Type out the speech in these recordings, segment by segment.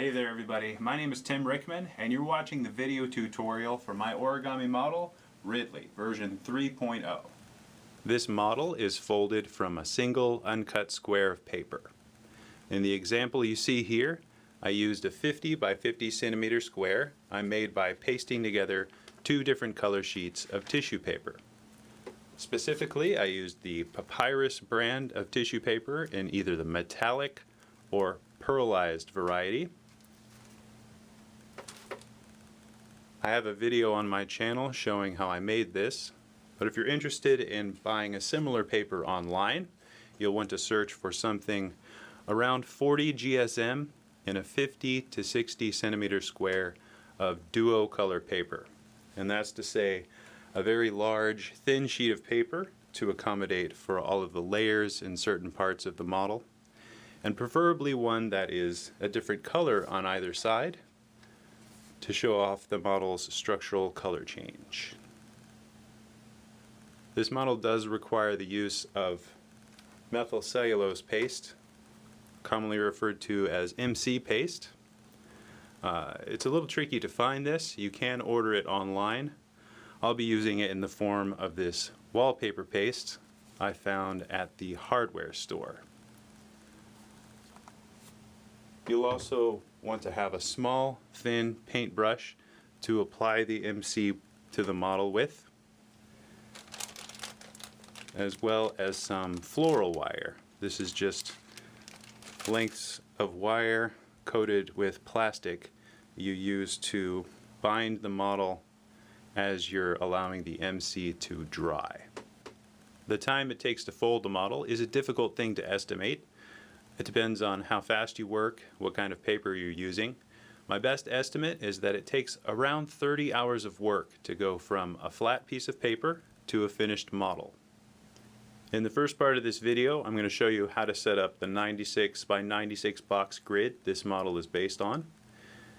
Hey there everybody, my name is Tim Rickman and you're watching the video tutorial for my origami model, Ridley, version 3.0. This model is folded from a single uncut square of paper. In the example you see here, I used a 50 by 50 centimeter square I made by pasting together two different color sheets of tissue paper. Specifically, I used the Papyrus brand of tissue paper in either the metallic or pearlized variety. I have a video on my channel showing how I made this, but if you're interested in buying a similar paper online, you'll want to search for something around 40 GSM in a 50 to 60 centimeter square of duo color paper. And that's to say, a very large, thin sheet of paper to accommodate for all of the layers in certain parts of the model, and preferably one that is a different color on either side to show off the model's structural color change. This model does require the use of methyl cellulose paste, commonly referred to as MC paste. It's a little tricky to find this. You can order it online. I'll be using it in the form of this wallpaper paste I found at the hardware store. You'll also want to have a small, thin paintbrush to apply the MC to the model with, as well as some floral wire. This is just lengths of wire coated with plastic you use to bind the model as you're allowing the MC to dry. The time it takes to fold the model is a difficult thing to estimate. It depends on how fast you work, what kind of paper you're using. My best estimate is that it takes around 30 hours of work to go from a flat piece of paper to a finished model. In the first part of this video, I'm going to show you how to set up the 96 by 96 box grid this model is based on.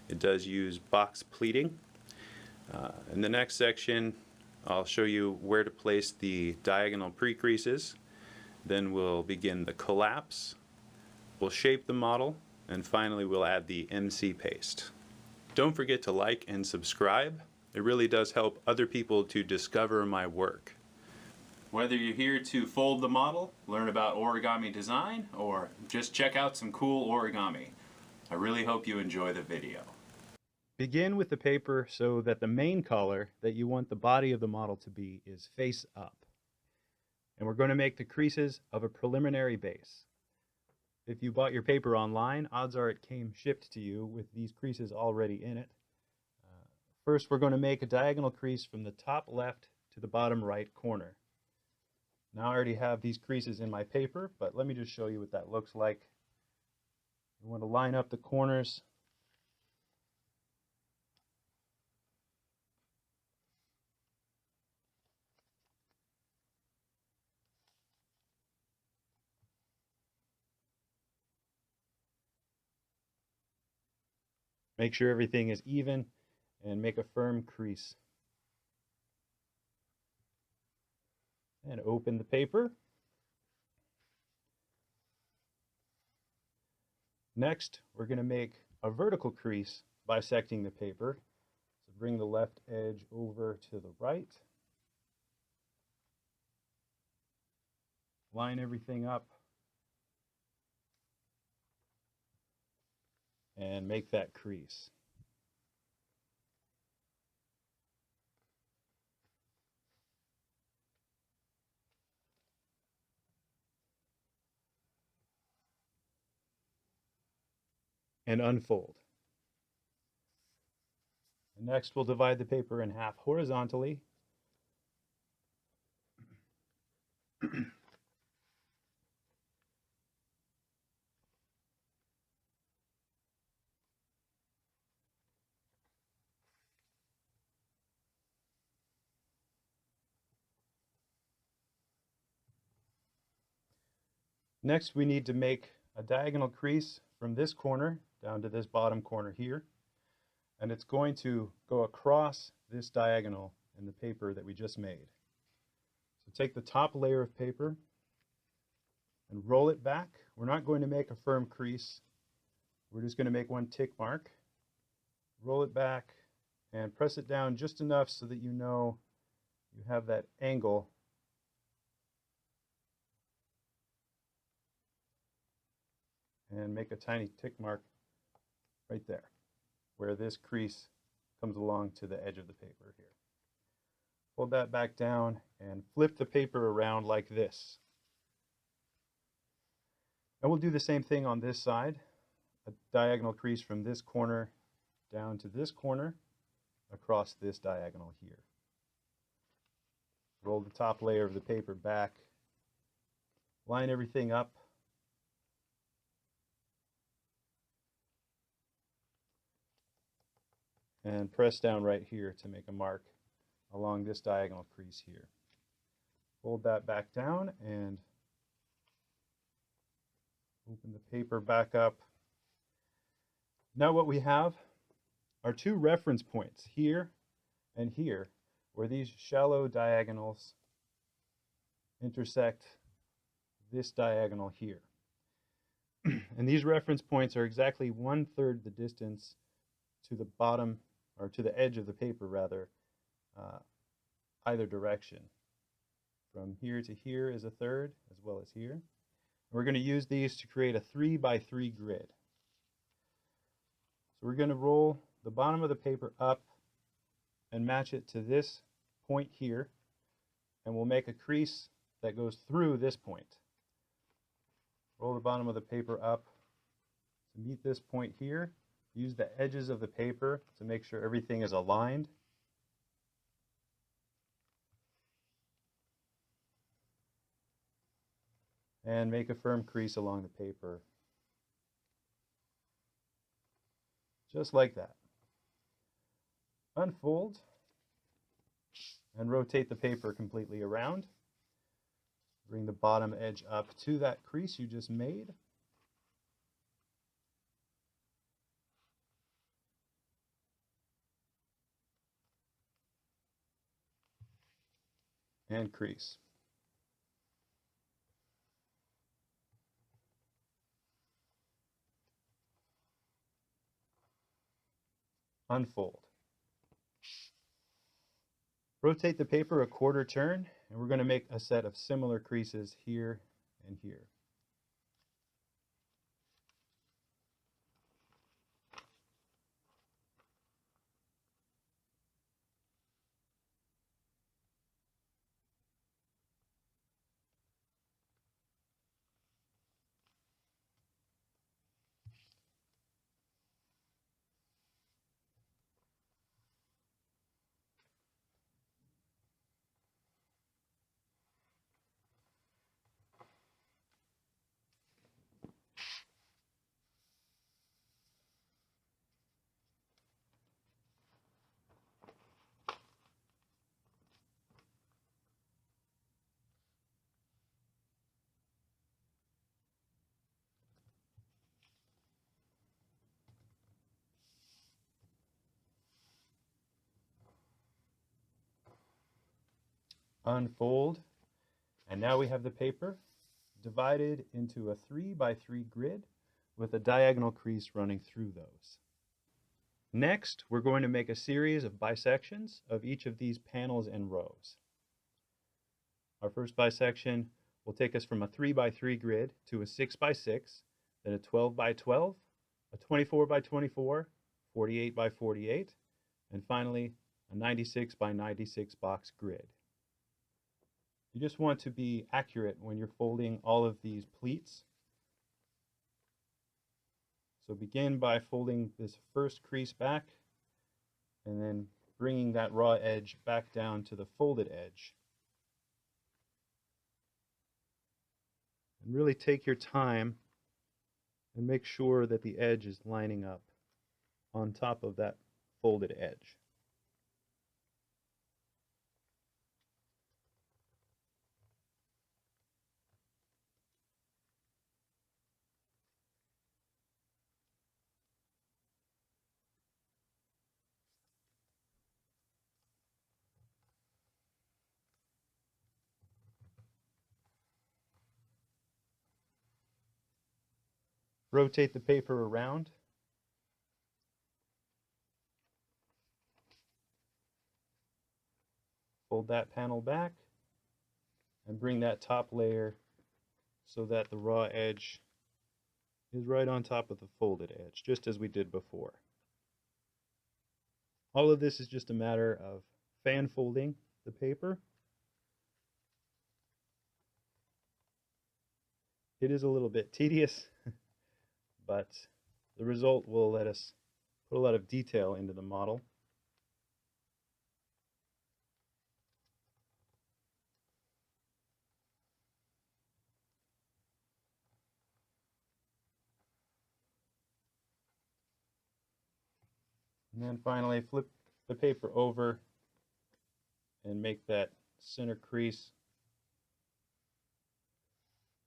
It does use box pleating. In the next section, I'll show you where to place the diagonal precreases. Then we'll begin the collapse. We'll shape the model, and finally we'll add the MC paste. Don't forget to like and subscribe. It really does help other people to discover my work. Whether you're here to fold the model, learn about origami design, or just check out some cool origami, I really hope you enjoy the video. Begin with the paper so that the main color that you want the body of the model to be is face up. And we're going to make the creases of a preliminary base. If you bought your paper online, odds are it came shipped to you with these creases already in it. First, we're going to make a diagonal crease from the top left to the bottom right corner. Now I already have these creases in my paper, but let me just show you what that looks like. You want to line up the corners. Make sure everything is even and make a firm crease. And open the paper. Next, we're going to make a vertical crease bisecting the paper. So bring the left edge over to the right. Line everything up. And make that crease. And unfold. And next we'll divide the paper in half horizontally. Next, we need to make a diagonal crease from this corner down to this bottom corner here. And it's going to go across this diagonal in the paper that we just made. So take the top layer of paper and roll it back. We're not going to make a firm crease. We're just going to make one tick mark, roll it back, and press it down just enough so that you know you have that angle and make a tiny tick mark right there where this crease comes along to the edge of the paper here. Hold that back down and flip the paper around like this. And we'll do the same thing on this side. A diagonal crease from this corner down to this corner across this diagonal here. Roll the top layer of the paper back, line everything up, and press down right here to make a mark along this diagonal crease here. Fold that back down and open the paper back up. Now what we have are two reference points here and here where these shallow diagonals intersect this diagonal here. And these reference points are exactly 1/3 the distance to the bottom, or to the edge of the paper rather, either direction. From here to here is 1/3, as well as here. We're going to use these to create a 3x3 grid. So we're going to roll the bottom of the paper up and match it to this point here, and we'll make a crease that goes through this point. Roll the bottom of the paper up to meet this point here. Use the edges of the paper to make sure everything is aligned. And make a firm crease along the paper. Just like that. Unfold and rotate the paper completely around. Bring the bottom edge up to that crease you just made. And crease. Unfold. Rotate the paper a 1/4 turn, and we're going to make a set of similar creases here and here. Unfold, and now we have the paper divided into a 3x3 grid with a diagonal crease running through those. Next, we're going to make a series of bisections of each of these panels and rows. Our first bisection will take us from a 3x3 grid to a 6x6, then a 12x12, a 24x24, 48x48, and finally a 96x96 box grid. You just want to be accurate when you're folding all of these pleats. So begin by folding this first crease back and then bringing that raw edge back down to the folded edge. And really take your time and make sure that the edge is lining up on top of that folded edge. Rotate the paper around fold that panel back and bring that top layer so that the raw edge is right on top of the folded edge, just as we did before. All of this is just a matter of fan folding the paper. It is a little bit tedious, but the result will let us put a lot of detail into the model. And then finally flip the paper over and make that center crease.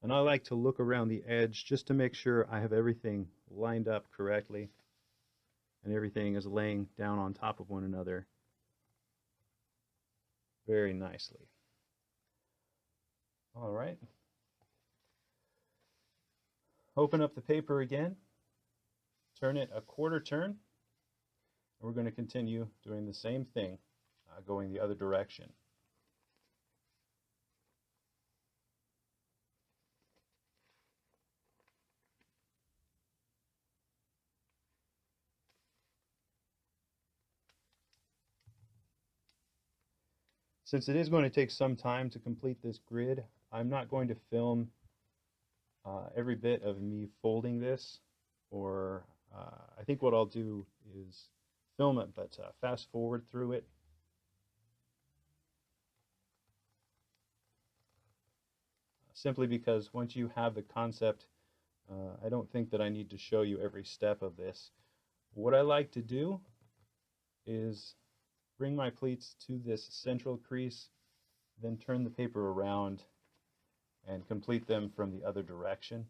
And I like to look around the edge just to make sure I have everything lined up correctly and everything is laying down on top of one another very nicely. All right. Open up the paper again, turn it a quarter turn. We're going to continue doing the same thing, going the other direction. Since it is going to take some time to complete this grid, I'm not going to film every bit of me folding this, or I think what I'll do is film it, but fast forward through it. Simply because once you have the concept, I don't think that I need to show you every step of this. What I like to do is bring my pleats to this central crease, then turn the paper around and complete them from the other direction.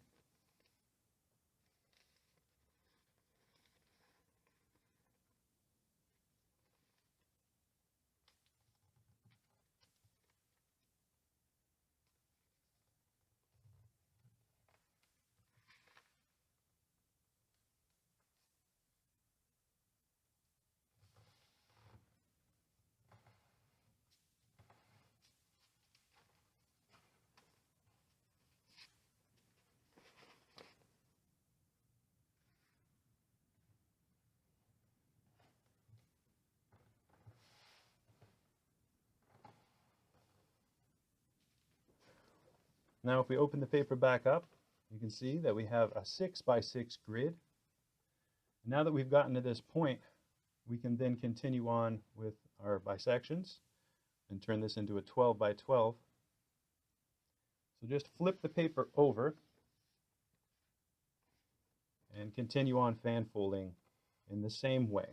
Now if we open the paper back up, you can see that we have a 6x6 grid. Now that we've gotten to this point, we can then continue on with our bisections and turn this into a 12x12. So just flip the paper over and continue on fan folding in the same way.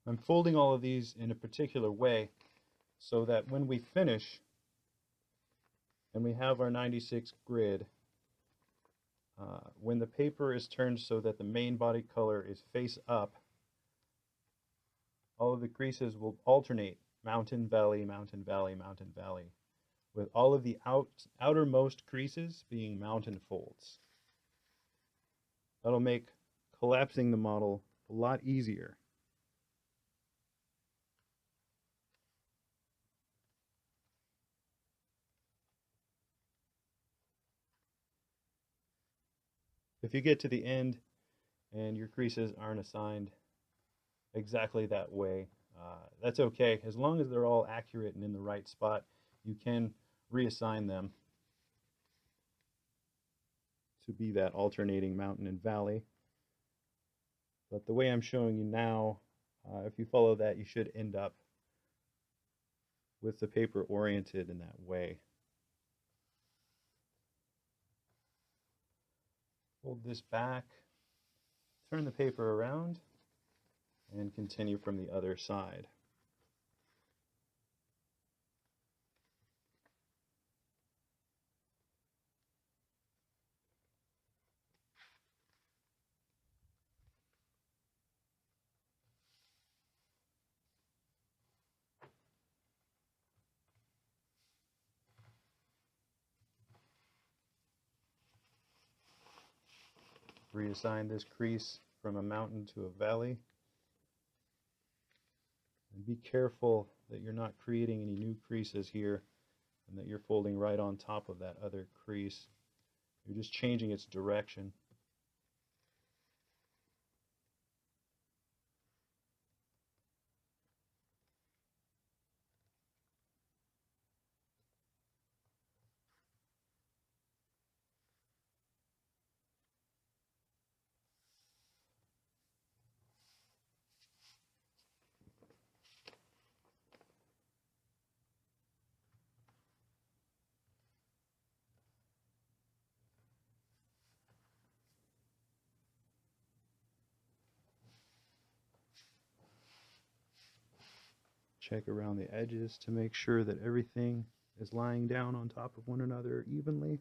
I'm folding all of these in a particular way so that when we finish and we have our 96 grid, when the paper is turned so that the main body color is face up, all of the creases will alternate mountain, valley, mountain, valley, mountain, valley, with all of the outermost creases being mountain folds. That'll make collapsing the model a lot easier. If you get to the end and your creases aren't assigned exactly that way, that's okay. As long as they're all accurate and in the right spot, you can reassign them to be that alternating mountain and valley. But the way I'm showing you now, if you follow that, you should end up with the paper oriented in that way. Hold this back, turn the paper around, and continue from the other side. reassign this crease from a mountain to a valley. And be careful that you're not creating any new creases here and that you're folding right on top of that other crease. You're just changing its direction. Check around the edges to make sure that everything is lying down on top of one another evenly.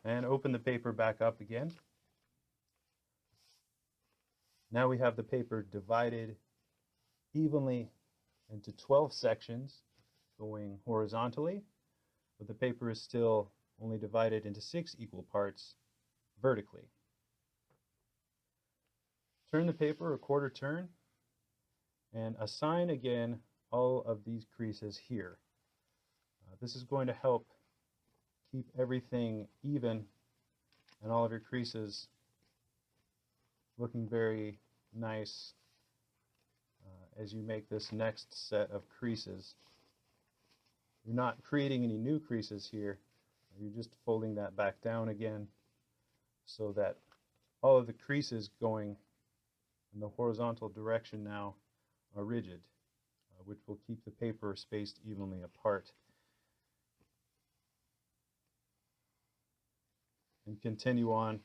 And open the paper back up again. Now we have the paper divided evenly into 12 sections going horizontally, but the paper is still only divided into 6 equal parts vertically. Turn the paper a quarter turn and assign again all of these creases here. This is going to help keep everything even and all of your creases looking very nice as you make this next set of creases. You're not creating any new creases here. You're just folding that back down again so that all of the creases going in the horizontal direction now are rigid, which will keep the paper spaced evenly apart. And continue on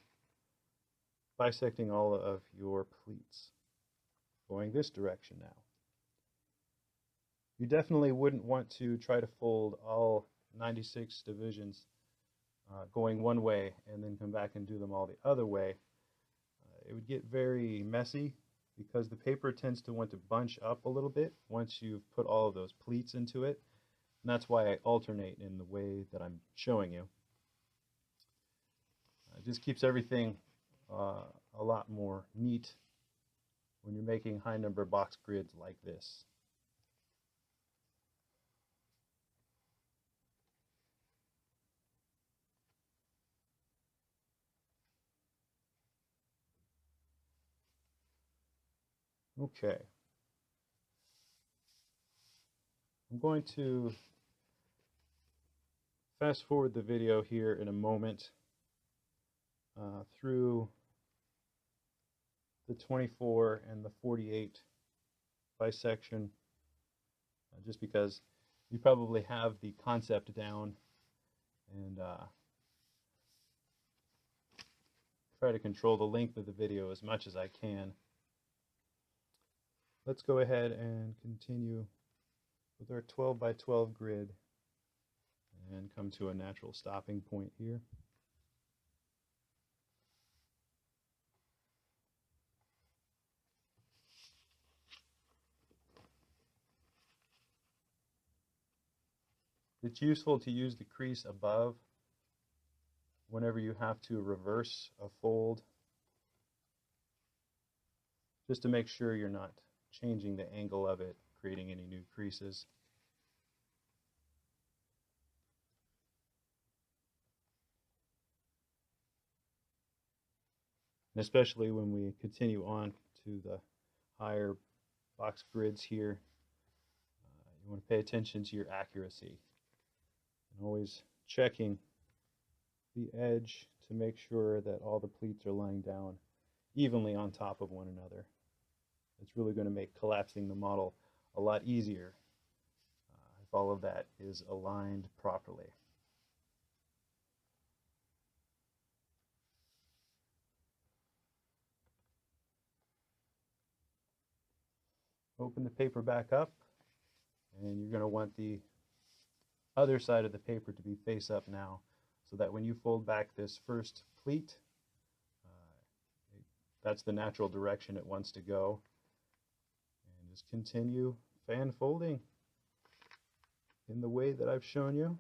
bisecting all of your pleats, going this direction now. You definitely wouldn't want to try to fold all 96 divisions going one way and then come back and do them all the other way. It would get very messy because the paper tends to want to bunch up a little bit once you've put all of those pleats into it. And that's why I alternate in the way that I'm showing you. It just keeps everything a lot more neat when you're making high number box grids like this. Okay. I'm going to fast forward the video here in a moment through the 24 and the 48 bisection, just because you probably have the concept down, and try to control the length of the video as much as I can. Let's go ahead and continue with our 12 by 12 grid and come to a natural stopping point here. It's useful to use the crease above whenever you have to reverse a fold, just to make sure you're not changing the angle of it, creating any new creases. And especially when we continue on to the higher box grids here, you want to pay attention to your accuracy. And always checking the edge to make sure that all the pleats are lying down evenly on top of one another. It's really going to make collapsing the model a lot easier if all of that is aligned properly. Open the paper back up, and you're going to want the other side of the paper to be face up now, so that when you fold back this first pleat, that's the natural direction it wants to go. And just continue fan folding in the way that I've shown you.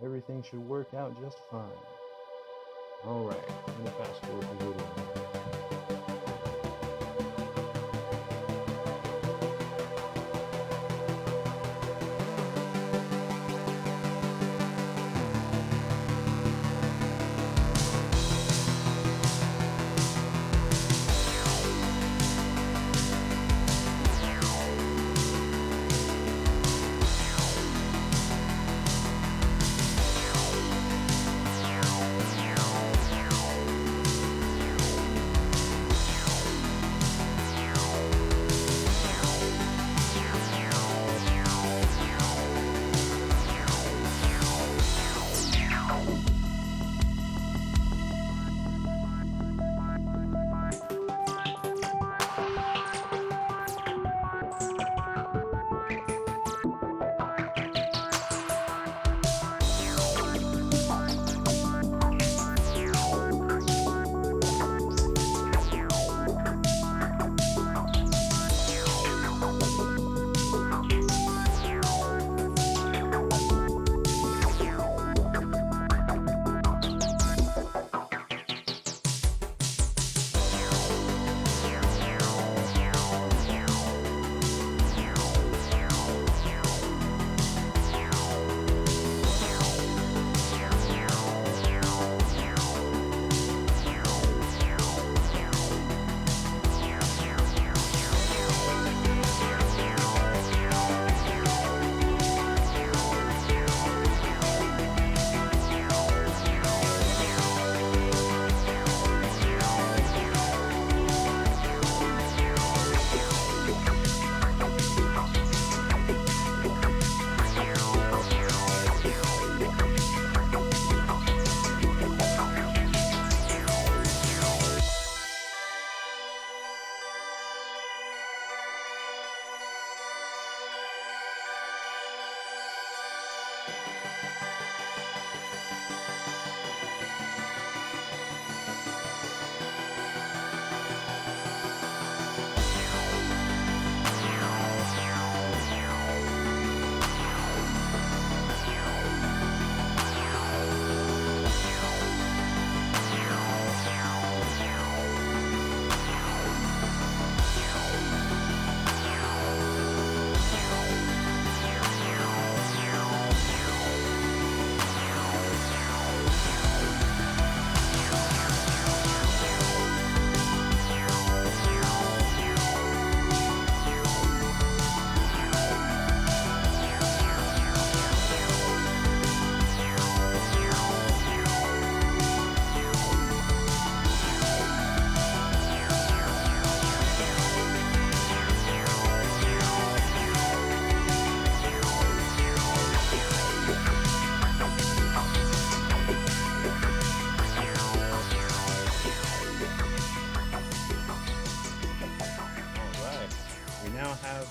Everything should work out just fine. Alright, I'm going to fast forward the video.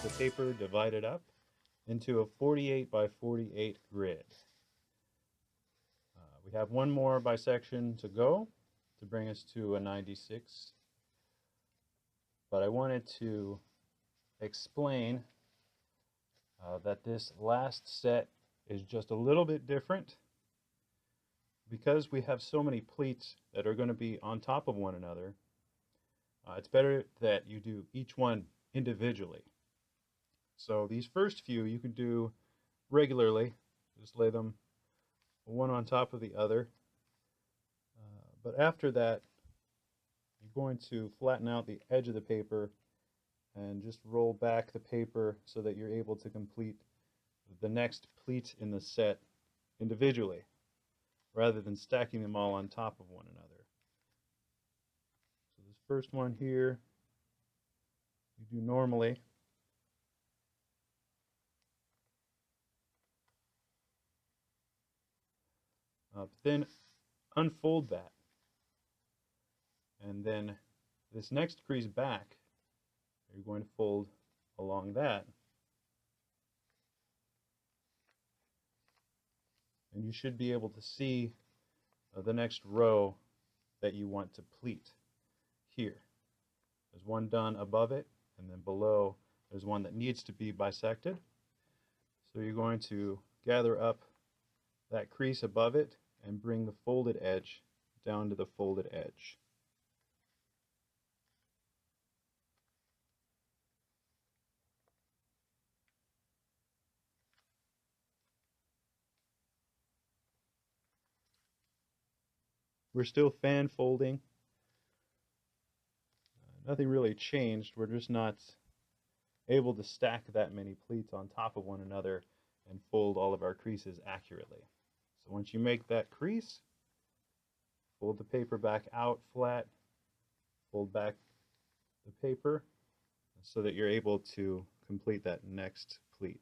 The paper divided up into a 48 by 48 grid. We have one more bisection to go to bring us to a 96, but I wanted to explain that this last set is just a little bit different because we have so many pleats that are going to be on top of one another. It's better that you do each one individually. So these first few you can do regularly, just lay them one on top of the other. But after that, you're going to flatten out the edge of the paper and just roll back the paper so that you're able to complete the next pleat in the set individually, rather than stacking them all on top of one another. So this first one here, you do normally. Then unfold that. And then this next crease back, you're going to fold along that. And you should be able to see the next row that you want to pleat here. There's one done above it, and then below there's one that needs to be bisected. So you're going to gather up that crease above it and bring the folded edge down to the folded edge. We're still fan folding. Nothing really changed. We're just not able to stack that many pleats on top of one another and fold all of our creases accurately. So once you make that crease, fold the paper back out flat, fold back the paper so that you're able to complete that next pleat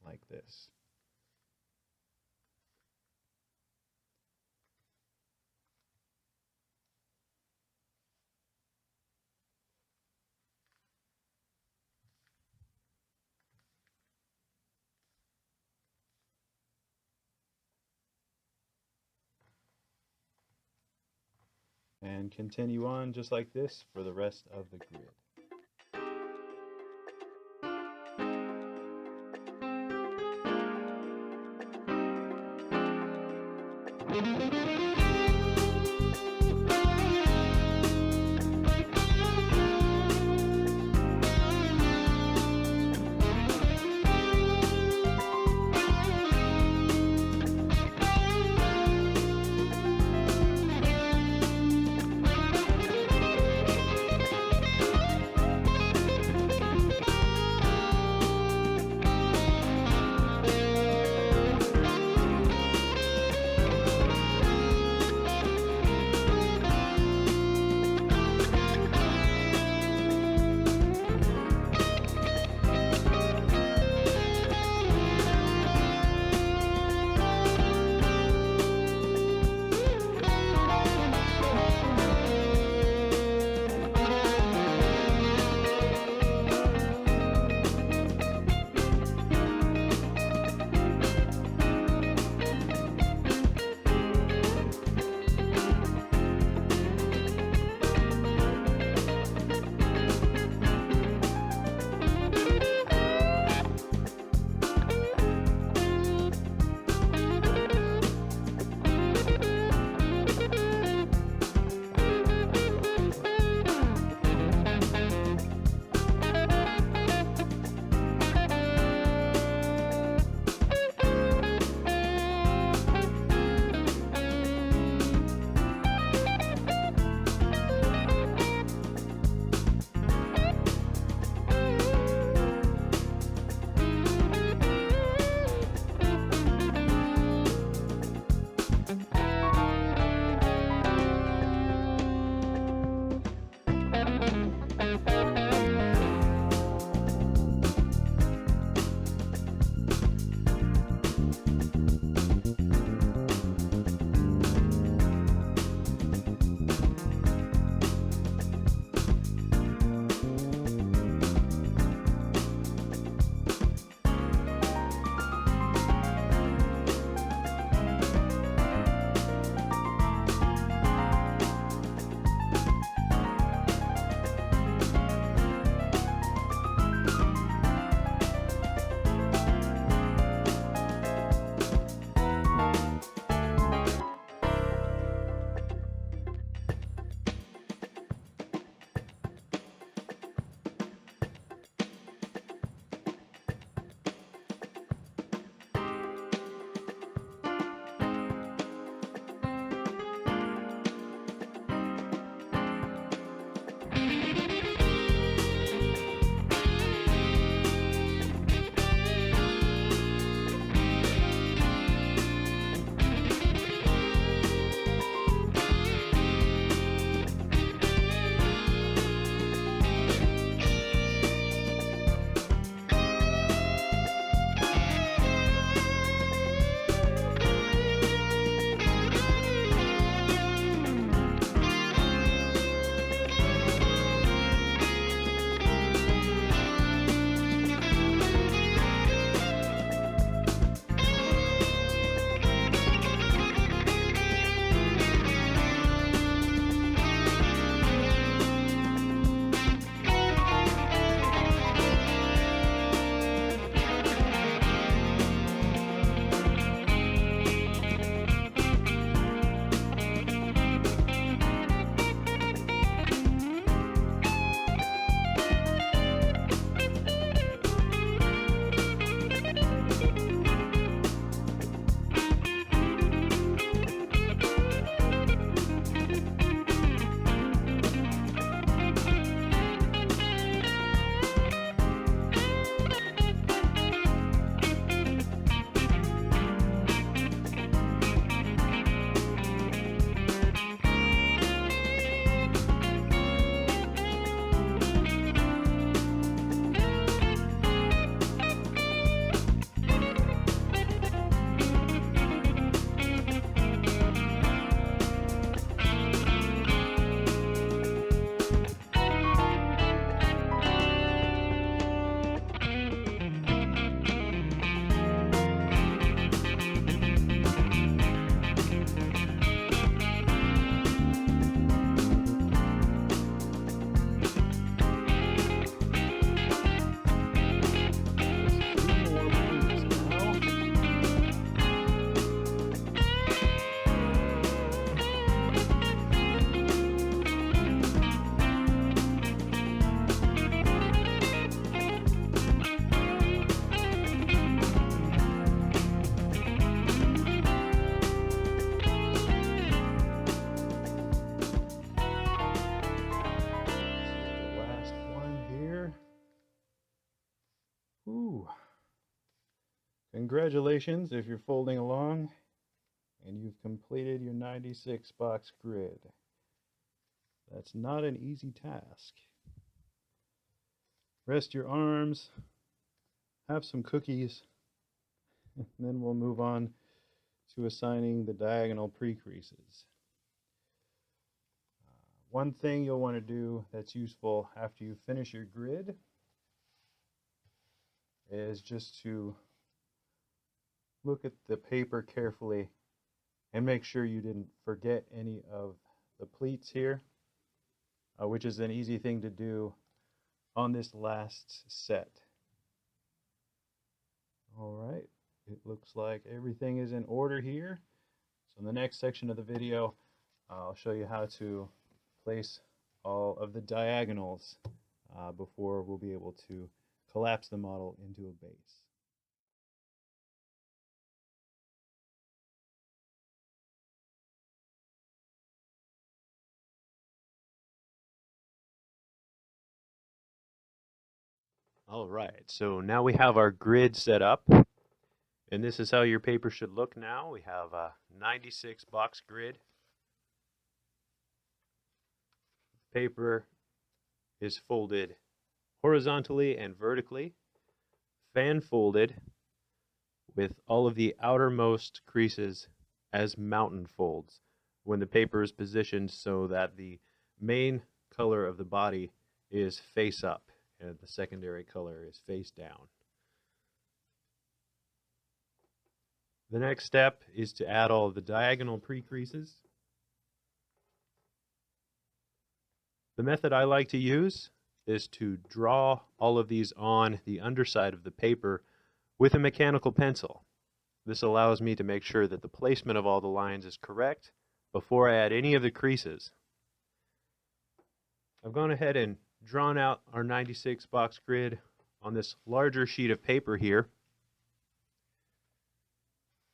like this. And continue on just like this for the rest of the grid. Congratulations if you're folding along and you've completed your 96 box grid. That's not an easy task. Rest your arms, have some cookies, and then we'll move on to assigning the diagonal precreases. One thing you'll want to do that's useful after you finish your grid is just to look at the paper carefully and make sure you didn't forget any of the pleats here, which is an easy thing to do on this last set. All right, it looks like everything is in order here. So in the next section of the video, I'll show you how to place all of the diagonals before we'll be able to collapse the model into a base. All right, so now we have our grid set up, and this is how your paper should look now. We have a 96 box grid. Paper is folded horizontally and vertically, fan folded with all of the outermost creases as mountain folds when the paper is positioned so that the main color of the body is face up and the secondary color is face down. The next step is to add all of the diagonal precreases. The method I like to use is to draw all of these on the underside of the paper with a mechanical pencil. This allows me to make sure that the placement of all the lines is correct before I add any of the creases. I've gone ahead and drawn out our 96 box grid on this larger sheet of paper here,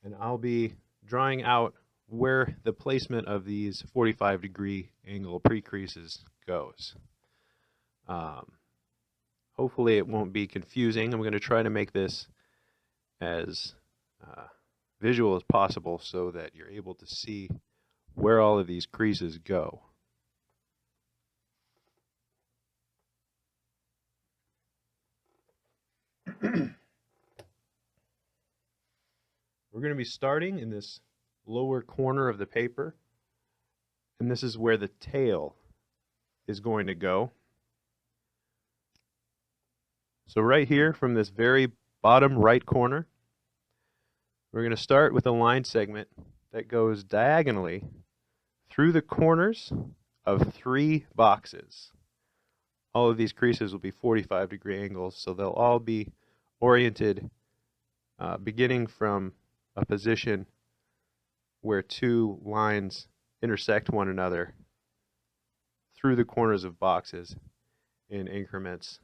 and I'll be drawing out where the placement of these 45-degree angle precreases goes. Hopefully it won't be confusing. I'm going to try to make this as visual as possible so that you're able to see where all of these creases go. We're going to be starting in this lower corner of the paper, and this is where the tail is going to go. So right here from this very bottom right corner, we're going to start with a line segment that goes diagonally through the corners of 3 boxes. All of these creases will be 45-degree angles, so they'll all be oriented beginning from a position where 2 lines intersect one another through the corners of boxes in increments,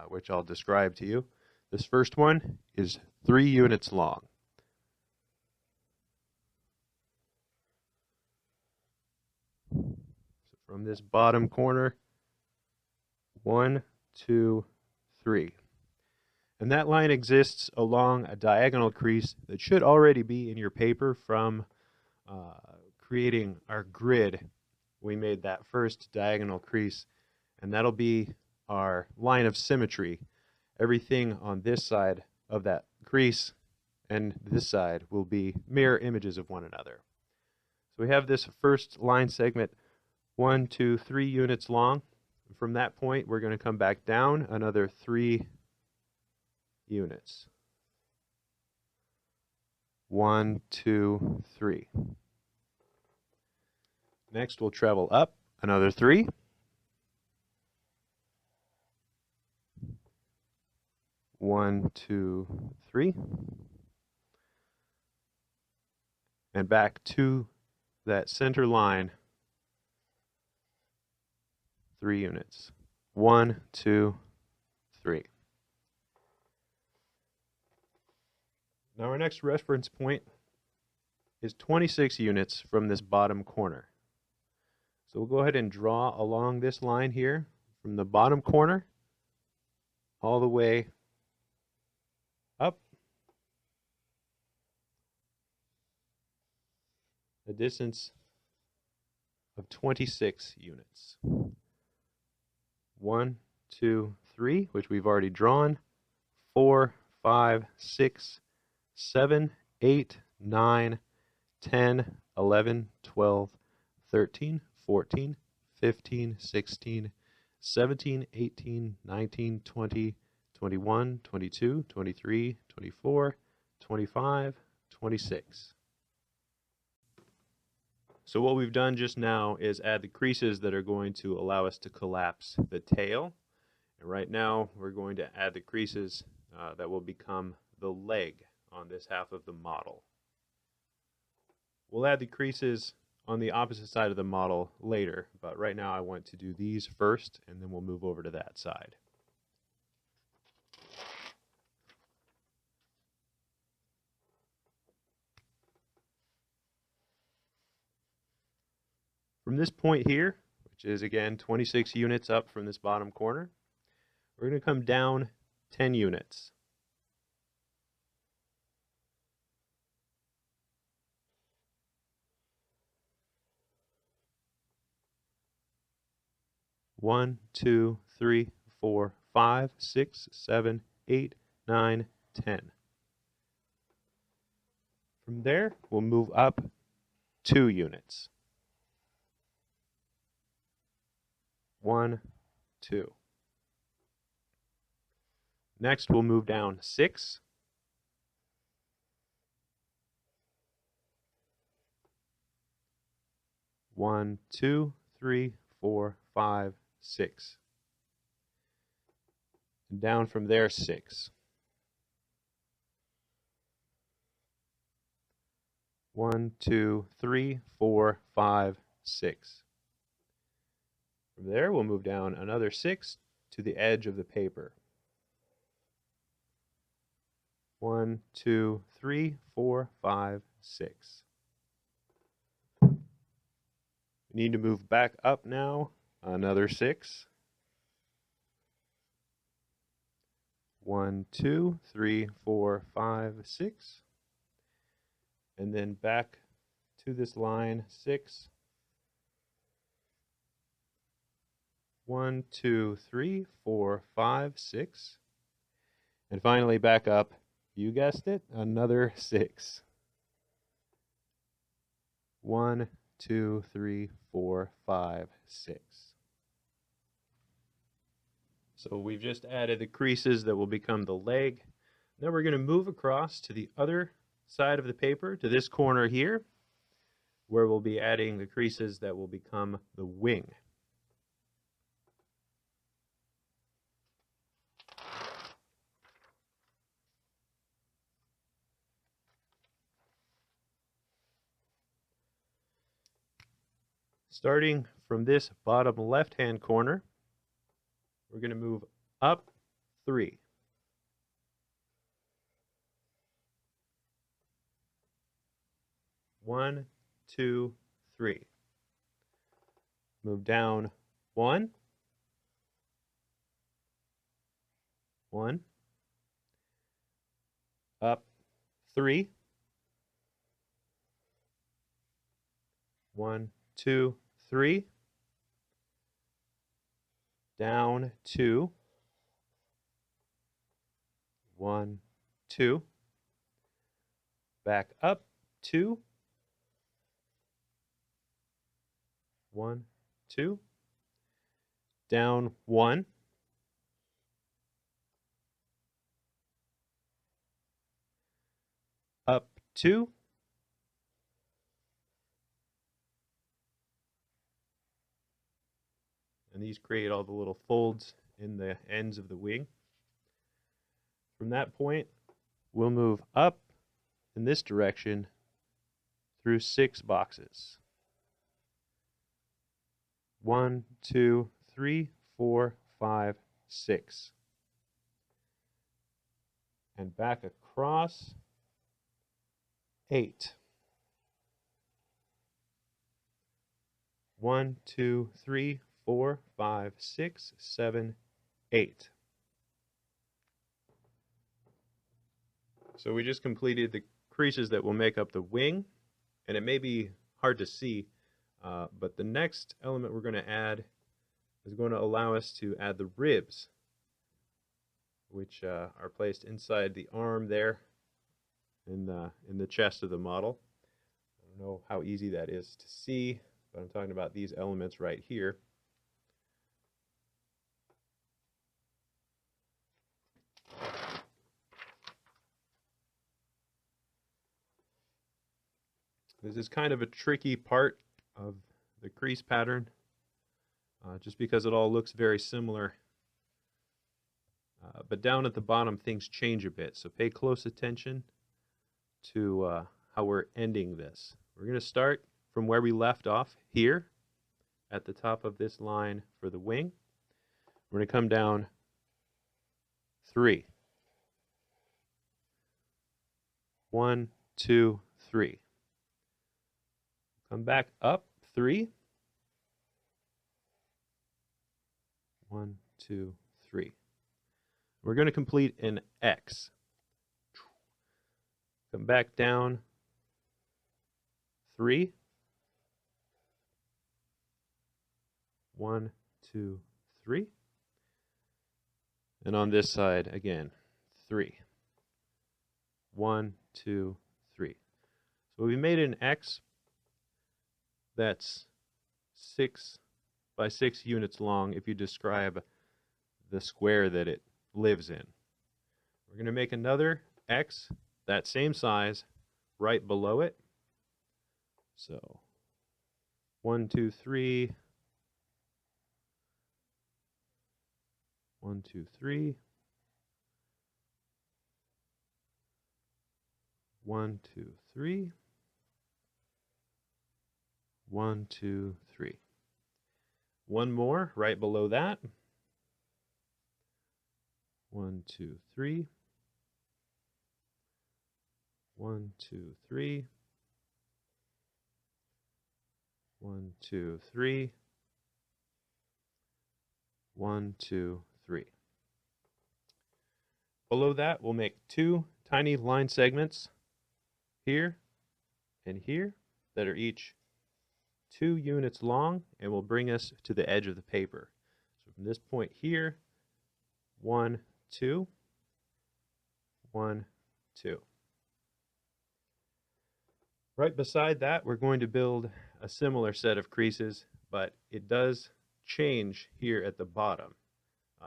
which I'll describe to you. This first one is 3 units long. So from this bottom corner, 1, 2, 3. And that line exists along a diagonal crease that should already be in your paper from creating our grid. We made that first diagonal crease, and that'll be our line of symmetry. Everything on this side of that crease and this side will be mirror images of one another. So we have this first line segment 1, 2, 3 units long. From that point, we're going to come back down another 3 units. 1, 2, 3. Next, we'll travel up another 3. 1, 2, 3. And back to that center line, 3 units. 1, 2, 3. Now our next reference point is 26 units from this bottom corner. So we'll go ahead and draw along this line here from the bottom corner all the way up a distance of 26 units. 1, 2, 3, which we've already drawn. 4, 5, 6, 7, 8, 9, 10, 11, 12, 13, 14, 15, 16, 17, 18, 19, 20, 21, 22, 23, 24, 25, 26. So what we've done just now is add the creases that are going to allow us to collapse the tail. And right now we're going to add the creases that will become the leg on this half of the model. We'll add the creases on the opposite side of the model later, but right now I want to do these first, and then we'll move over to that side. From this point here, which is again 26 units up from this bottom corner, we're going to come down 10 units. One, two, three, 4, 5, 6, 7, 8, 9, 10. From there, we'll move up 2 units. 1, 2. Next, we'll move down 6. 1, 2, 3, 4, 5, 6. And down from there 6. 1, 2, 3, 4, 5, 6. From there, we'll move down another 6 to the edge of the paper. 1, 2, 3, 4, 5, 6. We need to move back up now another 6. 1, 2, 3, 4, 5, 6. And then back to this line 6. 1, 2, 3, 4, 5, 6. And finally back up, you guessed it, another 6. 1, 2, 3, 4, 5, 6. So we've just added the creases that will become the leg. Now we're going to move across to the other side of the paper, to this corner here, where we'll be adding the creases that will become the wing. Starting from this bottom left-hand corner, we're going to move up 3. 1, 2, 3. Move down 1. 1. Up 3. 1, 2, 3. Down 2. 1, 2. Back up 2. 1, 2. Down 1. Up 2. And these create all the little folds in the ends of the wing. From that point, we'll move up in this direction through 6 boxes. 1, 2, 3, 4, 5, 6. And back across 8. 1, 2, 3, 4, 5, 6, 7, 8. So we just completed the creases that will make up the wing, and it may be hard to see. But the next element we're going to add is going to allow us to add the ribs, which are placed inside the arm there in the chest of the model. I don't know how easy that is to see, but I'm talking about these elements right here. This is kind of a tricky part of the crease pattern, just because it all looks very similar. But down at the bottom, things change a bit, so pay close attention to how we're ending this. We're going to start from where we left off here at the top of this line for the wing. We're going to come down 3. 1, 2, 3. Come back up 3. 1, 2, 3. We're going to complete an X. Come back down 3. 1, 2, 3. And on this side again, 3. 1, 2, 3. So we made an X that's 6 by 6 units long if you describe the square that it lives in. We're going to make another X that same size right below it. So 1, 2, 3. 1, 2, 3. 1, 2, 3. 1, 2, 3. One more right below that. 1, 2, 3. 1, 2, 3. 1, 2, 3. 1, 2, 3. Below that, we'll make 2 tiny line segments here and here that are each 2 units long and will bring us to the edge of the paper. So from this point here, 1, 2, 1, 2. Right beside that, we're going to build a similar set of creases, but it does change here at the bottom.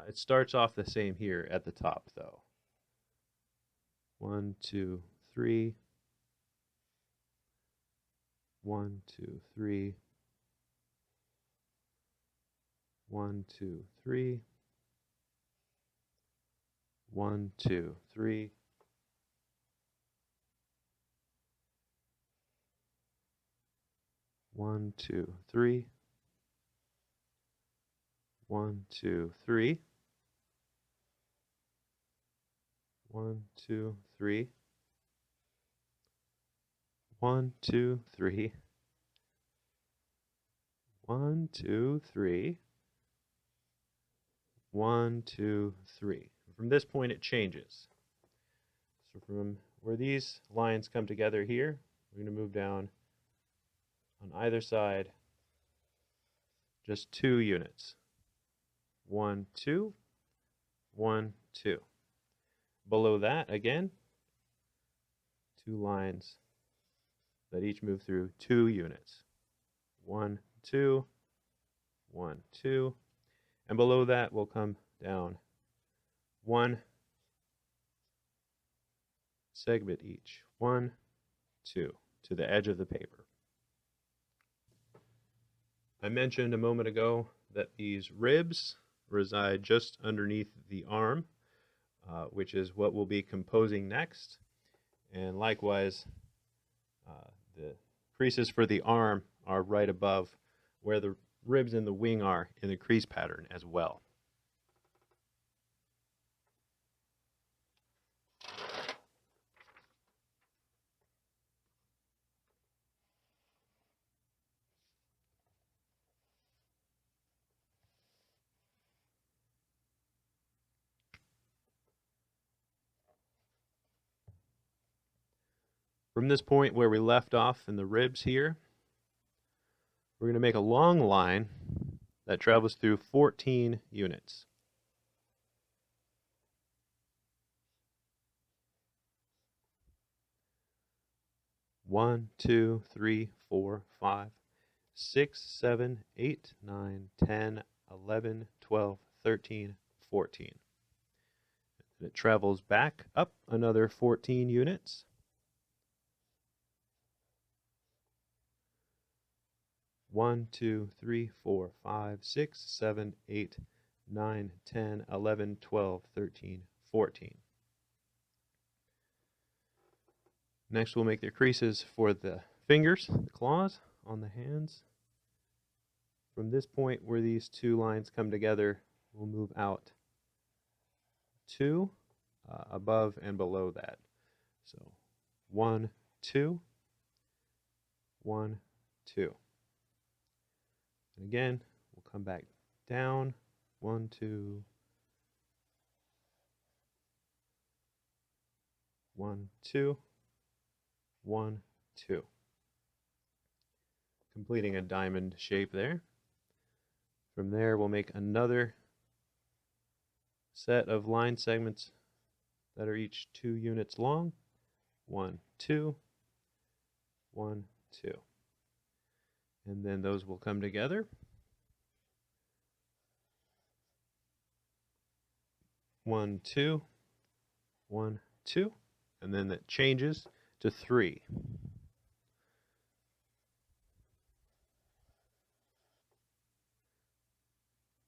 It starts off the same here at the top, though. 1, 2, 3. 1, 2, 3. 1, 2, 3. 1, 2, 3. 1, 2, 3. 1, 2, 3. 1, 2, 3. 1, 2, 3. 1, 2, 3. 1, 2, 3. From this point, it changes. So from where these lines come together here, we're going to move down on either side just 2 units. 1, 2. 1, 2. Below that, again, 2 lines that each move through 2 units. 1, 2. 1, 2. And below that, we'll come down 1 segment each. 1, 2, to the edge of the paper. I mentioned a moment ago that these ribs reside just underneath the arm, which is what we'll be composing next. And likewise, the creases for the arm are right above where the ribs in the wing are in the crease pattern as well. From this point where we left off in the ribs here, we're going to make a long line that travels through 14 units. One, two, three, 4, 5, 6, 7, 8, 9, 10, 11, 12, 13, 14. And it travels back up another 14 units. One, two, three, 4, 5, 6, 7, 8, 9, 10, 11, 12, 13, 14. Next, we'll make the creases for the fingers, the claws on the hands. From this point where these two lines come together, we'll move out 2 above and below that. So 1, 2, 1, 2. And again, we'll come back down 1, 2, 1, 2, 1, 2. Completing a diamond shape there. From there, we'll make another set of line segments that are each 2 units long. 1, 2, 1, 2. And then those will come together. 1, 2, 1, 2. And then that changes to 3.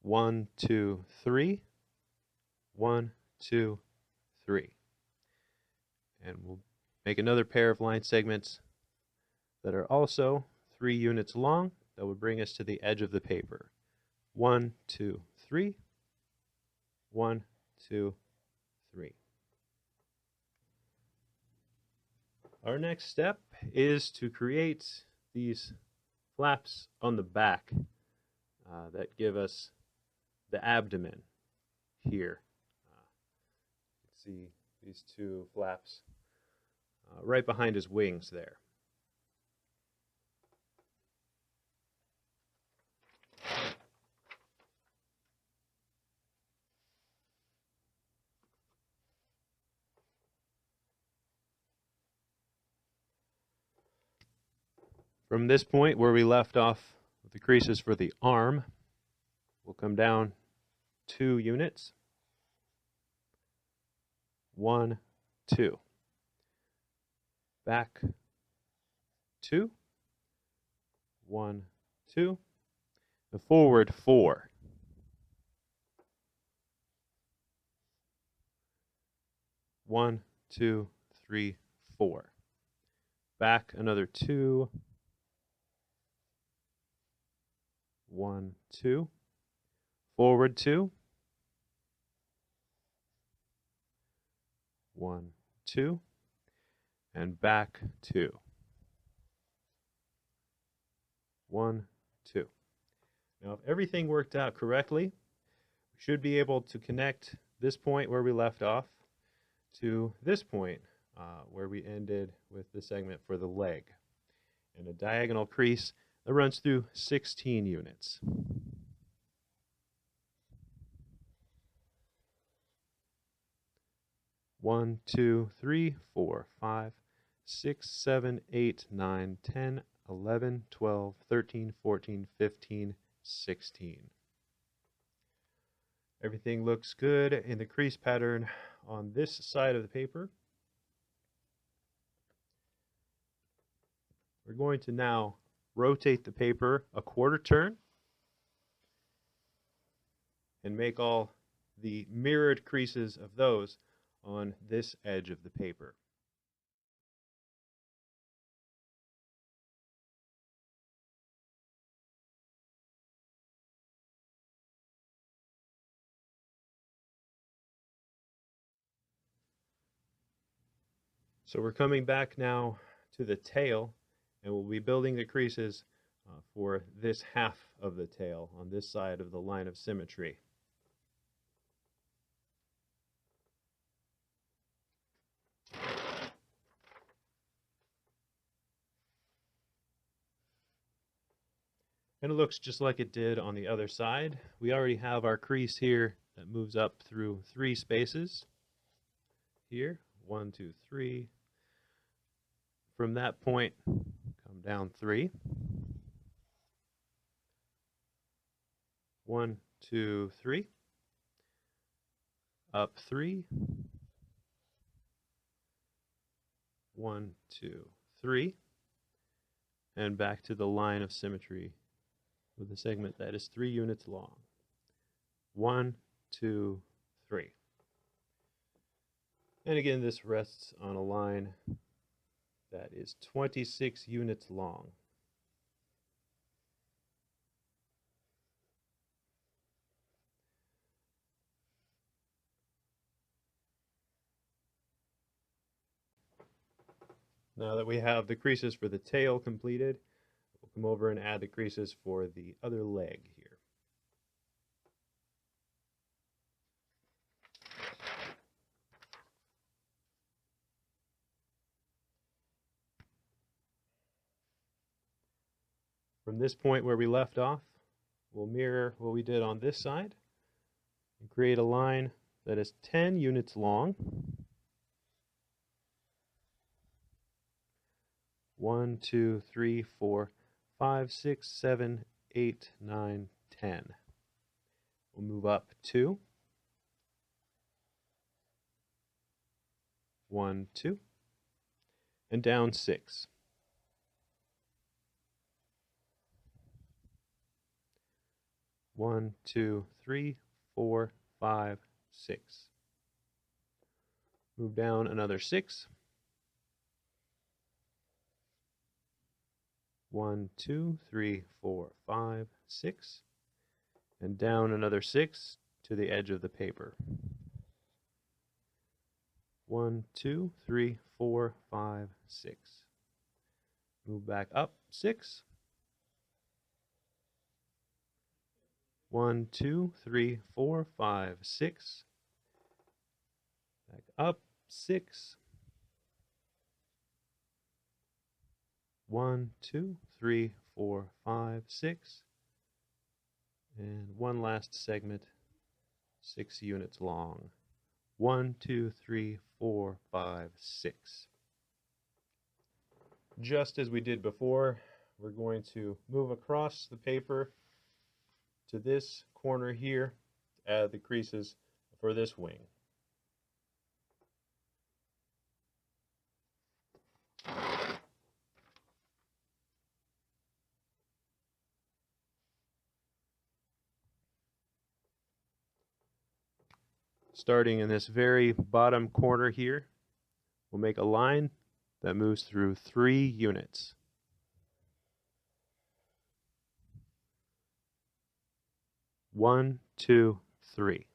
One, 2, 3. 1, 2, 3. And we'll make another pair of line segments that are also 3 units long. That would bring us to the edge of the paper. 1, 2, 3. 1, 2, 3. Our next step is to create these flaps on the back that give us the abdomen here. You can see these 2 flaps right behind his wings there. From this point where we left off with the creases for the arm, we'll come down 2 units. 1, 2. Back 2. 1, 2. And forward 4. One, 2, 3, 4. Back another 2. 1, 2. Forward 2. 1, 2. And back 2. 1, 2. Now, if everything worked out correctly, we should be able to connect this point where we left off to this point where we ended with the segment for the leg, and a diagonal crease that runs through 16 units. One, 2, 3, 4, 5, 6, 7, 8, 9, 10, 11, 12, 13, 14, 15, 16. Everything looks good in the crease pattern on this side of the paper. We're going to now rotate the paper a quarter turn and make all the mirrored creases of those on this edge of the paper. So we're coming back now to the tail, and we'll be building the creases for this half of the tail on this side of the line of symmetry. And it looks just like it did on the other side. We already have our crease here that moves up through 3 spaces. Here, 1, 2, 3. From that point, come down 3. 1, 2, 3. Up 3. 1, 2, 3. And back to the line of symmetry with a segment that is 3 units long. 1, 2, 3. And again, this rests on a line that is 26 units long. Now that we have the creases for the tail completed, we'll come over and add the creases for the other leg here. From this point where we left off, we'll mirror what we did on this side and create a line that is 10 units long. 1, 2, 3, 4, 5, 6, 7, 8, 9, 10. We'll move up 2. 1, 2. And down 6. 1, 2, 3, 4, 5, 6. Move down another 6. 1, 2, 3, 4, 5, 6. And down another 6 to the edge of the paper. 1, 2, 3, 4, 5, 6. Move back up 6. 1, 2, 3, 4, 5, 6. Back up 6. 1, 2, 3, 4, 5, 6. And one last segment, 6 units long. 1, 2, 3, 4, 5, 6. Just as we did before, we're going to move across the paper to this corner here to add the creases for this wing. Starting in this very bottom corner here, we'll make a line that moves through 3 units. One, 2, 3.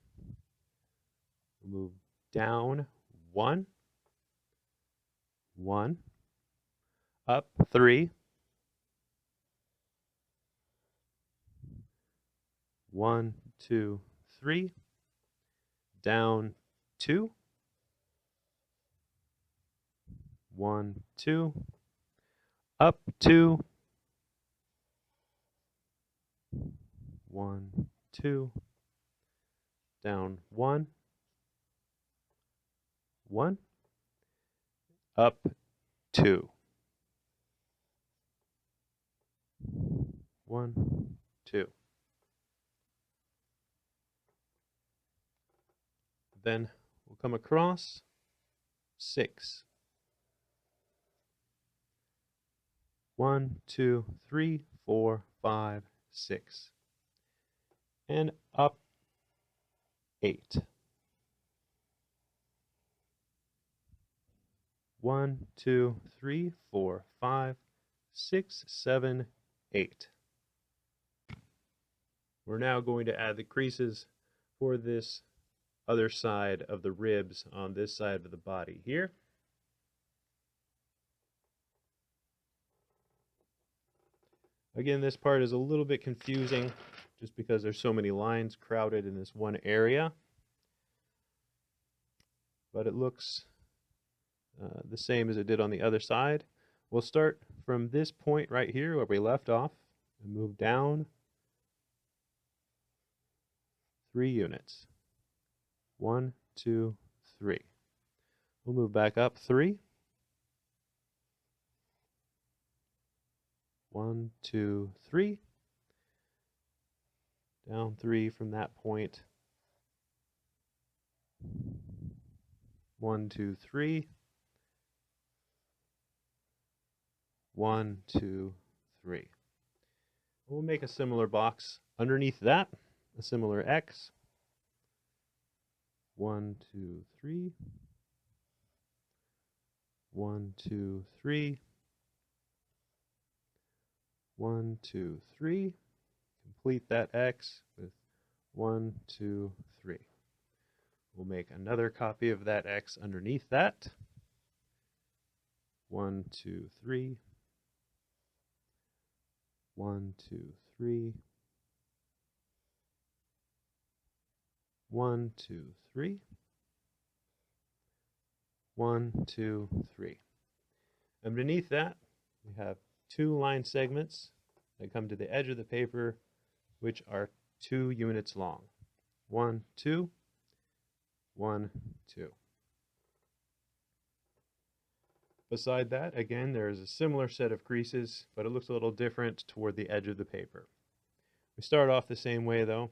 We'll move down 1, 1, up 3, 1, 2, 3, down 2, 1, 2, up 2, 1, 2, down 1, 1, up 2, 1, 2. Then we'll come across 6. 1, 2, 3, 4, 5, 6. And up 8. 1, 2, 3, 4, 5, 6, 7, 8. We're now going to add the creases for this other side of the ribs on this side of the body here. Again, this part is a little bit confusing just because there's so many lines crowded in this one area. But it looks the same as it did on the other side. We'll start from this point right here where we left off, and move down 3 units. 1, 2, 3. We'll move back up 3. 1, 2, 3. Down 3 from that point. 1, 2, 3. 1, 2, 3. We'll make a similar box underneath that, a similar X. 1, 2, 3. 1, 2, 3. 1, 2, 3. Complete that X with 1, 2, 3. We'll make another copy of that X underneath that. 1, 2, 3. 1, 2, 3. 1, 2, 3. 1, 2, 3. And beneath that, we have 2 line segments that come to the edge of the paper, which are 2 units long. 1, 2. 1, 2. Beside that, again, there is a similar set of creases, but it looks a little different toward the edge of the paper. We start off the same way, though.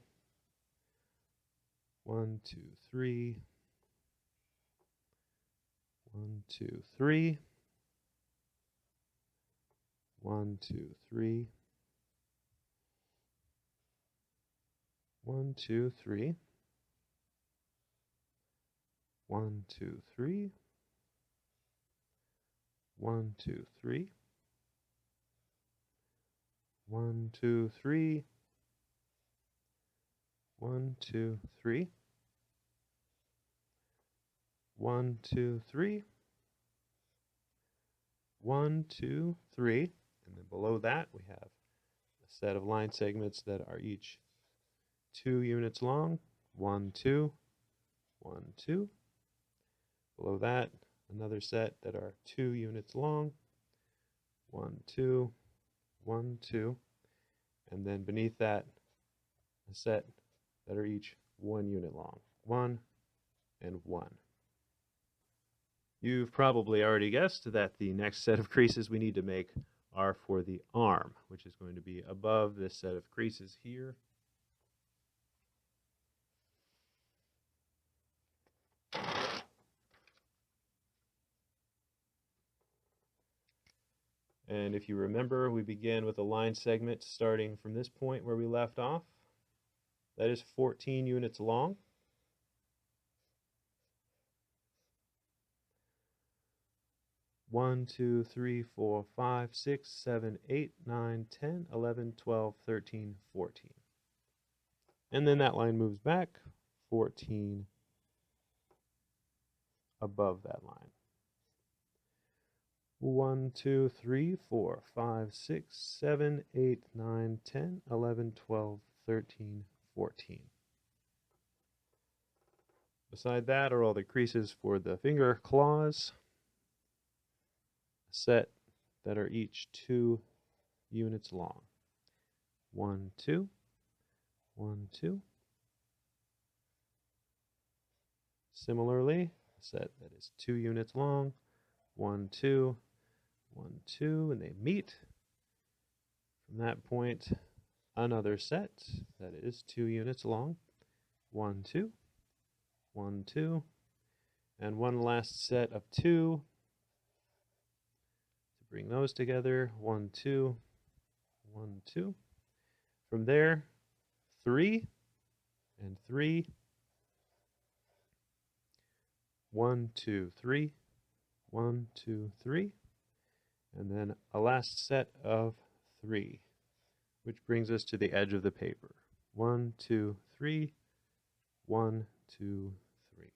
1, 2, 3. 1, 2, 3. 1, 2, 3. 1, 2, 3. 1, 2, 3. 1, 2, 3. 1, 2, 3. 1, 2, 3. 1, 2, 3. 1, 2, 3. And then below that, we have a set of line segments that are each 2 units long. 1, 2. 1, 2. Below that, another set that are 2 units long. 1, 2. 1, 2. And then beneath that, a set that are each 1 unit long. 1 and 1. You've probably already guessed that the next set of creases we need to make are for the arm, which is going to be above this set of creases here. And if you remember, we began with a line segment starting from this point where we left off. That is 14 units long. One, 2, 3, 4, 5, 6, 7, 8, 9, 10, 11, 12, 13, 14. And then that line moves back 14 above that line. 1, 2, 3, 4, 5, 6, 7, 8, 9, 10, 11, 12, 13, 14. Beside that are all the creases for the finger claws, a set that are each 2 units long. 1, 2, 1, 2. Similarly, a set that is 2 units long. 1, 2, 1, 2, and they meet. From that point, another set that is 2 units long. 1, 2, 1, 2, and one last set of 2 to bring those together. 1, 2, 1, 2. From there, 3 and 3. 1, 2, 3. 1, 2, 3. And then a last set of 3, which brings us to the edge of the paper. 1, 2, 3. 1, 2, 3.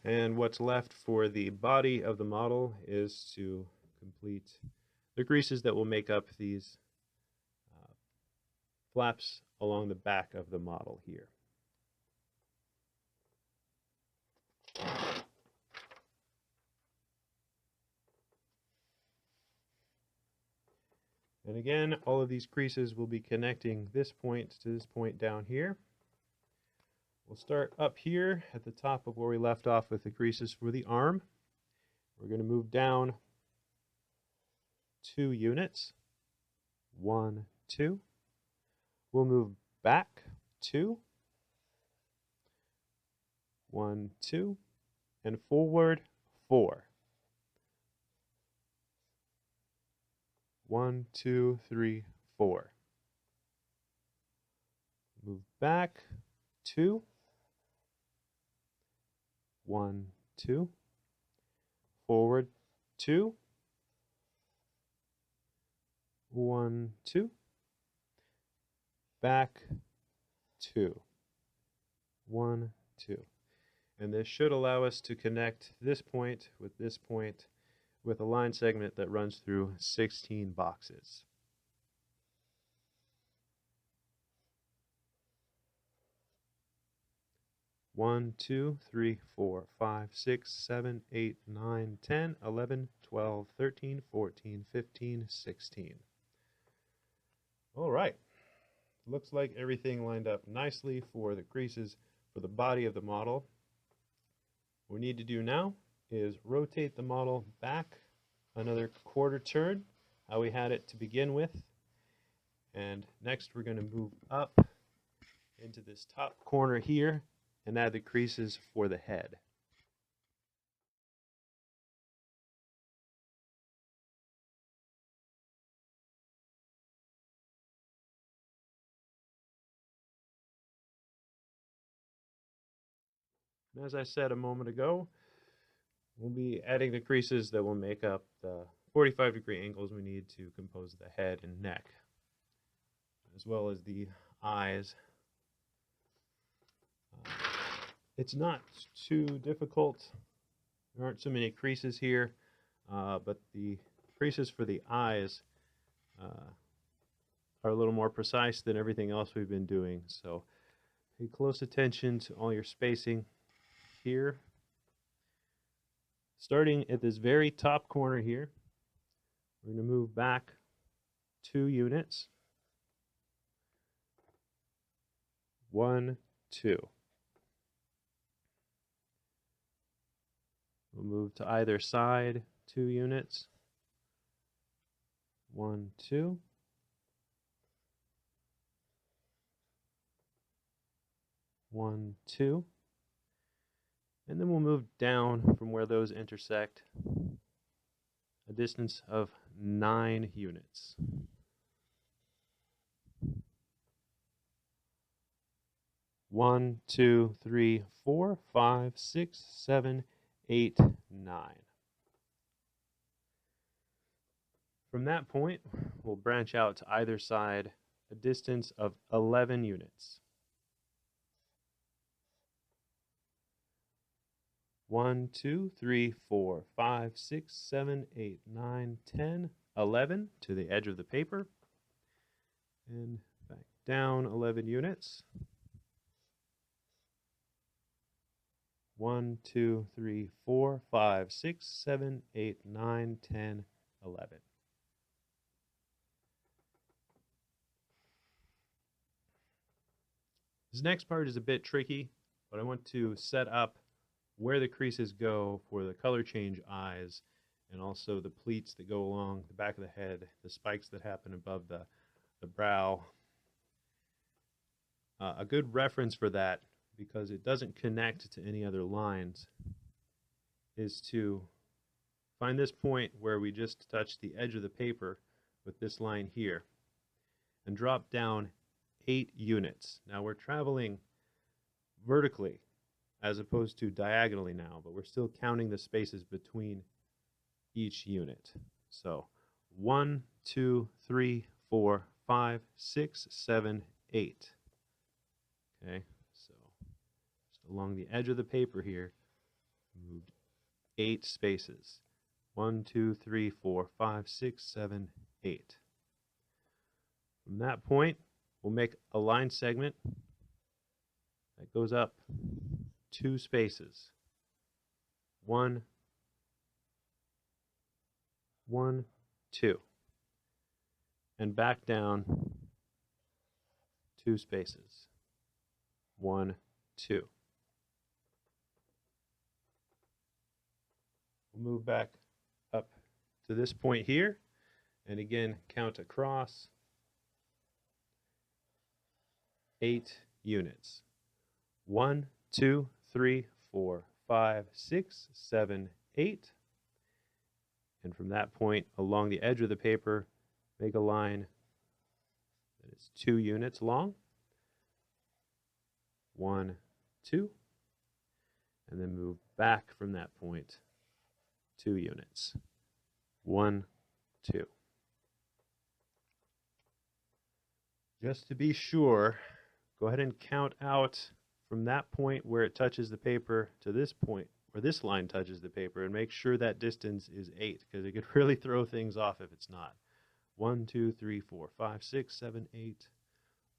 And what's left for the body of the model is to complete the creases that will make up these flaps along the back of the model here. And again, all of these creases will be connecting this point to this point down here. We'll start up here at the top of where we left off with the creases for the arm. We're going to move down 2 units. 1, 2. We'll move back 2. 1, 2. And forward 4. 1, 2, 3, 4. Move back 2. 1, 2. Forward 2. 1, 2. Back 2. 1, 2. And this should allow us to connect this point with a line segment that runs through 16 boxes. One, 2, 3, 4, 5, 6, 7, 8, 9, 10, 11, 12, 13, 14, 15, 16. All right. Looks like everything lined up nicely for the creases for the body of the model. What we need to do now is rotate the model back another quarter turn, how we had it to begin with. And next we're going to move up into this top corner here and add the creases for the head. And as I said a moment ago, we'll be adding the creases that will make up the 45-degree angles we need to compose the head and neck, as well as the eyes. It's not too difficult. There aren't so many creases here, but the creases for the eyes are a little more precise than everything else we've been doing. So pay close attention to all your spacing here. Starting at this very top corner here, we're going to move back 2 units. 1, 2. We'll move to either side 2 units. 1, 2. 1, 2. And then we'll move down from where those intersect a distance of 9 units. One, 2, 3, 4, 5, 6, 7, 8, 9. From that point, we'll branch out to either side a distance of 11 units. 1, 2, 3, 4, 5, 6, 7, 8, 9, 10, 11 to the edge of the paper. And back down 11 units. 1, 2, 3, 4, 5, 6, 7, 8, 9, 10, 11. This next part is a bit tricky, but I want to set up where the creases go for the color change eyes, and also the pleats that go along the back of the head, the spikes that happen above the brow. A good reference for that, because it doesn't connect to any other lines, is to find this point where we just touched the edge of the paper with this line here and drop down 8 units. Now we're traveling vertically as opposed to diagonally now, but we're still counting the spaces between each unit. So 1, 2, 3, 4, 5, 6, 7, 8. Okay, so just along the edge of the paper here, moved 8 spaces. 1, 2, 3, 4, 5, 6, 7, 8. From that point, we'll make a line segment that goes up 2 spaces. 1, 1, 2. and back down 2 spaces. 1, 2. We'll move back up to this point here, and again count across 8 units. 1, 2, 3, 4, 5, 6, 7, 8. And from that point along the edge of the paper, make a line that is 2 units long. 1, 2. And then move back from that point 2 units. 1, 2. Just to be sure, go ahead and count out from that point where it touches the paper to this point where this line touches the paper, and make sure that distance is 8, because it could really throw things off if it's not. 1, 2, 3, 4, 5, 6, 7, 8.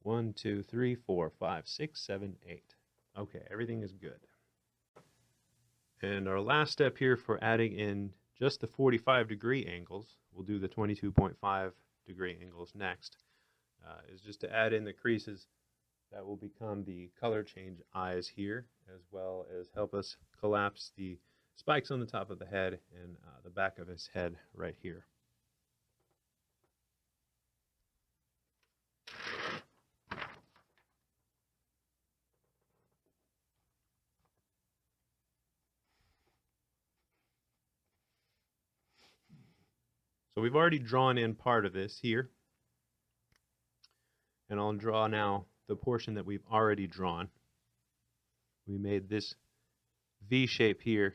1, 2, 3, 4, 5, 6, 7, 8. Okay, everything is good. And our last step here for adding in just the 45-degree angles, we'll do the 22.5-degree angles next, is just to add in the creases that will become the color change eyes here, as well as help us collapse the spikes on the top of the head and the back of his head right here. So we've already drawn in part of this here, and I'll draw now the portion that we've already drawn. We made this V shape here,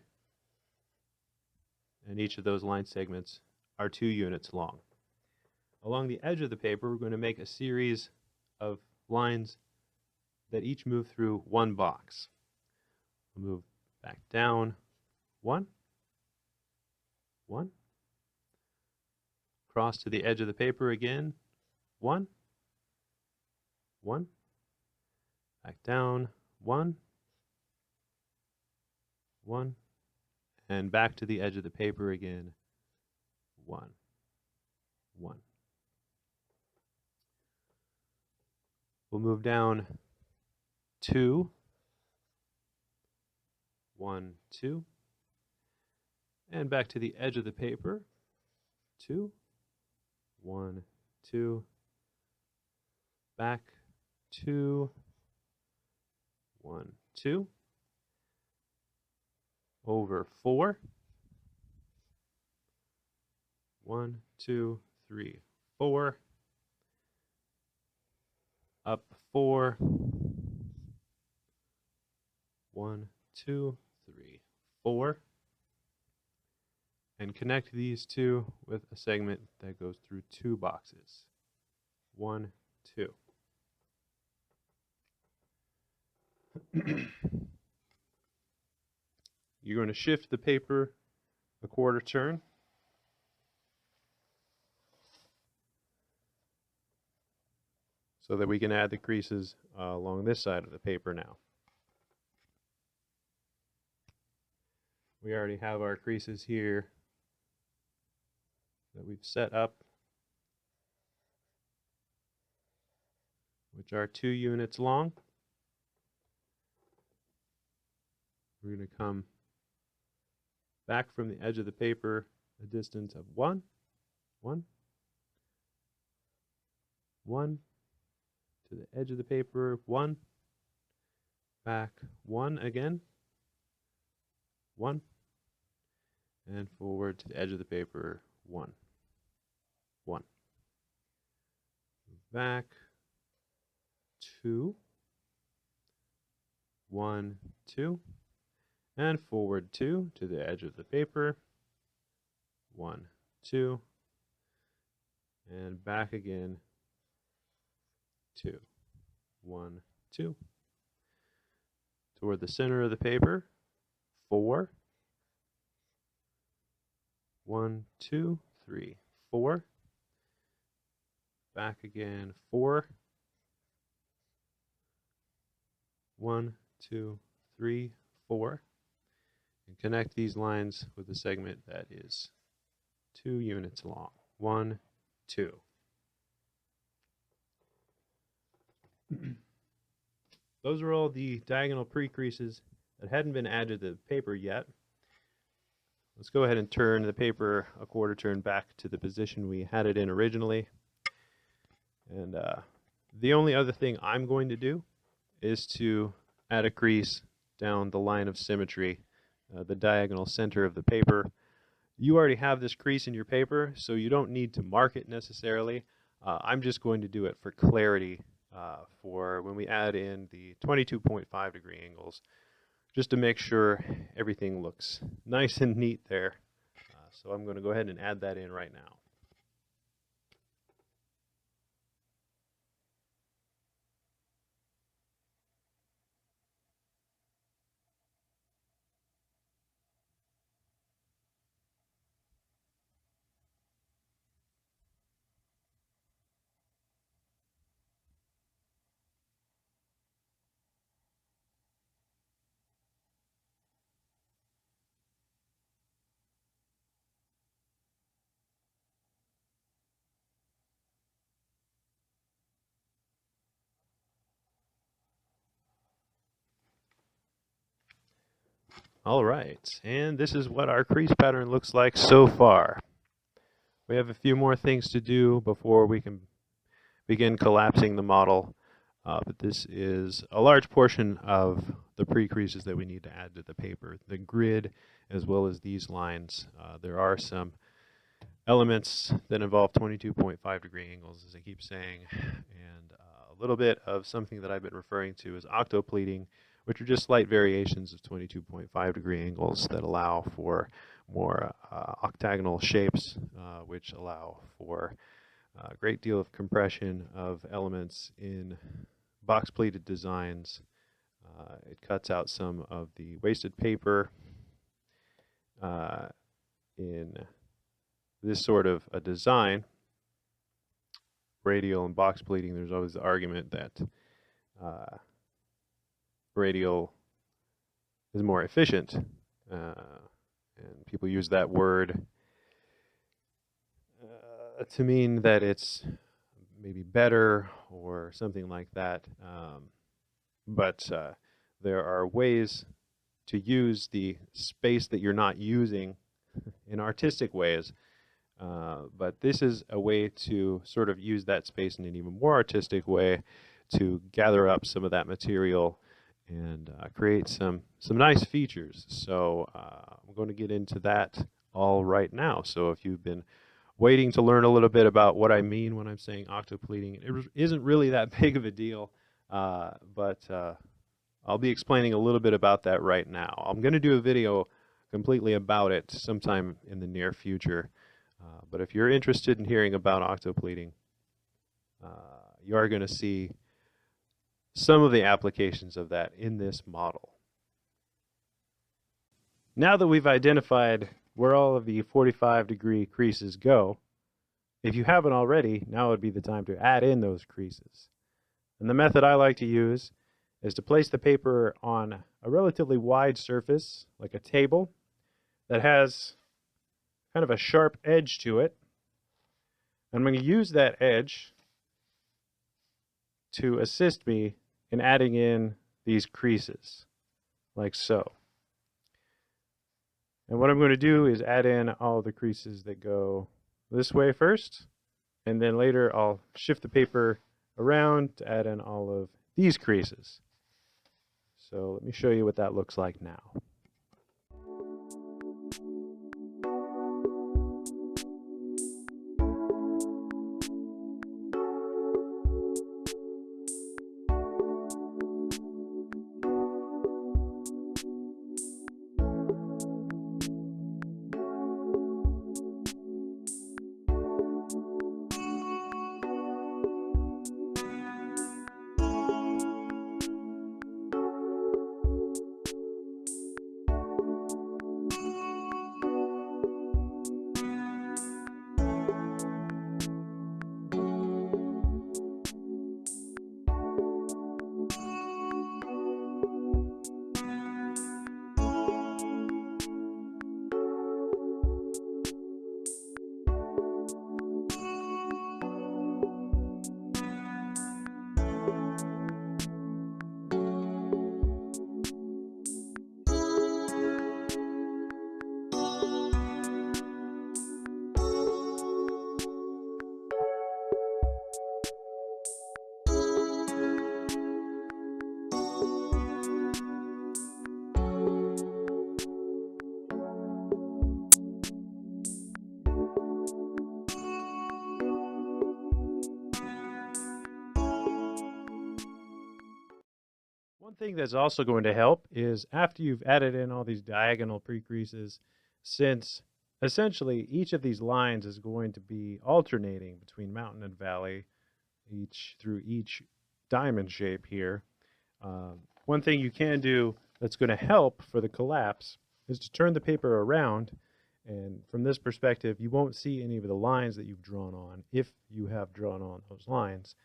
and each of those line segments are 2 units long. Along the edge of the paper, we're going to make a series of lines that each move through 1 box. We'll move back down 1, 1, cross to the edge of the paper again, 1, 1, back down 1, 1, and back to the edge of the paper again, 1, 1. We'll move down 2, 1, 2, and back to the edge of the paper, 2, 1, 2, back 2, 1, 2, over 4, 1, 2, 3, 4, up 4, 1, 2, 3, 4, and connect these two with a segment that goes through 2 boxes. 1, 2. You're going to shift the paper a quarter turn. So that we can add the creases along this side of the paper now. We already have our creases here that we've set up, which are 2 units long. We're going to come back from the edge of the paper a distance of 1, 1, 1, to the edge of the paper, 1, back 1 again, 1, and forward to the edge of the paper, 1, 1. Back 2, 1, 2, and forward 2 to the edge of the paper, 1, 2, and back again, 2, 1, 2. Toward the center of the paper, 4, 1, 2, 3, 4. Back again, 4, 1, 2, 3, 4. And connect these lines with a segment that is 2 units long. 1, 2. Those are all the diagonal pre-creases that hadn't been added to the paper yet. Let's go ahead and turn the paper a quarter turn back to the position we had it in originally. And the only other thing I'm going to do is to add a crease down the line of symmetry, the diagonal center of the paper. You already have this crease in your paper, so you don't need to mark it necessarily. I'm just going to do it for clarity for when we add in the 22.5 degree angles, just to make sure everything looks nice and neat there. So I'm going to go ahead and add that in right now. All right, and this is what our crease pattern looks like so far. We have a few more things to do before we can begin collapsing the model, but this is a large portion of the pre-creases that we need to add to the paper. The grid, as well as these lines. There are some elements that involve 22.5 degree angles, as I keep saying, and a little bit of something that I've been referring to as octopleating, which are just slight variations of 22.5 degree angles that allow for more octagonal shapes, which allow for a great deal of compression of elements in box pleated designs. It cuts out some of the wasted paper in this sort of a design. Radial and box pleating, there's always the argument that radial is more efficient, and people use that word to mean that it's maybe better or something like that, but there are ways to use the space that you're not using in artistic ways, but this is a way to sort of use that space in an even more artistic way to gather up some of that material and create some nice features. So I'm going to get into that all right now. So if you've been waiting to learn a little bit about what I mean when I'm saying octopleating, it isn't really that big of a deal, but I'll be explaining a little bit about that right now. I'm going to do a video completely about it sometime in the near future, but if you're interested in hearing about octopleating, you are going to see some of the applications of that in this model. Now that we've identified where all of the 45 degree creases go, if you haven't already, now would be the time to add in those creases. And the method I like to use is to place the paper on a relatively wide surface, like a table, that has kind of a sharp edge to it. I'm going to use that edge to assist me in adding in these creases, like so. And what I'm going to do is add in all the creases that go this way first, and then later I'll shift the paper around to add in all of these creases. So let me show you what that looks like now. thing that's also going to help is after you've added in all these diagonal precreases, since essentially each of these lines is going to be alternating between mountain and valley through each diamond shape here. One thing you can do that's going to help for the collapse is to turn the paper around, and from this perspective you won't see any of the lines that you've drawn on if you have drawn on those lines.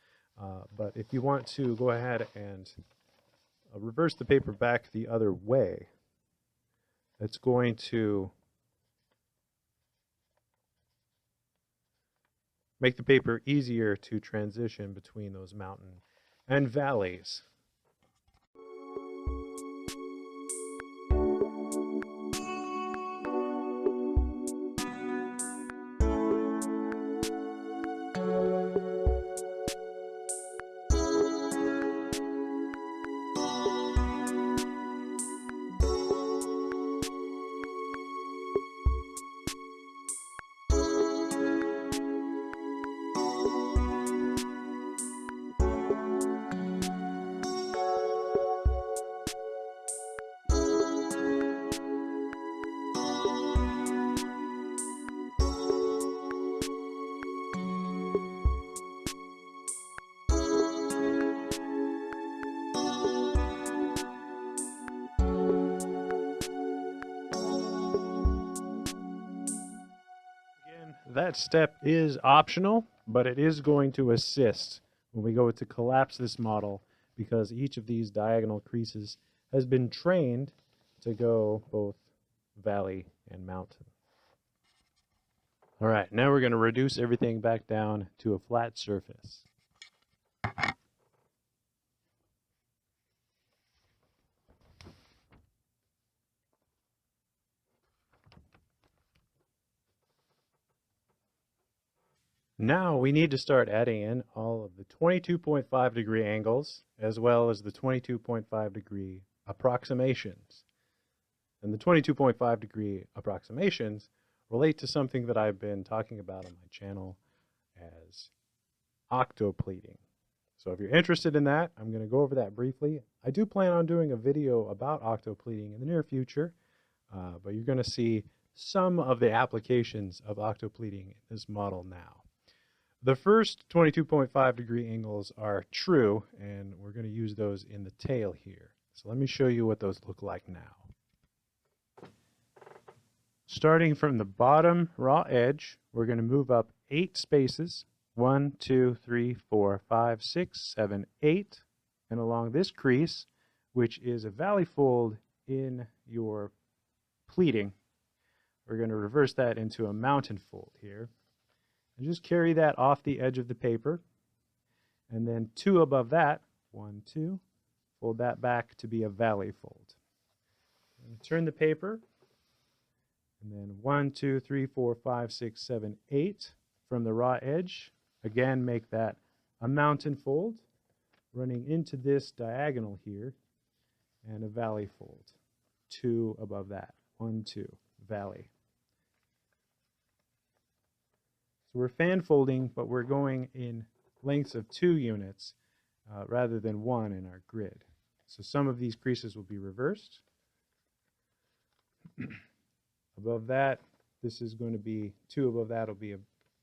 But if you want to go ahead and reverse the paper back the other way, it's going to make the paper easier to transition between those mountain and valleys. That step is optional, but it is going to assist when we go to collapse this model, because each of these diagonal creases has been trained to go both valley and mountain. All right, now we're going to reduce everything back down to a flat surface. Now we need to start adding in all of the 22.5 degree angles as well as the 22.5 degree approximations. And the 22.5 degree approximations relate to something that I've been talking about on my channel as octopleating. So if you're interested in that, I'm going to go over that briefly. I do plan on doing a video about octopleating in the near future, but you're going to see some of the applications of octopleating in this model now. The first 22.5 degree angles are true, and we're going to use those in the tail here. So let me show you what those look like now. Starting from the bottom raw edge, we're going to move up 8 spaces. 1, 2, 3, 4, 5, 6, 7, 8. And along this crease, which is a valley fold in your pleating, we're going to reverse that into a mountain fold here. And just carry that off the edge of the paper. And then 2 above that, 1, 2, fold that back to be a valley fold. And turn the paper. And then 1, 2, 3, 4, 5, 6, 7, 8 from the raw edge. Again, make that a mountain fold, running into this diagonal here, and a valley fold. 2 above that. 1, 2, valley. So we're fan folding, but we're going in lengths of 2 units rather than 1 in our grid. So some of these creases will be reversed. Above that, this is going to be 2 above that will be a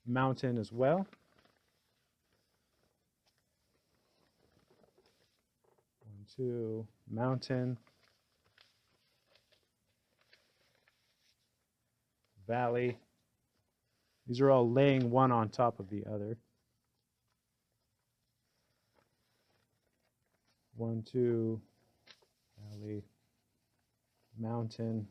mountain as well. 1, 2, mountain, valley. These are all laying one on top of the other. 1, 2, valley, mountain,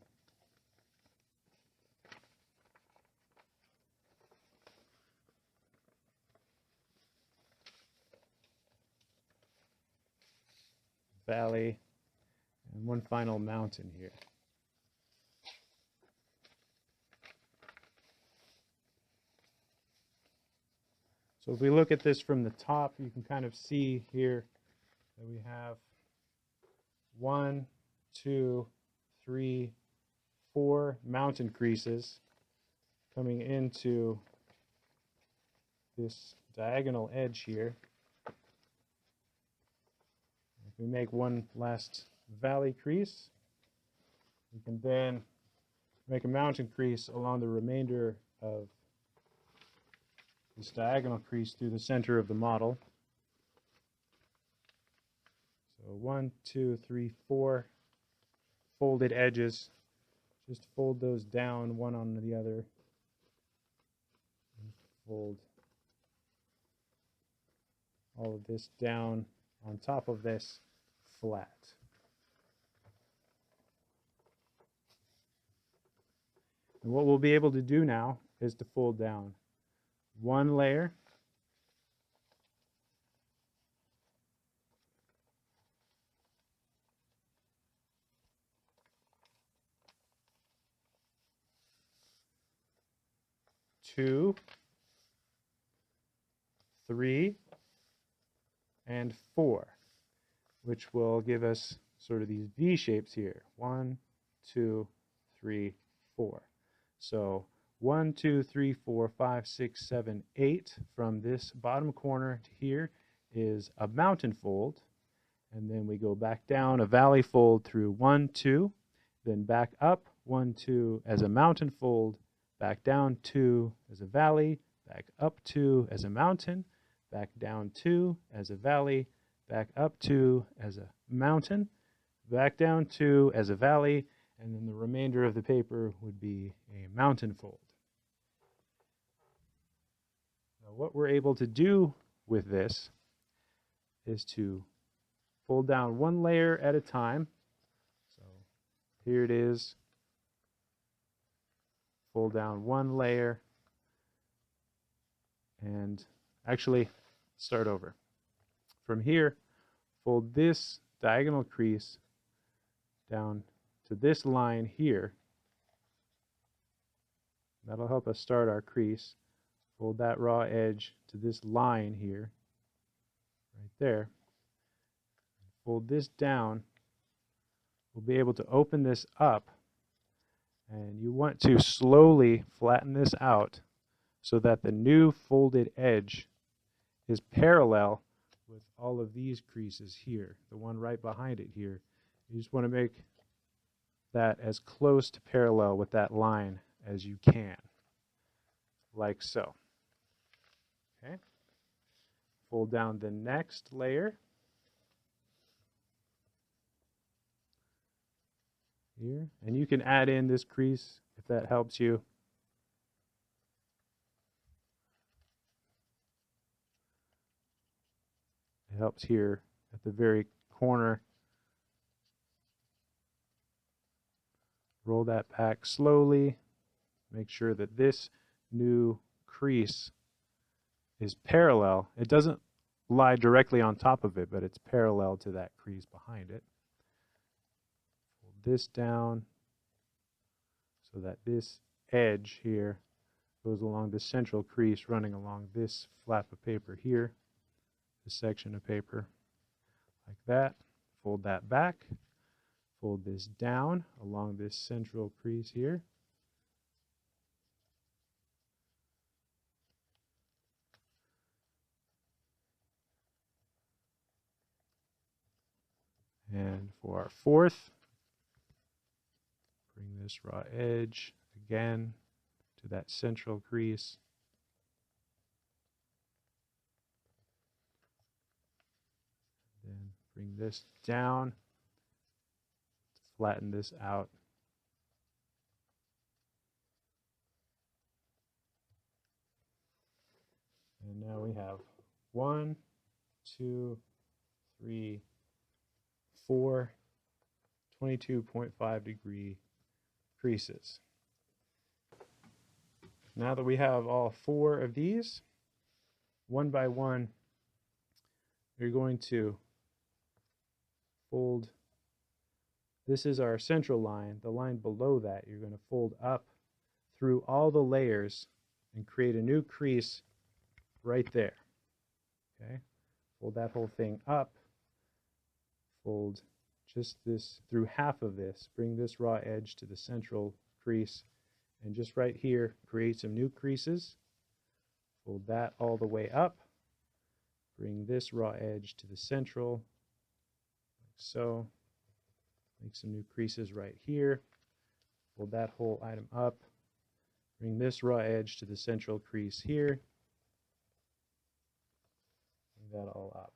valley, and one final mountain here. So if we look at this from the top, you can kind of see here that we have 1, 2, 3, 4 mountain creases coming into this diagonal edge here. I we make one last valley crease, we can then make a mountain crease along the remainder of this diagonal crease through the center of the model. So 1, 2, 3, 4 folded edges. Just fold those down one on the other. And fold all of this down on top of this flat. And what we'll be able to do now is to fold down one layer, two, three, and four, which will give us sort of these V shapes here. 1, 2, 3, 4. So 1, 2, 3, 4, 5, 6, 7, 8 from this bottom corner to here is a mountain fold. And then we go back down a valley fold through 1, 2, then back up 1, 2 as a mountain fold, back down 2 as a valley, back up 2 as a mountain, back down 2 as a valley, back up 2 as a mountain, back down 2 as a valley, and then the remainder of the paper would be a mountain fold. Now what we're able to do with this is to fold down one layer at a time. So here it is. Fold down one layer, and actually start over. From here, fold this diagonal crease down to this line here. That'll help us start our crease. Fold that raw edge to this line here, right there. Fold this down. We'll be able to open this up, and you want to slowly flatten this out so that the new folded edge is parallel with all of these creases here, the one right behind it here. You just want to make that as close to parallel with that line as you can, like so. Okay. Fold down the next layer here, and you can add in this crease if that helps you. It helps here at the very corner. Roll that back slowly. Make sure that this new crease is parallel. It doesn't lie directly on top of it, but it's parallel to that crease behind it. Fold this down so that this edge here goes along the central crease running along this flap of paper here, this section of paper, like that. Fold that back. Fold this down along this central crease here. And for our fourth, bring this raw edge again to that central crease. Then bring this down to flatten this out. And now we have 1, 2, 3, 4 22.5 degree creases. Now that we have all 4 of these, one by one, you're going to fold. This is our central line. The line below that, you're going to fold up through all the layers and create a new crease right there. Okay? Fold that whole thing up. Fold just this through half of this. Bring this raw edge to the central crease, and just right here create some new creases. Fold that all the way up. Bring this raw edge to the central so. Make some new creases right here. Fold that whole item up. Bring this raw edge to the central crease here. Bring that all up.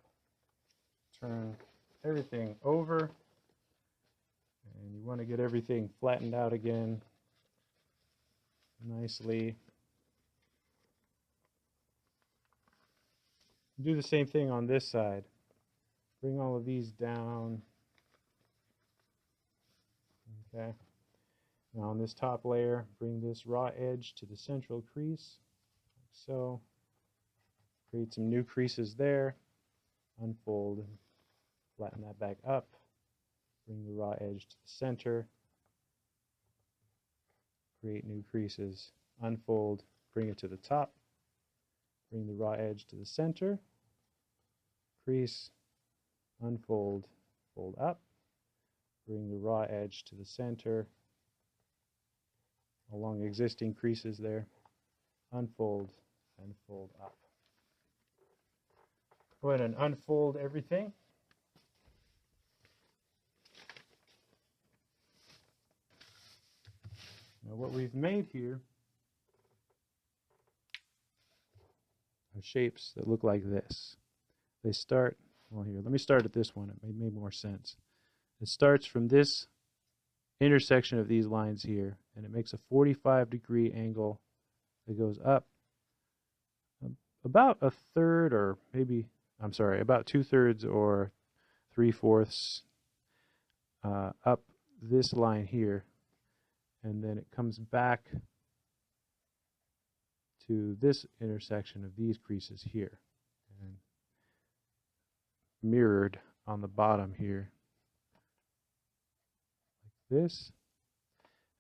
Turn everything over. And you want to get everything flattened out again nicely. Do the same thing on this side. Bring all of these down. Okay. Now on this top layer, bring this raw edge to the central crease, like so. Create some new creases there. Unfold and flatten that back up. Bring the raw edge to the center. Create new creases. Unfold, bring it to the top. Bring the raw edge to the center. Crease, unfold, fold up. Bring the raw edge to the center along existing creases there. Unfold and fold up. Go ahead and unfold everything. Now what we've made here are shapes that look like this. They start, well here, let me start at this one. It may make more sense. It starts from this intersection of these lines here, and it makes a 45-degree angle that goes up about a third, or maybe, I'm sorry, about 2/3 or 3/4 up this line here, and then it comes back to this intersection of these creases here, and mirrored on the bottom here. This,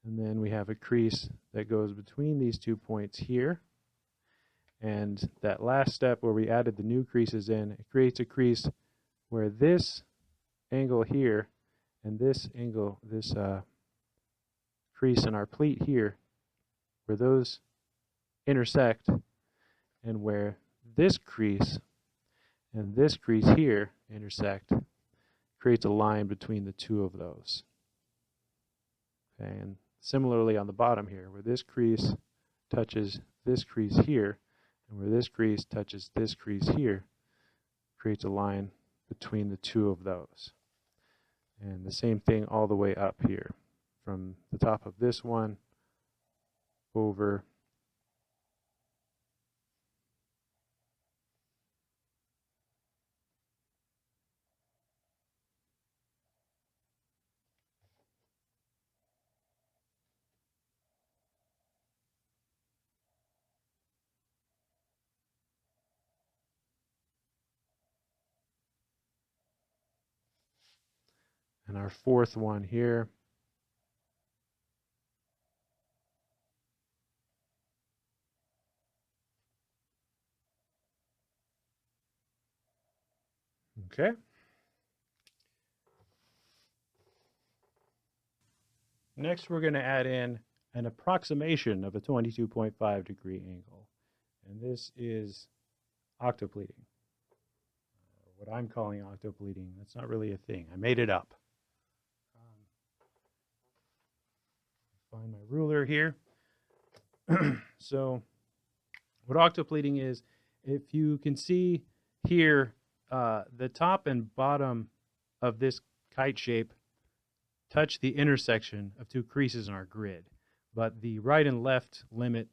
and then we have a crease that goes between these 2 points here, and that last step where we added the new creases in, it creates a crease where this angle here and this angle, this crease in our pleat here, where those intersect, and where this crease and this crease here intersect, creates a line between the two of those. Okay, and similarly on the bottom here, where this crease touches this crease here, and where this crease touches this crease here, creates a line between the two of those. And the same thing all the way up here, from the top of this one over and our fourth one here. Okay. Next, we're going to add in an approximation of a 22.5-degree angle, and this is octopleating. What I'm calling octopleating, that's not really a thing. I made it up. Find my ruler here. So what octopleating is, if you can see here, the top and bottom of this kite shape touch the intersection of two creases in our grid, but the right and left limit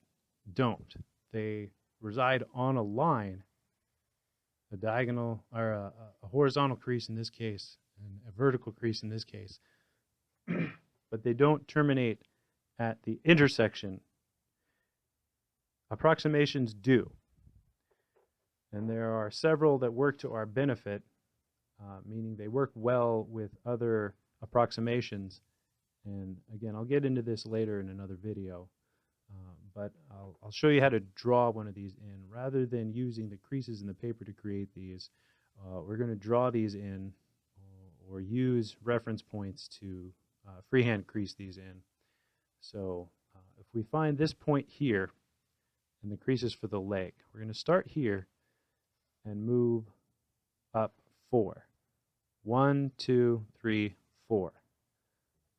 don't. They reside on a line, a diagonal, or a horizontal crease in this case, and a vertical crease in this case, but they don't terminate at the intersection. Approximations do. And there are several that work to our benefit, meaning they work well with other approximations. And again, I'll get into this later in another video, but I'll show you how to draw one of these in. Rather than using the creases in the paper to create these, we're going to draw these in or use reference points to freehand crease these in. So if we find this point here, and the creases for the leg, we're going to start here and move up 4. 1, 2, 3, 4.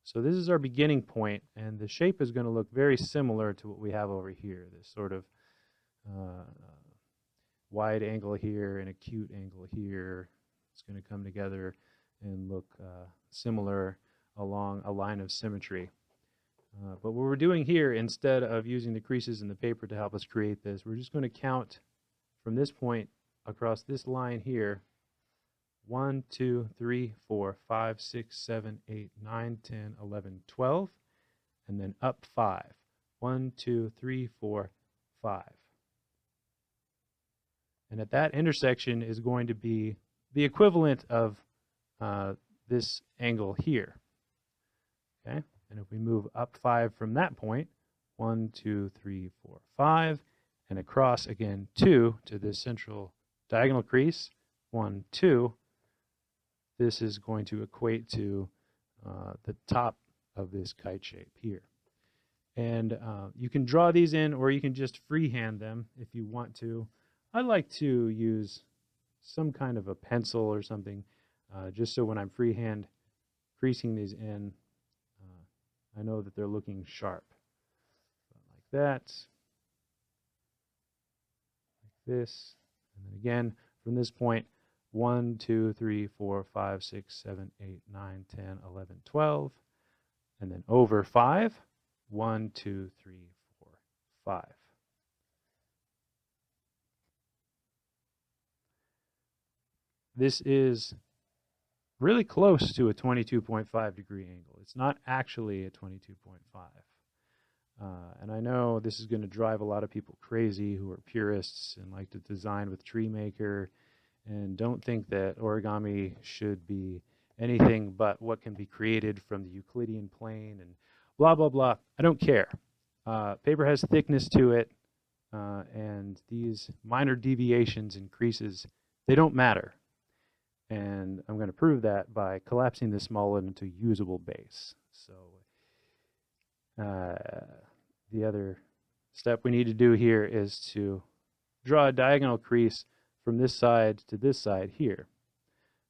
So this is our beginning point, and the shape is going to look very similar to what we have over here, this sort of uh, wide angle here and acute angle here. It's going to come together and look similar along a line of symmetry. But what we're doing here, instead of using the creases in the paper to help us create this, we're just going to count from this point across this line here 1, 2, 3, 4, 5, 6, 7, 8, 9, 10, 11, 12, and then up 5. 1, 2, 3, 4, 5. And at that intersection is going to be the equivalent of this angle here. Okay? And if we move up 5 from that point, 1, 2, 3, 4, 5, and across again 2 to this central diagonal crease, 1, 2, this is going to equate to the top of this kite shape here. And you can draw these in, or you can just freehand them if you want to. I like to use some kind of a pencil or something, just so when I'm freehand creasing these in, I know that they're looking sharp. Like that, like this, and then again, from this point, 1, 2, 3, 4, 5, 6, 7, 8, 9, 10, 11, 12, and then over 5, 1, 2, 3, 4, 5. This is really close to a 22.5 degree angle. It's not actually a 22.5. And I know this is going to drive a lot of people crazy who are purists and like to design with Tree Maker and don't think that origami should be anything but what can be created from the Euclidean plane and blah, blah, blah. I don't care. Paper has thickness to it, and these minor deviations and creases, they don't matter. And I'm going to prove that by collapsing this small into usable base. So the other step we need to do here is to draw a diagonal crease from this side to this side here.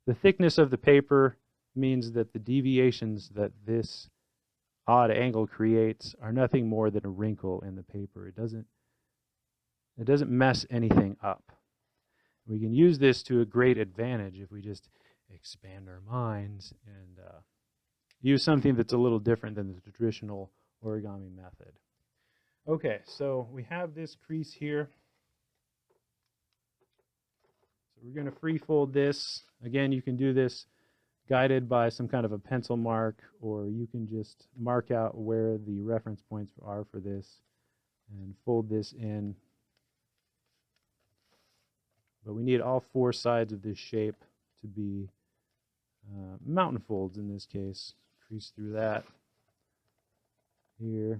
The thickness of the paper means that the deviations that this odd angle creates are nothing more than a wrinkle in the paper. It doesn't mess anything up. We can use this to a great advantage if we just expand our minds and use something that's a little different than the traditional origami method. Okay, so we have this crease here. So we're going to free fold this. Again, you can do this guided by some kind of a pencil mark, or you can just mark out where the reference points are for this and fold this in. But we need all 4 sides of this shape to be mountain folds in this case. Crease through that. Here.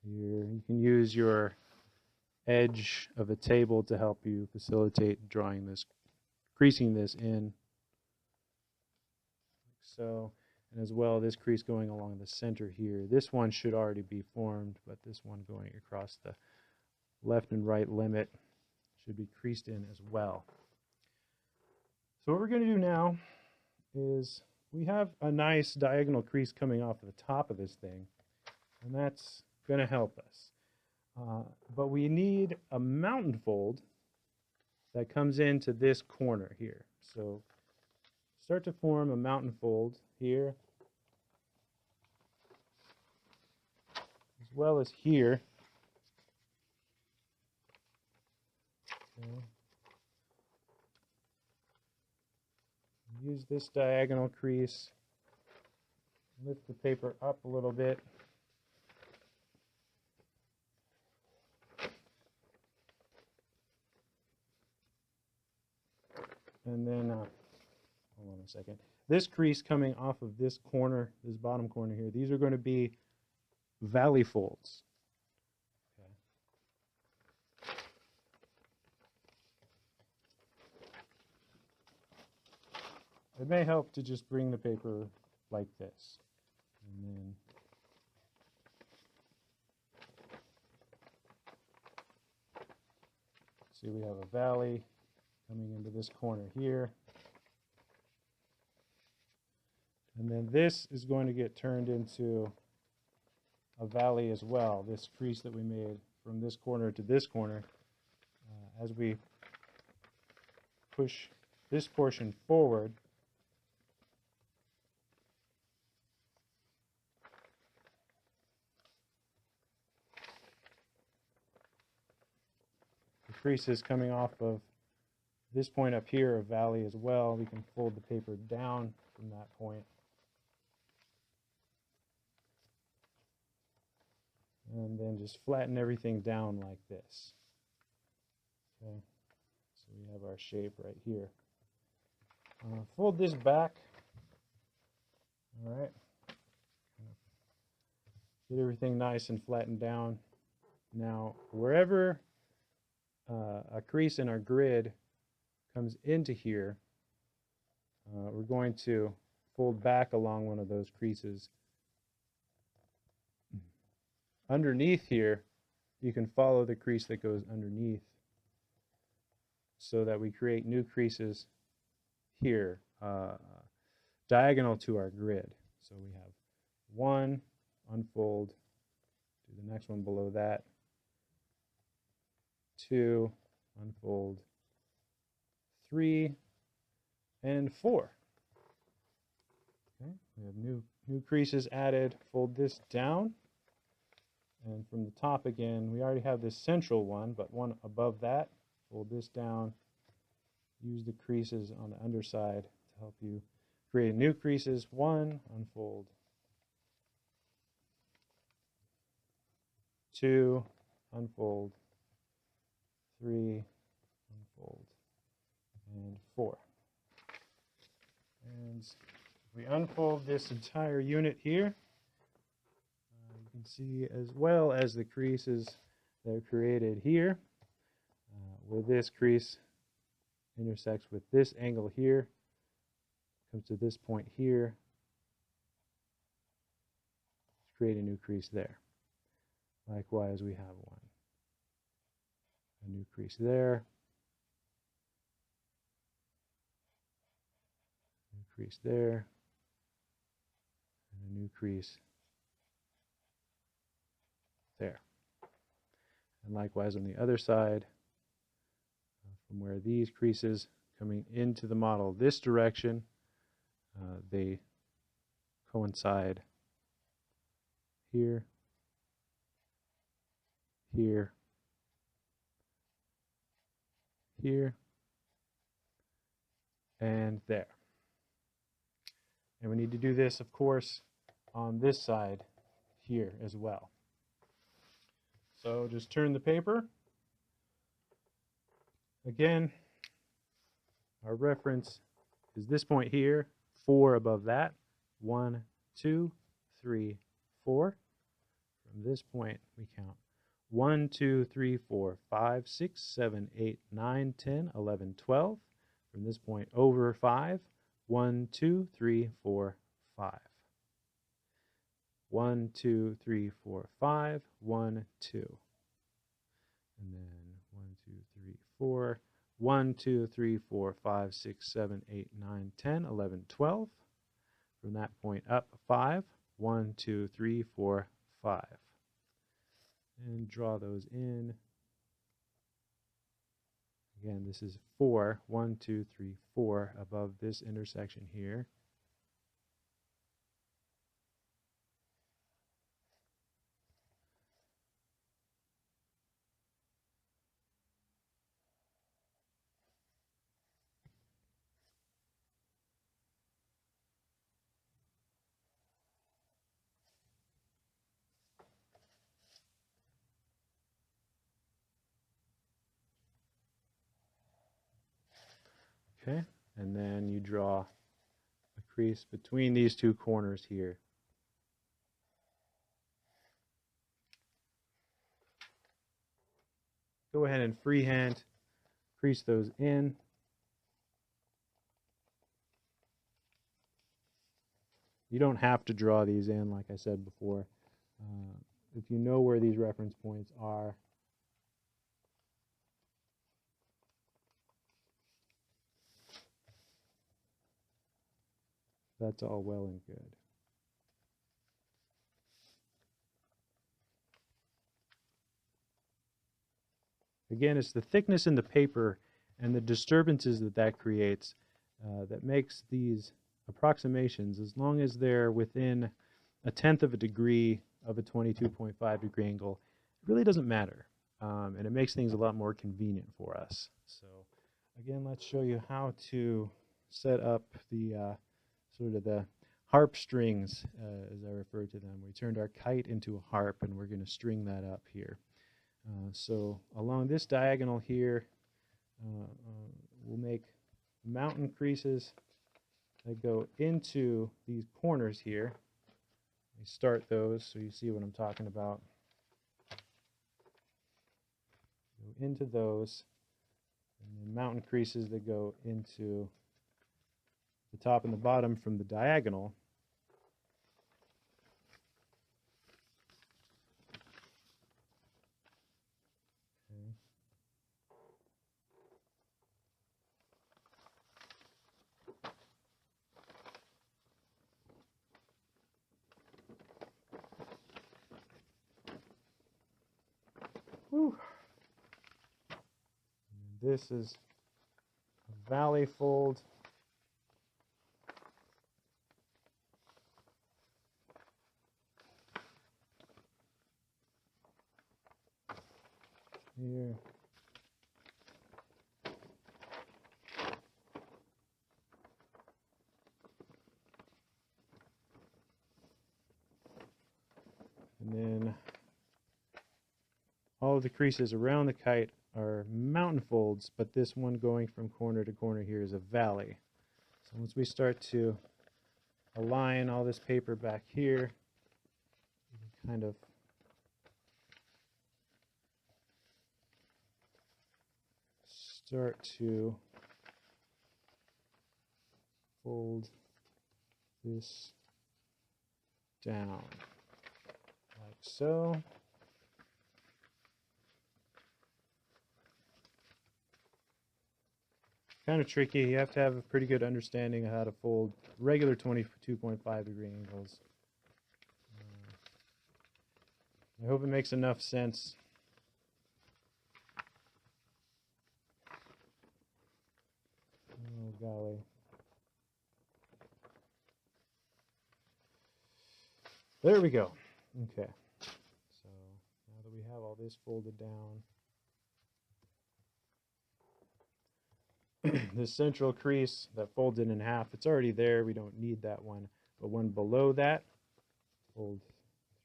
Here. You can use your edge of a table to help you facilitate drawing this, creasing this in. Like so. And as well, this crease going along the center here. This one should already be formed, but this one going across the left and right limit should be creased in as well. So what we're going to do now is we have a nice diagonal crease coming off of the top of this thing, and that's going to help us. But we need a mountain fold that comes into this corner here. So start to form a mountain fold here, as well as here. Okay. Use this diagonal crease, lift the paper up a little bit. And then, hold on a second. This crease coming off of this corner, this bottom corner here, these are going to be valley folds. It may help to just bring the paper like this. And then see, we have a valley coming into this corner here. And then this is going to get turned into a valley as well, this crease that we made from this corner to this corner. As we push this portion forward, the creases coming off of this point up here, a valley as well. We can fold the paper down from that point. And then just flatten everything down like this. Okay, so we have our shape right here. Fold this back. All right. Get everything nice and flattened down. Now, wherever a crease in our grid comes into here, we're going to fold back along one of those creases. Underneath here, you can follow the crease that goes underneath so that we create new creases here, diagonal to our grid. So we have one, unfold, do the next one below that, two, unfold, three, and four. Okay, we have new creases added. Fold this down, and from the top again, we already have this central one, but one above that. Fold this down. Use the creases on the underside to help you create new creases. One, unfold. Two, unfold. Three, unfold. And four. And we unfold this entire unit here. You can see, as well as the creases that are created here, where this crease intersects with this angle here, comes to this point here, let's create a new crease there. Likewise, we have one. A new crease there. New crease there. And a new crease there. And likewise on the other side, from where these creases coming into the model this direction, they coincide here, here, here, and there. And we need to do this, of course, on this side here as well. So just turn the paper. Again, our reference is this point here, 4 above that. 1, 2, 3, 4. From this point, we count 1, 2, 3, 4, 5, 6, 7, 8, 9, 10, 11, 12. From this point over 5, 1, 2, 3, 4, 5. 1, 2, 3, 4, 5, 1, 2. And then 1, 2, 3, 4. 1, 2, 3, 4, 5, 6, 7, 8, 9, 10, 11, 12. From that point up 5. 1, 2, 3, 4, 5. And draw those in. Again, this is 4. 1, 2, 3, 4 above this intersection here. Okay, and then you draw a crease between these two corners here. Go ahead and freehand crease those in. You don't have to draw these in, like I said before. If you know where these reference points are, that's all well and good. Again, it's the thickness in the paper and the disturbances that that creates that makes these approximations, as long as they're within 1/10 of a degree of a 22.5 degree angle, it really doesn't matter. And it makes things a lot more convenient for us. So again, let's show you how to set up the sort of the harp strings, as I refer to them. We turned our kite into a harp, and we're going to string that up here. So along this diagonal here, we'll make mountain creases that go into these corners here. We start those so you see what I'm talking about. Go into those, and then mountain creases that go into the top and the bottom from the diagonal. Whew. This is a valley fold. Here. And then all of the creases around the kite are mountain folds, but this one going from corner to corner here is a valley. So once we start to align all this paper back here, we can kind of start to fold this down like so. Kind of tricky. You have to have a pretty good understanding of how to fold regular 22.5 degree angles. I hope it makes enough sense. Oh, golly. There we go. Okay. So now that we have all this folded down, the central crease that folds it in half, it's already there. We don't need that one. But one below that, fold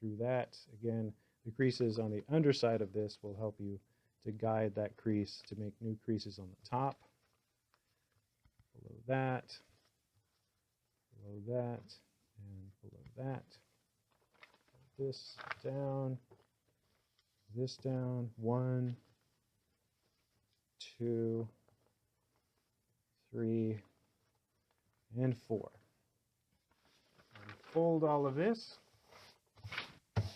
through that. Again, the creases on the underside of this will help you to guide that crease to make new creases on the top. Below that, and below that. This down, 1, 2, 3, and 4. And fold all of this. And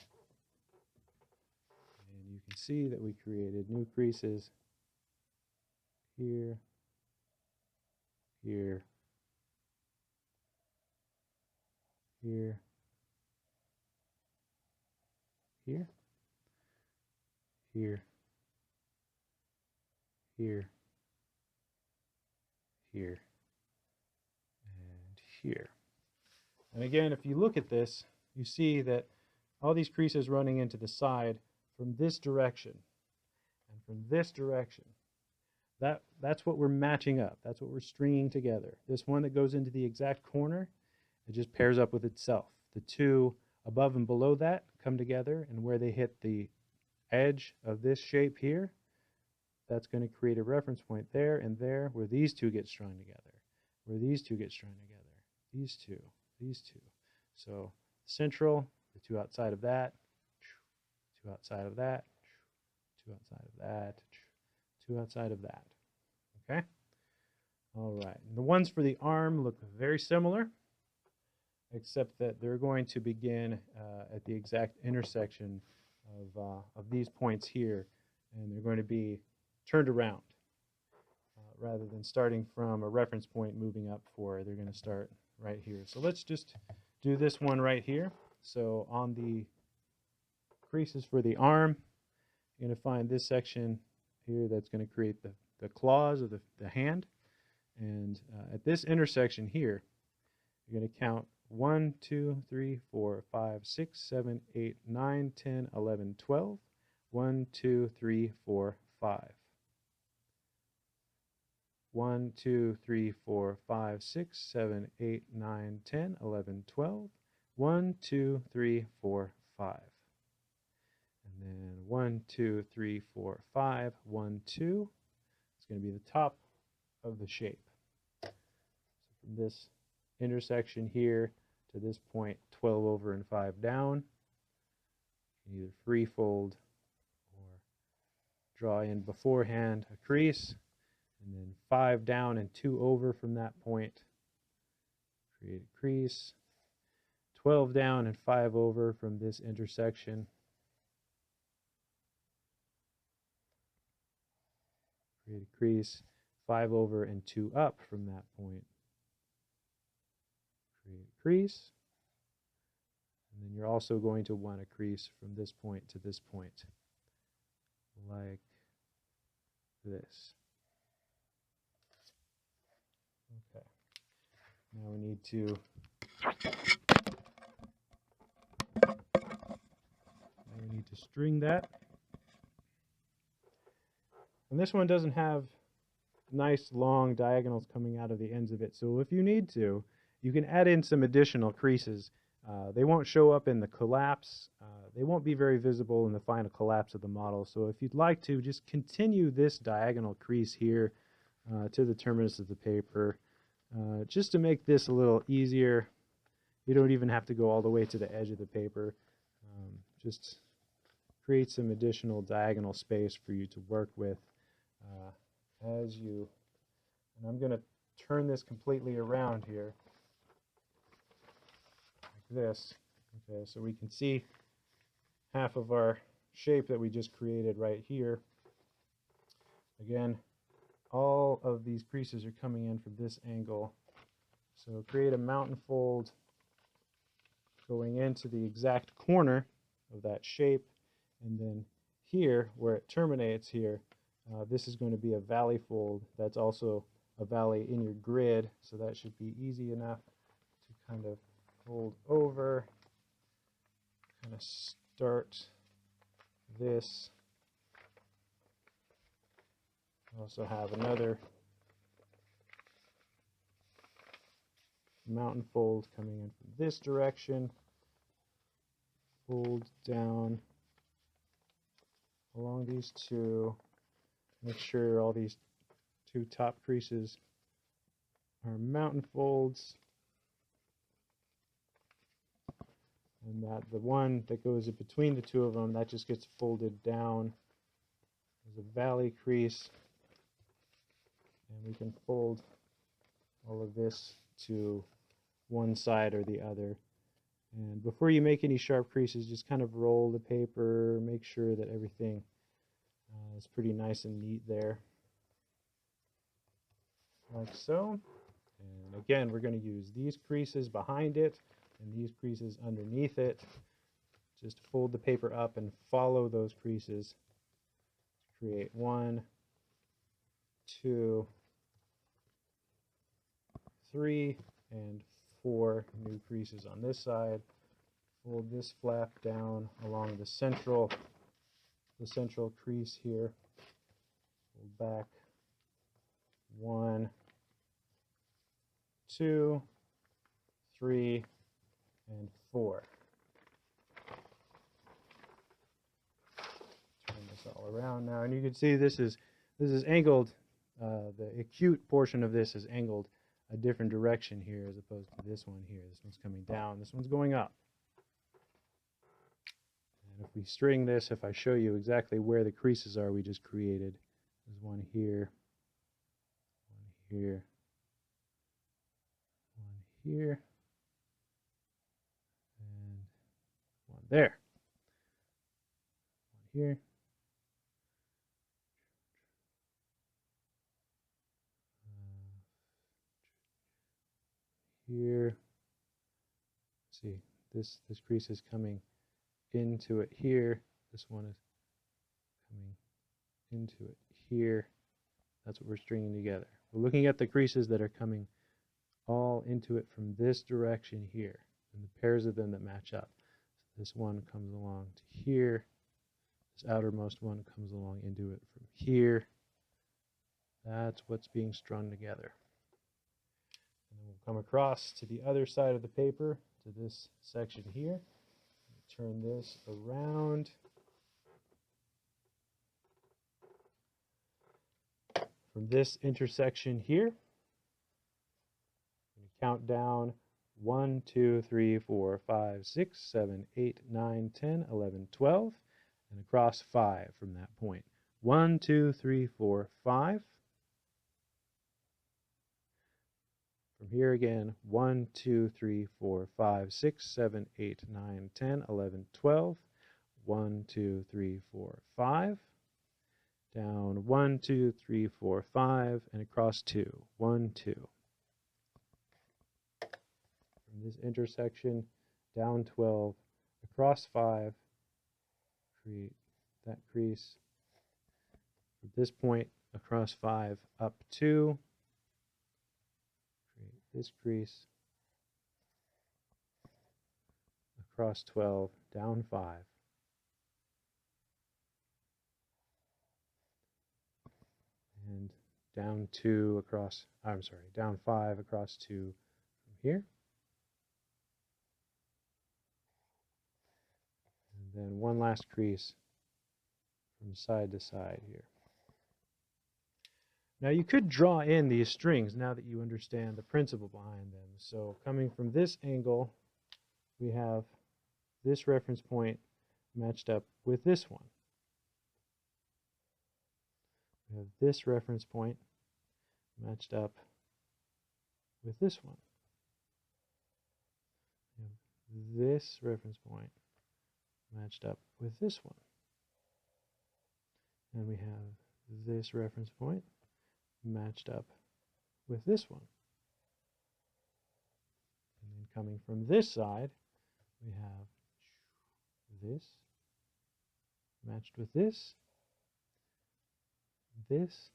you can see that we created new creases here, here, here, here, here, here, here, and here. And again, if you look at this, you see that all these creases running into the side from this direction and from this direction. That's what we're matching up. That's what we're stringing together. This one that goes into the exact corner, it just pairs up with itself. The two above and below that come together, and where they hit the edge of this shape here, that's going to create a reference point there and there where these two get strung together, where these two get strung together, these two. So central, the two outside of that, two outside of that, two outside of that, two outside of that. Okay? All right. And the ones for the arm look very similar, except that they're going to begin at the exact intersection of these points here, and they're going to be turned around rather than starting from a reference point moving up forward. They're going to start right here. So let's just do this one right here. So on the creases for the arm, you're going to find this section here that's going to create the claws of the hand. And at this intersection here, you're going to count 1, 2, 3, 4, 5, 6, 7, 8, 9, 10, 11, 12. 1, 2, 3, 4, 5. 1, 2, 3, 4, 5, 6, 7, 8, 9, 10, 11, 12. 1, 2, 3, 4, 5. And then 1, 2, 3, 4, 5, 1, 2. It's going to be the top of the shape. So from this intersection here to this point, 12 over and 5 down, you can either free fold or draw in beforehand a crease, and then 5 down and 2 over from that point, create a crease, 12 down and 5 over from this intersection, create a crease, 5 over and 2 up from that point, create a crease, and then you're also going to want a crease from this point to this point, like this. Okay. Now we need to string that. And this one doesn't have nice long diagonals coming out of the ends of it. So if you need to, you can add in some additional creases. They won't show up in the collapse. They won't be very visible in the final collapse of the model. So if you'd like to, just continue this diagonal crease here to the terminus of the paper, just to make this a little easier. You don't even have to go all the way to the edge of the paper. Just create some additional diagonal space for you to work with as you, and I'm going to turn this completely around here like this. Okay, so we can see half of our shape that we just created right here. Again, all of these creases are coming in from this angle. So create a mountain fold going into the exact corner of that shape, and then here where it terminates here, this is going to be a valley fold. That's also a valley in your grid, so that should be easy enough to kind of fold over, kind of start this. Also have another mountain fold coming in from this direction, fold down along these two, make sure all these two top creases are mountain folds, and that the one that goes in between the two of them, that just gets folded down as a valley crease, and we can fold all of this to one side or the other. And before you make any sharp creases, just kind of roll the paper, make sure that everything is pretty nice and neat there, like so. And again, we're going to use these creases behind it and these creases underneath it. Just fold the paper up and follow those creases. Create 1, 2, 3, and 4 new creases on this side. Fold this flap down along the central crease here. Fold back 1, 2, 3, and 4. Turn this all around now, and you can see this is angled. The acute portion of this is angled a different direction here as opposed to this one here. This one's coming down, this one's going up. And if we string this, if I show you exactly where the creases are we just created, there's one here, one here, one here, and one there, one here, here. See, this crease is coming into it here. This one is coming into it here. That's what we're stringing together. We're looking at the creases that are coming all into it from this direction here, and the pairs of them that match up. So this one comes along to here. This outermost one comes along into it from here. That's what's being strung together. And then we'll come across to the other side of the paper, to this section here. Turn this around. From this intersection here, count down 1, 2, 3, 4, 5, 6, 7, 8, 9, 10, 11, 12, and across 5 from that point. 1, 2, 3, 4, 5. From here again, 1, 2, 3, 4, 5, 6, 7, 8, 9, 10, 11, 12. 1, 2, 3, 4, 5. Down 1, 2, 3, 4, 5, and across 2. 1, 2. From this intersection, down 12, across 5, create that crease. From this point, across 5, up 2, create this crease. Across 12, down 5. And down 2 across, I'm sorry, down 5 across 2 from here. And then one last crease from side to side here. Now you could draw in these strings now that you understand the principle behind them. So coming from this angle, we have this reference point matched up with this one. We have this reference point matched up with this one. We have this reference point matched up with this one. And we have this reference point matched up with this one. And then coming from this side, we have this matched with this, this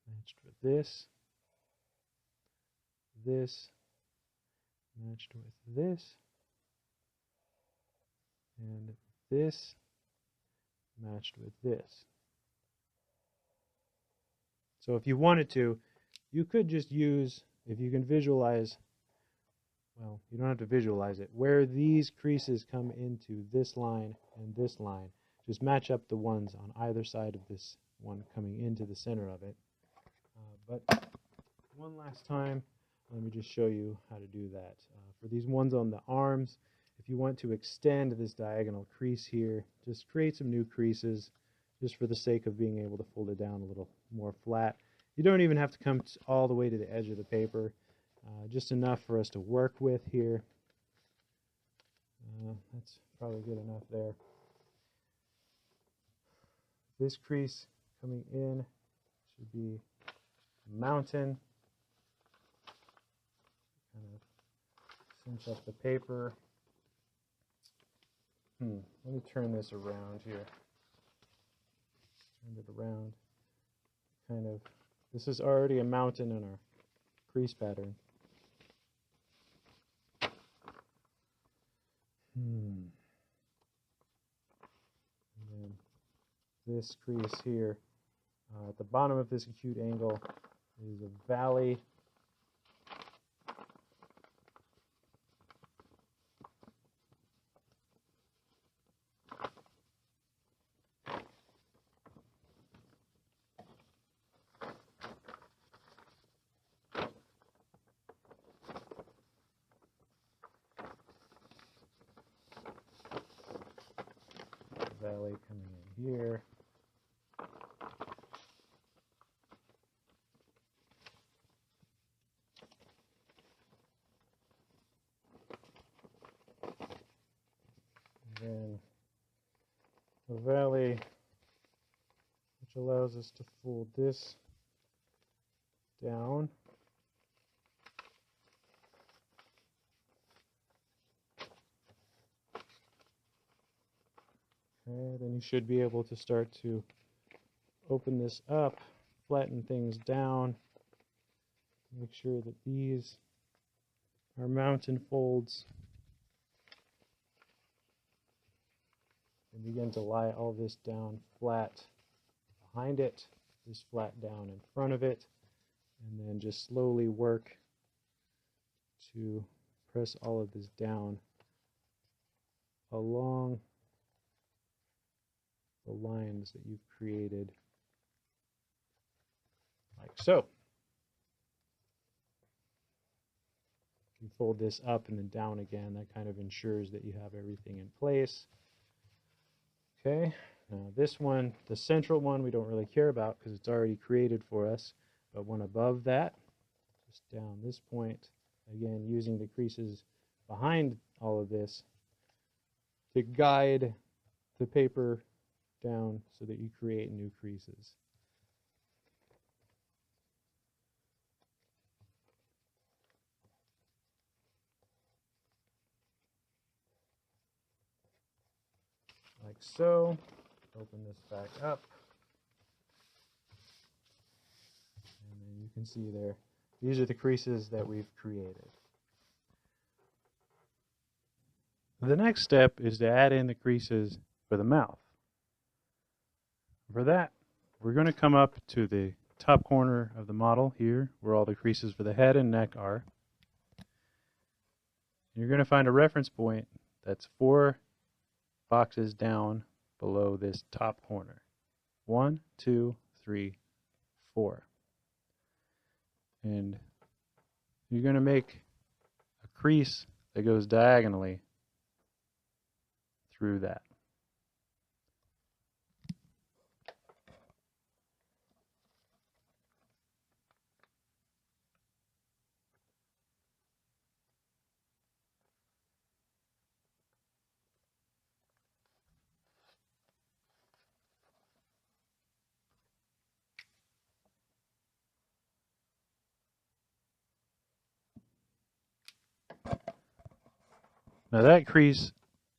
matched with this, this matched with this, and this matched with this. So if you wanted to, you could just use, if you can visualize, well, you don't have to visualize it, where these creases come into this line and this line, just match up the ones on either side of this one coming into the center of it. But one last time, let me just show you how to do that. For these ones on the arms, if you want to extend this diagonal crease here, just create some new creases just for the sake of being able to fold it down a little more flat. You don't even have to come all the way to the edge of the paper, just enough for us to work with here. That's probably good enough there. This crease coming in should be a mountain. Kind of cinch up the paper. Let me turn this around here. Turn it around. Kind of, this is already a mountain in our crease pattern. And then this crease here, at the bottom of this acute angle is a valley. Valley coming in here. And then the valley, which allows us to fold this down. Okay, then you should be able to start to open this up, flatten things down, make sure that these are mountain folds, and begin to lie all this down flat behind it, this flat down in front of it, and then just slowly work to press all of this down along the lines that you've created, like so. You fold this up and then down again. That kind of ensures that you have everything in place. Okay, now this one, the central one, we don't really care about because it's already created for us. But one above that, just down this point, again, using the creases behind all of this to guide the paper down so that you create new creases. Like so. Open this back up. And then you can see there, these are the creases that we've created. The next step is to add in the creases for the mouth. For that, we're going to come up to the top corner of the model here, where all the creases for the head and neck are. You're going to find a reference point that's 4 boxes down below this top corner. 1, 2, 3, 4. And you're going to make a crease that goes diagonally through that. Now that crease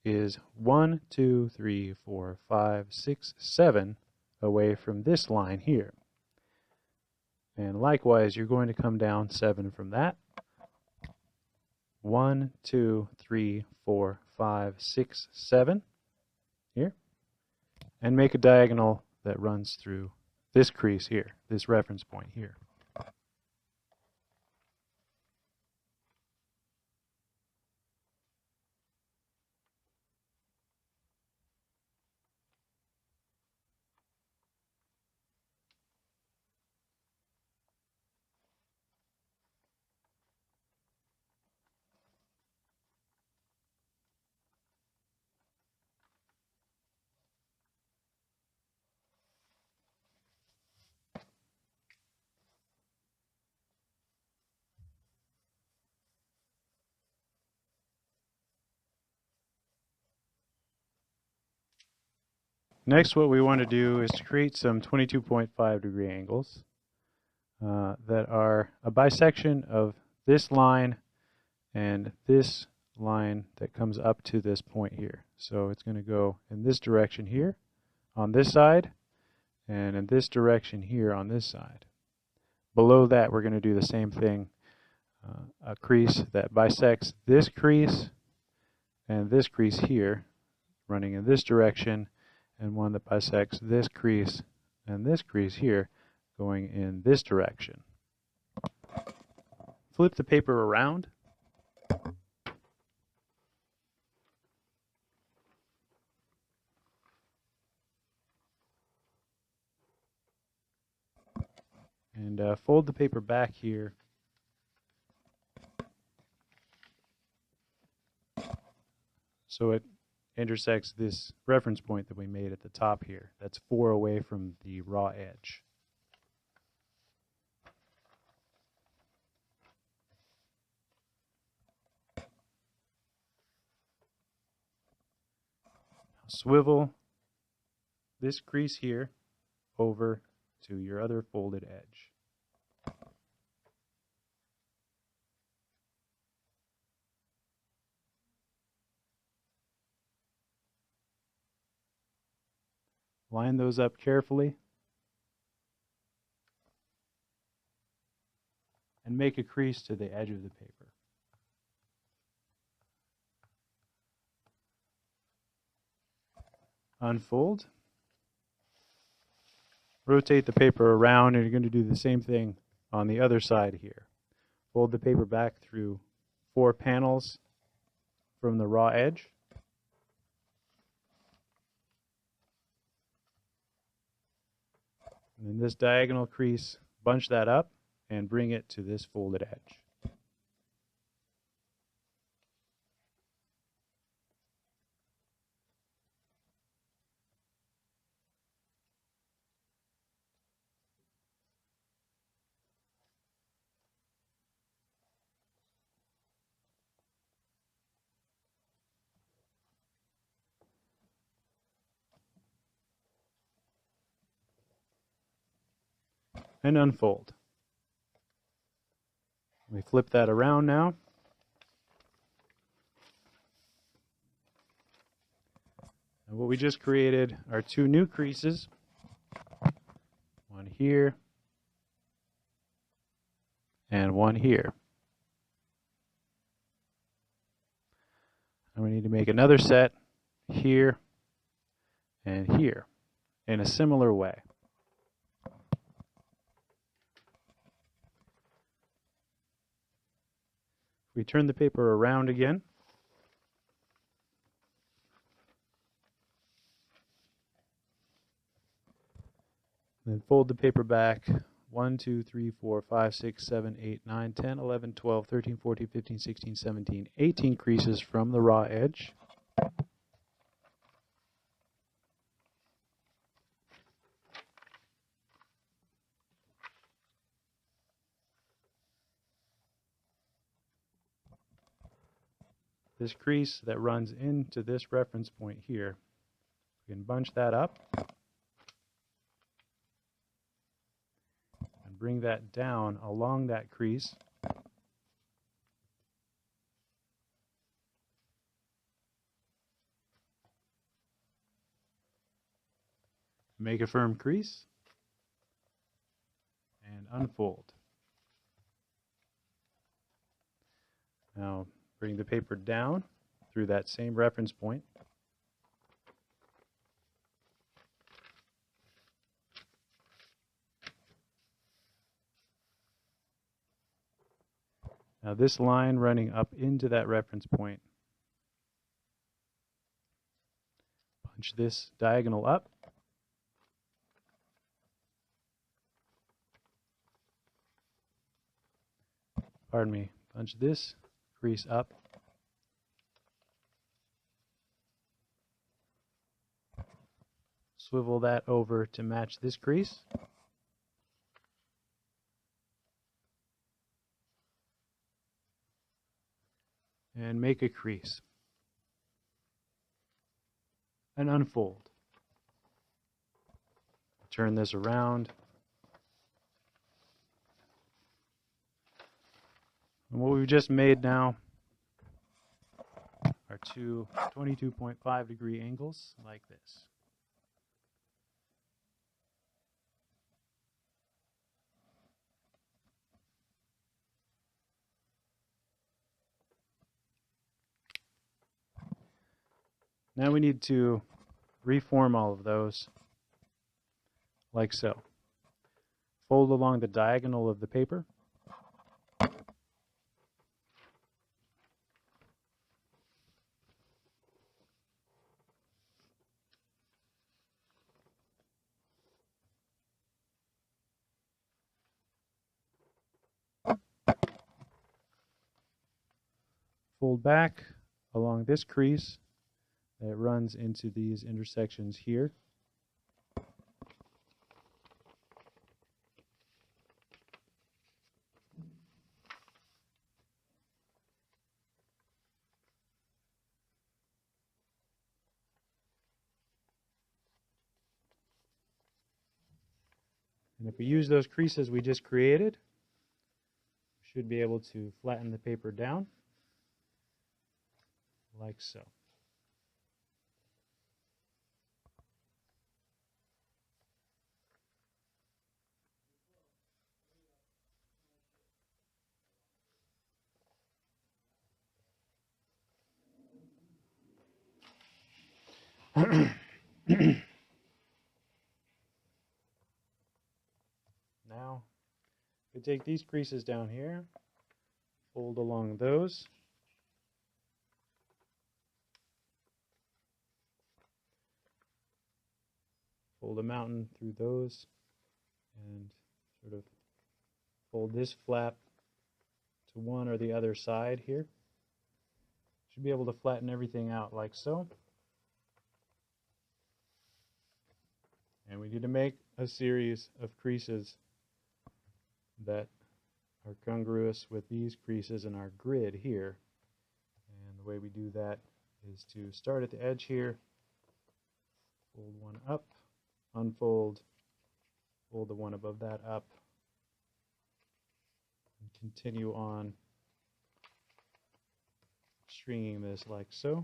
is 1, 2, 3, 4, 5, 6, 7 away from this line here. And likewise, you're going to come down 7 from that. 1, 2, 3, 4, 5, 6, 7 here. And make a diagonal that runs through this crease here, this reference point here. Next, what we want to do is to create some 22.5 degree angles that are a bisection of this line and this line that comes up to this point here. So it's going to go in this direction here on this side and in this direction here on this side. Below that, we're going to do the same thing, a crease that bisects this crease and this crease here running in this direction, and one that bisects this crease and this crease here going in this direction. Flip the paper around. And fold the paper back here. So it intersects this reference point that we made at the top here. That's 4 away from the raw edge. Swivel this crease here over to your other folded edge. Line those up carefully and make a crease to the edge of the paper. Unfold. Rotate the paper around, and you're going to do the same thing on the other side here. Fold the paper back through 4 panels from the raw edge. And then this diagonal crease, bunch that up and bring it to this folded edge. And unfold. We flip that around now. And what we just created are 2 new creases. One here and one here. And we need to make another set here and here in a similar way. We turn the paper around again. Then fold the paper back 1, 2, 3, 4, 5, 6, 7, 8, 9, 10, 11, 12, 13, 14, 15, 16, 17, 18 creases from the raw edge. This crease that runs into this reference point here, we can bunch that up and bring that down along that crease. Make a firm crease and unfold. Now bring the paper down through that same reference point. Now this line running up into that reference point, punch this diagonal up. Pardon me, punch this crease up. Swivel that over to match this crease. And make a crease. And unfold. Turn this around. And what we've just made now are 2 22.5 degree angles like this. Now we need to reform all of those like so. Fold along the diagonal of the paper. Fold back along this crease that runs into these intersections here. And if we use those creases we just created, we should be able to flatten the paper down like so. Now, we take these creases down here, fold along those, fold a mountain through those, and sort of fold this flap to one or the other side here. Should be able to flatten everything out like so. And we need to make a series of creases that are congruous with these creases in our grid here. And the way we do that is to start at the edge here, fold one up, unfold, fold the one above that up, and continue on stringing this like so.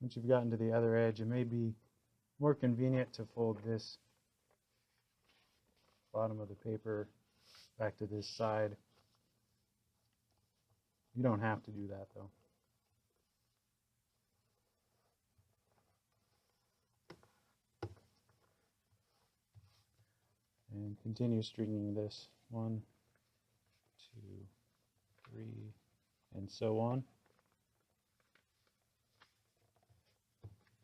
Once you've gotten to the other edge, it may be more convenient to fold this bottom of the paper back to this side. You don't have to do that though. And continue stringing this 1, 2, 3, and so on.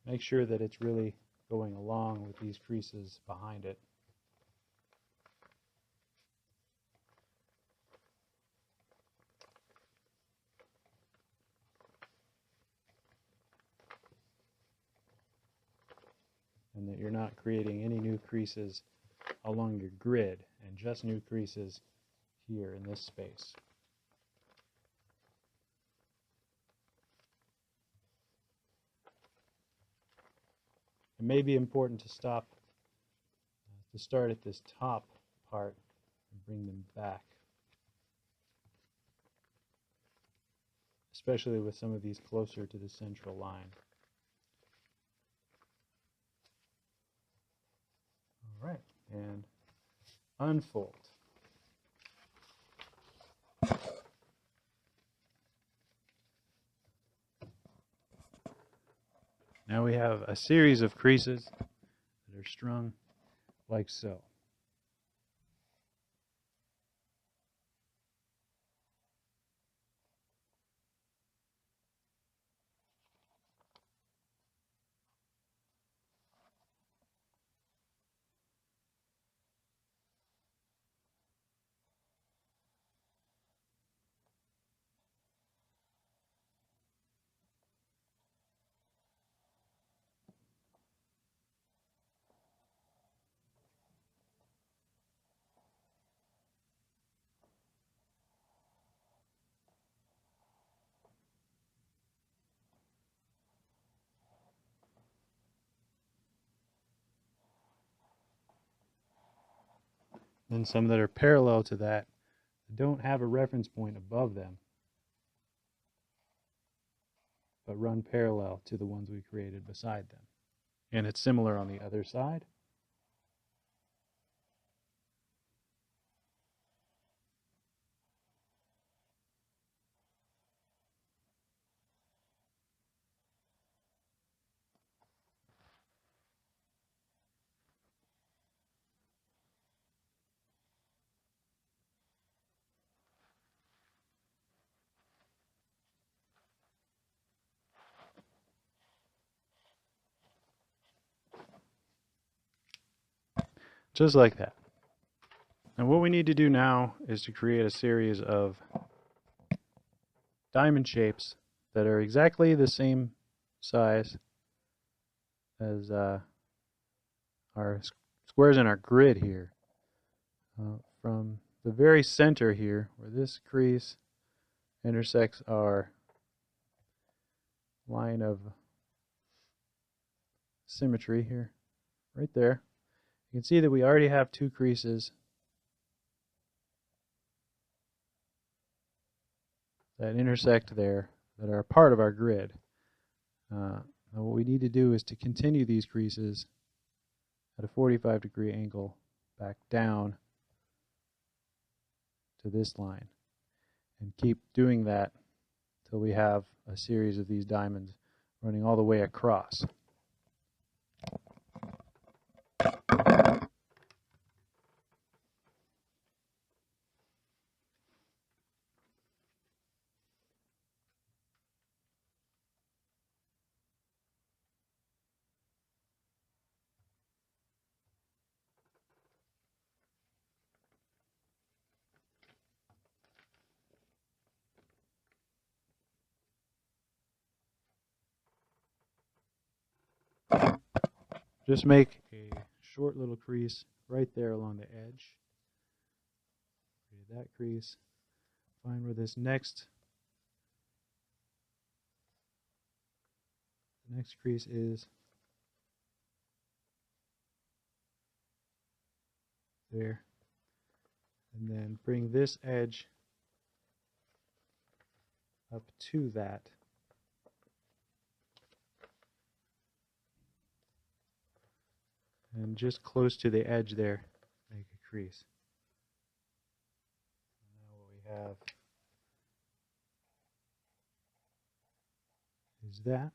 Make sure that it's really going along with these creases behind it. And that you're not creating any new creases along your grid, and just new creases here in this space. It may be important to start at this top part and bring them back, especially with some of these closer to the central line. All right, and unfold. Now we have a series of creases that are strung like so. Then some that are parallel to that don't have a reference point above them, but run parallel to the ones we created beside them. And it's similar on the other side. Just like that. And what we need to do now is to create a series of diamond shapes that are exactly the same size as our squares in our grid here. From the very center here, where this crease intersects our line of symmetry here, right there, you can see that we already have two creases that intersect there that are a part of our grid. Now what we need to do is to continue these creases at a 45-degree angle back down to this line, and keep doing that till we have a series of these diamonds running all the way across. Just make a short little crease right there along the edge. Create that crease. Find where this next crease is. There. And then bring this edge up to that. And just close to the edge there, make a crease. Now what we have is that.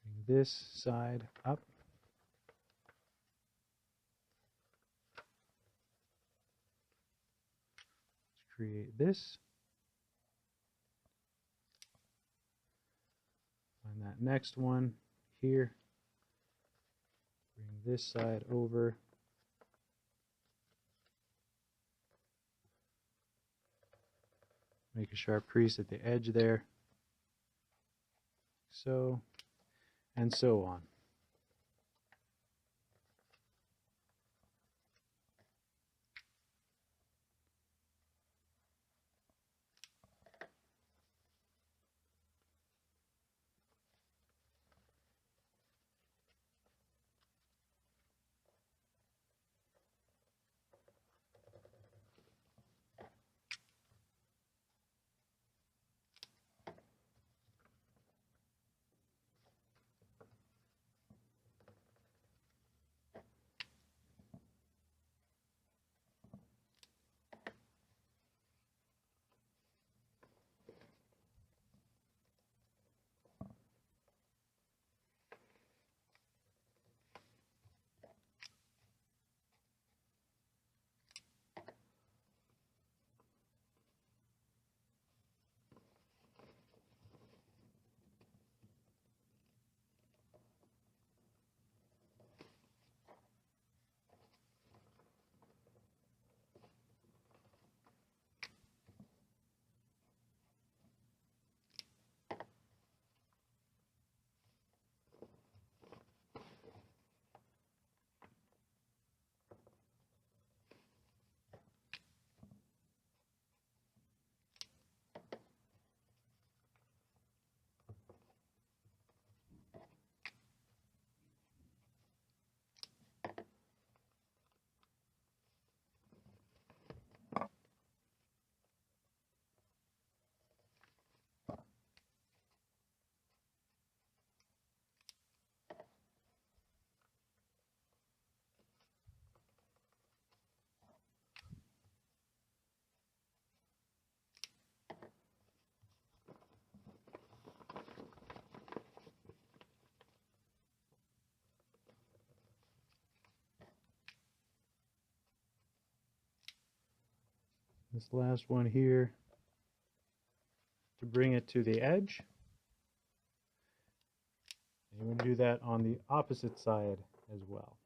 Bring this side up. Let's create this. Find that next one here. Bring this side over. Make a sharp crease at the edge there. So, and so on. This last one here, to bring it to the edge. And you want to do that on the opposite side as well.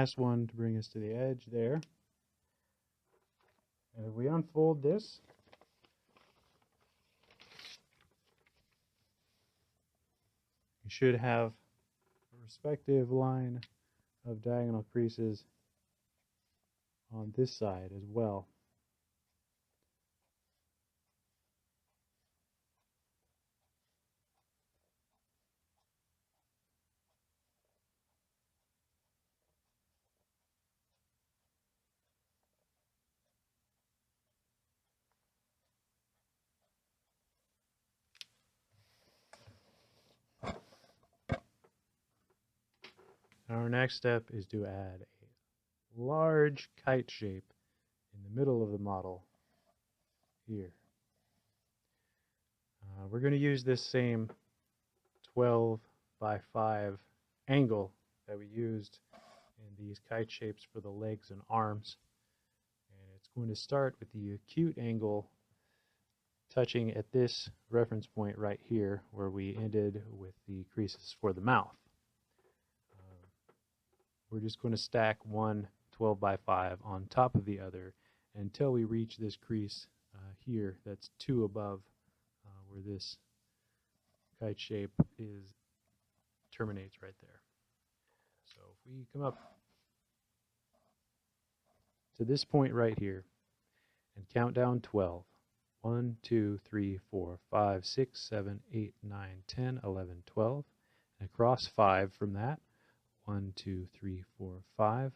last one to bring us to the edge there. And if we unfold this, you should have a respective line of diagonal creases on this side as well. Our next step is to add a large kite shape in the middle of the model here. We're going to use this same 12 by 5 angle that we used in these kite shapes for the legs and arms. And it's going to start with the acute angle touching at this reference point right here where we ended with the creases for the mouth. We're just going to stack one 12 by 5 on top of the other until we reach this crease here that's 2 above where this kite shape terminates right there. So if we come up to this point right here and count down 12, 1, 2, 3, 4, 5, 6, 7, 8, 9, 10, 11, 12, and across 5 from that, 1, 2, 3, 4, 5.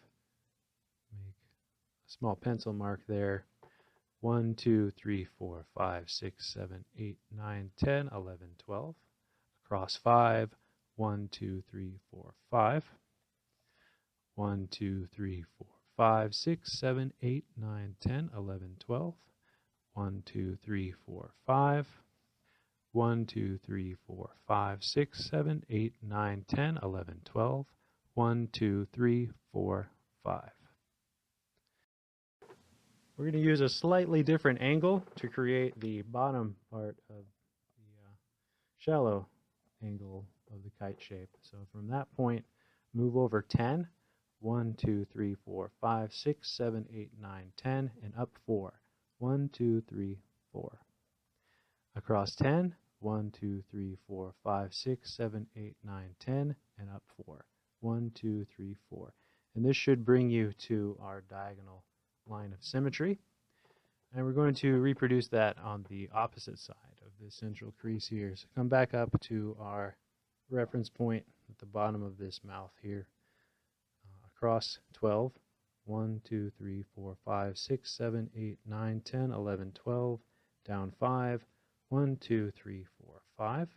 Make a small pencil mark there. 1, 2, 3, 4, 5, 6, 7, 8, 9, 10, 11, 12. Across 5, 1, 2, 3, 4, 5. 1, 2, 3, 4, 5, 6, 7, 8, 9, 10, 11, 12. 1, 2, 3, 4, 5. 1, 2, 3, 4, 5, 6, 7, 8, 9, 10, 11, 12. 1, 2, 3, 4, 5. We're going to use a slightly different angle to create the bottom part of the shallow angle of the kite shape. So from that point, move over 10. 1, 2, 3, 4, 5, 6, 7, 8, 9, 10, and up 4. 1, 2, 3, 4. Across 10. 1, 2, 3, 4, 5, 6, 7, 8, 9, 10, and up 4. 1, 2, 3, 4. And this should bring you to our diagonal line of symmetry. And we're going to reproduce that on the opposite side of this central crease here. So come back up to our reference point at the bottom of this mouth here. Across 12. 1, 2, 3, 4, 5, 6, 7, 8, 9, 10, 11, 12. Down 5. 1, 2, 3, 4, 5.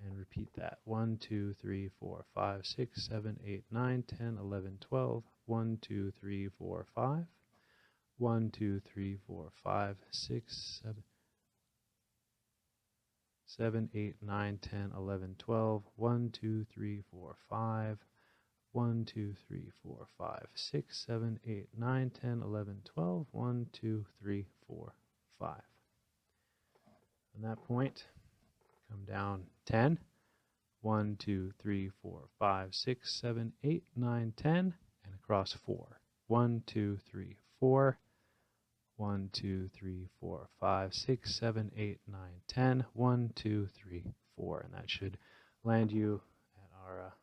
And repeat that. 1, 2, 3, 4, 5, 6, 7, 8, 9, 10, 11, 12. 1, 2, 3, 4, 5. 1, 2, 3, 4, 5, 6, 7, 8, 9, 10, 11, 12. 1, 2, 3, 4, 5. 1, 2, 3, 4, 5, 6, 7, 8, 9, 10, 11, 12. 1, 2, 3, 4, 5. From that point, come down 10. 1, 2, 3, 4, 5, 6, 7, 8, 9, 10, and across 4. 1, 2, 3, 4. 1, 2, 3, 4, 5, 6, 7, 8, 9, 10. 1, 2, 3, 4. And that should land you at our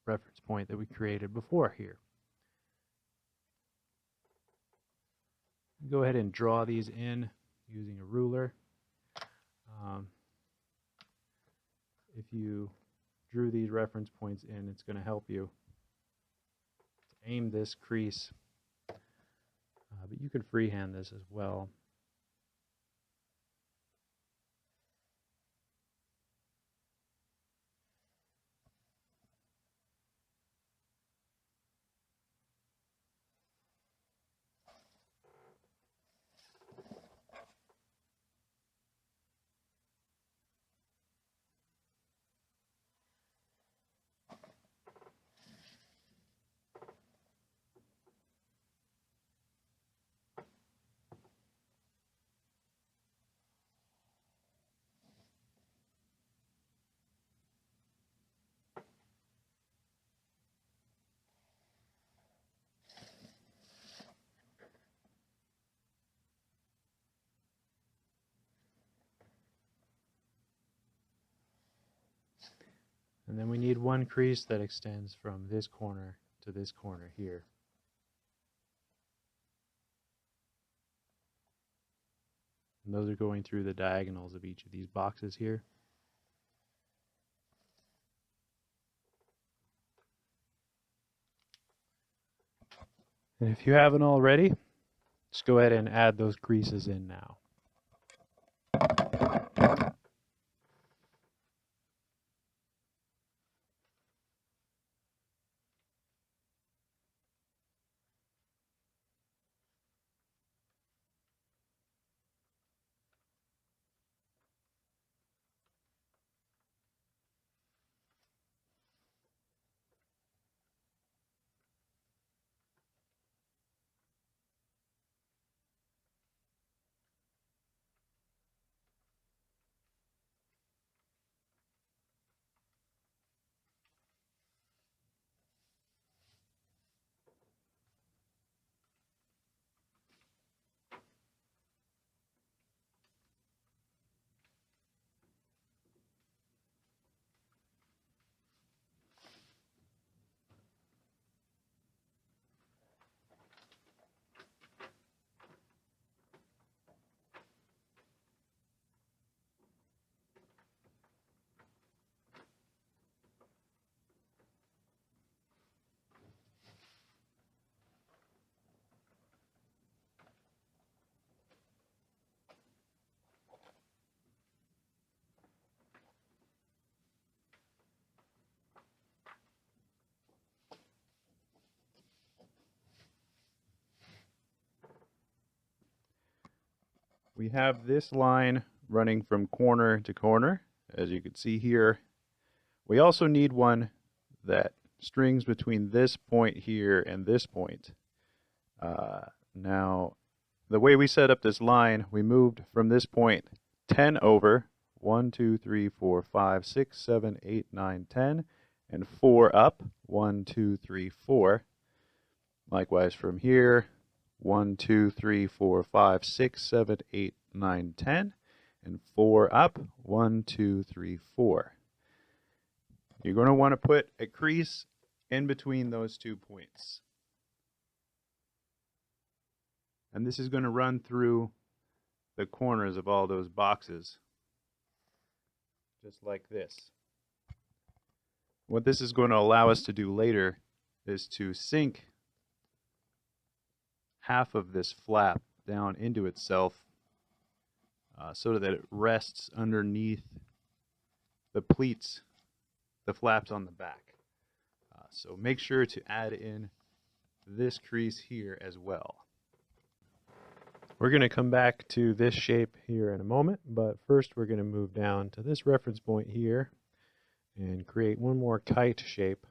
reference point that we created before here. Go ahead and draw these in using a ruler. If you drew these reference points in, it's going to help you to aim this crease. But you could freehand this as well. And then we need one crease that extends from this corner to this corner here. And those are going through the diagonals of each of these boxes here. And if you haven't already, just go ahead and add those creases in now. We have this line running from corner to corner, as you can see here. We also need one that strings between this point here and this point. Now, the way we set up this line, we moved from this point 10 over, 1, 2, 3, 4, 5, 6, 7, 8, 9, 10, and 4 up, 1, 2, 3, 4. Likewise from here, 1, 2, 3, 4, 5, 6, 7, 8, 9, 10, and 4 up, 1, 2, 3, 4. You're going to want to put a crease in between those 2 points. And this is going to run through the corners of all those boxes, just like this. What this is going to allow us to do later is to sink half of this flap down into itself so that it rests underneath the pleats, the flaps on the back. So make sure to add in this crease here as well. We're going to come back to this shape here in a moment, but first we're going to move down to this reference point here and create one more kite shape.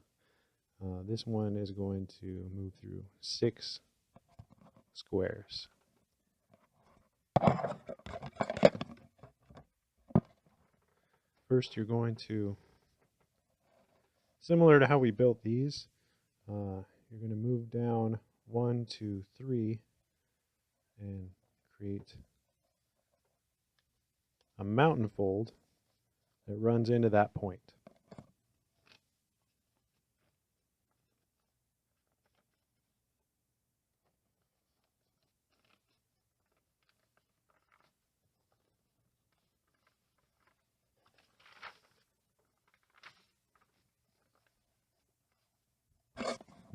This one is going to move through 6 squares. First, you're going to, similar to how we built these, you're going to move down 1, 2, 3 and create a mountain fold that runs into that point.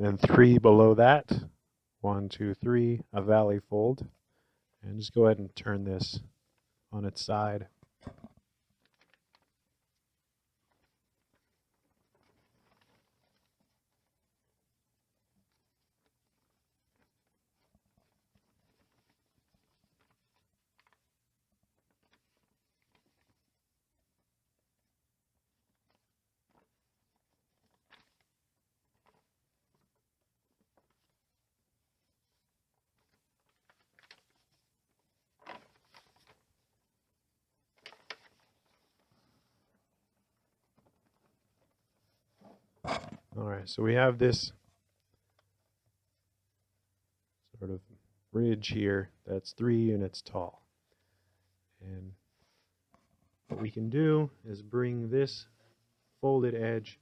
Then 3 below that, 1, 2, 3, a valley fold. And just go ahead and turn this on its side. Alright, so we have this sort of ridge here that's 3 units tall. And what we can do is bring this folded edge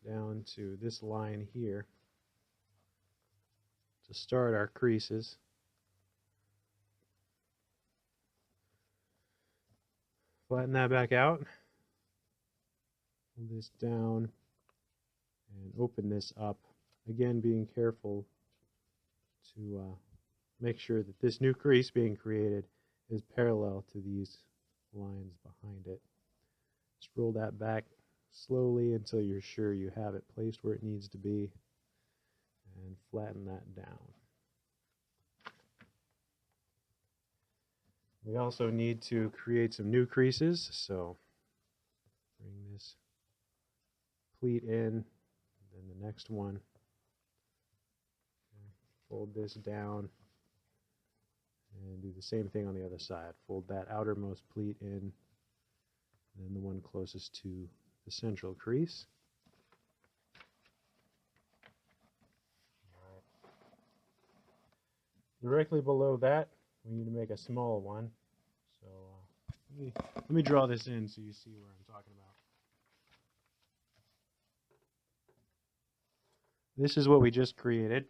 down to this line here to start our creases. Flatten that back out. Pull this down and open this up. Again, being careful to make sure that this new crease being created is parallel to these lines behind it. Just roll that back slowly until you're sure you have it placed where it needs to be, and flatten that down. We also need to create some new creases, so bring this pleat in, then the next one. Fold this down and do the same thing on the other side. Fold that outermost pleat in, then the one closest to the central crease. Directly below that, we need to make a small one. So let me draw this in so you see where I'm talking about. This is what we just created.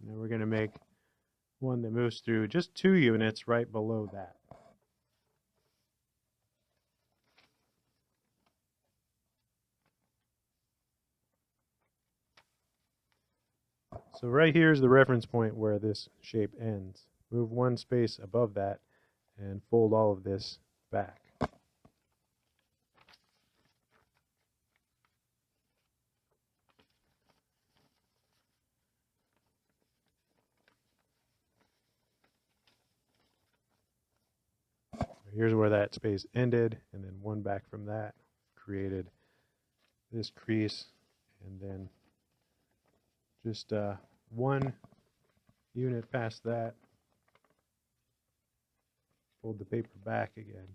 And then we're going to make one that moves through just 2 units right below that. So right here is the reference point where this shape ends. Move one space above that and fold all of this back. Here's where that space ended, and then one back from that created this crease, and then just one unit past that, fold the paper back again.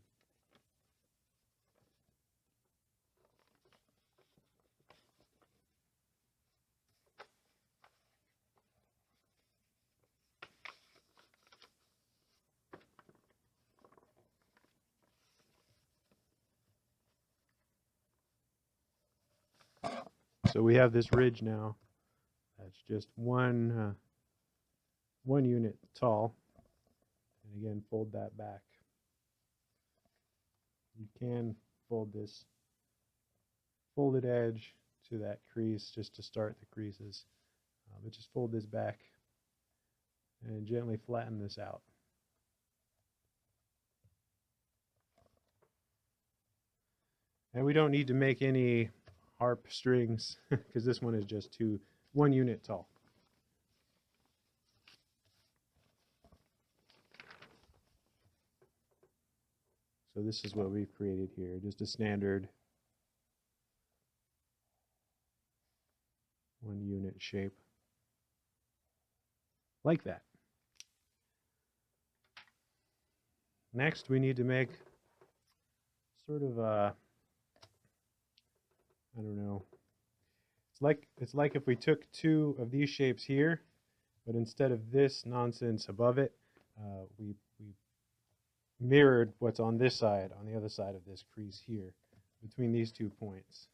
So we have this ridge now that's just one unit tall, and again fold that back. You can fold this folded edge to that crease just to start the creases, but just fold this back and gently flatten this out. And we don't need to make any harp strings because this one is just 1 unit tall. So this is what we've created here, just a standard 1 unit shape like that. Next we need to make sort of a, I don't know, it's like if we took 2 of these shapes here, but instead of this nonsense above it, we mirrored what's on this side, on the other side of this crease here, between these 2 points.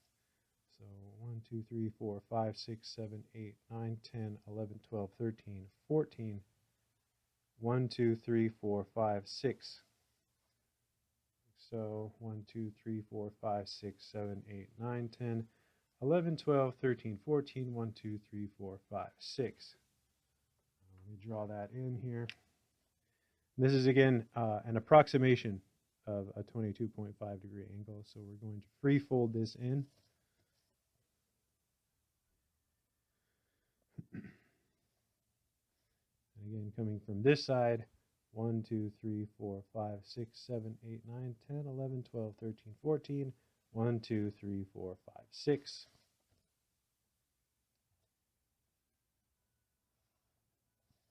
So 1, 2, 3, 4, 5, 6, 7, 8, 9, 10, 11, 12, 13, 14. 1, 2, 3, 4, 5, 6. So 1, 2, 3, 4, 5, 6, 7, 8, 9, 10, 11, 12, 13, 14. 1, 2, 3, 4, 5, 6. Let me draw that in here. This is again an approximation of a 22.5 degree angle, so we're going to free fold this in. And again, coming from this side, 1, 2, 3, 4, 5, 6, 7, 8, 9, 10, 11, 12, 13, 14. 1, 2, 3, 4, 5, 6.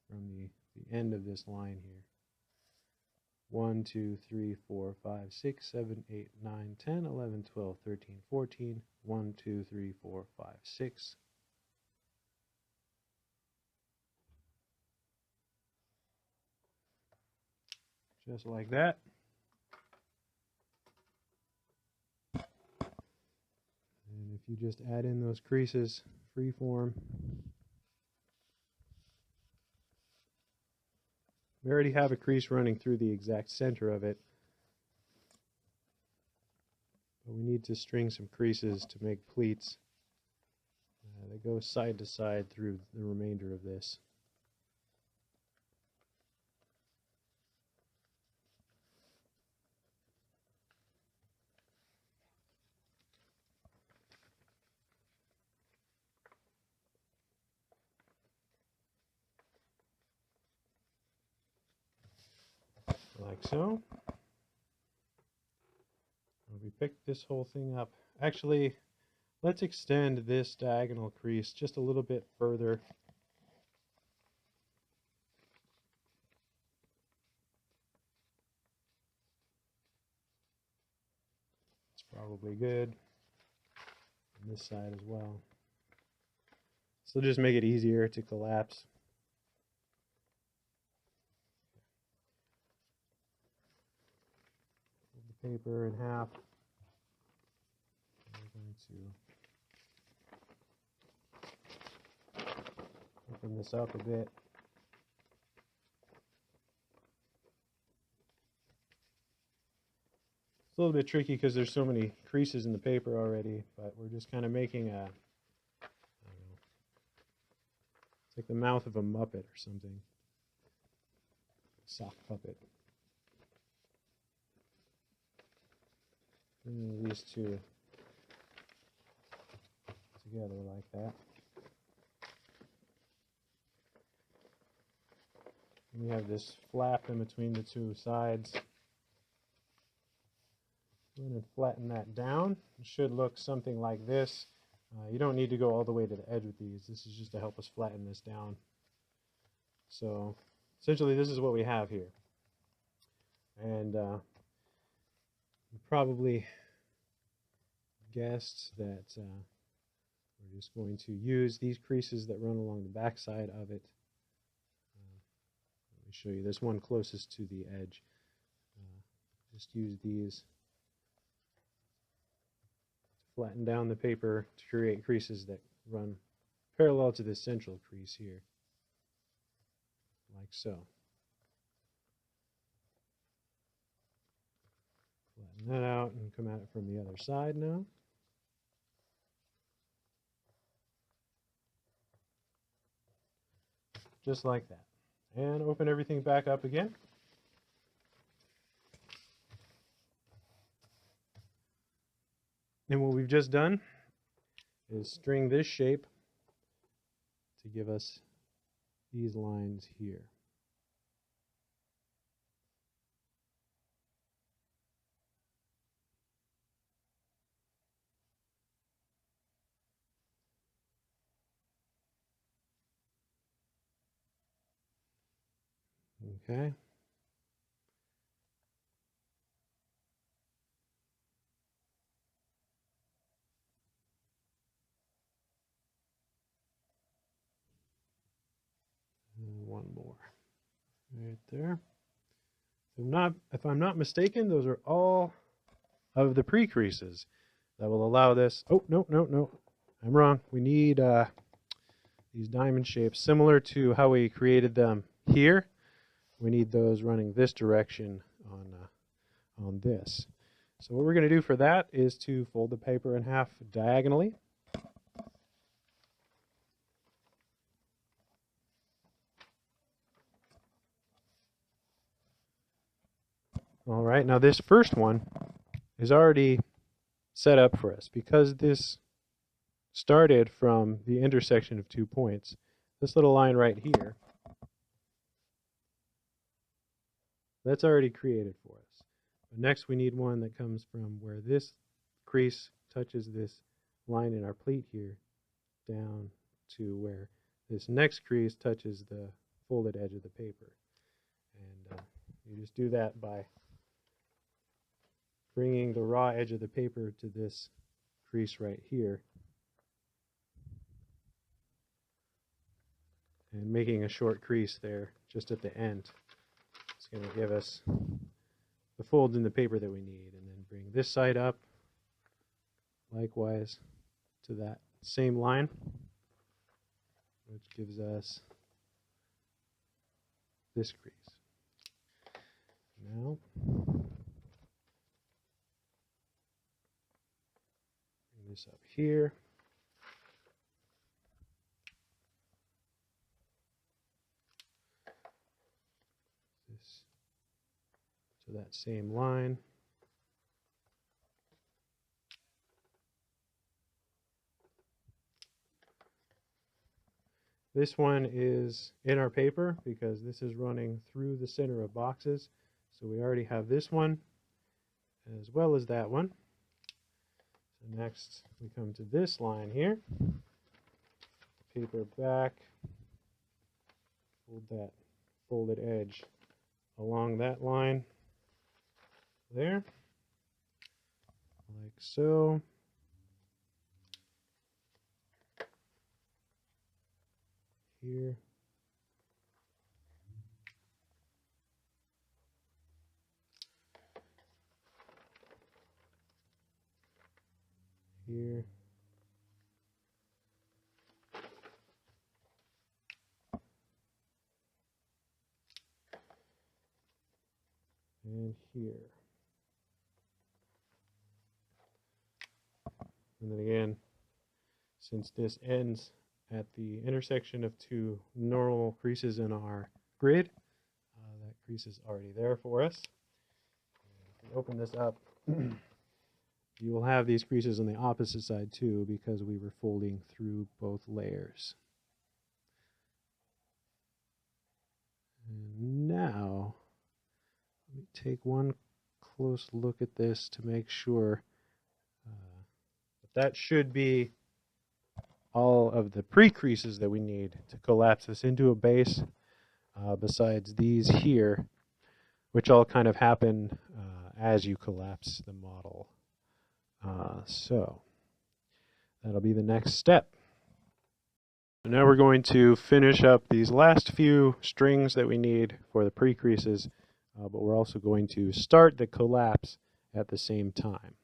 From the end of this line here. 1, 2, 3, 4, 5, 6, 7, 8, 9, 10, 11, 12, 13, 14. 1, 2, 3, 4, 5, 6. Just like that. And if you just add in those creases, freeform. We already have a crease running through the exact center of it. But we need to string some creases to make pleats that go side to side through the remainder of this. Like so. We picked this whole thing up. Actually, let's extend this diagonal crease just a little bit further. It's probably good on this side as well. So just make it easier to collapse. Fold the paper in half. We're going to open this up a bit. It's a little bit tricky because there's so many creases in the paper already, but we're just kind of making a, I don't know, it's like the mouth of a Muppet or something. Sock puppet. Bringing these two together like that. We have this flap in between the two sides. Go ahead and flatten that down. It should look something like this. You don't need to go all the way to the edge with these. This is just to help us flatten this down. So essentially this is what we have here. And you probably guessed that we're just going to use these creases that run along the back side of it. Let me show you this one closest to the edge. Just use these. Flatten down the paper to create creases that run parallel to the central crease here, like so. Flatten that out and come at it from the other side now. Just like that. And open everything back up again. And what we've just done is string this shape to give us these lines here. Okay. And one more right there. If I'm not mistaken, those are all of the pre-creases that will allow this. Oh, no, no, no. I'm wrong. We need these diamond shapes similar to how we created them here. We need those running this direction on this. So what we're going to do for that is to fold the paper in half diagonally. All right, now this first one is already set up for us because this started from the intersection of 2 points. This little line right here, that's already created for us. But next we need one that comes from where this crease touches this line in our pleat here down to where this next crease touches the folded edge of the paper. And you just do that by bringing the raw edge of the paper to this crease right here and making a short crease there just at the end. It's going to give us the folds in the paper that we need, and then bring this side up likewise to that same line, which gives us this crease. Now bring this up here. This to that same line. This one is in our paper because this is running through the center of boxes. So we already have this one as well as that one. So next we come to this line here. Paper back. Fold that folded edge along that line there, like so. Here. Here. And here. And then again, since this ends at the intersection of two normal creases in our grid, that crease is already there for us. If we open this up, you will have these creases on the opposite side too, because we were folding through both layers. And now, let me take one close look at this to make sure that should be all of the pre-creases that we need to collapse this into a base, besides these here, which all kind of happen as you collapse the model. So that'll be the next step. So now we're going to finish up these last few strings that we need for the pre-creases, but we're also going to start the collapse at the same time.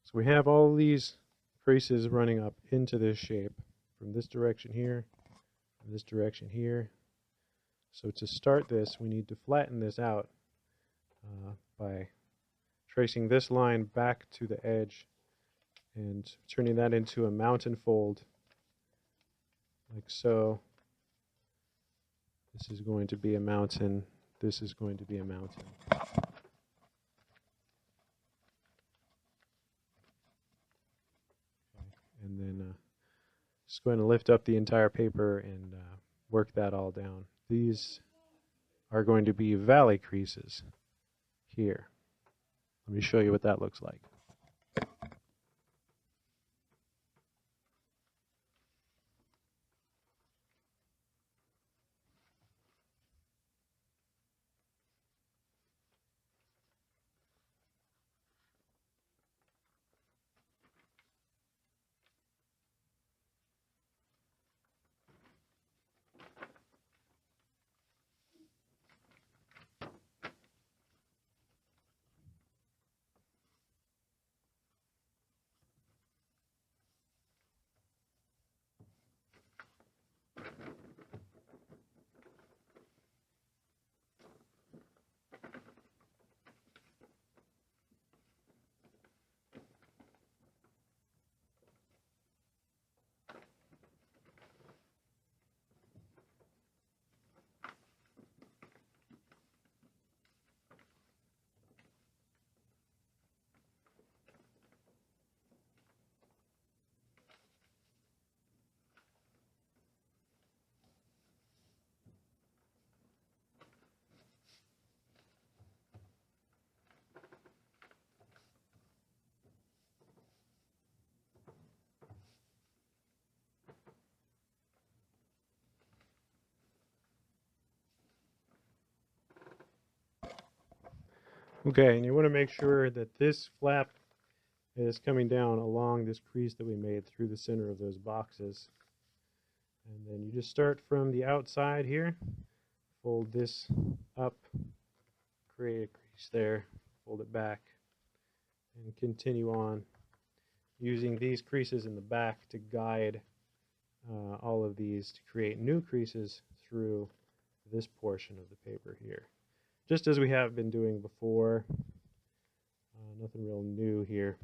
So we have all these creases running up into this shape from this direction here, and this direction here. So to start this, we need to flatten this out by tracing this line back to the edge and turning that into a mountain fold, like so. This is going to be a mountain. This is going to be a mountain. And then just going to lift up the entire paper and work that all down. These are going to be valley creases here. Let me show you what that looks like. Okay, and you want to make sure that this flap is coming down along this crease that we made through the center of those boxes. And then you just start from the outside here, fold this up, create a crease there, fold it back, and continue on using these creases in the back to guide all of these to create new creases through this portion of the paper here. Just as we have been doing before, nothing real new here.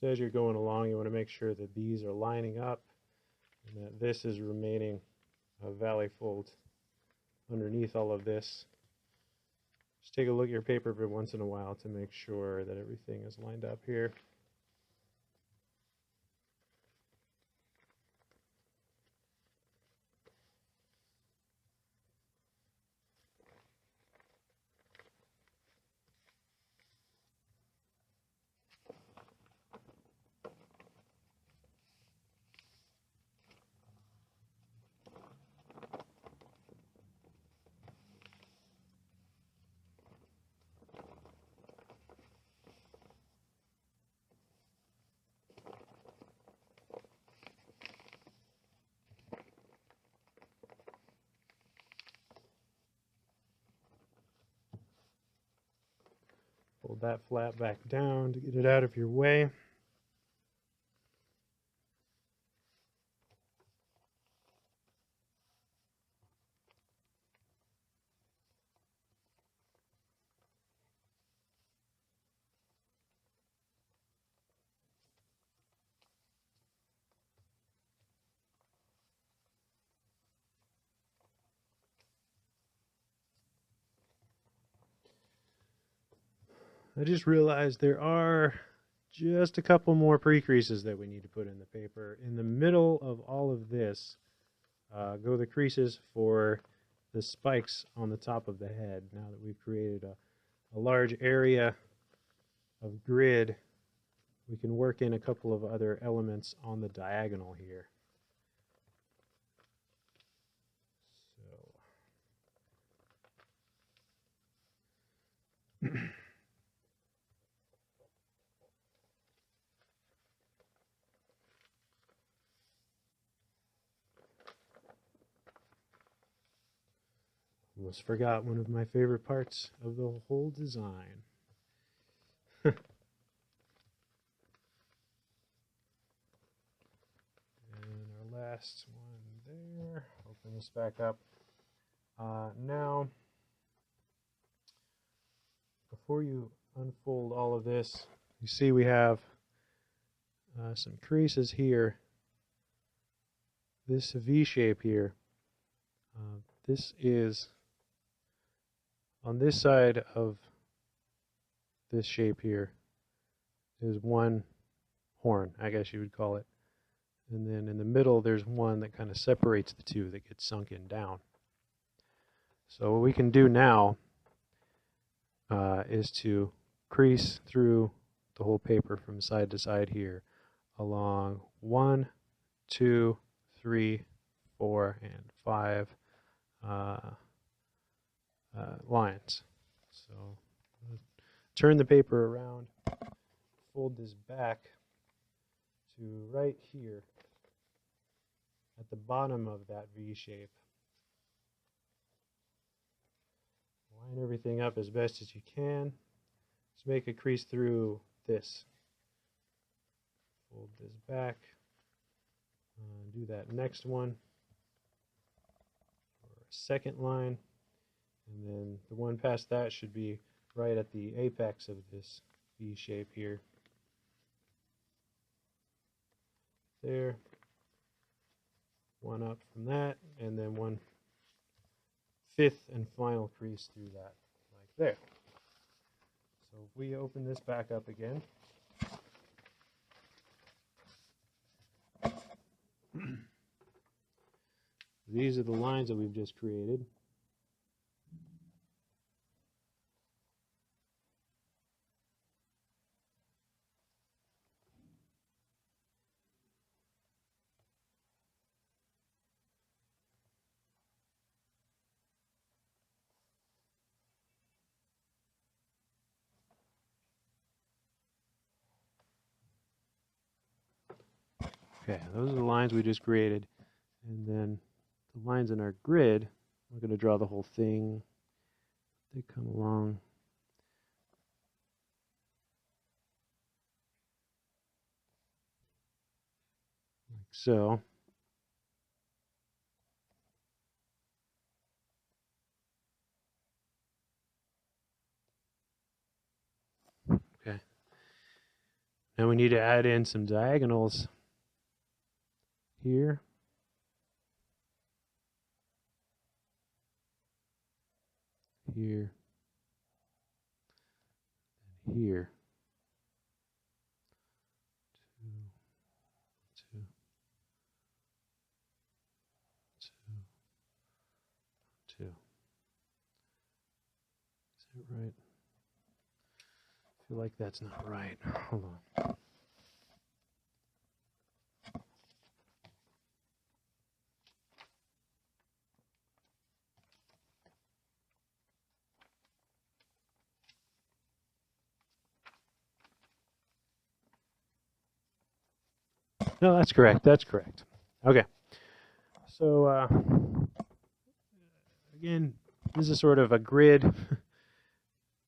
Just as you're going along, you want to make sure that these are lining up and that this is remaining a valley fold underneath all of this. Just take a look at your paper every once in a while to make sure that everything is lined up here. Fold that flap back down to get it out of your way. I just realized there are just a couple more pre-creases that we need to put in the paper. In the middle of all of this, go the creases for the spikes on the top of the head. Now that we've created a large area of grid, we can work in a couple of other elements on the diagonal here. So almost forgot one of my favorite parts of the whole design. And our last one there. Open this back up. Now, before you unfold all of this, you see we have some creases here. This V shape here. This is on this side of this shape here is one horn, I guess you would call it. And then in the middle, there's one that kind of separates the two that gets sunken down. So what we can do now is to crease through the whole paper from side to side here along 1, 2, 3, 4, and 5 lines. So turn the paper around, fold this back to right here at the bottom of that V shape. Line everything up as best as you can. Just make a crease through this. Fold this back. Do that next one for a second line. And then the one past that should be right at the apex of this V shape here. There. One up from that, and then one fifth and final crease through that, like there. So if we open this back up again, These are the lines that we've just created. Okay, those are the lines we just created. And then the lines in our grid, we're going to draw the whole thing. They come along. Like so. Okay. Now we need to add in some diagonals here. Here. And here. Two. Two. Is that right? I feel like that's not right. Hold on. No, that's correct. That's correct. Okay. So, again, this is sort of a grid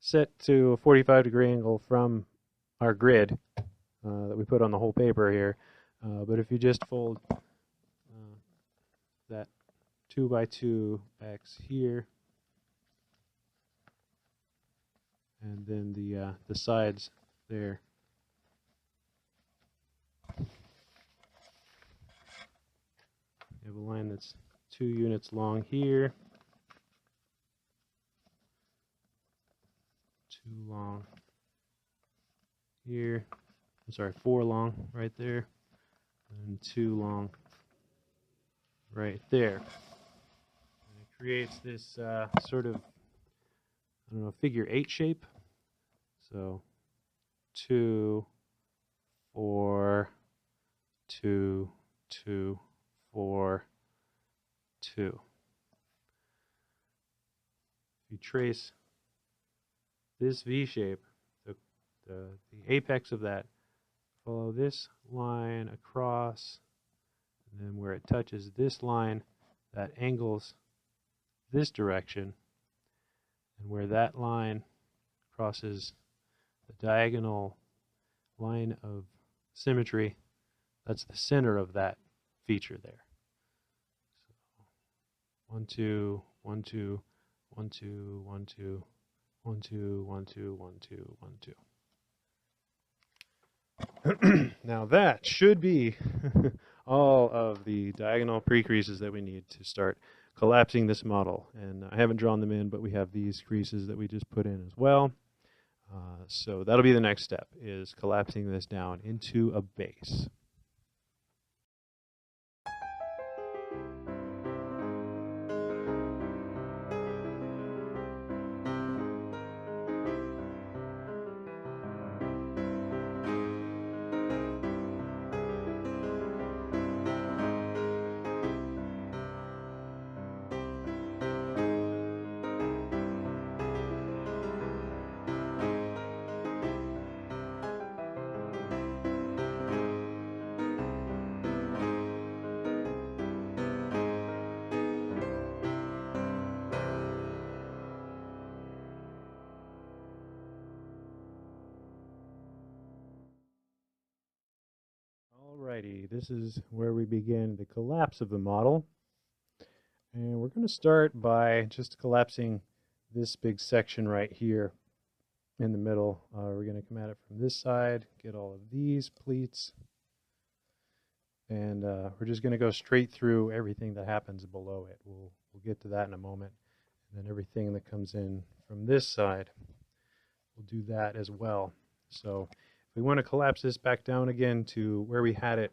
set to a 45-degree angle from our grid that we put on the whole paper here. But if you just fold that 2 by 2 X here, and then the sides there. You have a line that's 2 units long here, 2 long here. I'm sorry, 4 long right there, and 2 long right there. And it creates this sort of, I don't know, figure 8 shape. So 2, 4, 2, 2, 4, 2. If you trace this V shape, the apex of that, follow this line across, and then where it touches this line, that angles this direction, and where that line crosses the diagonal line of symmetry, that's the center of that feature there. So 1, 2, 1, 2, 1, 2, 1, 2, 1, 2, 1, 2, 1, 2, 1, 2. Now that should be all of the diagonal precreases that we need to start collapsing this model. And I haven't drawn them in, but we have these creases that we just put in as well. So that'll be the next step, is collapsing this down into a base. Alrighty, this is where we begin the collapse of the model. And we're going to start by just collapsing this big section right here in the middle. We're going to come at it from this side, get all of these pleats, and we're just going to go straight through everything that happens below it. We'll get to that in a moment. And then everything that comes in from this side, we'll do that as well. So if we want to collapse this back down again to where we had it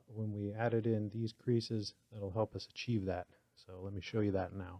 when we added in these creases, that'll help us achieve that. So let me show you that now.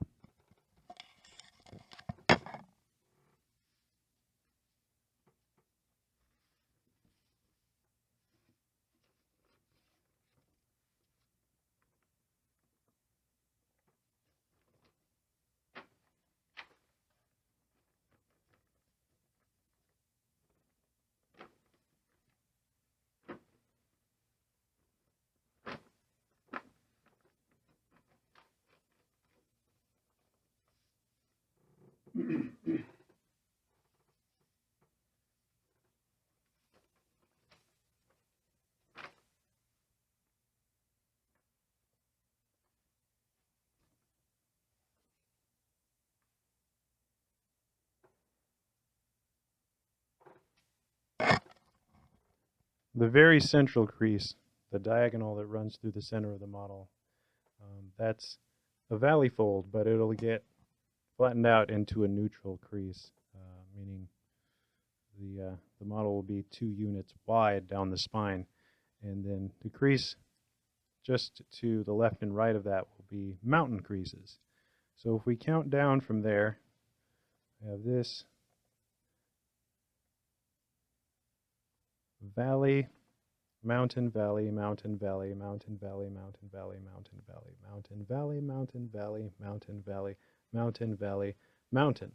The very central crease, the diagonal that runs through the center of the model, that's a valley fold, but it'll get flattened out into a neutral crease, meaning the model will be 2 units wide down the spine, and then the crease just to the left and right of that will be mountain creases. So if we count down from there, we have this valley, mountain, valley, mountain, valley, mountain, valley, mountain, valley, mountain, valley, mountain, valley, mountain, valley, mountain, valley, mountain, valley, mountain.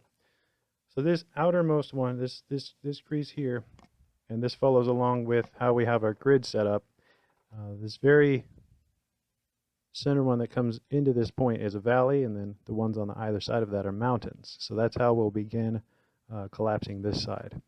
So this outermost one, this crease here, and this follows along with how we have our grid set up. This very center one that comes into this point is a valley, and then the ones on the either side of that are mountains. So that's how we'll begin collapsing this side.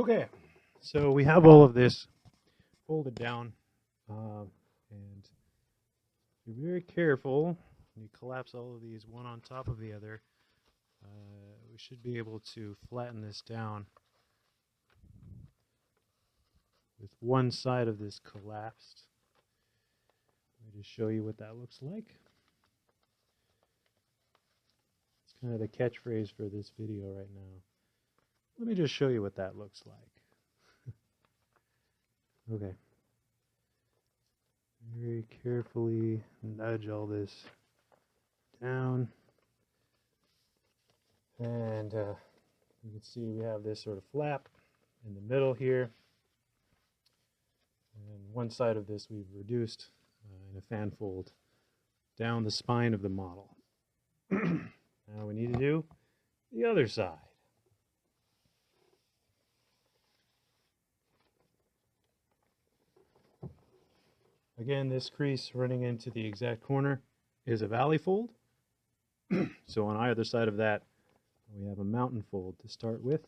Okay, so we have all of this folded down, and be very careful when you collapse all of these one on top of the other. We should be able to flatten this down with one side of this collapsed. Let me just show you what that looks like. It's kind of the catchphrase for this video right now. Let me just show you what that looks like. Okay. Very carefully nudge all this down. And you can see we have this sort of flap in the middle here. And one side of this we've reduced in a fan fold down the spine of the model. Now we need to do the other side. Again, this crease running into the exact corner is a valley fold. So on either side of that, we have a mountain fold to start with.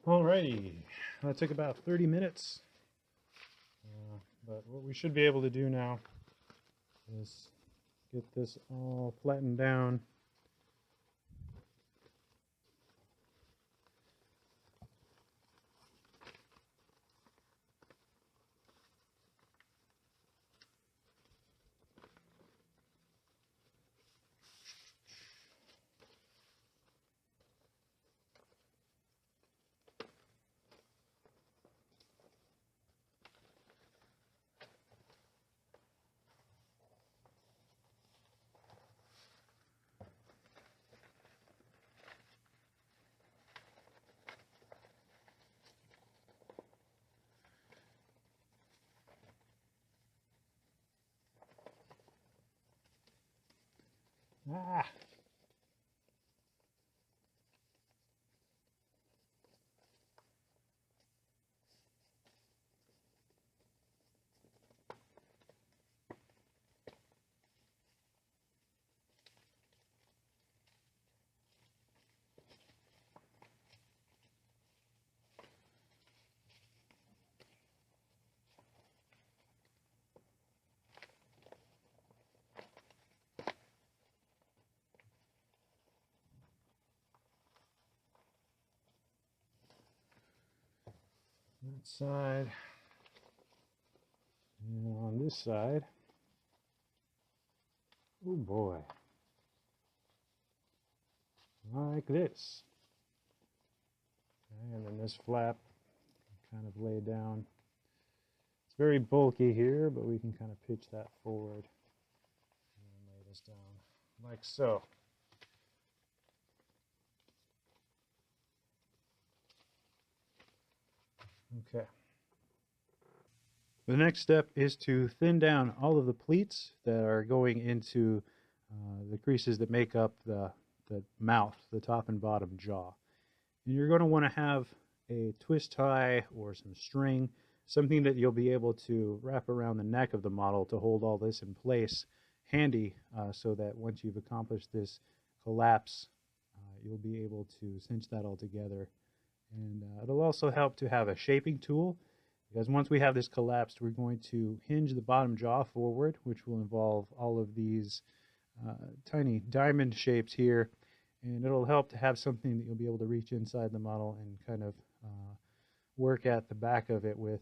Alrighty, that took about 30 minutes, but what we should be able to do now is get this all flattened down. Ah! That side, and on this side, oh boy, like this. Okay, and then this flap kind of lay down. It's very bulky here, but we can kind of pitch that forward and lay this down like so. Okay. The next step is to thin down all of the pleats that are going into the creases that make up the mouth, the top and bottom jaw. And you're going to want to have a twist tie or some string, something that you'll be able to wrap around the neck of the model to hold all this in place handy, so that once you've accomplished this collapse, you'll be able to cinch that all together. And it'll also help to have a shaping tool, because once we have this collapsed, we're going to hinge the bottom jaw forward, which will involve all of these tiny diamond shapes here. And it'll help to have something that you'll be able to reach inside the model and kind of work at the back of it with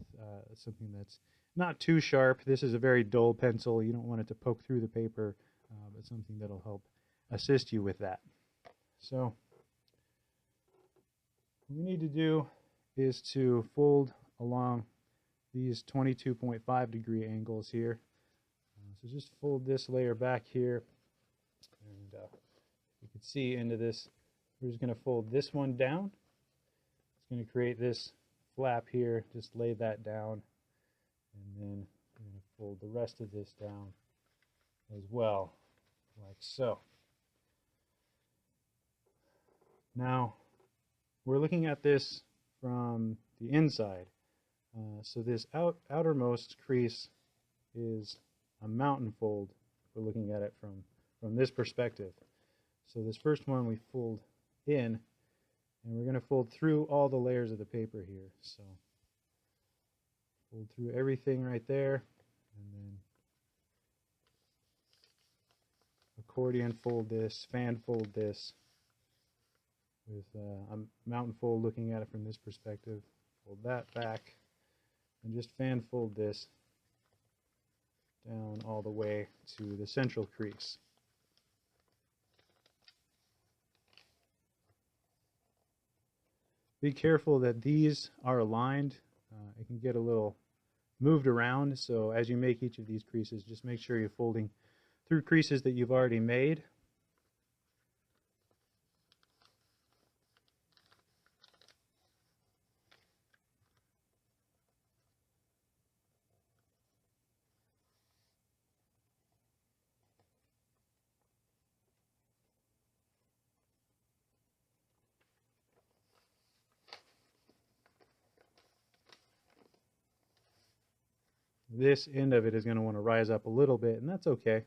something that's not too sharp. This is a very dull pencil. You don't want it to poke through the paper, but something that'll help assist you with that. So what we need to do is to fold along these 22.5 degree angles here. So just fold this layer back here, and you can see into this. We're just going to fold this one down. It's going to create this flap here. Just lay that down, and then we're going to fold the rest of this down as well, like so. Now we're looking at this from the inside. So this outermost crease is a mountain fold. We're looking at it from this perspective. So this first one we fold in, and we're going to fold through all the layers of the paper here. So fold through everything right there, and then accordion fold this, fan fold this, with a mountain fold looking at it from this perspective. Fold that back, and just fan fold this down all the way to the central crease. Be careful that these are aligned. It can get a little moved around, so as you make each of these creases, just make sure you're folding through creases that you've already made. This end of it is going to want to rise up a little bit, and that's okay.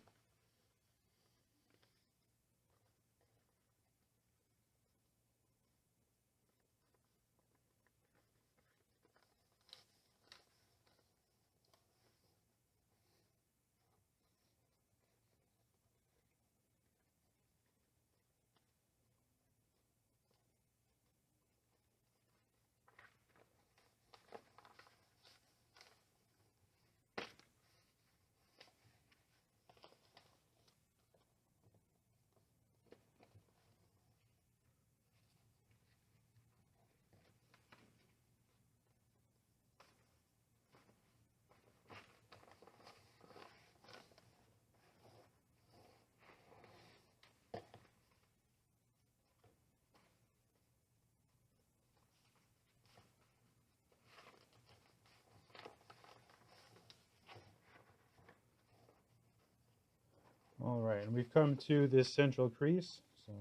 All right, and we've come to this central crease, so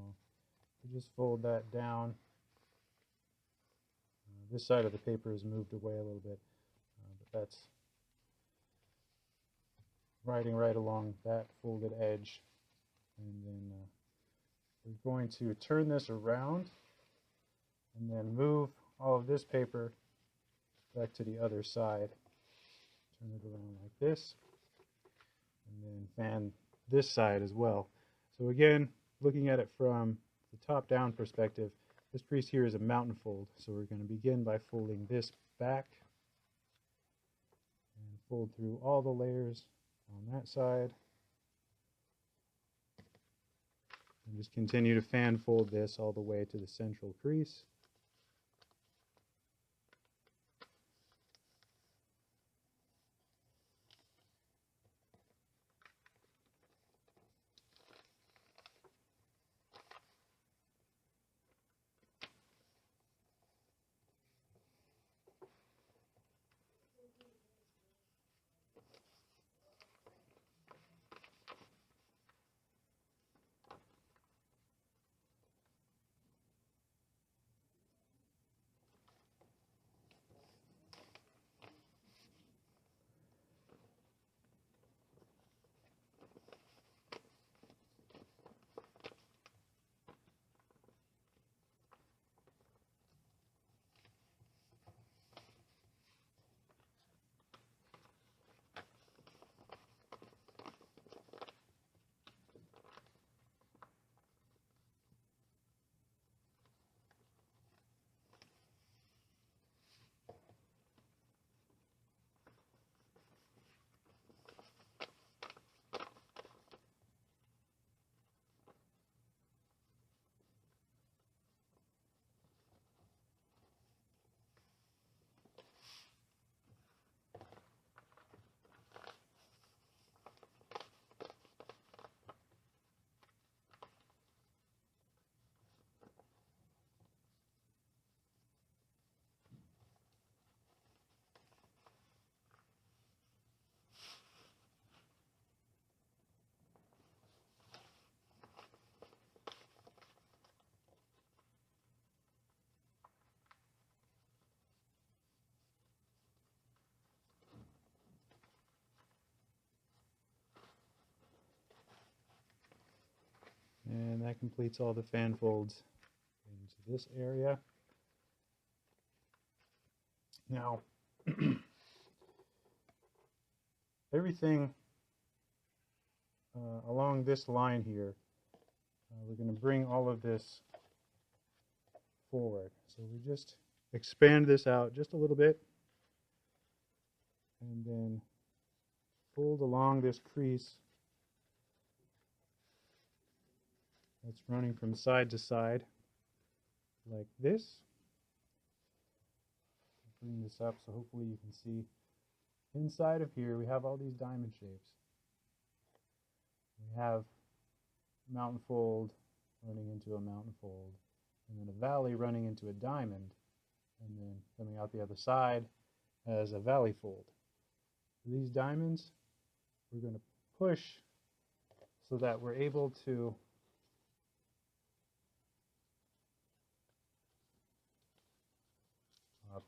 we just fold that down. This side of the paper is moved away a little bit, but that's riding right along that folded edge. And then we're going to turn this around and then move all of this paper back to the other side. Turn it around like this, and then fan this side as well. So again, looking at it from the top-down perspective, this crease here is a mountain fold. So we're going to begin by folding this back and fold through all the layers on that side. And just continue to fan fold this all the way to the central crease. And that completes all the fan folds into this area. Now, everything along this line here, we're going to bring all of this forward. So we just expand this out just a little bit and then fold along this crease that's running from side to side like this. Bring this up so hopefully you can see inside of here we have all these diamond shapes. We have mountain fold running into a mountain fold, and then a valley running into a diamond, and then coming out the other side as a valley fold. These diamonds we're going to push so that we're able to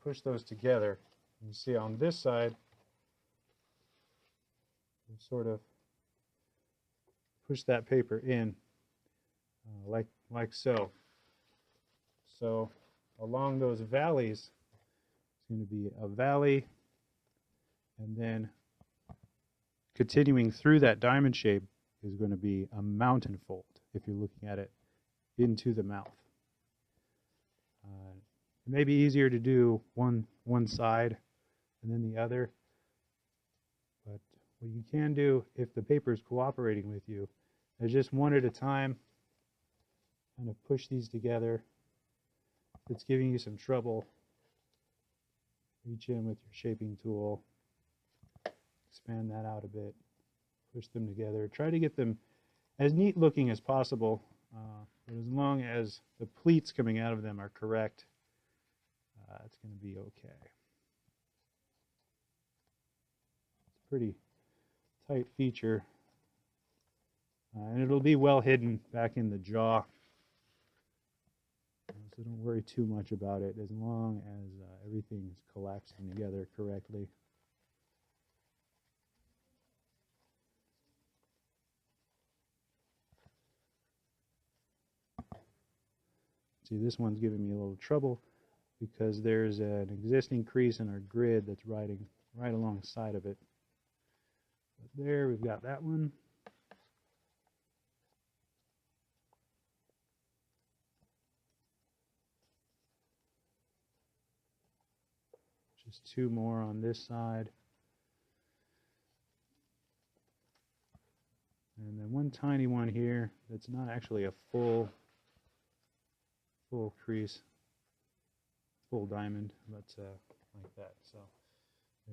push those together. You see on this side, we sort of push that paper in like so. So along those valleys, it's going to be a valley, and then continuing through that diamond shape is going to be a mountain fold if you're looking at it into the mouth. It may be easier to do one side and then the other, but what you can do if the paper is cooperating with you is just one at a time, kind of push these together. If it's giving you some trouble, reach in with your shaping tool, expand that out a bit, push them together. Try to get them as neat looking as possible, but as long as the pleats coming out of them are correct, it's going to be okay. It's a pretty tight feature. And it'll be well hidden back in the jaw. So don't worry too much about it as long as everything's collapsing together correctly. See, this one's giving me a little trouble because there's an existing crease in our grid that's riding right alongside of it. But there, we've got that one. Just two more on this side. And then one tiny one here that's not actually a full crease, full diamond, but like that. So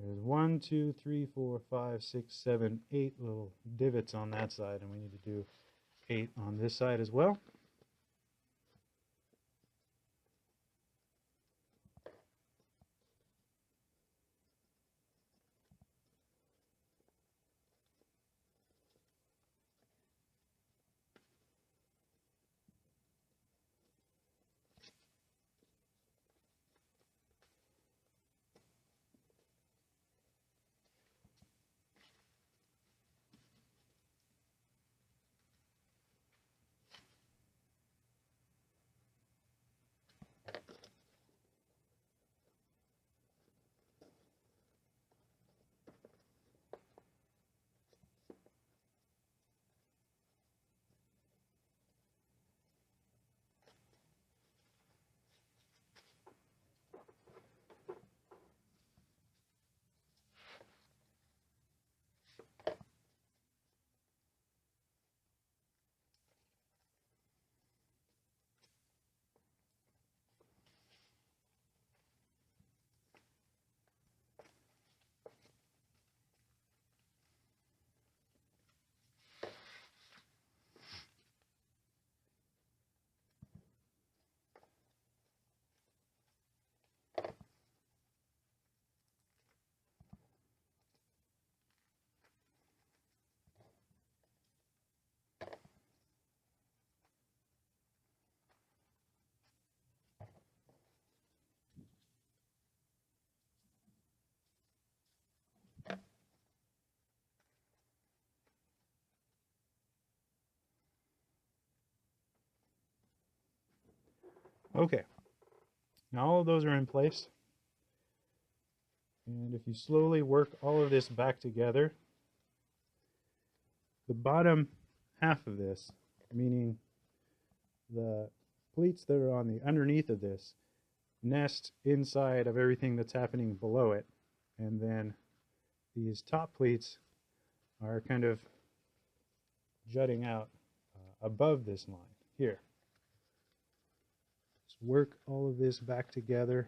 there's 1, 2, 3, 4, 5, 6, 7, 8 little divots on that side, and we need to do 8 on this side as well. Okay, now all of those are in place. And if you slowly work all of this back together, the bottom half of this, meaning the pleats that are on the underneath of this, nest inside of everything that's happening below it. And then these top pleats are kind of jutting out above this line here. Just work all of this back together.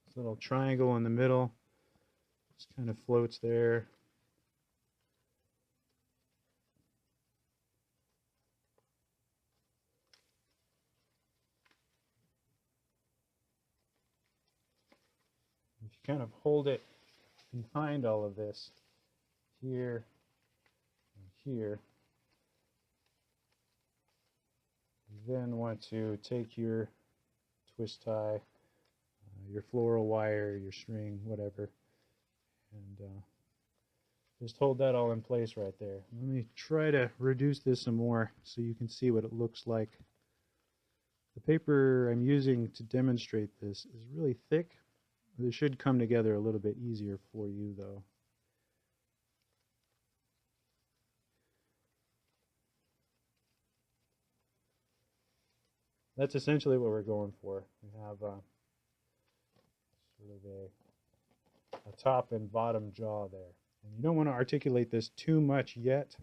This little triangle in the middle just kind of floats there. If you kind of hold it behind all of this, here and here, you then want to take your twist tie, your floral wire, your string, whatever, and just hold that all in place right there. Let me try to reduce this some more so you can see what it looks like. The paper I'm using to demonstrate this is really thick. It should come together a little bit easier for you though. That's essentially what we're going for. We have sort of a top and bottom jaw there. And you don't want to articulate this too much yet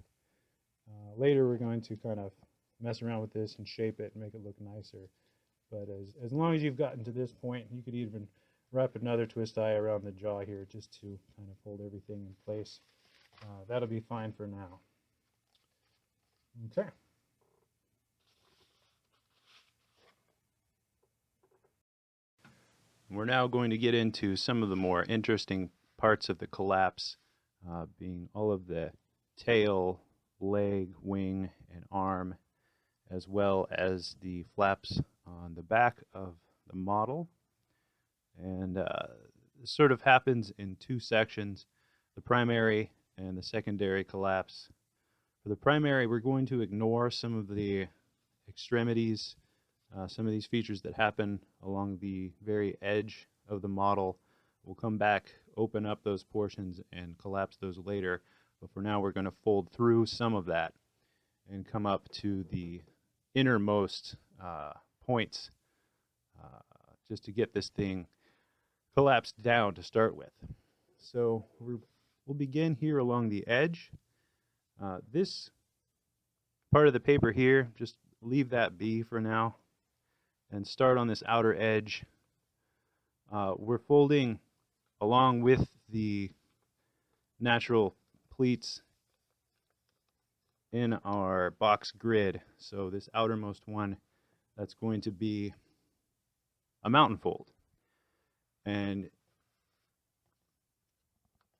Later we're going to kind of mess around with this and shape it and make it look nicer. But as long as you've gotten to this point, you could even wrap another twist eye around the jaw here just to kind of hold everything in place. That'll be fine for now. Okay. We're now going to get into some of the more interesting parts of the collapse, being all of the tail, leg, wing, and arm, as well as the flaps on the back of the model. And this sort of happens in two sections, the primary and the secondary collapse. For the primary, we're going to ignore some of the extremities, some of these features that happen along the very edge of the model. We'll come back, open up those portions, and collapse those later. But for now, we're going to fold through some of that and come up to the innermost points just to get this thing collapsed down to start with. So we'll begin here along the edge. This part of the paper here, just leave that be for now and start on this outer edge. We're folding along with the natural pleats in our box grid. So this outermost one, that's going to be a mountain fold. And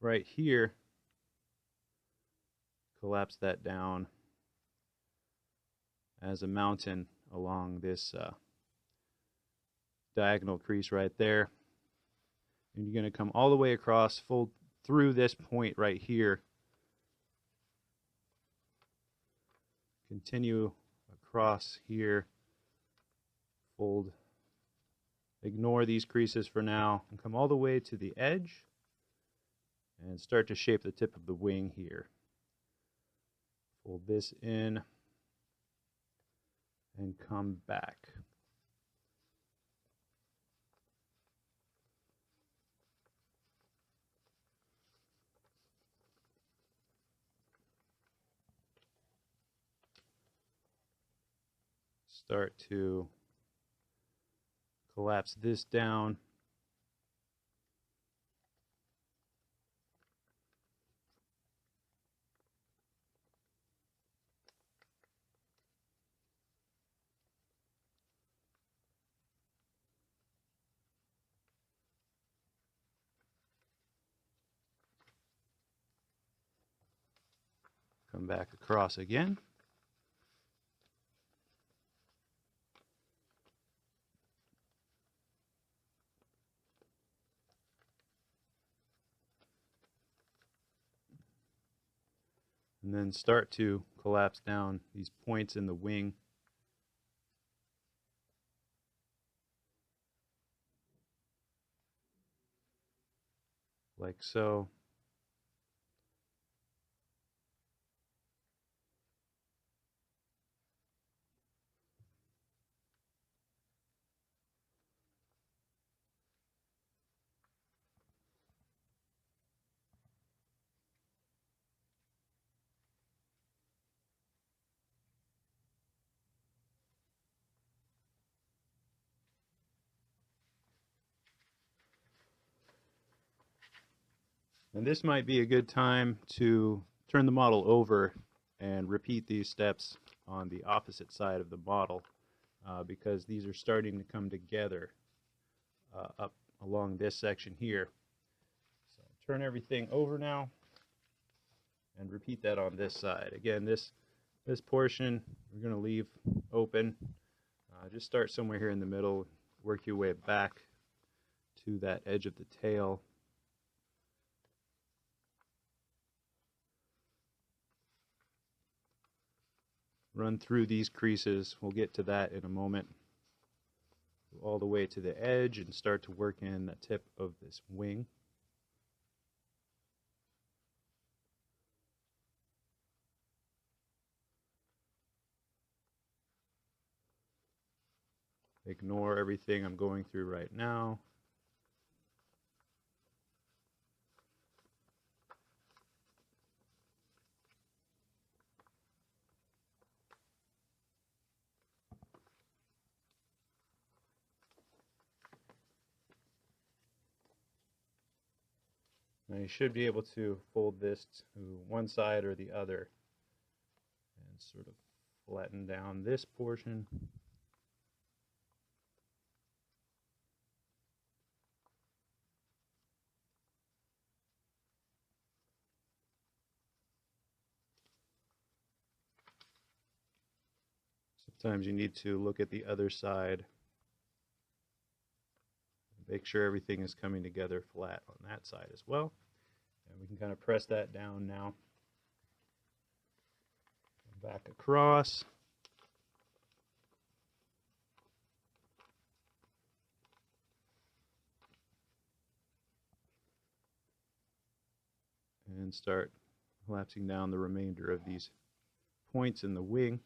right here, collapse that down as a mountain along this diagonal crease right there. And you're going to come all the way across, fold through this point right here, continue across here, fold, ignore these creases for now, and come all the way to the edge and start to shape the tip of the wing here. Fold this in and come back. Start to collapse this down. Come back across again. And then start to collapse down these points in the wing. Like so. And this might be a good time to turn the model over and repeat these steps on the opposite side of the model because these are starting to come together up along this section here. So turn everything over now and repeat that on this side. Again, this portion we're going to leave open. Just start somewhere here in the middle, work your way back to that edge of the tail. Run through these creases. We'll get to that in a moment. Go all the way to the edge and start to work in the tip of this wing. Ignore everything I'm going through right now. Now you should be able to fold this to one side or the other and sort of flatten down this portion. Sometimes you need to look at the other side, make sure everything is coming together flat on that side as well. And we can kind of press that down now. Back across. And start collapsing down the remainder of these points in the wing.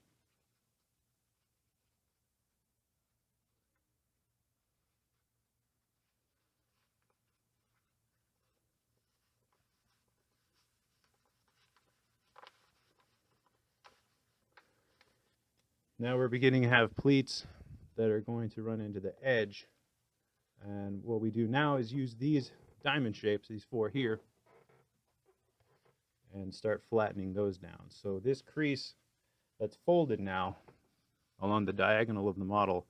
Now we're beginning to have pleats that are going to run into the edge. And what we do now is use these diamond shapes, these four here, and start flattening those down. So this crease that's folded now along the diagonal of the model,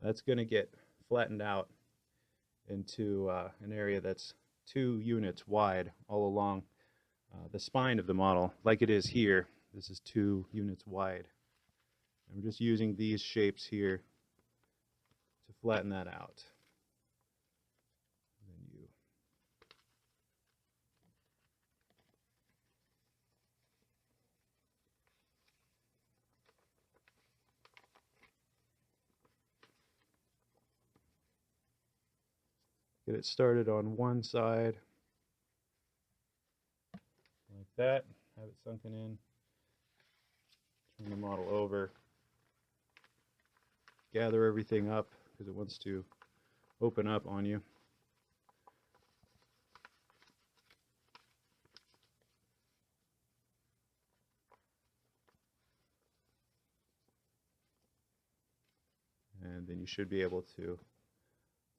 that's going to get flattened out into an area that's 2 units wide all along the spine of the model, like it is here. This is 2 units wide. I'm just using these shapes here to flatten that out. And then you get it started on one side like that, have it sunken in, turn the model over, gather everything up because it wants to open up on you. And then you should be able to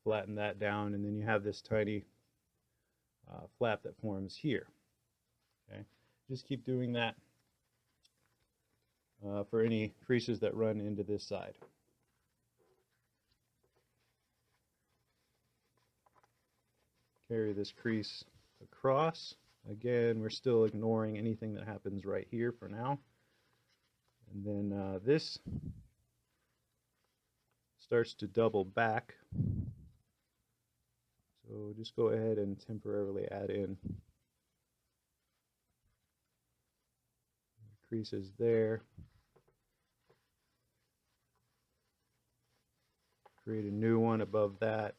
flatten that down, and then you have this tiny flap that forms here. Okay, just keep doing that for any creases that run into this side. Carry this crease across. Again, we're still ignoring anything that happens right here for now. And then this starts to double back. So just go ahead and temporarily add in creases there. Create a new one above that.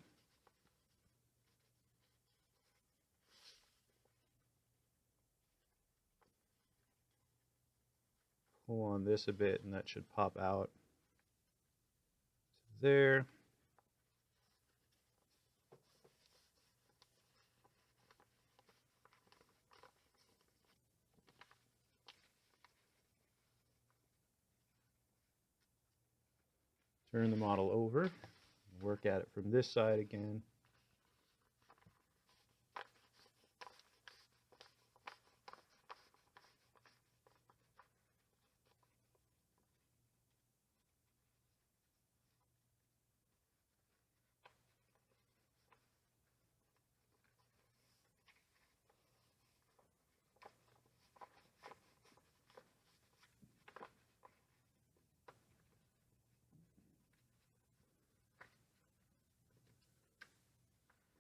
Pull on this a bit and that should pop out. There. Turn the model over, work at it from this side again.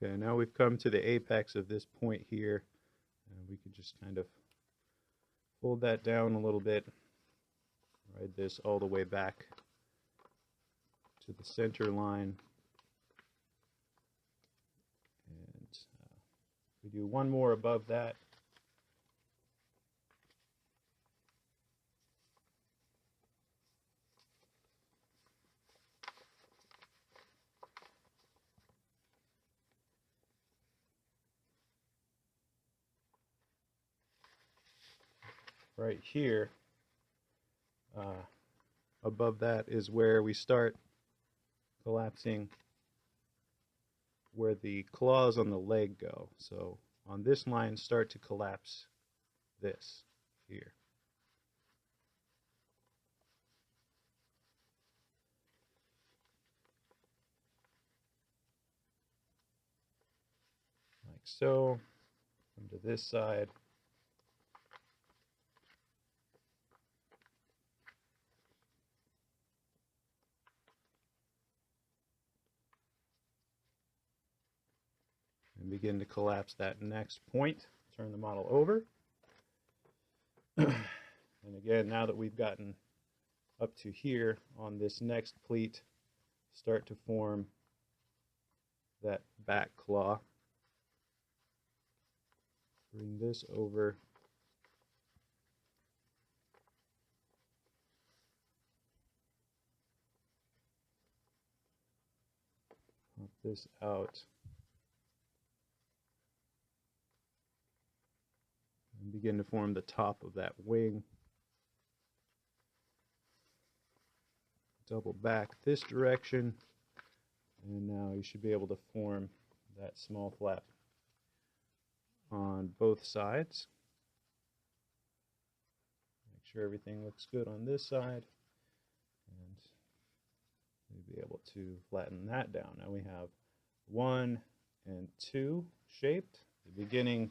Okay, now we've come to the apex of this point here. We could just kind of fold that down a little bit, ride this all the way back to the center line. And we do one more above that. Right here, above that is where we start collapsing where the claws on the leg go. So on this line start to collapse this here. Like so. Come to this side. And begin to collapse that next point. Turn the model over. And again, now that we've gotten up to here on this next pleat, start to form that back claw. Bring this over. Pop this out. And begin to form the top of that wing. Double back this direction, and now you should be able to form that small flap on both sides. Make sure everything looks good on this side, and we'll be able to flatten that down. Now we have 1 and 2 shaped, the beginning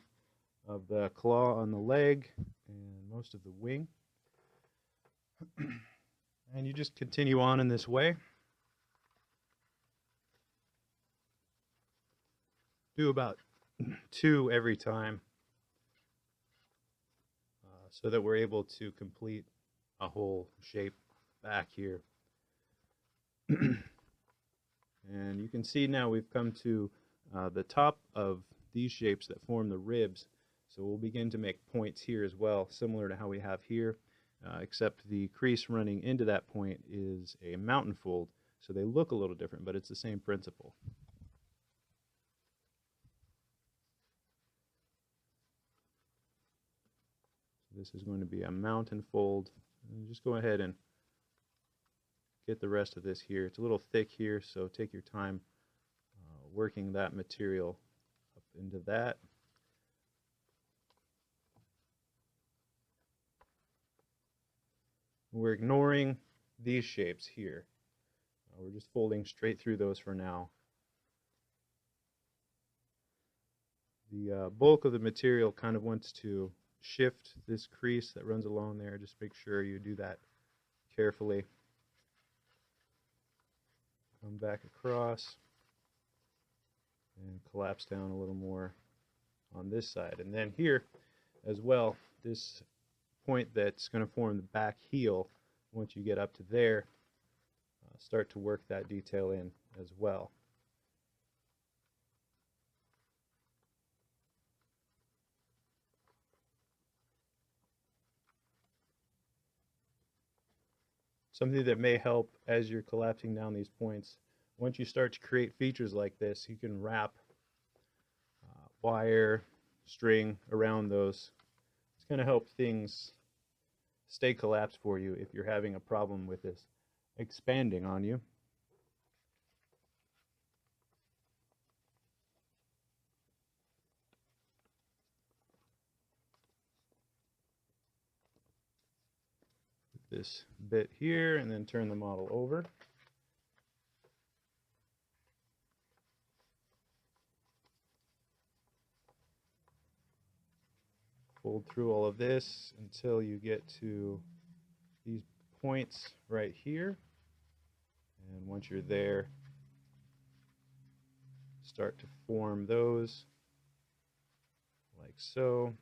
of the claw on the leg and most of the wing. And you just continue on in this way. Do about 2 every time so that we're able to complete a whole shape back here. And you can see now we've come to the top of these shapes that form the ribs. So we'll begin to make points here as well, similar to how we have here. Except the crease running into that point is a mountain fold, so they look a little different, but it's the same principle. So this is going to be a mountain fold. And just go ahead and get the rest of this here. It's a little thick here, so take your time working that material up into that. We're ignoring these shapes here. We're just folding straight through those for now. The bulk of the material kind of wants to shift this crease that runs along there. Just make sure you do that carefully. Come back across and collapse down a little more on this side. And then here as well, this point that's going to form the back heel, once you get up to there, start to work that detail in as well. Something that may help as you're collapsing down these points, once you start to create features like this, you can wrap wire, string around those. It's going to help things stay collapsed for you if you're having a problem with this expanding on you. Put this bit here and then turn the model over. Fold through all of this until you get to these points right here. And once you're there, start to form those like so.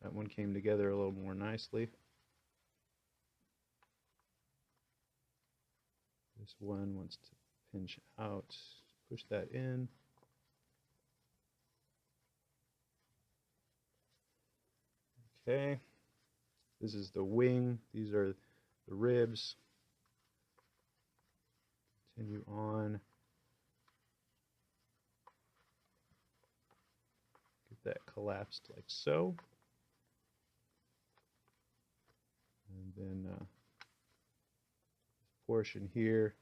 That one came together a little more nicely. This one wants to pinch out, push that in. Okay, this is the wing, these are the ribs. Continue on. Get that collapsed like so. And then this portion here,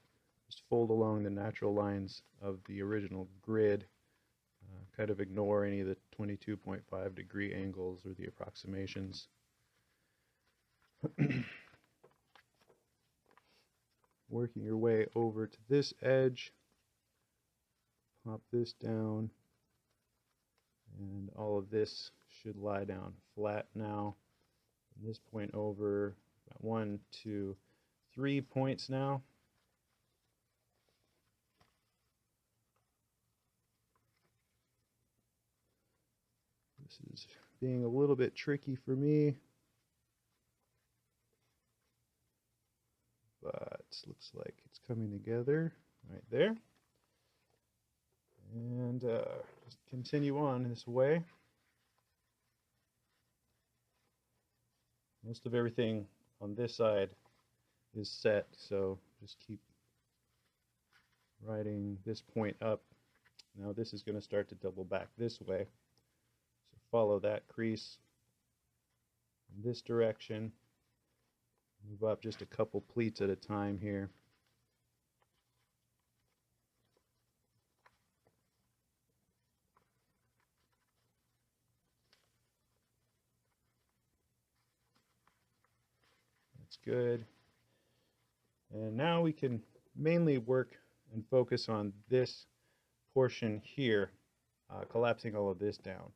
just fold along the natural lines of the original grid, kind of ignore any of the 22.5 degree angles or the approximations. Working your way over to this edge, pop this down, and all of this should lie down flat now. From this point over, about 1, 2, 3 points now. This is being a little bit tricky for me, but looks like it's coming together right there. And just continue on this way. Most of everything on this side is set, so just keep riding this point up. Now this is going to start to double back this way. So follow that crease in this direction. Move up just a couple pleats at a time here. That's good. And now we can mainly work and focus on this portion here, collapsing all of this down,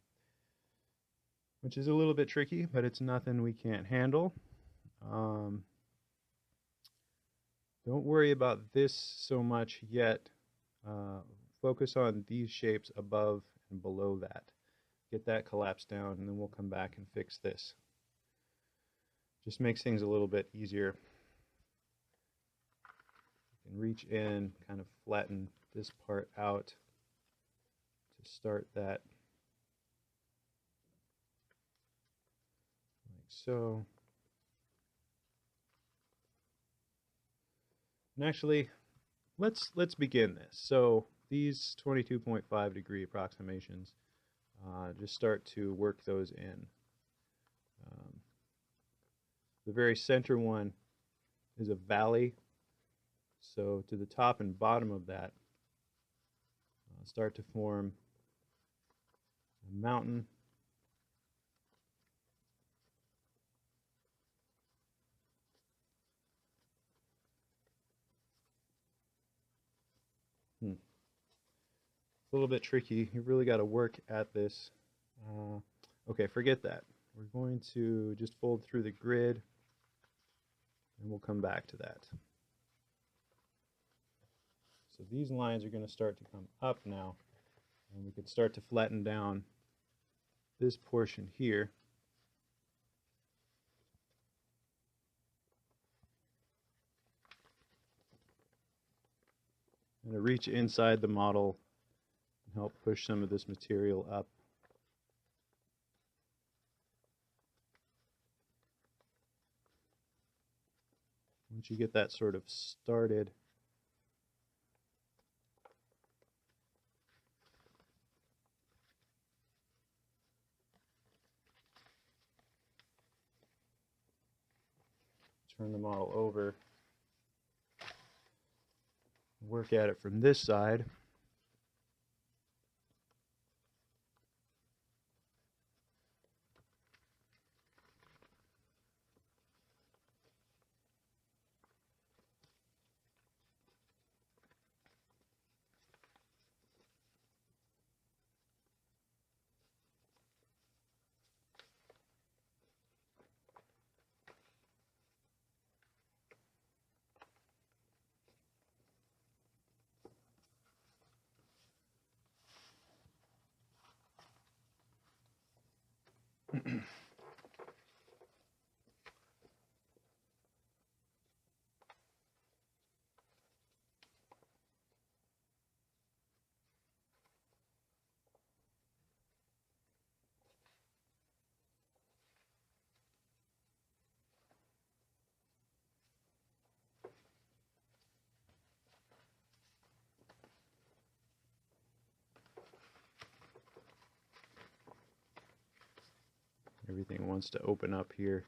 which is a little bit tricky, but it's nothing we can't handle. Don't worry about this so much yet. Focus on these shapes above and below that. Get that collapsed down, and then we'll come back and fix this. Just makes things a little bit easier. You can reach in, kind of flatten this part out to start that, like so. And actually, let's begin this. So these 22.5 degree approximations, just start to work those in. The very center one is a valley, so to the top and bottom of that start to form a mountain. It's a little bit tricky. You've really got to work at this. Okay, forget that. We're going to just fold through the grid, and we'll come back to that. So these lines are going to start to come up now, and we could start to flatten down this portion here. I'm going to reach inside the model and help push some of this material up. Once you get that sort of started, turn the model over, work at it from this side. Everything wants to open up here.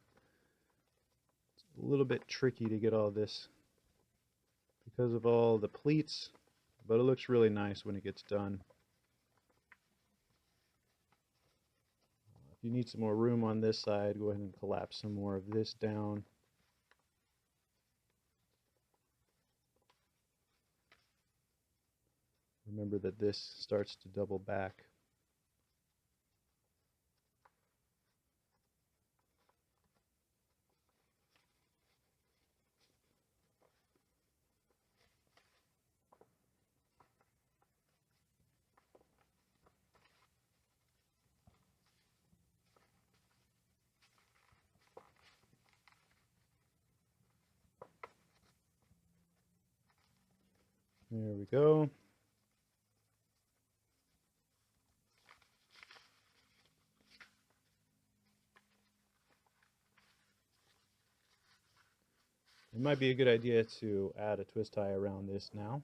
It's a little bit tricky to get all this because of all the pleats, but it looks really nice when it gets done. you need some more room on this side, go ahead and collapse some more of this down. Remember that this starts to double back. There we go. It might be a good idea to add a twist tie around this now.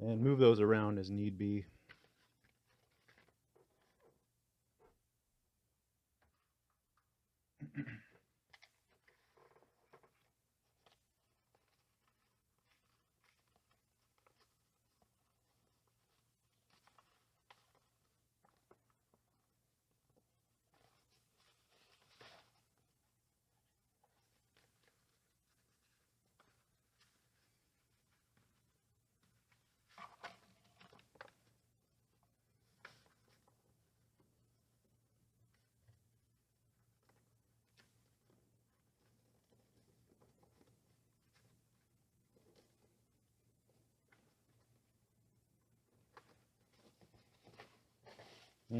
And move those around as need be.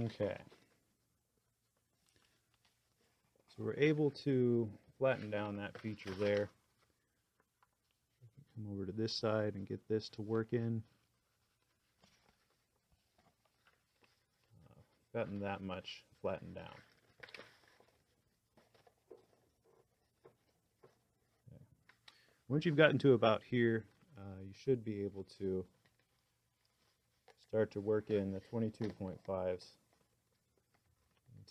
Okay. So we're able to flatten down that feature there. Come over to this side and get this to work in. Gotten that much flattened down. Okay. Once you've gotten to about here, you should be able to start to work in the 22.5s.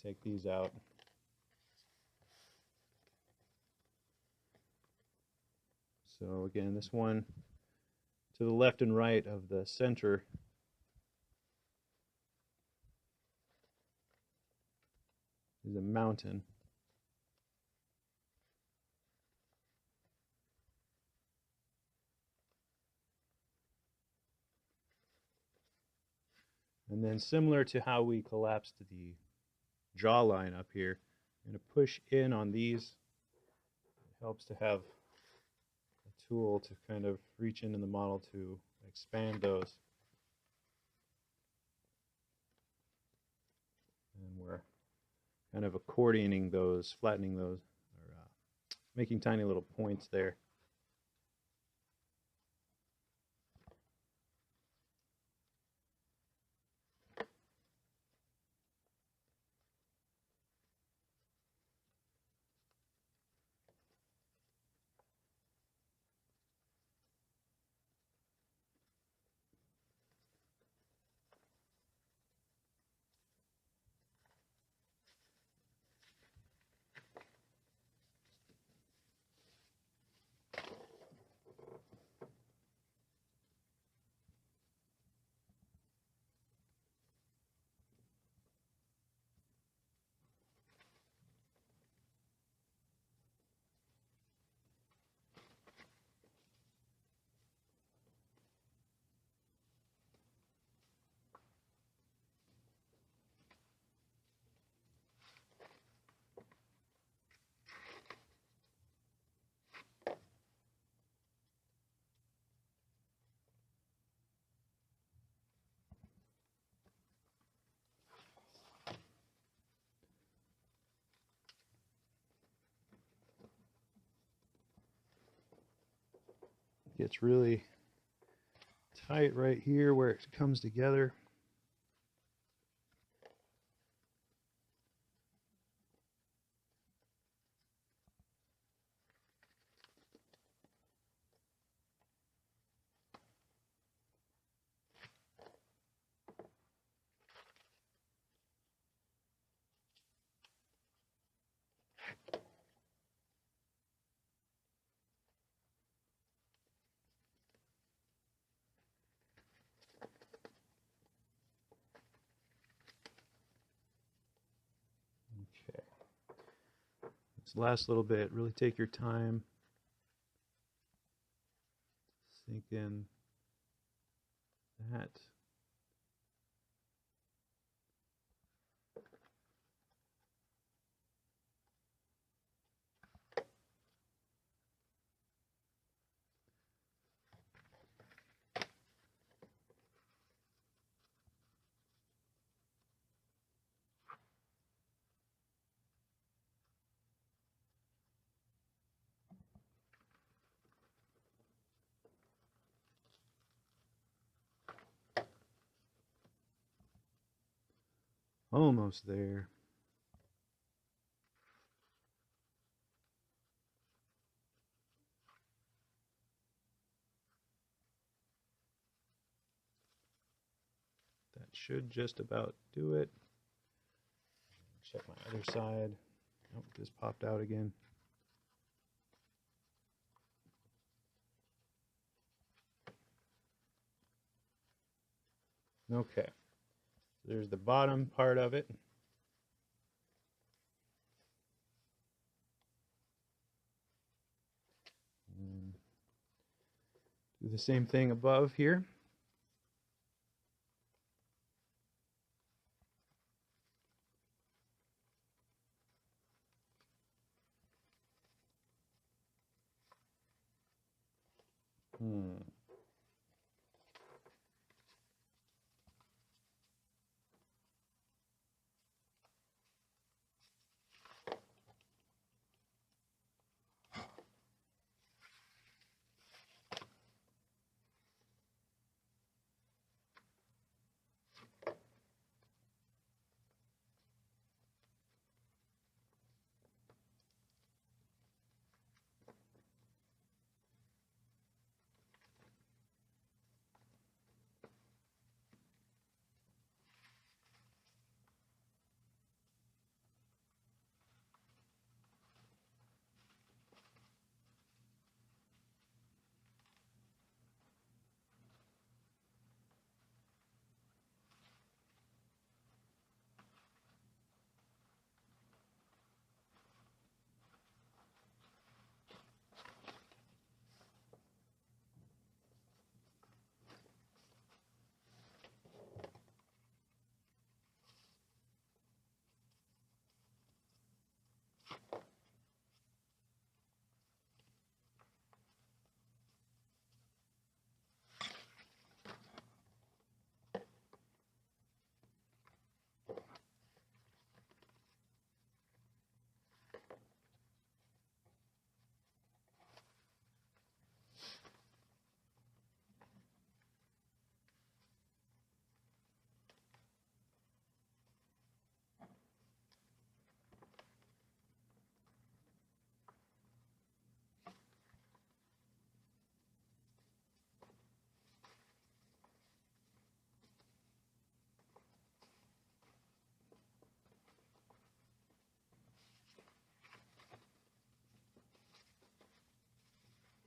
Take these out. So again, this one to the left and right of the center is a mountain. And then similar to how we collapsed the jawline up here, I'm going to push in on these. It helps to have a tool to kind of reach into the model to expand those. And we're kind of accordioning those, flattening those, or making tiny little points there. Gets really tight right here where it comes together. This last little bit, really take your time. Sink in that. Almost there. That should just about do it. Check my other side. Oh, this popped out again. Okay. There's the bottom part of it. And do the same thing above here.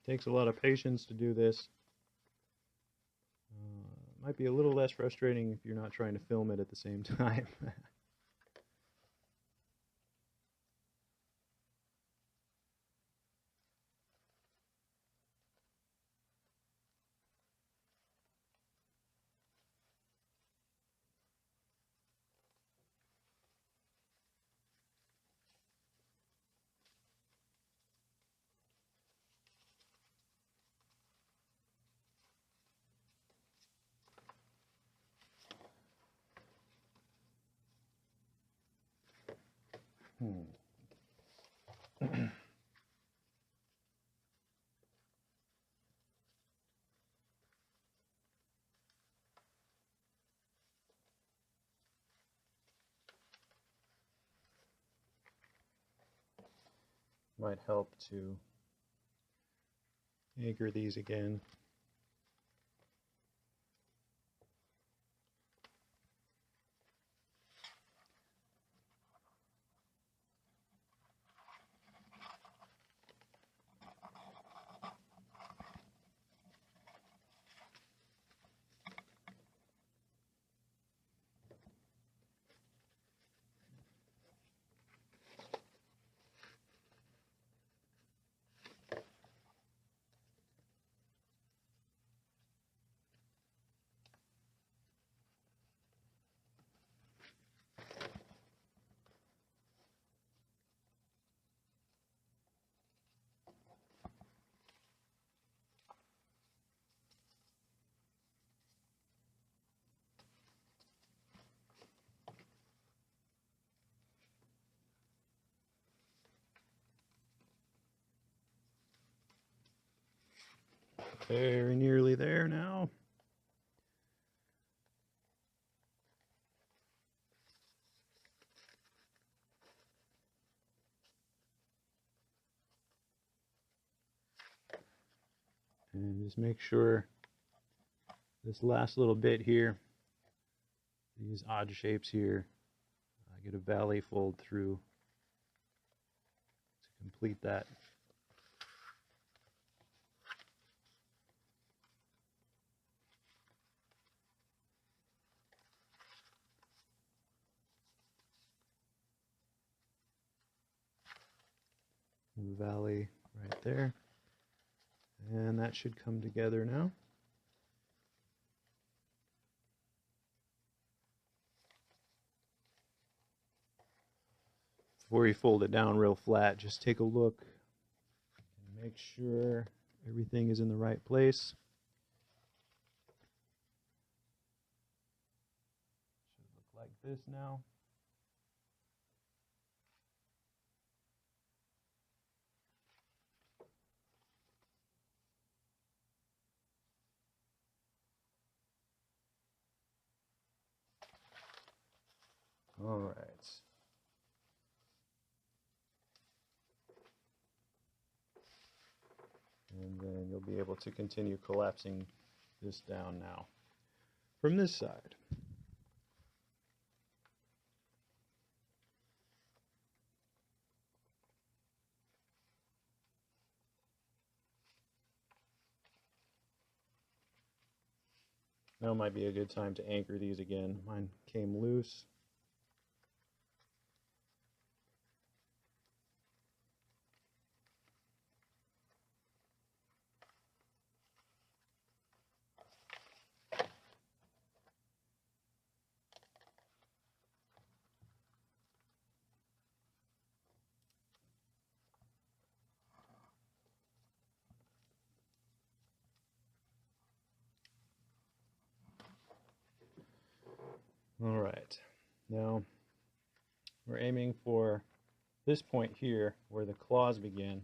Takes a lot of patience to do this. Might be a little less frustrating if you're not trying to film it at the same time. Might help to anchor these again. Very nearly there now. And just make sure this last little bit here, these odd shapes here, I get a valley fold through to complete that. Valley right there. And that should come together now. Before you fold it down real flat, just take a look and make sure everything is in the right place. Should look like this now. All right. And then you'll be able to continue collapsing this down now from this side. Now might be a good time to anchor these again. Mine came loose. All right, now we're aiming for this point here where the claws begin.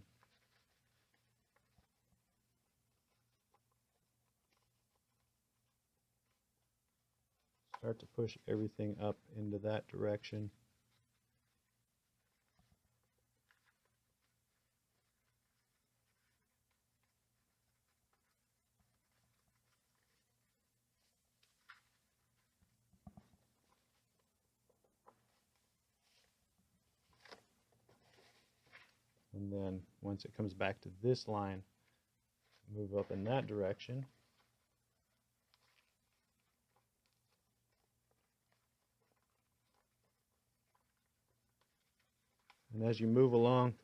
Start to push everything up into that direction. And then once it comes back to this line, move up in that direction. And as you move along,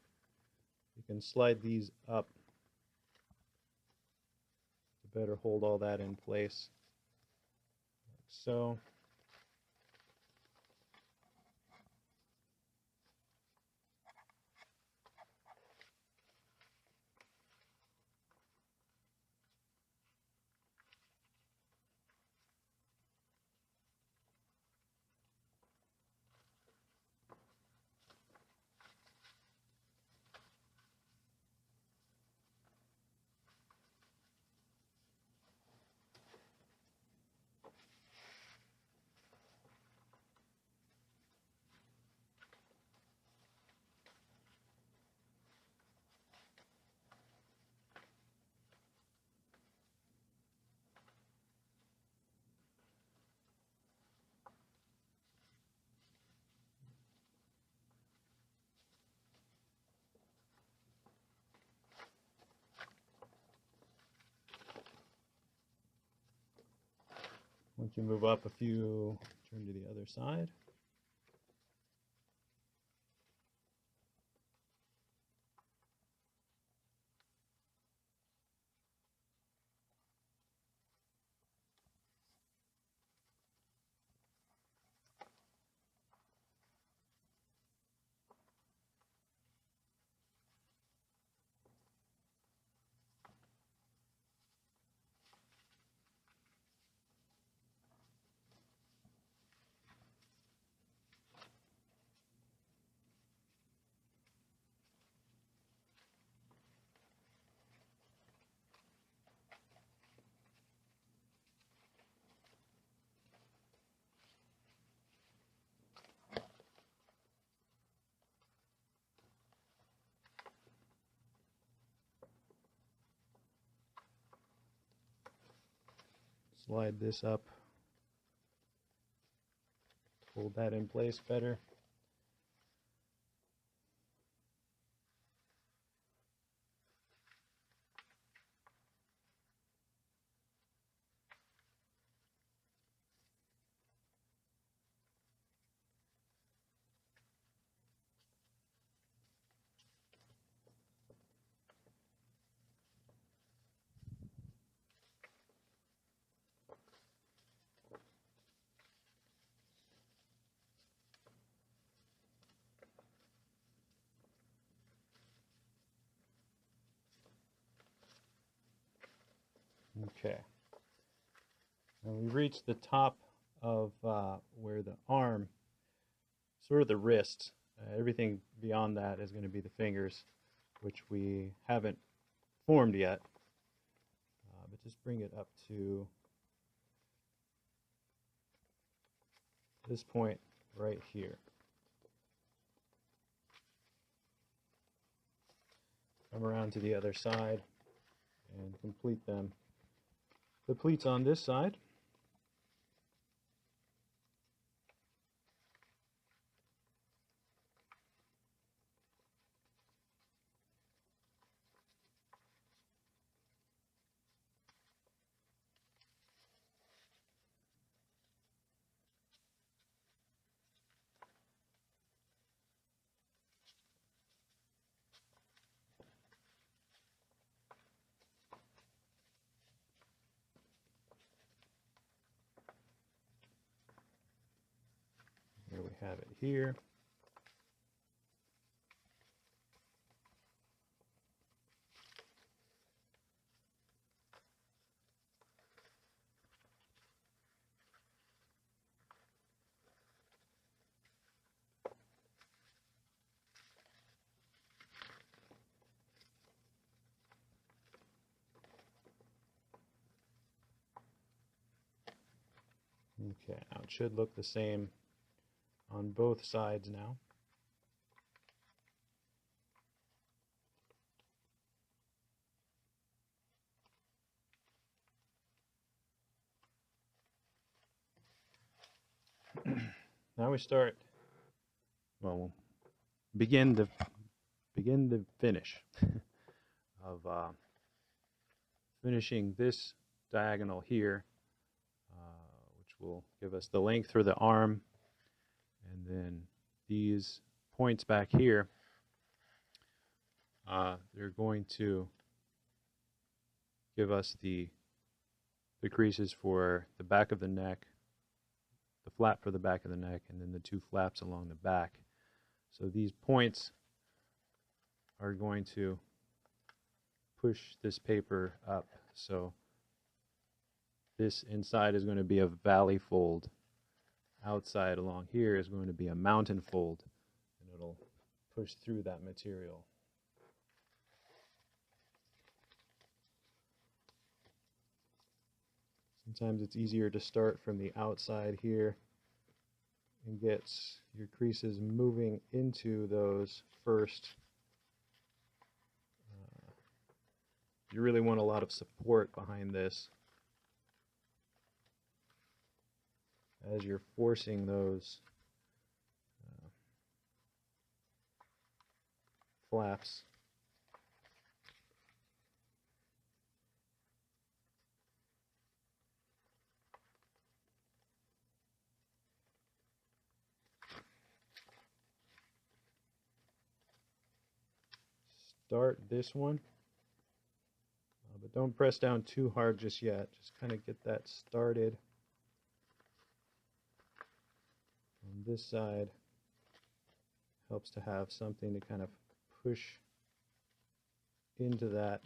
you can slide these up to better hold all that in place, like so. Once you move up a few, turn to the other side. slide this up, hold that in place better. Okay. Now we reached the top of where the arm, sort of the wrist, everything beyond that is going to be the fingers, which we haven't formed yet. But just bring it up to this point right here. Come around to the other side and complete them. The pleats on this side. Here we have it here. Okay, now it should look the same on both sides now. Now we start, well, we'll begin the finish of finishing this diagonal here, which will give us the length for the arm, and then these points back here, they're going to give us the creases for the back of the neck, the flap for the back of the neck, and then the two flaps along the back. So these points are going to push this paper up. So this inside is going to be a valley fold. Outside along here is going to be a mountain fold, and it'll push through that material. Sometimes it's easier to start from the outside here and get your creases moving into those first. You really want a lot of support behind this as you're forcing those flaps. Start this one, but don't press down too hard just yet. Just kind of get that started on this side. Helps to have something to kind of push into that.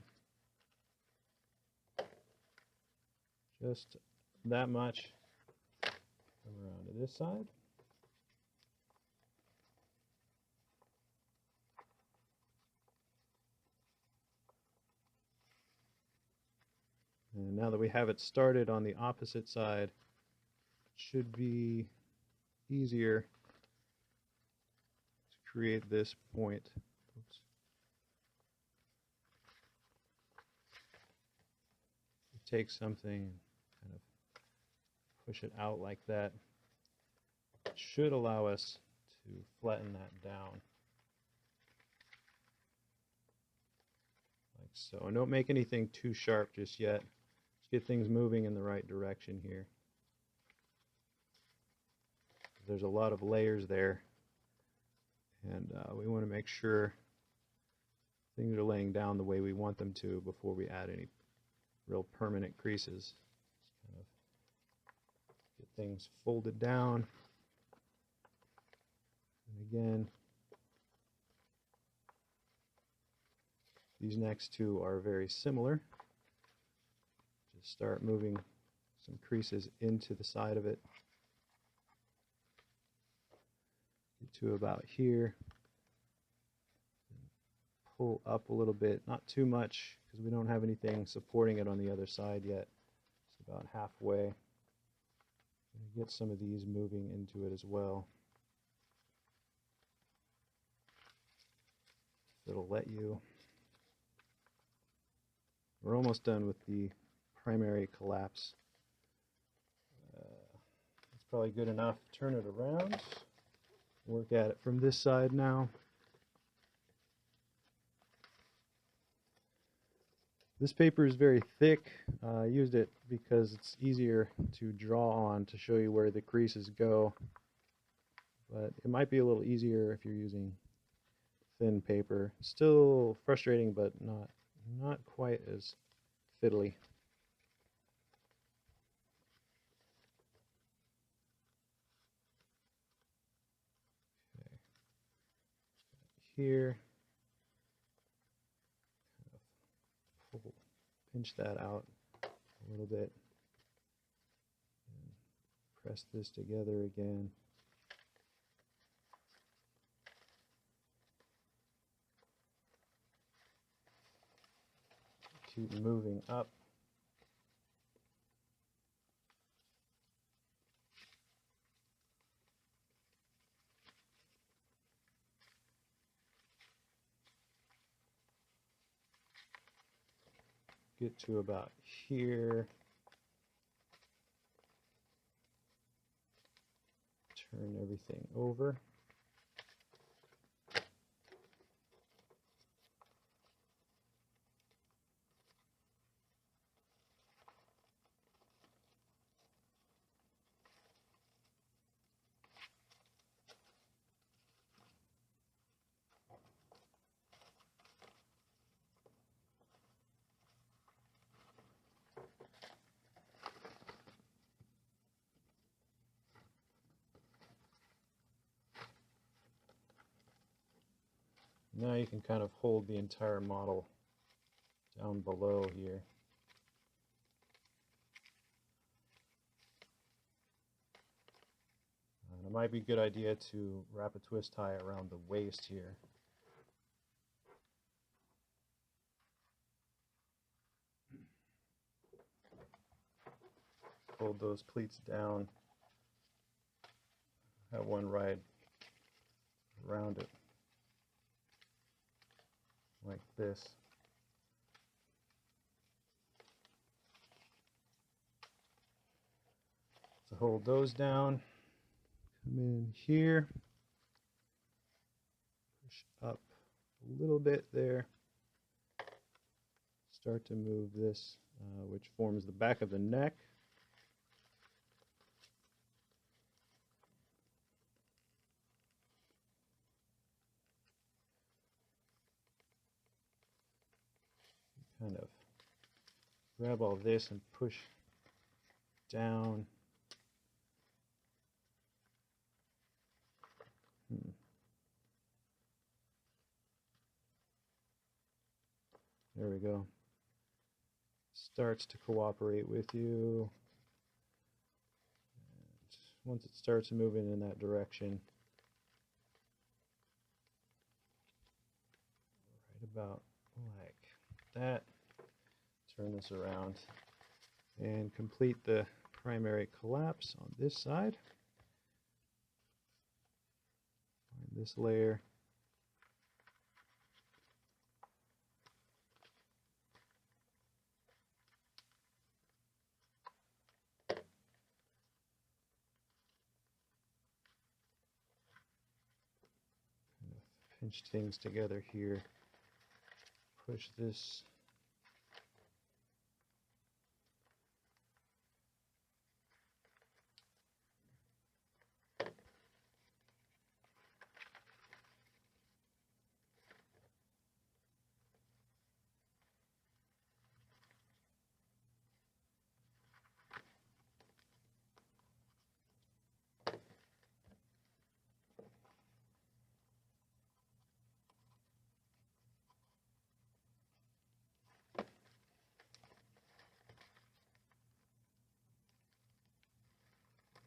Just that much. Come around to this side. And now that we have it started on the opposite side, it should be easier to create this point. Oops. Take something and kind of push it out like that. It should allow us to flatten that down. Like so. And don't make anything too sharp just yet. Just get things moving in the right direction here. There's a lot of layers there, and we want to make sure things are laying down the way we want them to before we add any real permanent creases. Just kind of get things folded down. And again, these next two are very similar. Just start moving some creases into the side of it. To about here, pull up a little bit, not too much because we don't have anything supporting it on the other side yet. It's about halfway. Get some of these moving into it as well. It'll let you. We're almost done with the primary collapse. It's probably good enough. Turn it around. Work at it from this side now. This paper is very thick. I used it because it's easier to draw on to show you where the creases go. But it might be a little easier if you're using thin paper. Still frustrating, but not quite as fiddly. Here, pinch that out a little bit, and press this together again. Keep moving up. Get to about here. Turn everything over. Now you can kind of hold the entire model down below here. And it might be a good idea to wrap a twist tie around the waist here. Hold those pleats down. Have one right around it. Like this. So hold those down, come in here, push up a little bit there, start to move this, which forms the back of the neck. Kind of grab all this and push down. There we go. Starts to cooperate with you. And once it starts moving in that direction, right about like that, turn this around and complete the primary collapse on this side. Find this layer. pinch things together here. Push this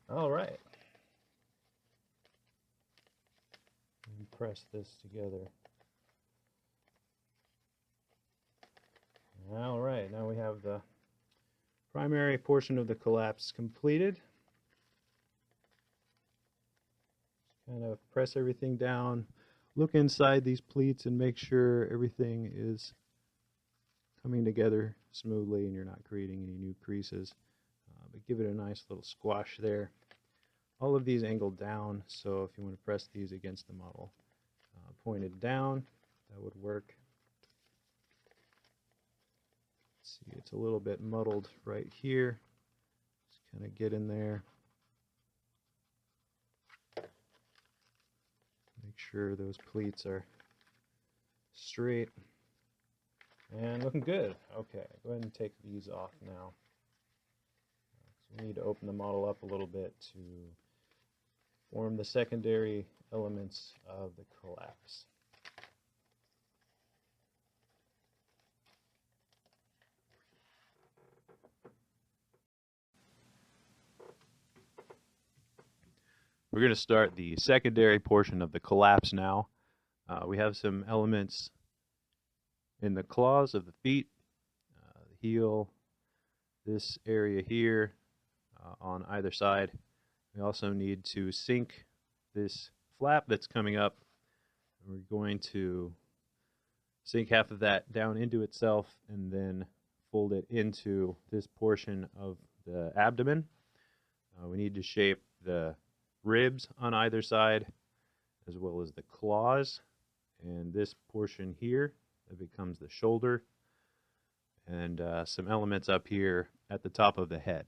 all right. And press this together. All right, now we have the primary portion of the collapse completed. Just kind of press everything down, look inside these pleats and make sure everything is coming together smoothly and you're not creating any new creases. But give it a nice little squash there. All of these angle down, so if you want to press these against the model pointed down, that would work. Let's see, it's a little bit muddled right here. Just kind of get in there. Make sure those pleats are straight and looking good. Okay, go ahead and take these off now. So we need to open the model up a little bit to form the secondary elements of the collapse. We're going to start the secondary portion of the collapse now. We have some elements in the claws of the feet, the heel, this area here on either side. We also need to sink this flap that's coming up. We're going to sink half of that down into itself and then fold it into this portion of the abdomen. We need to shape the ribs on either side as well as the claws, and this portion here that becomes the shoulder, and some elements up here at the top of the head.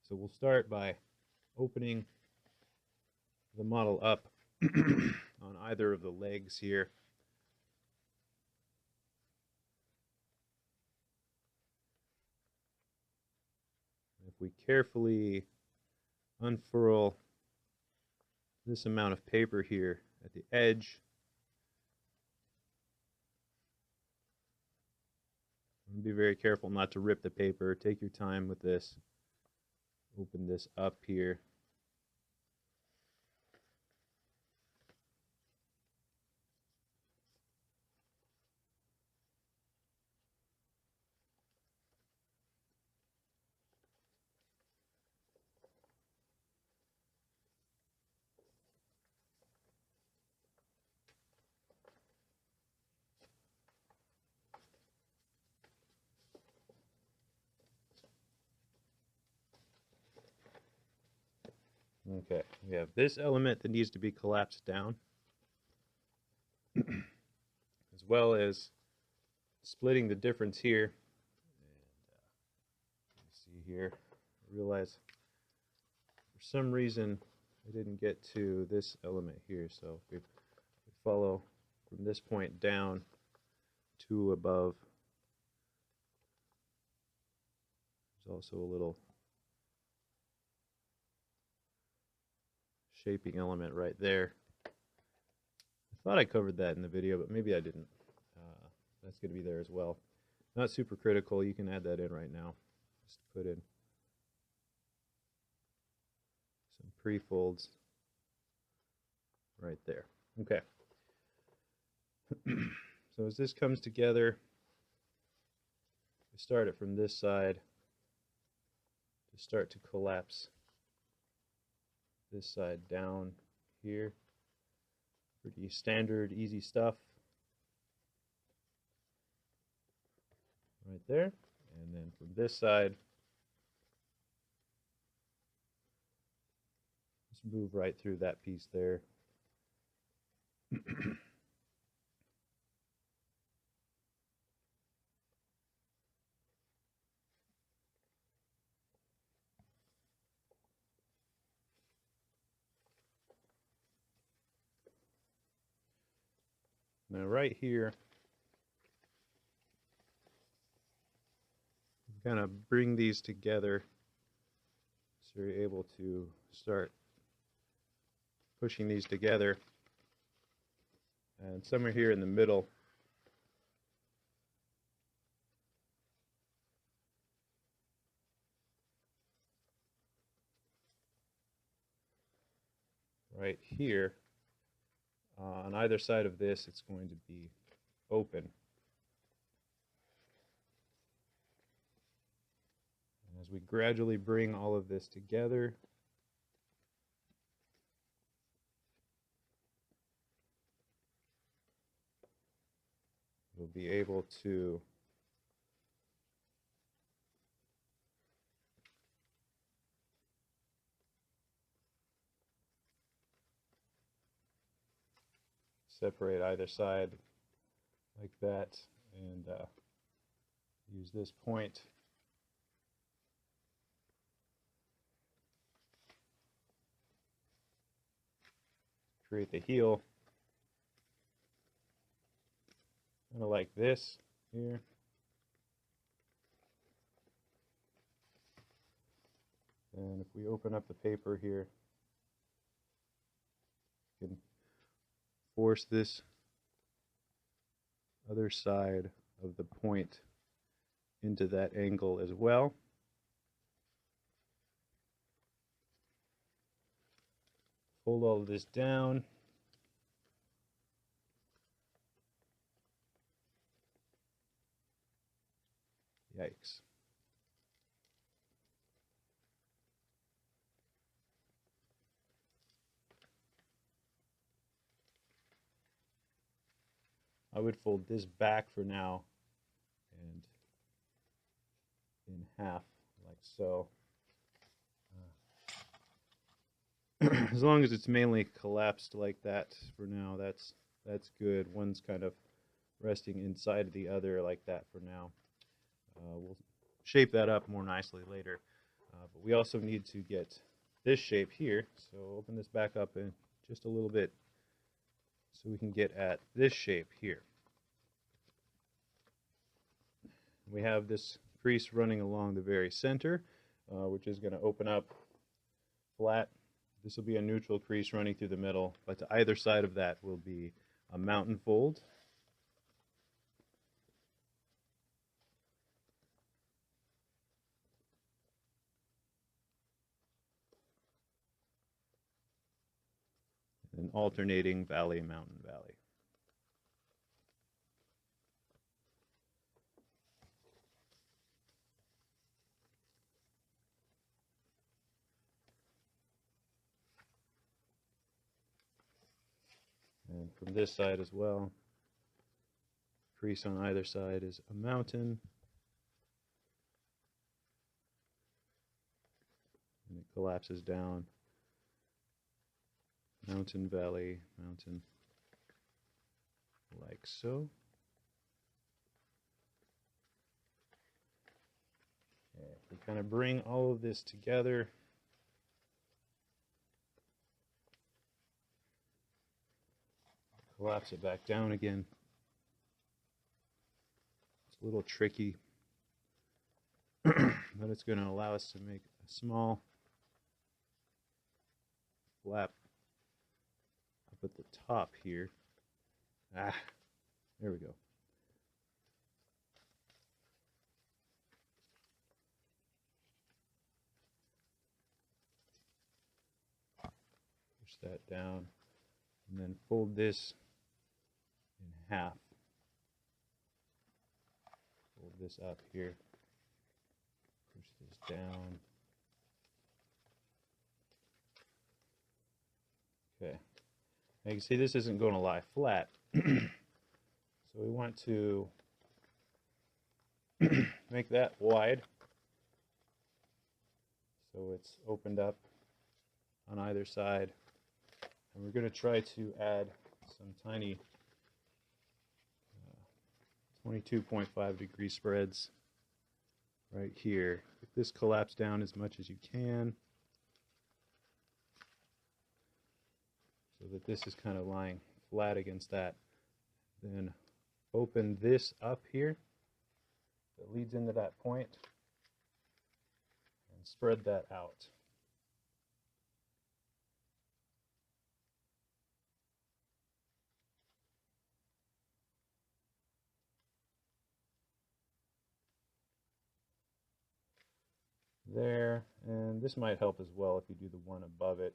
So we'll start by opening the model up on either of the legs here. If we carefully unfurl this amount of paper here at the edge, and be very careful not to rip the paper. Take your time with this. Open this up here. Okay, we have this element that needs to be collapsed down, as well as splitting the difference here. And see here, I realize for some reason I didn't get to this element here, so if we follow from this point down to above, there's also a little shaping element right there. I thought I covered that in the video, but maybe I didn't. That's going to be there as well. Not super critical. You can add that in right now. Just put in some pre-folds right there. Okay. So as this comes together, we start it from this side to start to collapse this side down here. Pretty standard, easy stuff. Right there. And then from this side, just move right through that piece there. Now right here, kind of bring these together so you're able to start pushing these together. And somewhere here in the middle, right here, on either side of this, it's going to be open. And as we gradually bring all of this together, we'll be able to separate either side like that and use this point to create the heel, kind of like this here. And if we open up the paper here, you can force this other side of the point into that angle as well. Fold all of this down. Yikes. I would fold this back for now and in half like so. As long as it's mainly collapsed like that for now, that's good. One's kind of resting inside of the other like that for now. We'll shape that up more nicely later. But we also need to get this shape here. So open this back up in just a little bit so we can get at this shape here. We have this crease running along the very center, which is going to open up flat. This will be a neutral crease running through the middle, but to either side of that will be a mountain fold. An alternating valley, mountain, valley. And from this side as well, crease on either side is a mountain. And it collapses down. Mountain, valley, mountain, like so. Okay, we kind of bring all of this together. Collapse it back down again. It's a little tricky, but it's going to allow us to make a small flap up at the top here. There we go. Push that down and then fold this in half. Fold this up here. Push this down. Okay. Now you can see this isn't going to lie flat. So we want to make that wide so it's opened up on either side. And we're going to try to add some tiny 22.5 degree spreads right here. Get this collapsed down as much as you can so that this is kind of lying flat against that. Then open this up here that leads into that point and spread that out. There, and this might help as well if you do the one above it.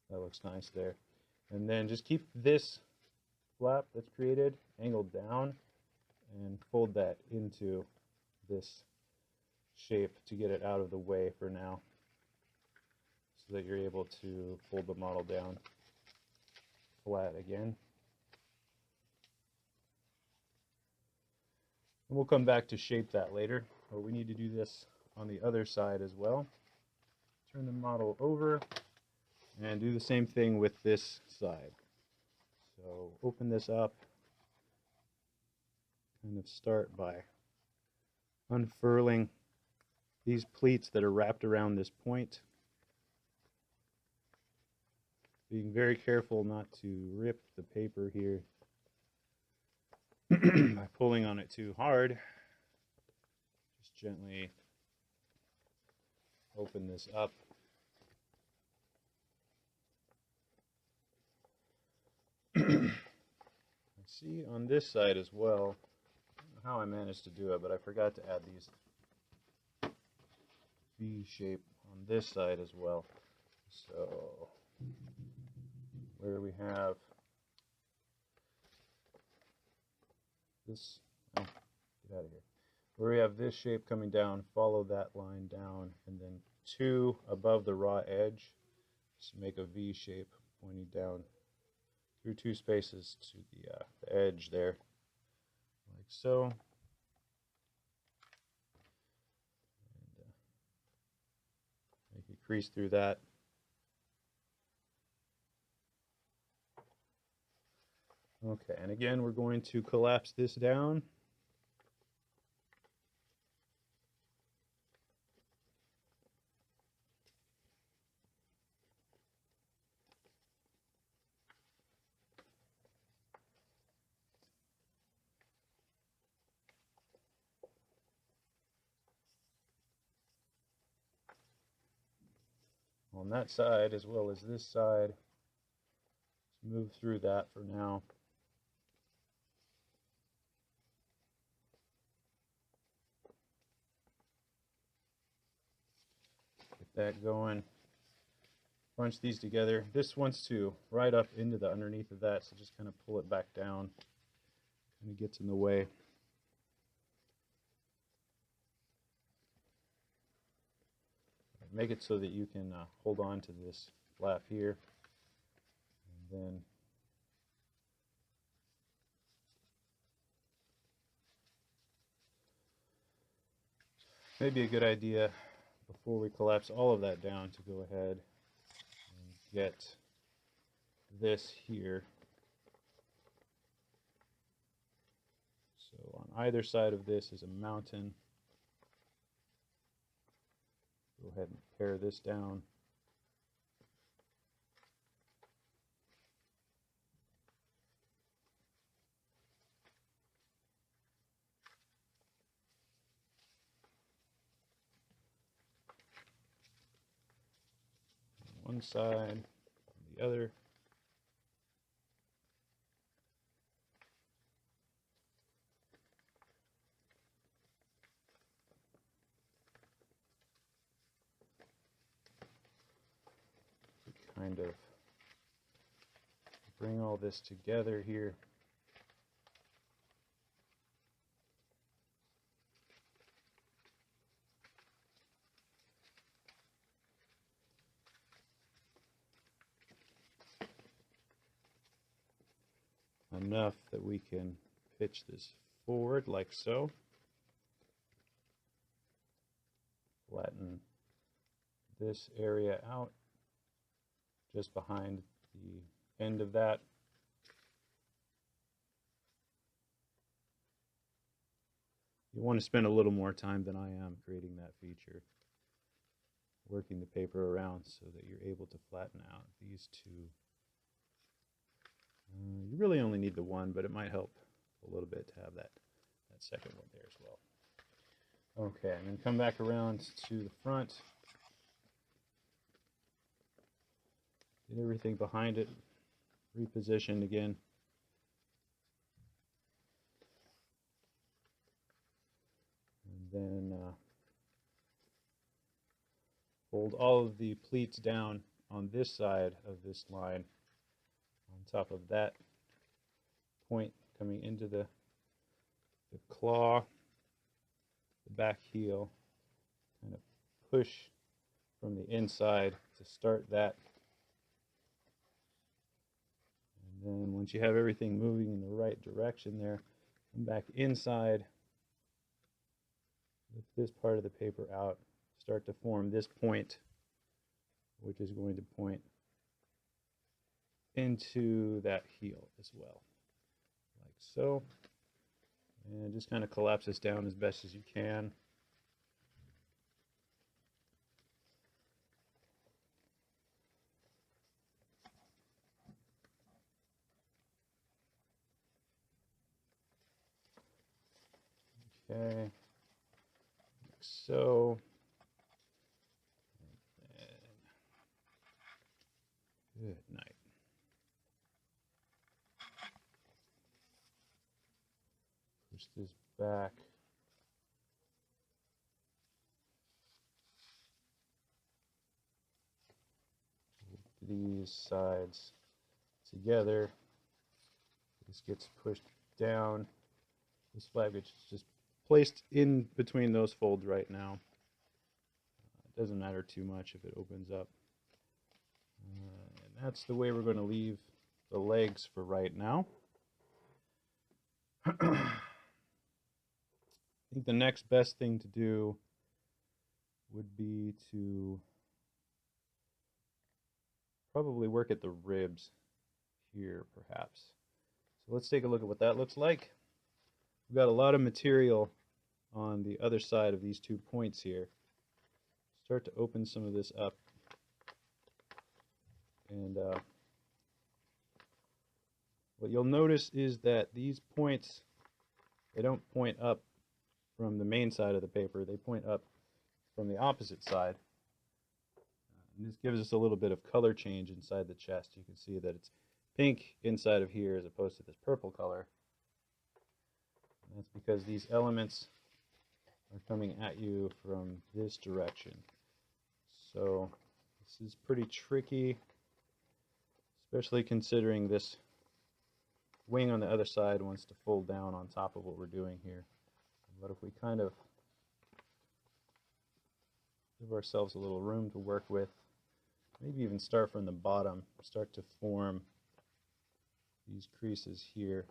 That looks nice there. And then just keep this flap that's created angled down and fold that into this shape to get it out of the way for now, so that you're able to fold the model down flat again. And we'll come back to shape that later, but we need to do this on the other side as well. Turn the model over and do the same thing with this side. So open this up, kind of start by unfurling these pleats that are wrapped around this point. Being very careful not to rip the paper here by pulling on it too hard. Just gently open this up. See on this side as well, I don't know how I managed to do it, but I forgot to add these V shape on this side as well. So where we have this, oh, get out of here. Where we have this shape coming down, follow that line down, and then 2 above the raw edge, just make a V shape pointing down through 2 spaces to the edge there, like so. And, make a crease through that. Okay, and again, we're going to collapse this down. On that side as well as this side. Let's move through that for now. Get that going. Bunch these together. This wants to right up into the underneath of that, so just kind of pull it back down. Kind of gets in the way. Make it so that you can hold on to this flap here, and then maybe a good idea before we collapse all of that down to go ahead and get this here. So on either side of this is a mountain. Go ahead and pare this down. One side, the other. Kind of bring all this together here. Enough that we can pitch this forward like so. flatten this area out just behind the end of that. You want to spend a little more time than I am creating that feature, working the paper around so that you're able to flatten out these two. You really only need the one, but it might help a little bit to have that second one there as well. Okay, and then come back around to the front. Get everything behind it repositioned again. And then fold all of the pleats down on this side of this line on top of that point coming into the claw, the back heel, kind of push from the inside to start that. And then once you have everything moving in the right direction there, come back inside, lift this part of the paper out, start to form this point, which is going to point into that heel as well, like so. And just kind of collapse this down as best as you can. Okay, like so. Good night. Push this back. These sides together. This gets pushed down. This flag is just placed in between those folds right now. It doesn't matter too much if it opens up. And that's the way we're going to leave the legs for right now. I think the next best thing to do would be to probably work at the ribs here, perhaps. So let's take a look at what that looks like. We've got a lot of material on the other side of these 2 points here. Start to open some of this up. And what you'll notice is that these points, they don't point up from the main side of the paper, they point up from the opposite side. And this gives us a little bit of color change inside the chest. You can see that it's pink inside of here as opposed to this purple color. And that's because these elements are coming at you from this direction. So this is pretty tricky, especially considering this wing on the other side wants to fold down on top of what we're doing here. But if we kind of give ourselves a little room to work with, maybe even start from the bottom, start to form these creases here.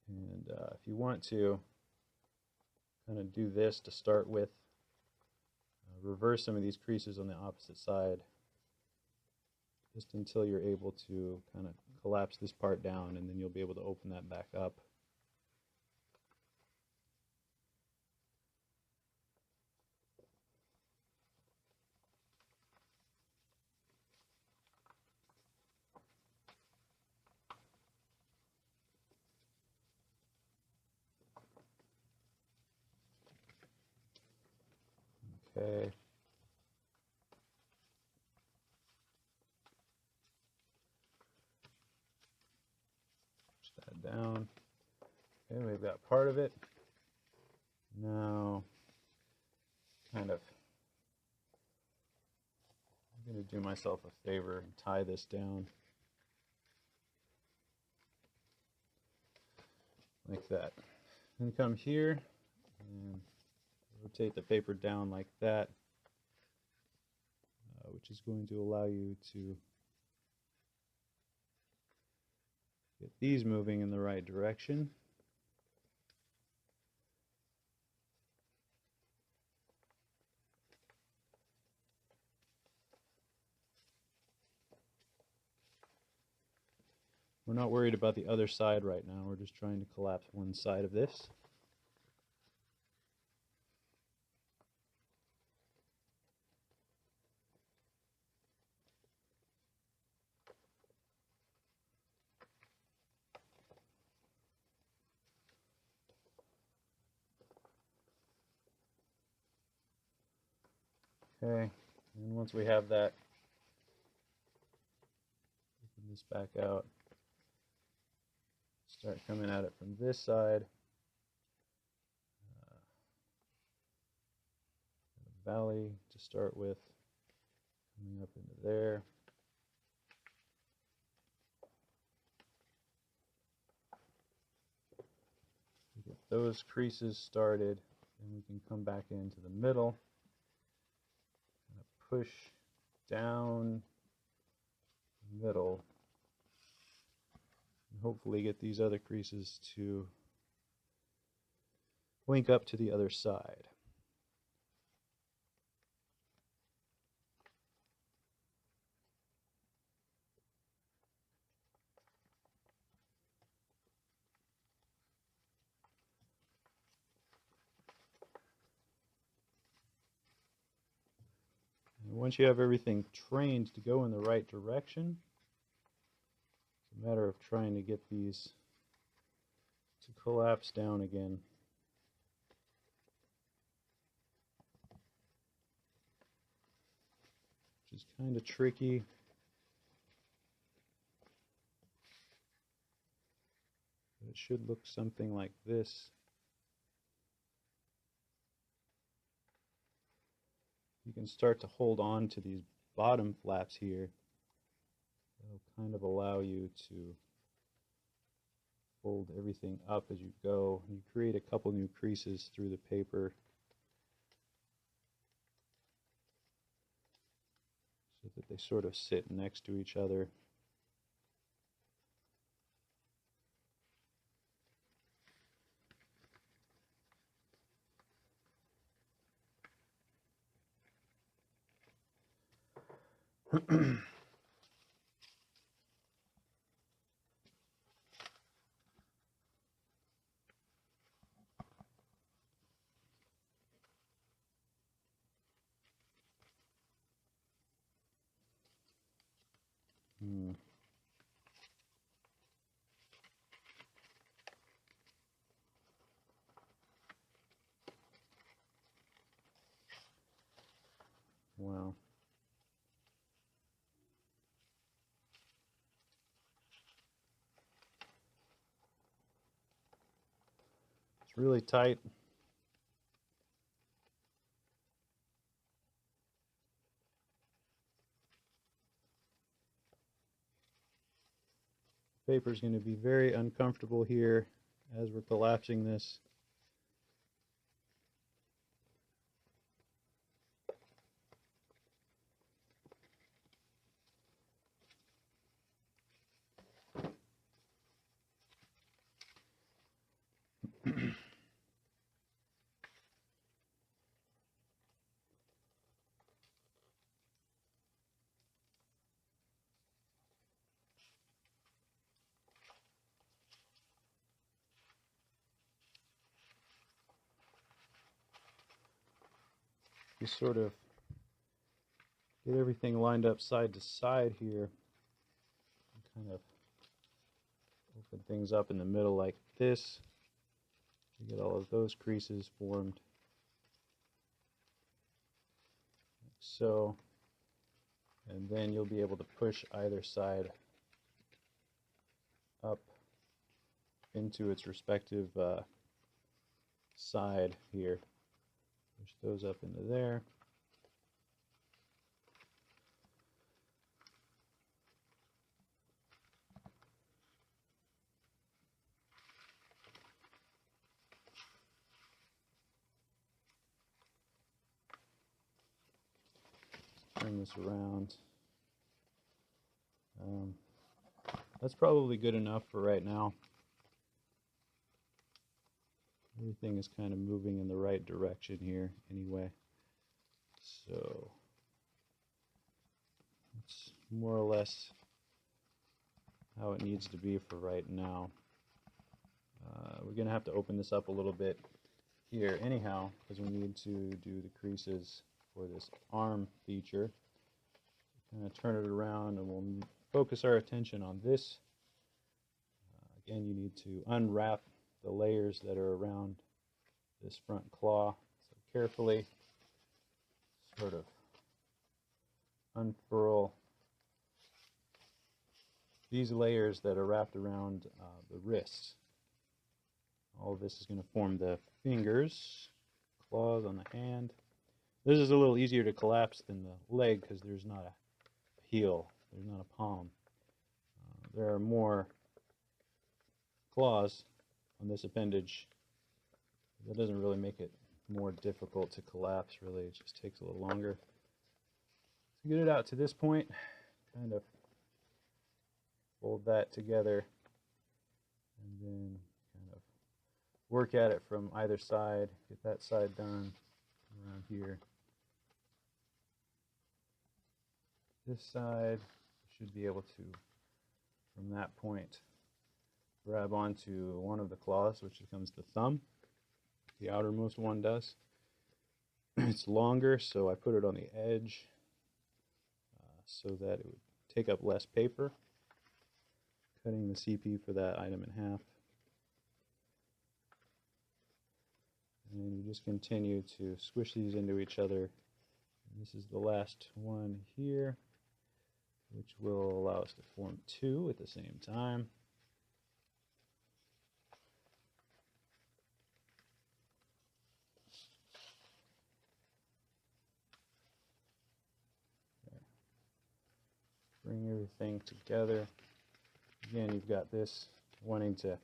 And if you want to kind of do this to start with, reverse some of these creases on the opposite side just until you're able to kind of collapse this part down, and then you'll be able to open that back up. Okay. Push that down. Okay, we've got part of it. Now, kind of, I'm going to do myself a favor and tie this down like that. Then come here and rotate the paper down like that, which is going to allow you to get these moving in the right direction. we're not worried about the other side right now. We're just trying to collapse one side of this. Okay, and once we have that, open this back out, start coming at it from this side. Valley to start with, coming up into there. We get those creases started, and we can come back into the middle, kind of push down the middle, and hopefully get these other creases to link up to the other side. And once you have everything trained to go in the right direction, it's a matter of trying to get these to collapse down again. Which is kind of tricky. But it should look something like this. You can start to hold on to these bottom flaps here. That'll kind of allow you to fold everything up as you go. You create a couple new creases through the paper so that they sort of sit next to each other. Wow. It's really tight. Paper is going to be very uncomfortable here as we're collapsing this. You sort of get everything lined up side to side here, and kind of open things up in the middle like this. You get all of those creases formed, like so, and then you'll be able to push either side up into its respective side here. Push those up into there. Turn this around. That's probably good enough for right now. Everything is kind of moving in the right direction here anyway. So let's more or less how it needs to be for right now. We're going to have to open this up a little bit here anyhow, because we need to do the creases for this arm feature. Kind of turn it around and we'll focus our attention on this. Again, you need to unwrap the layers that are around this front claw. So carefully sort of unfurl these layers that are wrapped around the wrists. All of this is going to form the fingers, claws on the hand. This is a little easier to collapse than the leg because there's not a heel, there's not a palm. There are more claws on this appendage. That doesn't really make it more difficult to collapse, really. It just takes a little longer. To get it out to this point, kind of fold that together and then kind of work at it from either side. Get that side done around here. This side should be able to, from that point, grab onto one of the claws, which becomes the thumb. The outermost one does. It's longer, so I put it on the edge so that it would take up less paper. Cutting the CP for that item in half. And you just continue to squish these into each other. And this is the last one here, which will allow us to form two at the same time. Bring everything together. Again, you've got this wanting to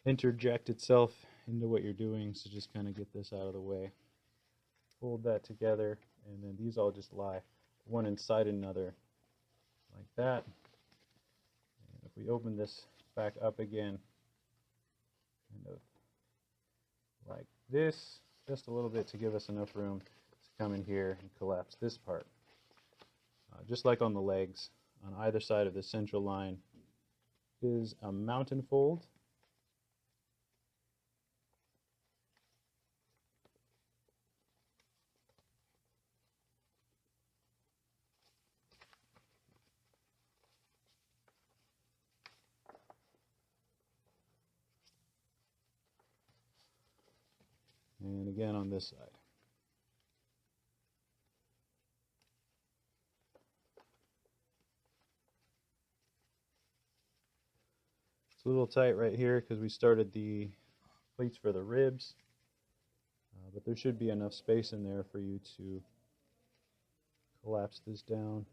interject itself into what you're doing, so just kind of get this out of the way. Fold that together, and then these all just lie one inside another like that. And if we open this back up again, kind of like this, just a little bit to give us enough room to come in here and collapse this part. Just like on the legs, on either side of the central line is a mountain fold. And again on this side. It's a little tight right here because we started the pleats for the ribs, but there should be enough space in there for you to collapse this down.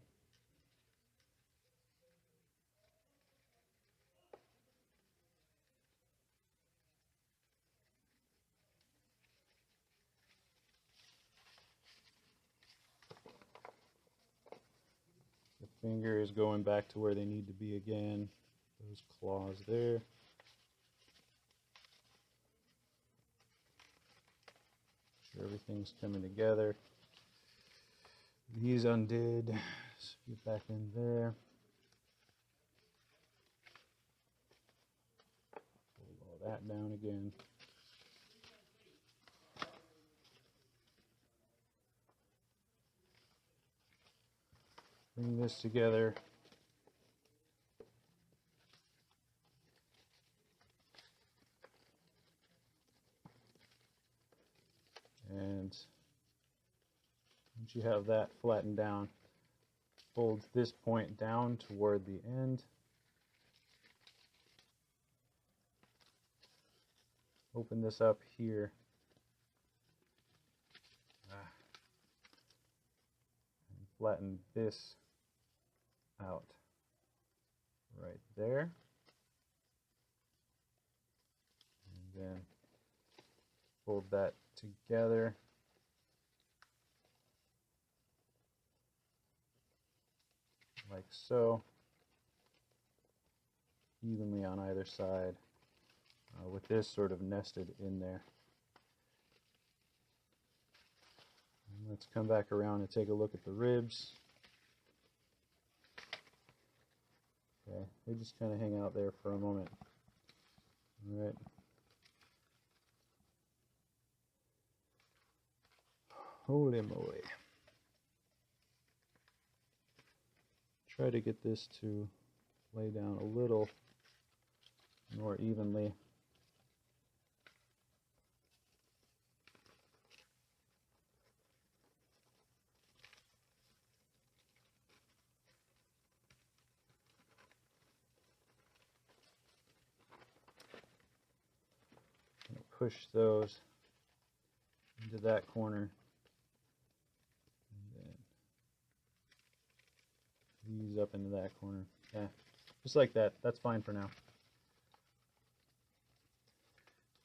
The finger is going back to where they need to be again. Those claws there. Sure everything's coming together. These undid. So get back in there. Pull all that down again. Bring this together. And once you have that flattened down, fold this point down toward the end. Open this up here. And flatten this out right there. And then fold that together. Like so, evenly on either side, with this sort of nested in there. And let's come back around and take a look at the ribs. Okay, they just kind of hang out there for a moment. All right. Holy moly. Try to get this to lay down a little more evenly. Push those into that corner. And then these up into that corner. Yeah, just like that. That's fine for now.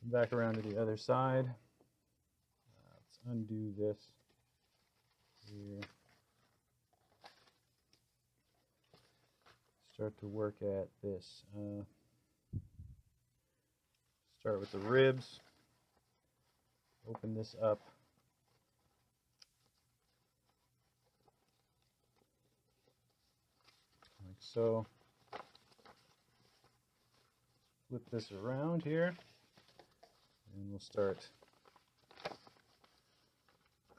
Back around to the other side. Let's undo this here. Start to work at this. Start with the ribs. Open this up. Like so. Flip this around here. And we'll start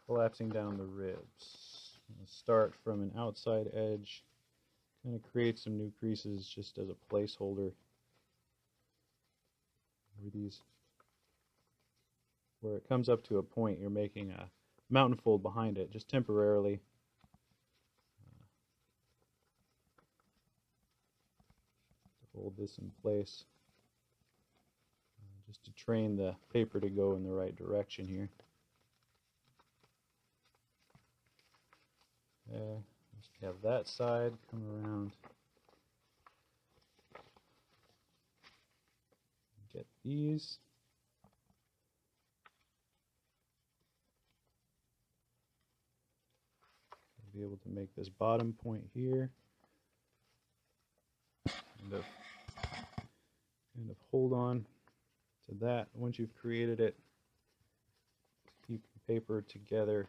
collapsing down the ribs. We'll start from an outside edge. Kind of create some new creases just as a placeholder. Where it comes up to a point, you're making a mountain fold behind it, just temporarily. To hold this in place, just to train the paper to go in the right direction here. Just have that side come around. Get these. Be able to make this bottom point here. Kind of hold on to that once you've created it. Keep the paper together.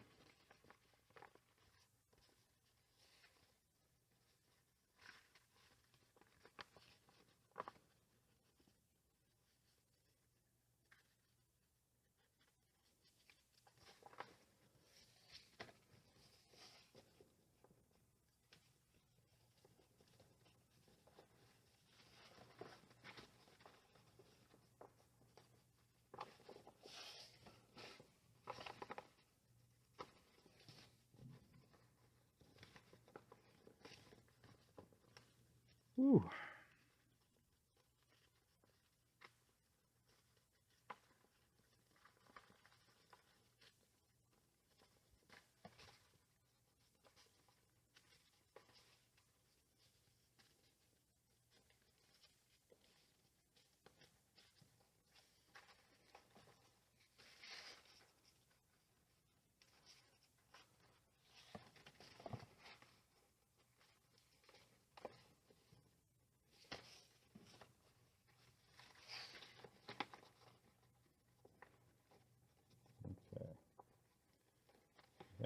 Whew.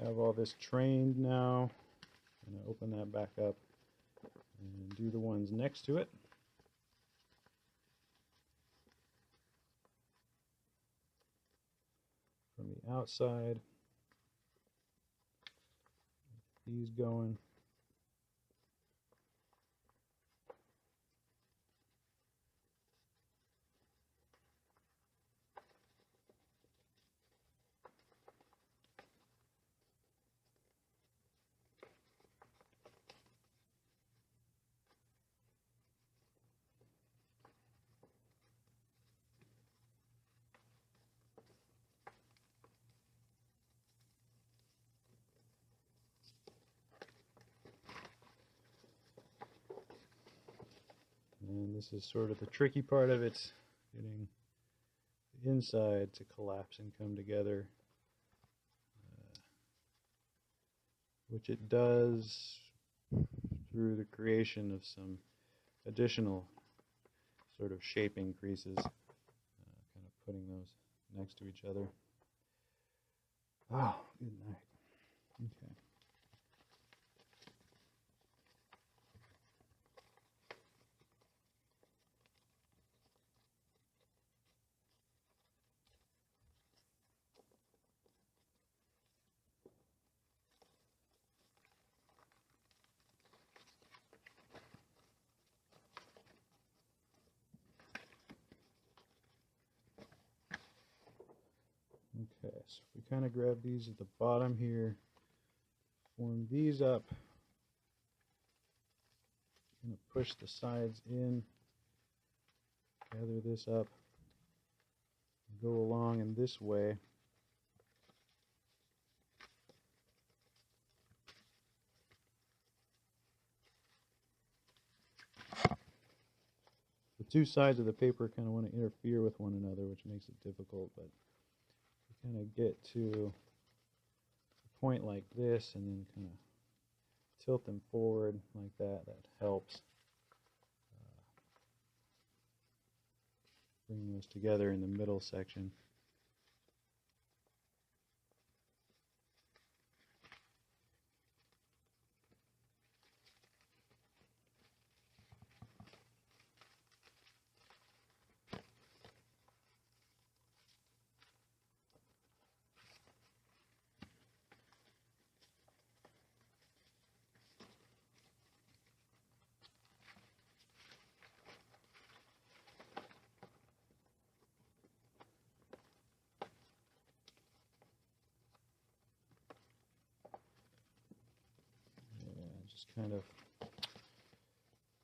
Have all this trained now. I'm going to open that back up and do the ones next to it. From the outside, these going. And this is sort of the tricky part of it, getting the inside to collapse and come together, which it does through the creation of some additional sort of shaping creases, kind of putting those next to each other. Oh, good night. Okay. Okay, so we kind of grab these at the bottom here, form these up, kind of push the sides in, gather this up, go along in this way. The two sides of the paper kind of want to interfere with one another, which makes it difficult, but you kind of get to a point like this and then kind of tilt them forward like that. That helps bring those together in the middle section. Just kind of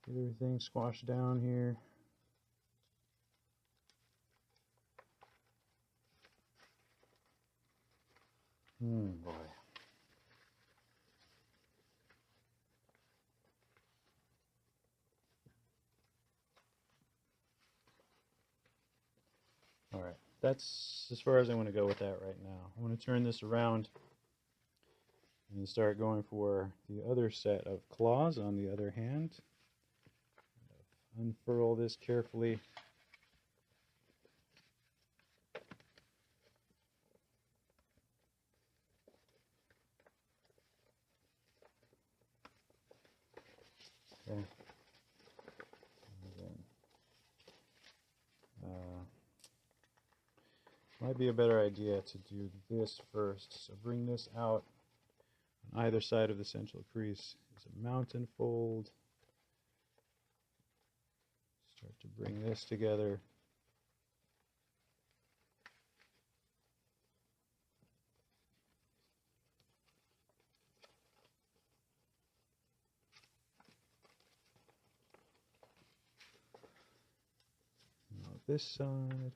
get everything squashed down here. Boy. All right, that's as far as I want to go with that right now. I want to turn this around and start going for the other set of claws on the other hand. Unfurl this carefully. Okay. And then, might be a better idea to do this first. So bring this out on either side of the central crease is a mountain fold. Start to bring this together. Now this side.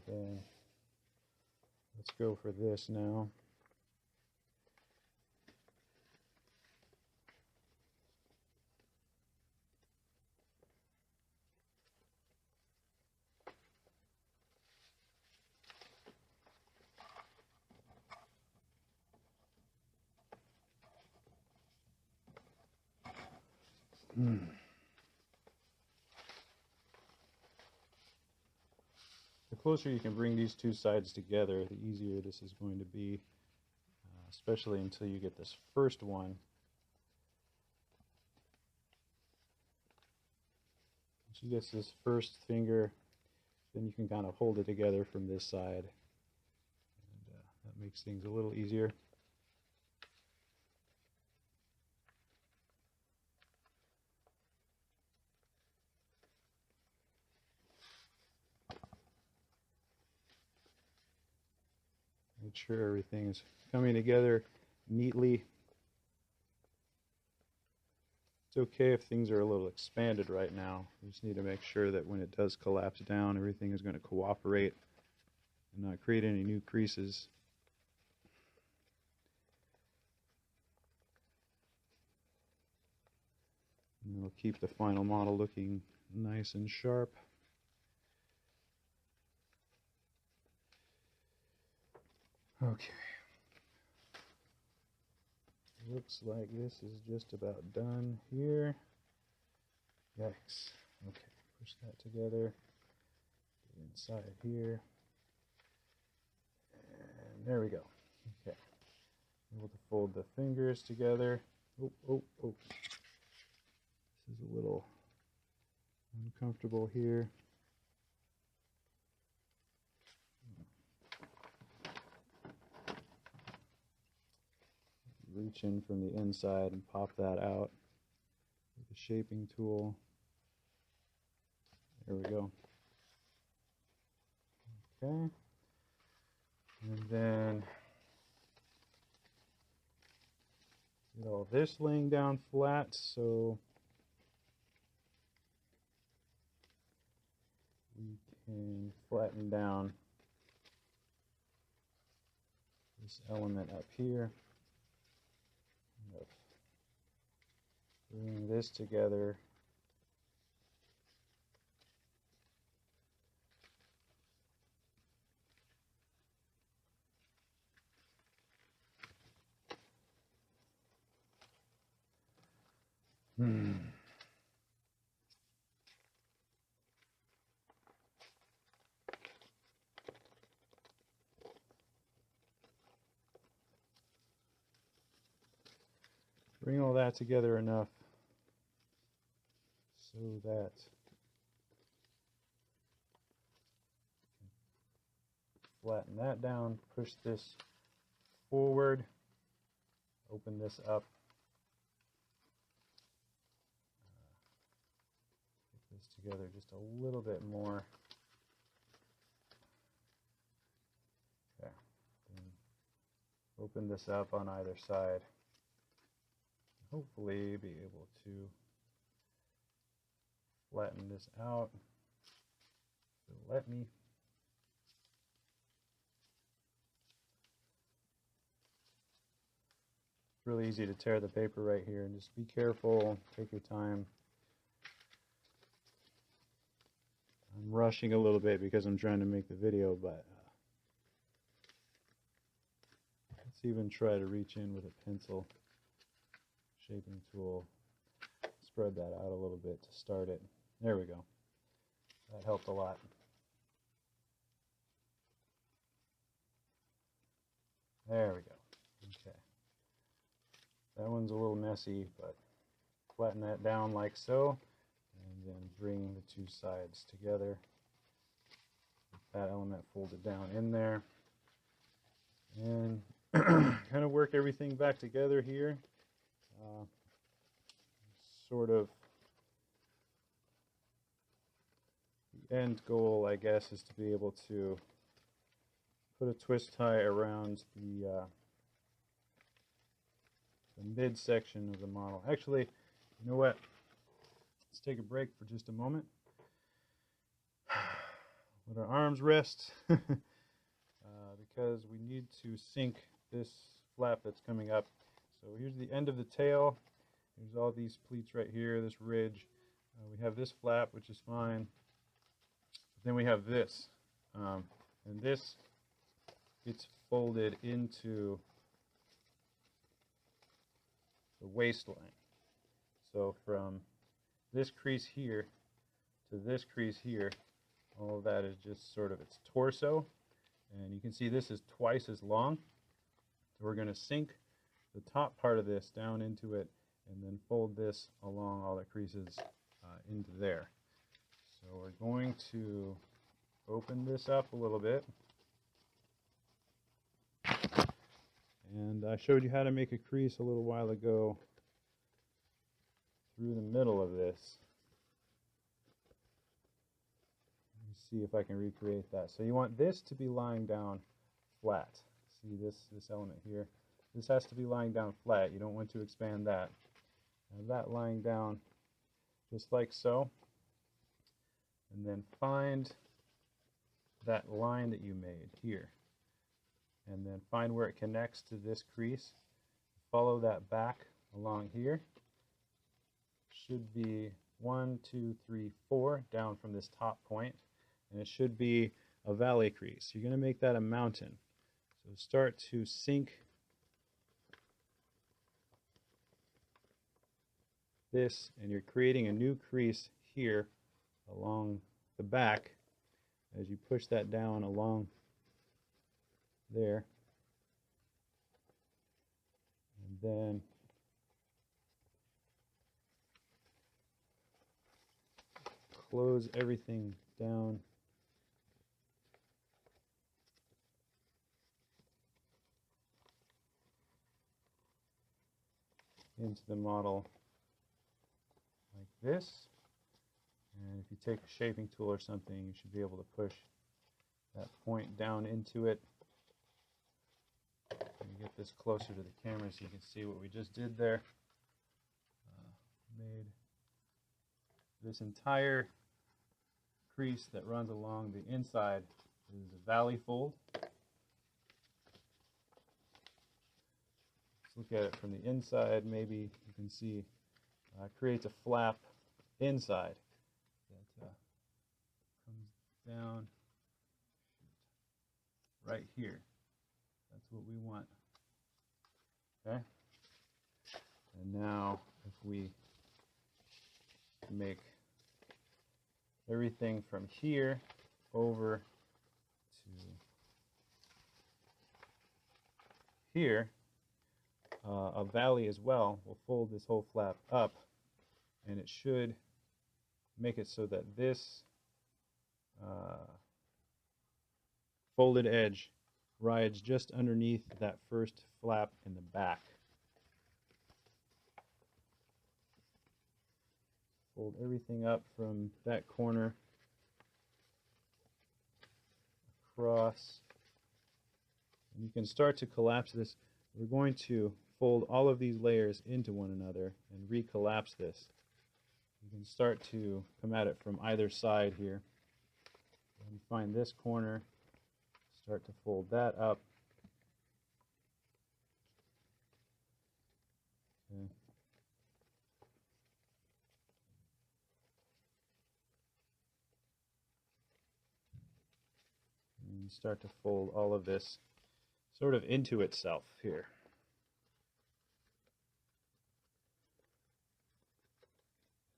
And let's go for this now. The closer you can bring these two sides together, the easier this is going to be, especially until you get this first one. Once you get this first finger, then you can kind of hold it together from this side. And that makes things a little easier. Make sure everything is coming together neatly. It's okay if things are a little expanded right now. We just need to make sure that when it does collapse down, everything is going to cooperate and not create any new creases. And we'll keep the final model looking nice and sharp. Okay. Looks like this is just about done here. Yikes. Okay, push that together. Get inside here. And there we go. Okay. Able to fold the fingers together. Oh, oh, oh. This is a little uncomfortable here. reach in from the inside and pop that out with the shaping tool. There we go. Okay. And then get all this laying down flat, so we can flatten down this element up here. Bring this together. Bring all that together enough so that flatten that down, push this forward, open this up, get this together just a little bit more. Okay, then open this up on either side. Hopefully be able to flatten this out. So let me. It's really easy to tear the paper right here, and just be careful, take your time. I'm rushing a little bit because I'm trying to make the video, but let's even try to reach in with a pencil shaping tool. Spread that out a little bit to start it. There we go. That helped a lot. There we go. Okay. That one's a little messy, but flatten that down like so, and then bring the two sides together. Get that element folded down in there, and kind of work everything back together here. Sort of the end goal, I guess, is to be able to put a twist tie around the midsection of the model. Actually, you know what? Let's take a break for just a moment. Let our arms rest because we need to sync this flap that's coming up. So here's the end of the tail. There's all these pleats right here, this ridge. We have this flap, which is fine. But then we have this. And this gets folded into the waistline. So from this crease here to this crease here, all of that is just sort of its torso. And you can see this is twice as long. So we're going to sink the top part of this down into it, and then fold this along all the creases into there. So we're going to open this up a little bit. And I showed you how to make a crease a little while ago through the middle of this. Let me see if I can recreate that. So you want this to be lying down flat. See this element here? This has to be lying down flat. You don't want to expand that. Have that lying down just like so. And then find that line that you made here. And then find where it connects to this crease. Follow that back along here. Should be 1, 2, 3, 4 down from this top point. And it should be a valley crease. You're going to make that a mountain. So start to sink this, and you're creating a new crease here along the back as you push that down along there. And then close everything down into the model like this. And if you take a shaping tool or something, you should be able to push that point down into it. Let me get this closer to the camera so you can see what we just did there. Made this entire crease that runs along the inside is a valley fold. Let's look at it from the inside. Maybe you can see creates a flap inside that comes down right here. That's what we want. Okay. And now if we make everything from here over to here, a valley as well, we'll fold this whole flap up, and it should make it so that this folded edge rides just underneath that first flap in the back. Fold everything up from that corner across. And you can start to collapse this. We're going to fold all of these layers into one another and recollapse this. You can start to come at it from either side here. And find this corner, start to fold that up. Okay. And start to fold all of this sort of into itself here.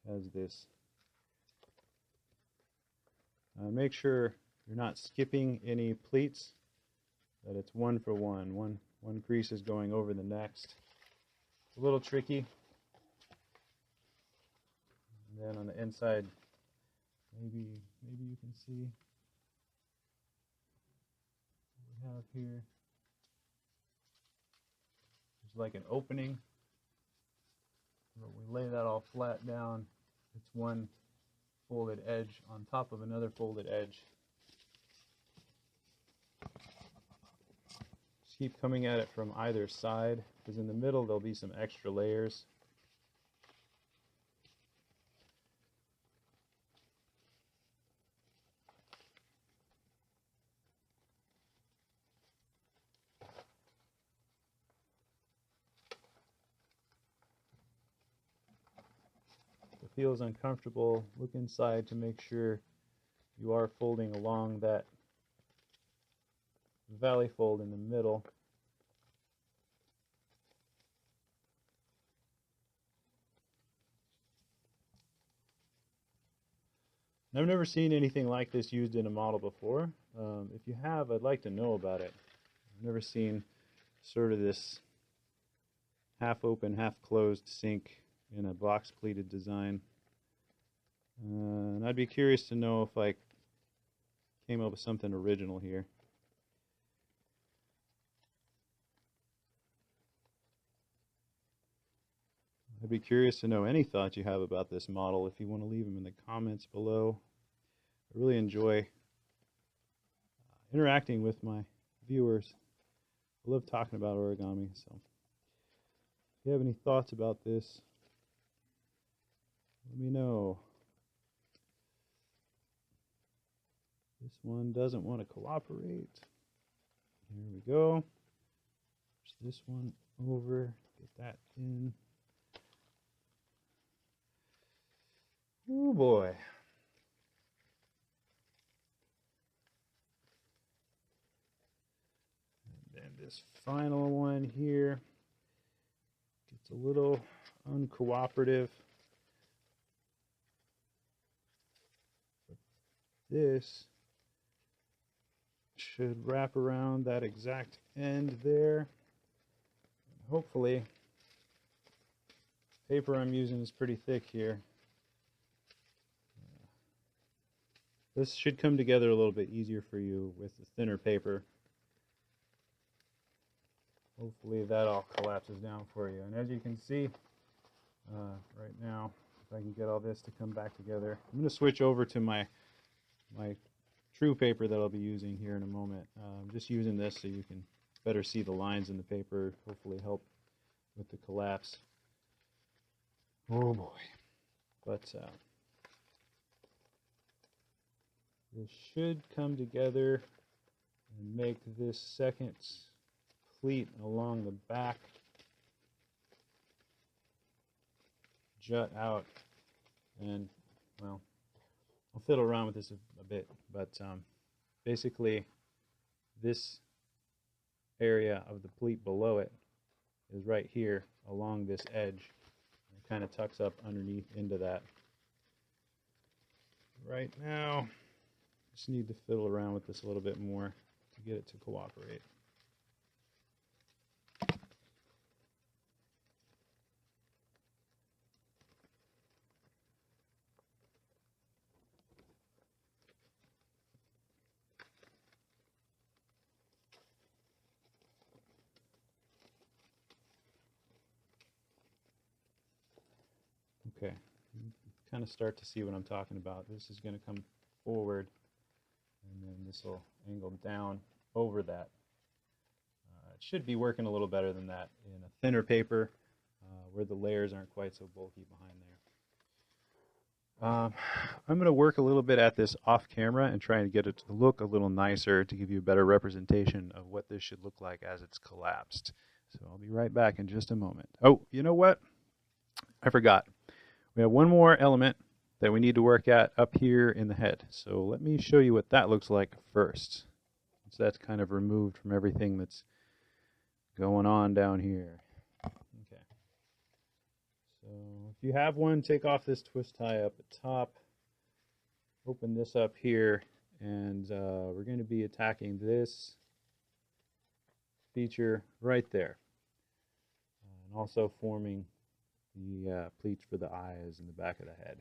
As this. Make sure you're not skipping any pleats, that it's one for one. One crease is going over the next. It's a little tricky. And then on the inside, maybe you can see what we have here. There's like an opening. But we lay that all flat down. It's one folded edge on top of another folded edge. Just keep coming at it from either side, because in the middle there'll be some extra layers. Feels uncomfortable, look inside to make sure you are folding along that valley fold in the middle. I've never seen anything like this used in a model before. If you have, I'd like to know about it. I've never seen sort of this half open, half closed sink in a box pleated design. And I'd be curious to know if I came up with something original here. I'd be curious to know any thoughts you have about this model if you want to leave them in the comments below. I really enjoy interacting with my viewers. I love talking about origami, so if you have any thoughts about this, let me know. This one doesn't want to cooperate. Here we go. Push this one over, get that in. Oh boy. And then this final one here gets a little uncooperative. But this should wrap around that exact end there. Hopefully, paper I'm using is pretty thick here. This should come together a little bit easier for you with the thinner paper. Hopefully that all collapses down for you. And as you can see, right now. If I can get all this to come back together. I'm going to switch over to my true paper that I'll be using here in a moment. I'm just using this so you can better see the lines in the paper, hopefully help with the collapse. Oh boy. But this should come together and make this second pleat along the back jut out. And, well, I'll fiddle around with this a bit, but basically this area of the pleat below it is right here along this edge. It kind of tucks up underneath into that. Right now, just need to fiddle around with this a little bit more to get it to cooperate. Okay, you kind of start to see what I'm talking about. This is going to come forward, and then this will angle down over that. It should be working a little better than that in a thinner paper where the layers aren't quite so bulky behind there. I'm going to work a little bit at this off camera and try and get it to look a little nicer to give you a better representation of what this should look like as it's collapsed. So I'll be right back in just a moment. Oh, you know what? I forgot. We have one more element that we need to work at up here in the head. So let me show you what that looks like first. So that's kind of removed from everything that's going on down here. Okay. So if you have one, take off this twist tie up at top. Open this up here, and we're going to be attacking this feature right there. And also forming the pleats for the eyes in the back of the head.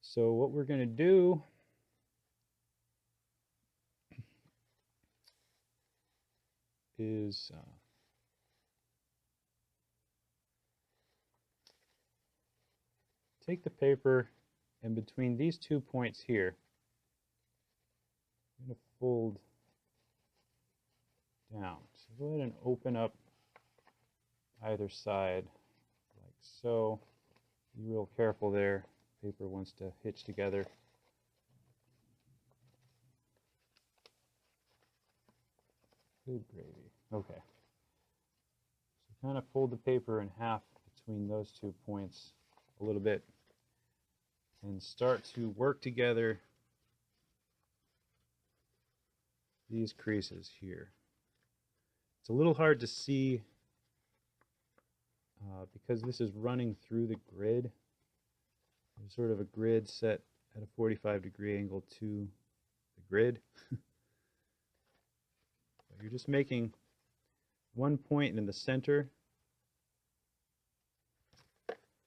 So what we're going to do is take the paper, and between these 2 points here, I'm going to fold down. So go ahead and open up either side like so. Be real careful there. Paper wants to hitch together. Good gravy. Okay. So kind of fold the paper in half between those 2 points a little bit and start to work together these creases here. It's a little hard to see because this is running through the grid. There's sort of a grid set at a 45-degree angle to the grid. You're just making one point in the center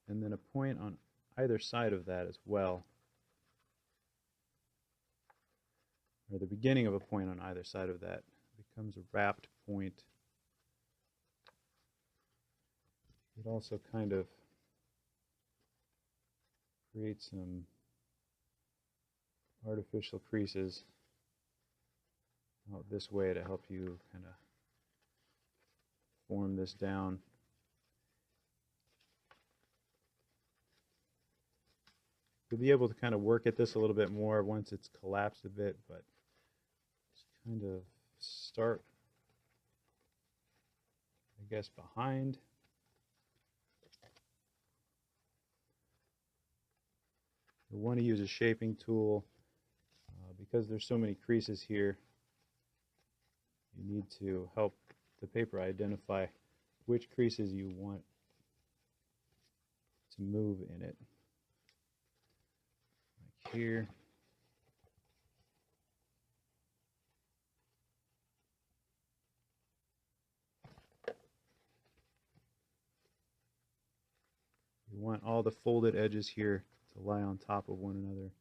and then a point on either side of that as well, or the beginning of a point on either side of that becomes a wrapped point. It also kind of creates some artificial creases out this way to help you kind of form this down. You'll be able to kind of work at this a little bit more once it's collapsed a bit, but just kind of start, I guess, behind. You'll want to use a shaping tool because there's so many creases here. You need to help the paper identify which creases you want to move in it. Like here. You want all the folded edges here to lie on top of one another.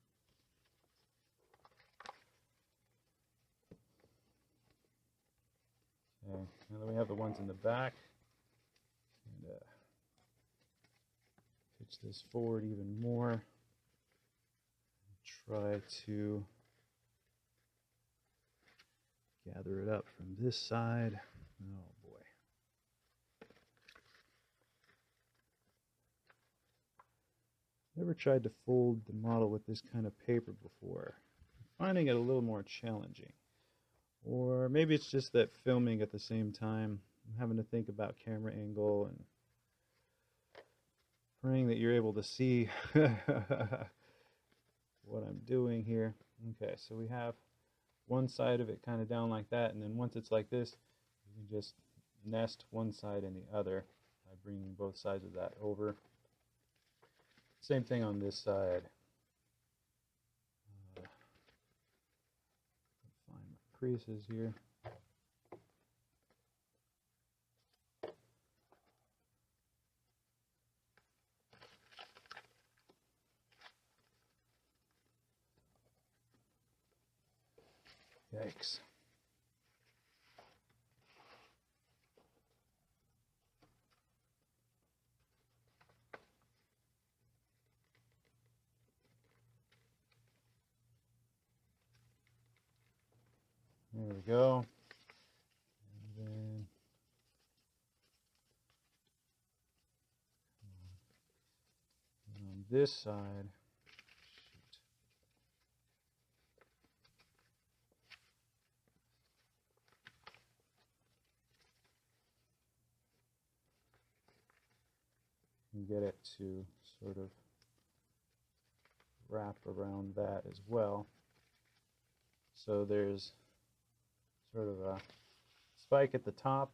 So now that we have the ones in the back, and, Reach this forward even more. Try to gather it up from this side. Oh boy. Never tried to fold the model with this kind of paper before. I'm finding it a little more challenging. Or maybe it's just that filming at the same time, I'm having to think about camera angle and praying that you're able to see what I'm doing here. Okay, so we have one side of it kind of down like that, and then once it's like this, you can just nest one side and the other by bringing both sides of that over. Same thing on this side. Find my creases here. Yikes. There we go. And then on this side, and get it to sort of wrap around that as well. So there's sort of a spike at the top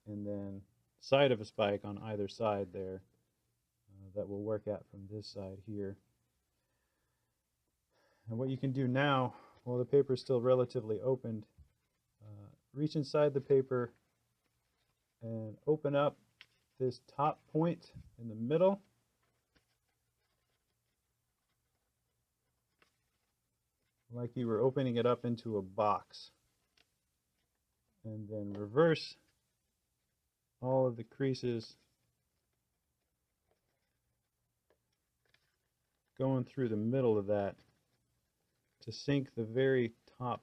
and then side of a spike on either side there that will work out from this side here. And what you can do now, while the paper is still relatively opened, reach inside the paper and open up this top point in the middle. Like you were opening it up into a box. And then reverse all of the creases going through the middle of that to sink the very top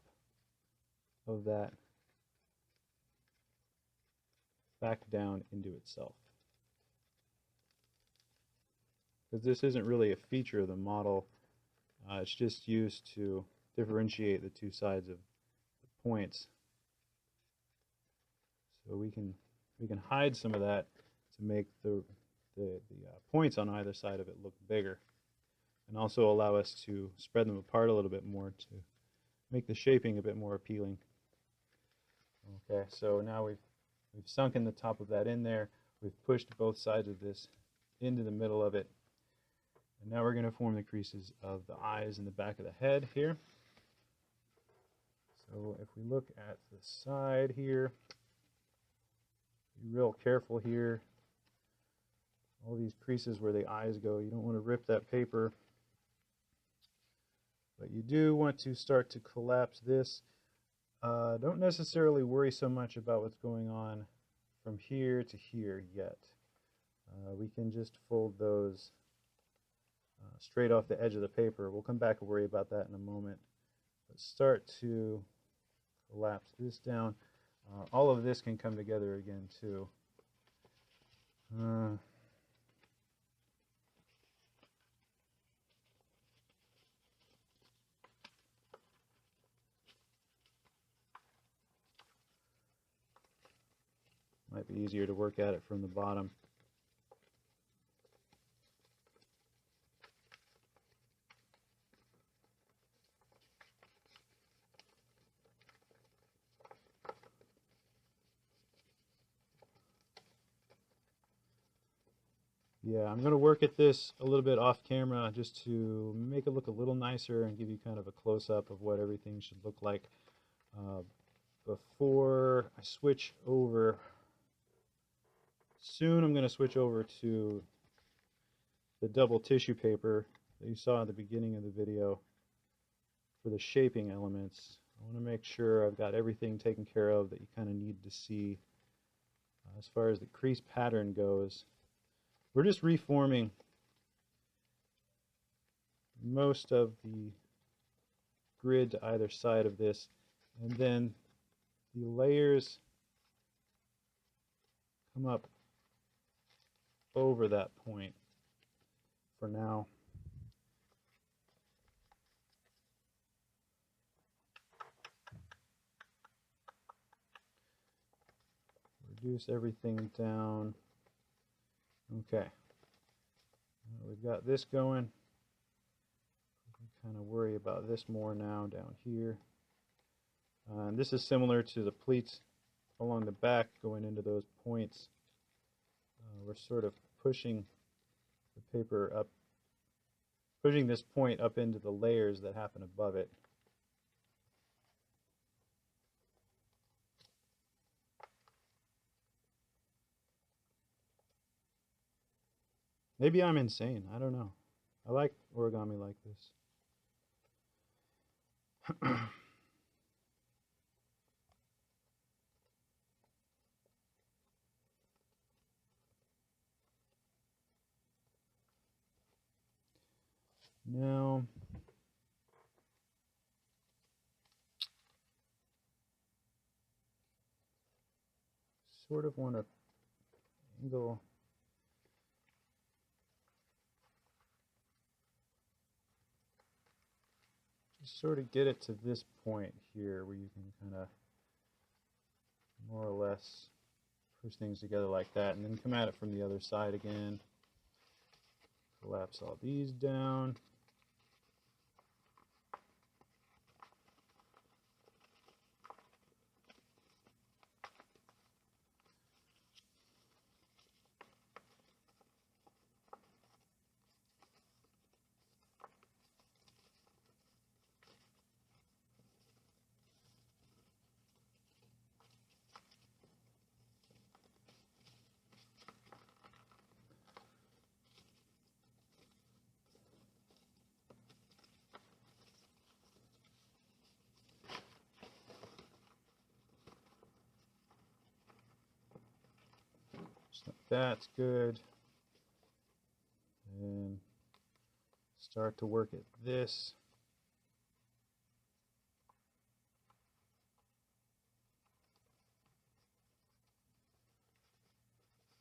of that back down into itself. Because this isn't really a feature of the model, it's just used to differentiate the two sides of the points. So we can hide some of that to make the points on either side of it look bigger, and also allow us to spread them apart a little bit more to make the shaping a bit more appealing. Okay, so now we've sunken the top of that in there. We've pushed both sides of this into the middle of it. And now we're going to form the creases of the eyes and the back of the head here. So if we look at the side here, be real careful here. All these creases where the eyes go, you don't want to rip that paper. But you do want to start to collapse this. Don't necessarily worry so much about what's going on from here to here yet. We can just fold those straight off the edge of the paper. We'll come back and worry about that in a moment. But start to collapse this down. All of this can come together again too. Might be easier to work at it from the bottom. Yeah, I'm going to work at this a little bit off camera just to make it look a little nicer and give you kind of a close-up of what everything should look like. Before I switch over, soon I'm going to switch over to the double tissue paper that you saw at the beginning of the video for the shaping elements. I want to make sure I've got everything taken care of that you kind of need to see as far as the crease pattern goes. We're just reforming most of the grid to either side of this, and then the layers come up over that point for now. Reduce everything down. Okay. We've got this going. Kind of worry about this more now down here. And this is similar to the pleats along the back going into those points. We're sort of pushing the paper up, pushing this point up into the layers that happen above it. Maybe I'm insane. I don't know. I like origami like this. Now, sort of want to angle just sort of get it to this point here where you can kind of more or less push things together like that, and then come at it from the other side again. Collapse all these down. So that's good. And start to work at this.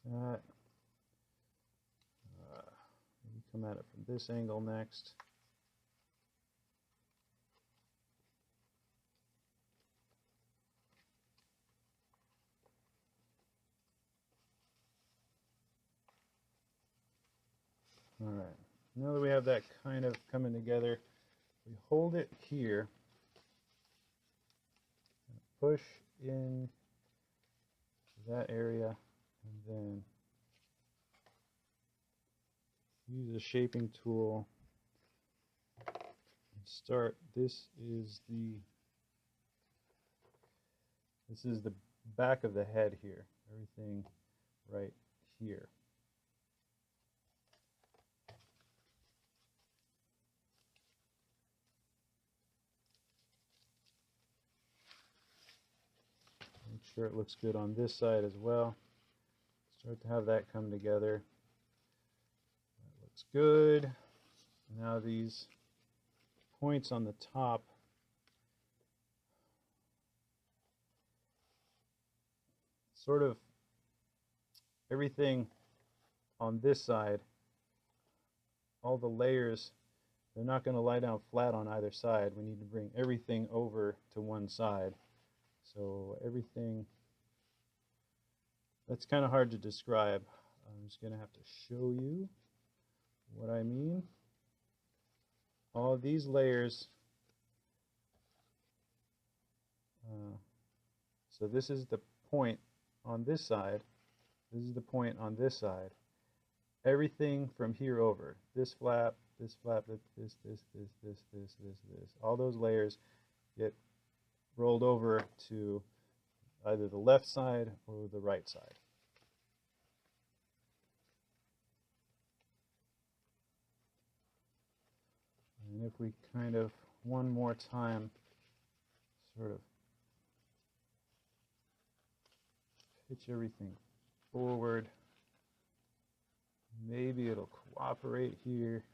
That. Maybe come at it from this angle next. All right, now that we have that kind of coming together, we hold it here, push in that area, and then use a shaping tool and start. This is the back of the head here, everything right here. Make sure it looks good on this side as well. Start to have that come together. That looks good. Now these points on the top, sort of everything on this side, all the layers, they're not going to lie down flat on either side. We need to bring everything over to one side. So everything, that's kind of hard to describe. I'm just going to have to show you what I mean. All of these layers, so this is the point on this side, this is the point on this side. Everything from here over, this flap, this, all those layers get rolled over to either the left side or the right side. And if we kind of one more time sort of pitch everything forward, maybe it'll cooperate here.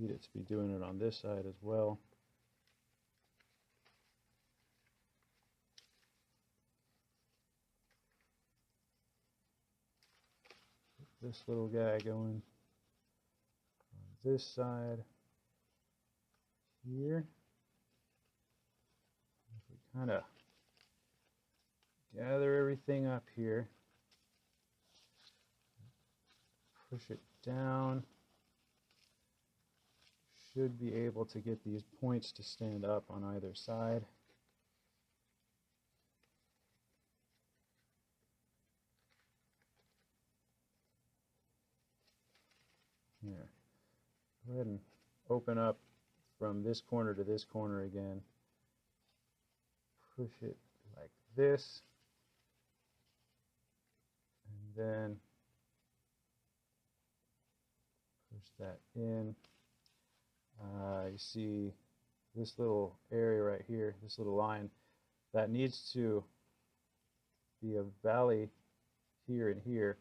Need it to be doing it on this side as well. Get this little guy going on this side here. If we kind of gather everything up here, push it down, should be able to get these points to stand up on either side. Here, go ahead and open up from this corner to this corner again. Push it like this, and then push that in. You see this little area right here, this little line, that needs to be a valley here and here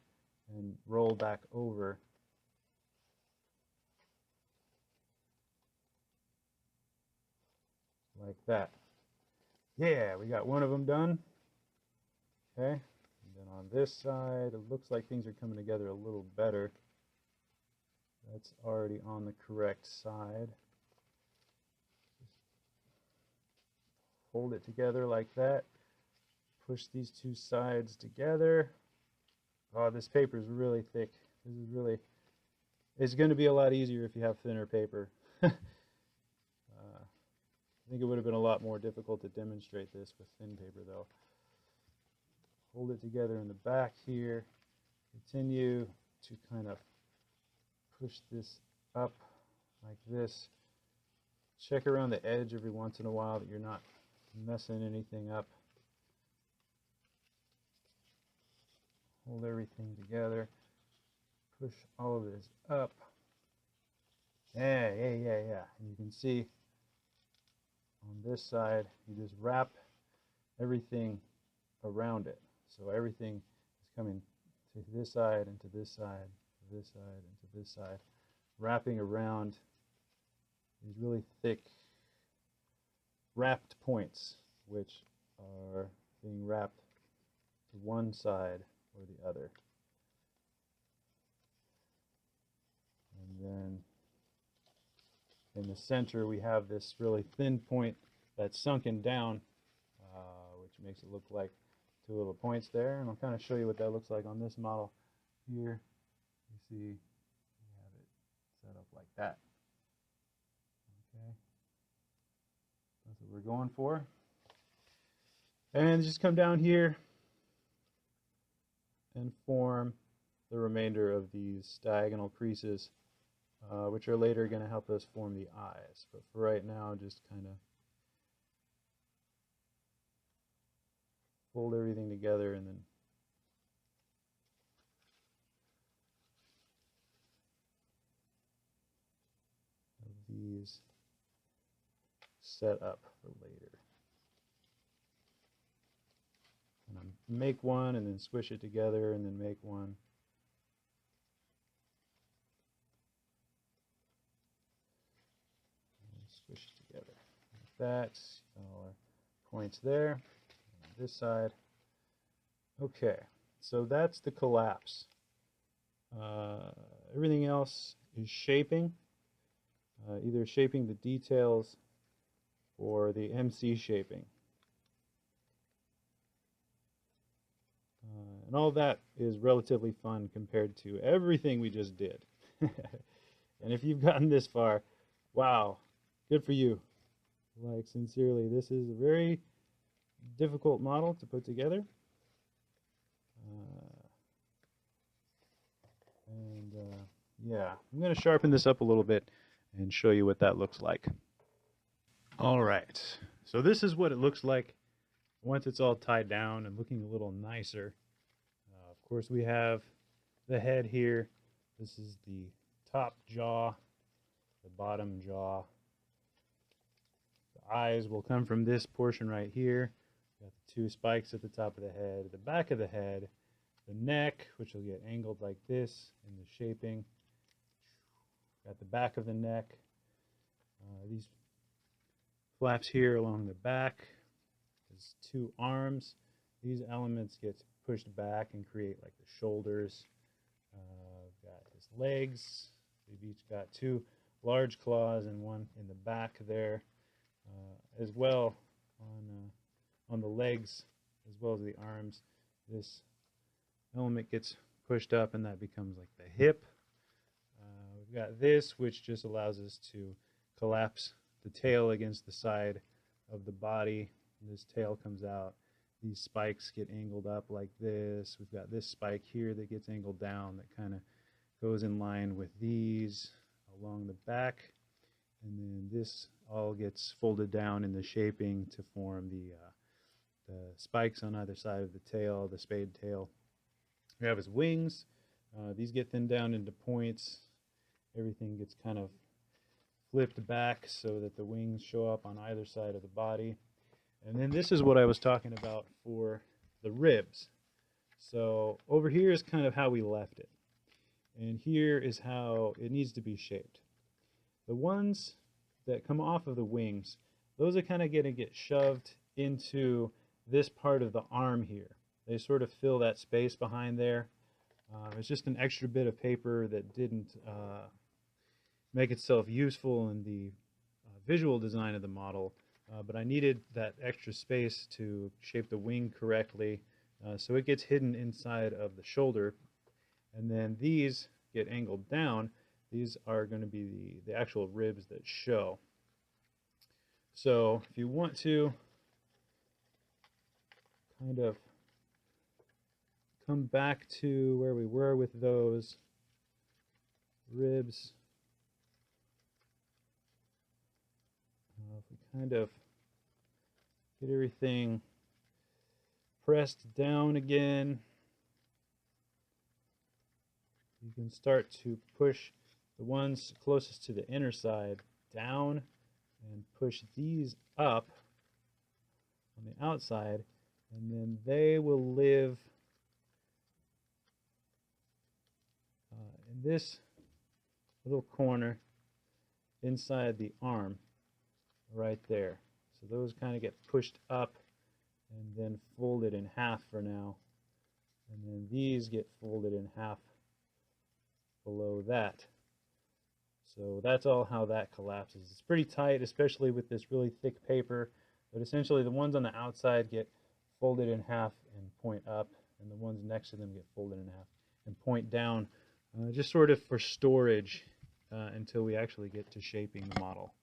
and roll back over. Like that. Yeah, we got one of them done. Okay, and then on this side, it looks like things are coming together a little better. That's already on the correct side. Just hold it together like that. Push these two sides together. Oh, this paper is really thick. This is really, it's going to be a lot easier if you have thinner paper. I think it would have been a lot more difficult to demonstrate this with thin paper though. Hold it together in the back here. Continue to kind of push this up like this. Check around the edge every once in a while that you're not messing anything up. Hold everything together. Push all of this up. Yeah. And you can see on this side, you just wrap everything around it. So everything is coming to this side and to this side, to this side and to this side, wrapping around these really thick wrapped points, which are being wrapped to one side or the other. And then in the center, we have this really thin point that's sunken down, which makes it look like two little points there. And I'll kind of show you what that looks like on this model here. You see, we have it set up like that. Okay, that's what we're going for. And just come down here and form the remainder of these diagonal creases, which are later going to help us form the eyes. But for right now, just kind of fold everything together and then have these set up for later. And make one and then squish it together and then make one. Squish it together like that. All our points there. On this side. Okay, so that's the collapse. Everything else is shaping, either shaping the details or the MC shaping. And all that is relatively fun compared to everything we just did. And if you've gotten this far, wow, good for you. Like, sincerely, this is a very difficult model to put together. Yeah, I'm going to sharpen this up a little bit and show you what that looks like. All right, so this is what it looks like once it's all tied down and looking a little nicer. Of course, we have the head here. This is the top jaw, the bottom jaw. The eyes will come from this portion right here. Got the two spikes at the top of the head, the back of the head, the neck, which will get angled like this in the shaping. Got the back of the neck, These flaps here along the back, there's two arms. These elements get pushed back and create like the shoulders. We've got his legs. We've each got two large claws and one in the back there, as well on the legs as well as the arms. This element gets pushed up and that becomes like the hip. We've got this, which just allows us to collapse the tail against the side of the body. This tail comes out. These spikes get angled up like this. We've got this spike here that gets angled down that kind of goes in line with these along the back. And then this all gets folded down in the shaping to form the spikes on either side of the tail, the spade tail. We have his wings. These get thinned down into points. Everything gets kind of flipped back so that the wings show up on either side of the body. And then this is what I was talking about for the ribs. So over here is kind of how we left it. And here is how it needs to be shaped. The ones that come off of the wings, those are kind of going to get shoved into this part of the arm here. They sort of fill that space behind there. It's just an extra bit of paper that didn't make itself useful in the visual design of the model, but I needed that extra space to shape the wing correctly, so it gets hidden inside of the shoulder. And then these get angled down. These are going to be the actual ribs that show. So if you want to kind of come back to where we were with those ribs, if we kind of get everything pressed down again, you can start to push the ones closest to the inner side down and push these up on the outside, and then they will live in this little corner inside the arm right there. So those kind of get pushed up and then folded in half for now, and then these get folded in half below that. So that's all how that collapses. It's pretty tight, especially with this really thick paper, but essentially the ones on the outside get folded in half and point up, and the ones next to them get folded in half and point down, just sort of for storage until we actually get to shaping the model.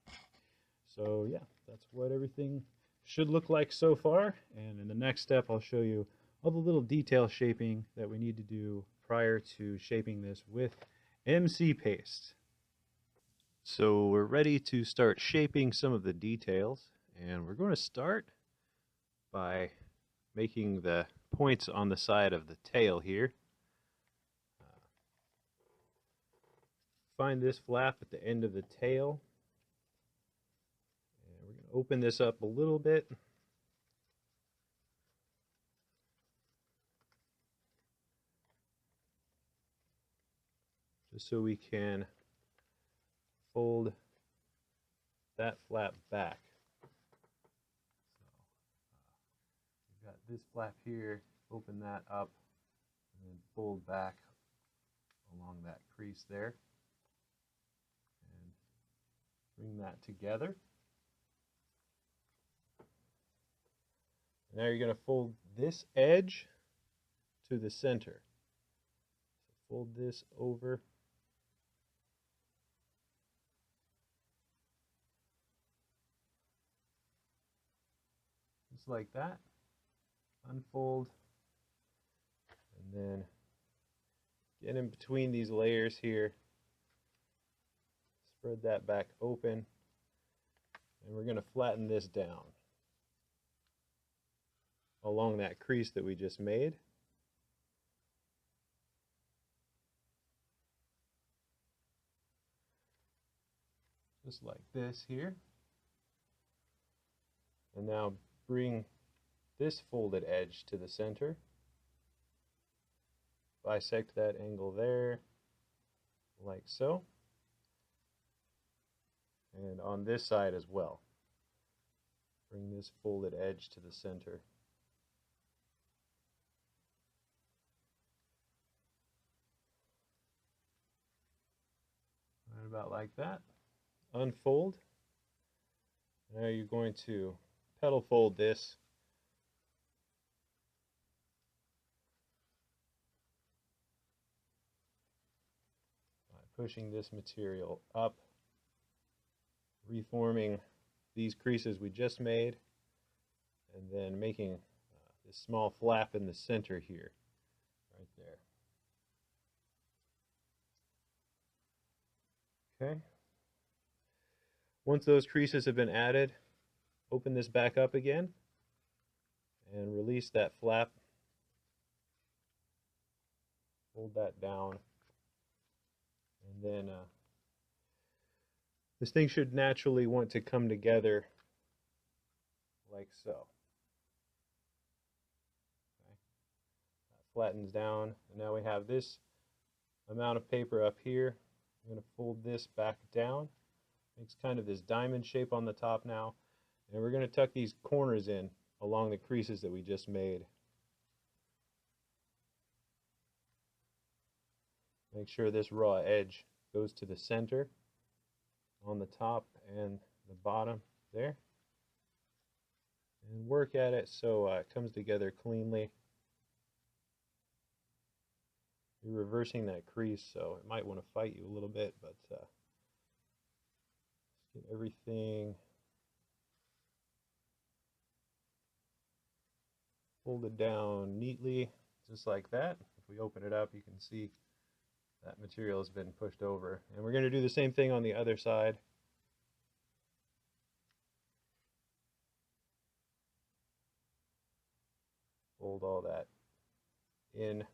So yeah, that's what everything should look like so far, and in the next step I'll show you all the little detail shaping that we need to do prior to shaping this with MC paste. So we're ready to start shaping some of the details, and we're going to start by making the points on the side of the tail here. Find this flap at the end of the tail, and we're going to open this up a little bit. Just so we can fold that flap back. So we've got this flap here, open that up, and then fold back along that crease there. And bring that together. Now you're going to fold this edge to the center. So fold this over. Just like that. Unfold. And then get in between these layers here. Spread that back open. And we're going to flatten this down along that crease that we just made. Just like this here. And now bring this folded edge to the center. Bisect that angle there, like so. and on this side as well. Bring this folded edge to the center. Right about like that. Unfold. Now you're going to pedal fold this by pushing this material up, reforming these creases we just made, and then making this small flap in the center here, right there. Okay. Once those creases have been added, open this back up again and release that flap. Hold that down. And then this thing should naturally want to come together like so. Okay. That flattens down, and now we have this amount of paper up here. I'm going to fold this back down. Makes kind of this diamond shape on the top now. And we're going to tuck these corners in along the creases that we just made. Make sure this raw edge goes to the center on the top and the bottom there. And work at it so it comes together cleanly. You're reversing that crease, so it might want to fight you a little bit, but get everything folded down neatly, just like that. If we open it up, you can see that material has been pushed over. And we're going to do the same thing on the other side. Fold all that in.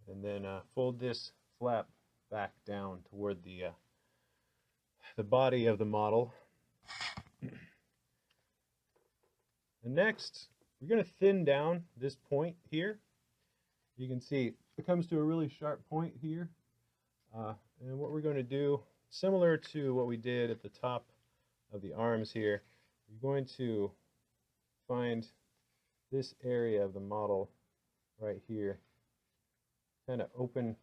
And then fold this flap back down toward the body of the model. And next, we're going to thin down this point here. You can see it comes to a really sharp point here. And what we're going to do, similar to what we did at the top of the arms here, we're going to find this area of the model right here. Kind of open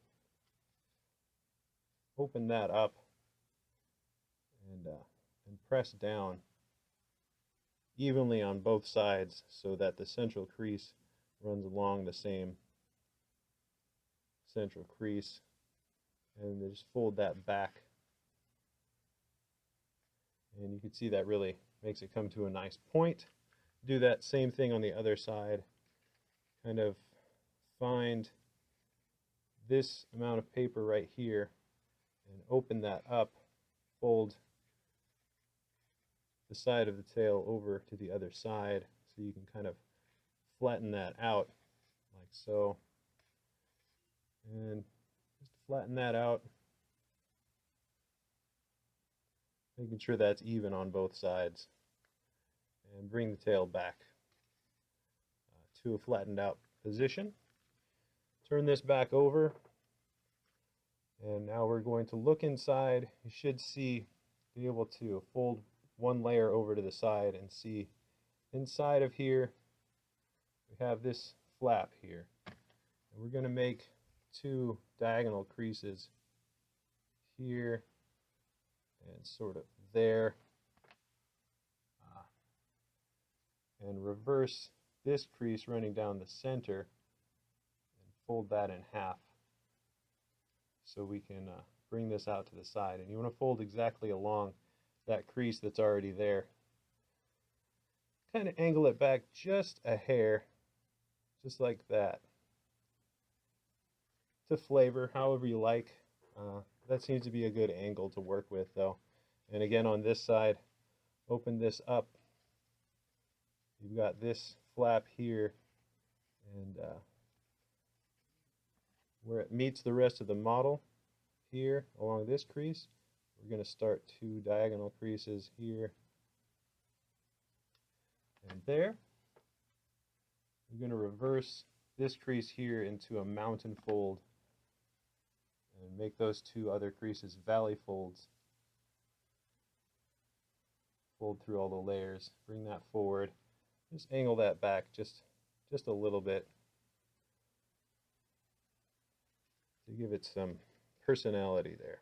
that up and press down evenly on both sides so that the central crease runs along the same central crease, and then just fold that back, and you can see that really makes it come to a nice point. Do that same thing on the other side. Kind of find this amount of paper right here and open that up, fold the side of the tail over to the other side so you can kind of flatten that out like so, and just flatten that out, making sure that's even on both sides, and bring the tail back to a flattened out position. Turn this back over, and now we're going to look inside. You should be able to fold one layer over to the side and see inside of here we have this flap here. And we're going to make two diagonal creases here and sort of there, and reverse this crease running down the center. Fold that in half so we can bring this out to the side. And you want to fold exactly along that crease that's already there. Kind of angle it back just a hair, just like that, to flavor however you like. That seems to be a good angle to work with though. And again, on this side, open this up. You've got this flap here, and where it meets the rest of the model here along this crease, we're going to start two diagonal creases here and there. we're going to reverse this crease here into a mountain fold and make those two other creases valley folds. Fold through all the layers, bring that forward, just angle that back just a little bit to give it some personality there.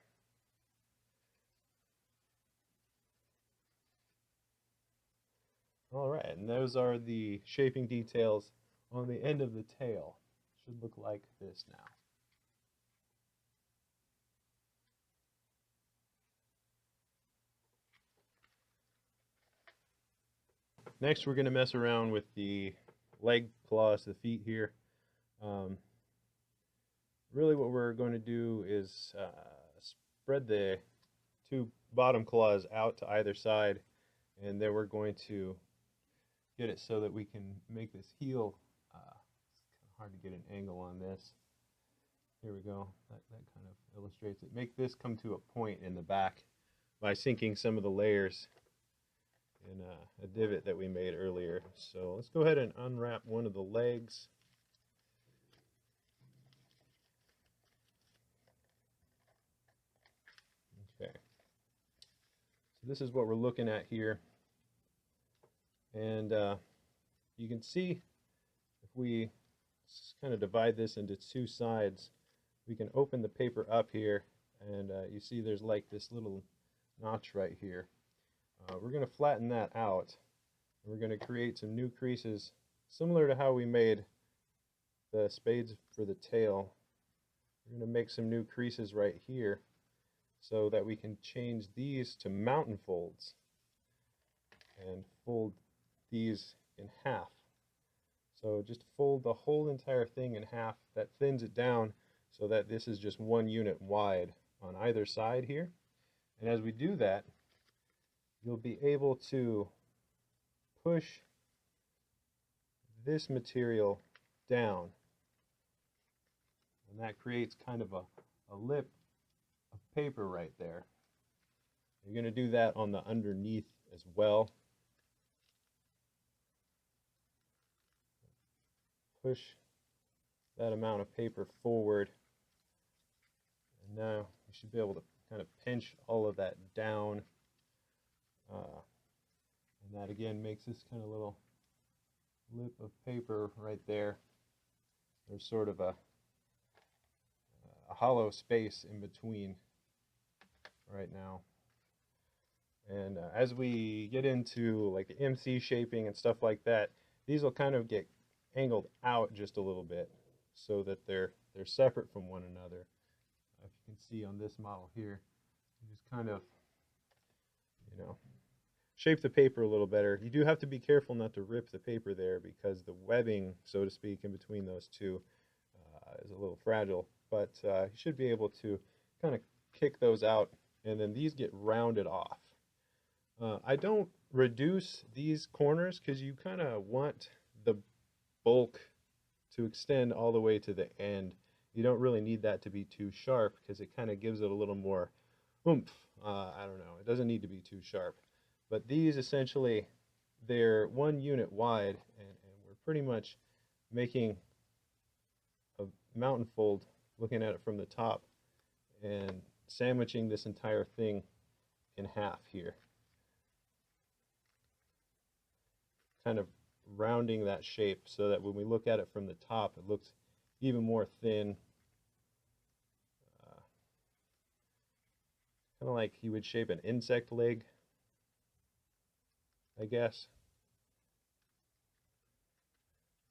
All right, and those are the shaping details on the end of the tail. Should look like this now. Next, we're going to mess around with the leg claws, the feet here. Really what we're going to do is spread the two bottom claws out to either side, and then we're going to get it so that we can make this heel. It's hard to get an angle on this. Here we go. That kind of illustrates it. Make this come to a point in the back by sinking some of the layers in a divot that we made earlier. So let's go ahead and unwrap one of the legs. Okay. So this is what we're looking at here. And you can see if we kind of divide this into two sides, we can open the paper up here, and you see there's like this little notch right here. We're going to flatten that out, and we're going to create some new creases similar to how we made the spades for the tail. We're going to make some new creases right here so that we can change these to mountain folds and fold these in half. So just fold the whole entire thing in half. That thins it down so that this is just 1 unit wide on either side here. And as we do that, you'll be able to push this material down, and that creates kind of a lip of paper right there. You're going to do that on the underneath as well. Push that amount of paper forward, and now you should be able to kind of pinch all of that down. And that again makes this kind of little lip of paper right there. There's sort of a hollow space in between right now. And as we get into like the MC shaping and stuff like that, these will kind of get angled out just a little bit so that they're separate from one another. If you can see on this model here, you just kind of, you know, shape the paper a little better. You do have to be careful not to rip the paper there because the webbing, so to speak, in between those two is a little fragile, but you should be able to kind of kick those out, and then these get rounded off. I don't reduce these corners because you kind of want the bulk to extend all the way to the end. You don't really need that to be too sharp because it kind of gives it a little more oomph. I don't know. It doesn't need to be too sharp. But these essentially, they're 1 unit wide, and we're pretty much making a mountain fold, looking at it from the top, and sandwiching this entire thing in half here. Kind of rounding that shape so that when we look at it from the top, it looks even more thin. Kind of like you would shape an insect leg, I guess.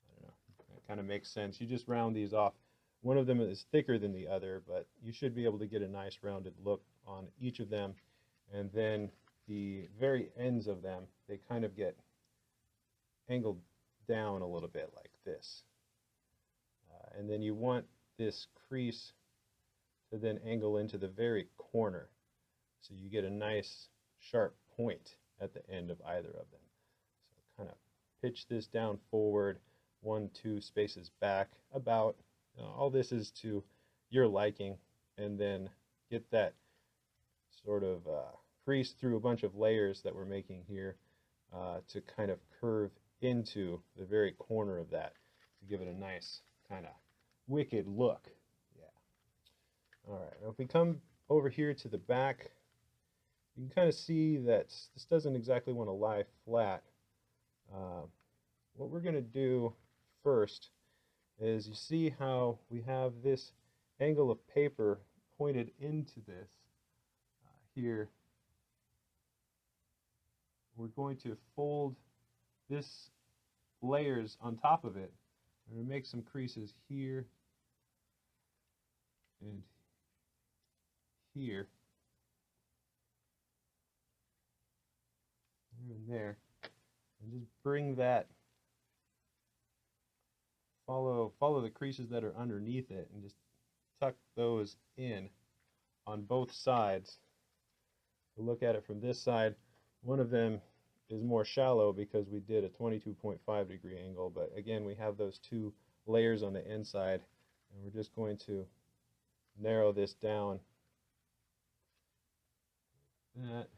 I don't know. That kind of makes sense. You just round these off. One of them is thicker than the other, but you should be able to get a nice rounded look on each of them. And then the very ends of them, they kind of get angled down a little bit like this. And then you want this crease to then angle into the very corner. So you get a nice sharp point at the end of either of them. So kind of pitch this down forward, 1, 2 spaces back, about. All this is to your liking, and then get that sort of crease through a bunch of layers that we're making here to kind of curve into the very corner of that. to give it a nice kind of wicked look. Yeah. All right, now if we come over here to the back, you can kind of see that this doesn't exactly want to lie flat. What we're going to do first is, you see how we have this angle of paper pointed into this here. We're going to fold this layers on top of it. We're going to make some creases here and here and there, and just bring that, follow the creases that are underneath it, and just tuck those in on both sides. To look at it from this side, one of them is more shallow because we did a 22.5 degree angle, but again we have those two layers on the inside, and we're just going to narrow this down. That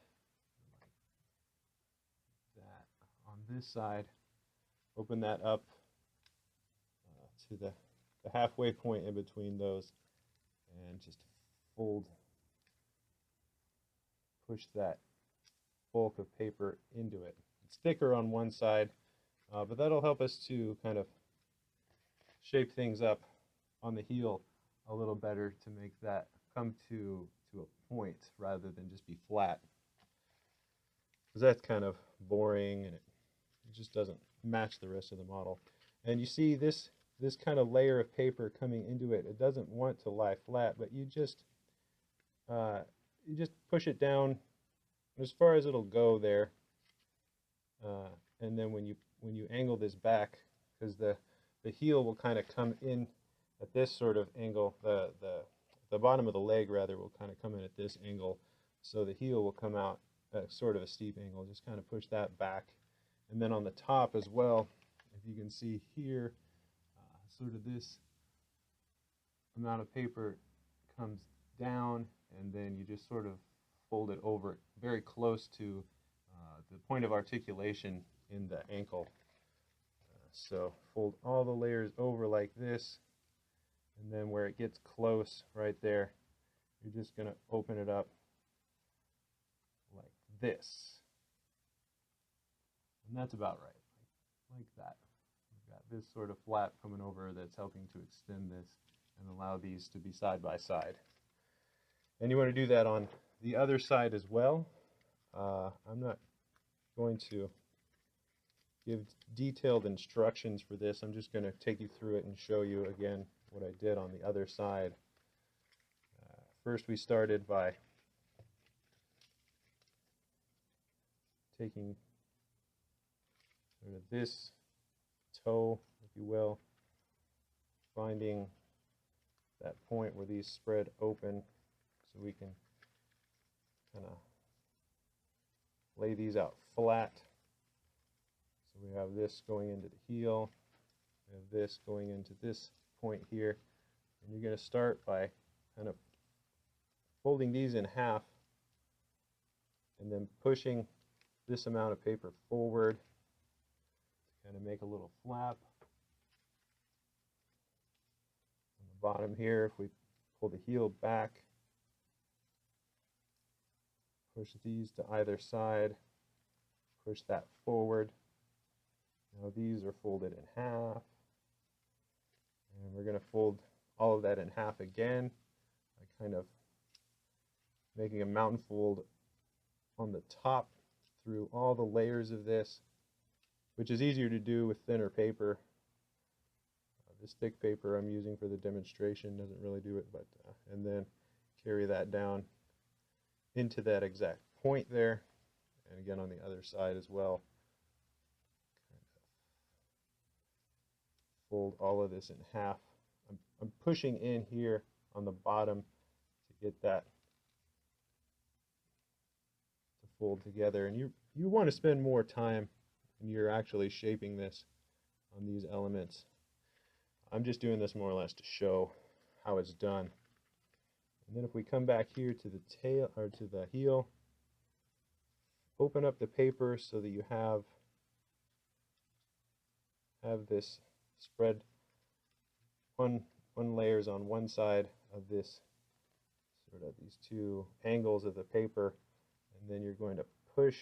on this side, open that up to the halfway point in between those, and just push that bulk of paper into it. It's thicker on one side, but that'll help us to kind of shape things up on the heel a little better, to make that come to a point rather than just be flat, because that's kind of boring and it just doesn't match the rest of the model. And you see this kind of layer of paper coming into it. It doesn't want to lie flat, but you just push it down as far as it'll go there, and then when you angle this back, because the heel will kind of come in at this sort of angle, the bottom of the leg rather will kind of come in at this angle, so the heel will come out at sort of a steep angle. Just kind of push that back, and then on the top as well, if you can see here, sort of this amount of paper comes down, and then you just sort of fold it over very close to the point of articulation in the ankle. So fold all the layers over like this, and then where it gets close right there, you're just going to open it up like this. And that's about right, like that. We've got this sort of flap coming over that's helping to extend this and allow these to be side by side. And you want to do that on the other side as well. I'm not going to give detailed instructions for this. I'm just going to take you through it and show you again what I did on the other side. First we started by taking sort of this toe, if you will, finding that point where these spread open, so we can kind of lay these out flat. So we have this going into the heel, we have this going into this point here, and you're going to start by kind of folding these in half and then pushing this amount of paper forward to kind of make a little flap. On the bottom here, if we pull the heel back, push these to either side, push that forward. Now these are folded in half, and we're going to fold all of that in half again by kind of making a mountain fold on the top through all the layers of this, which is easier to do with thinner paper. This thick paper I'm using for the demonstration doesn't really do it, but and then carry that down into that exact point there, and again on the other side as well. Fold all of this in half. I'm pushing in here on the bottom to get that to fold together, and you want to spend more time when you're actually shaping this on these elements. I'm just doing this more or less to show how it's done. And then if we come back here to the tail, or to the heel, open up the paper so that you have this spread one layer is on one side of this, sort of these two angles of the paper, and then you're going to push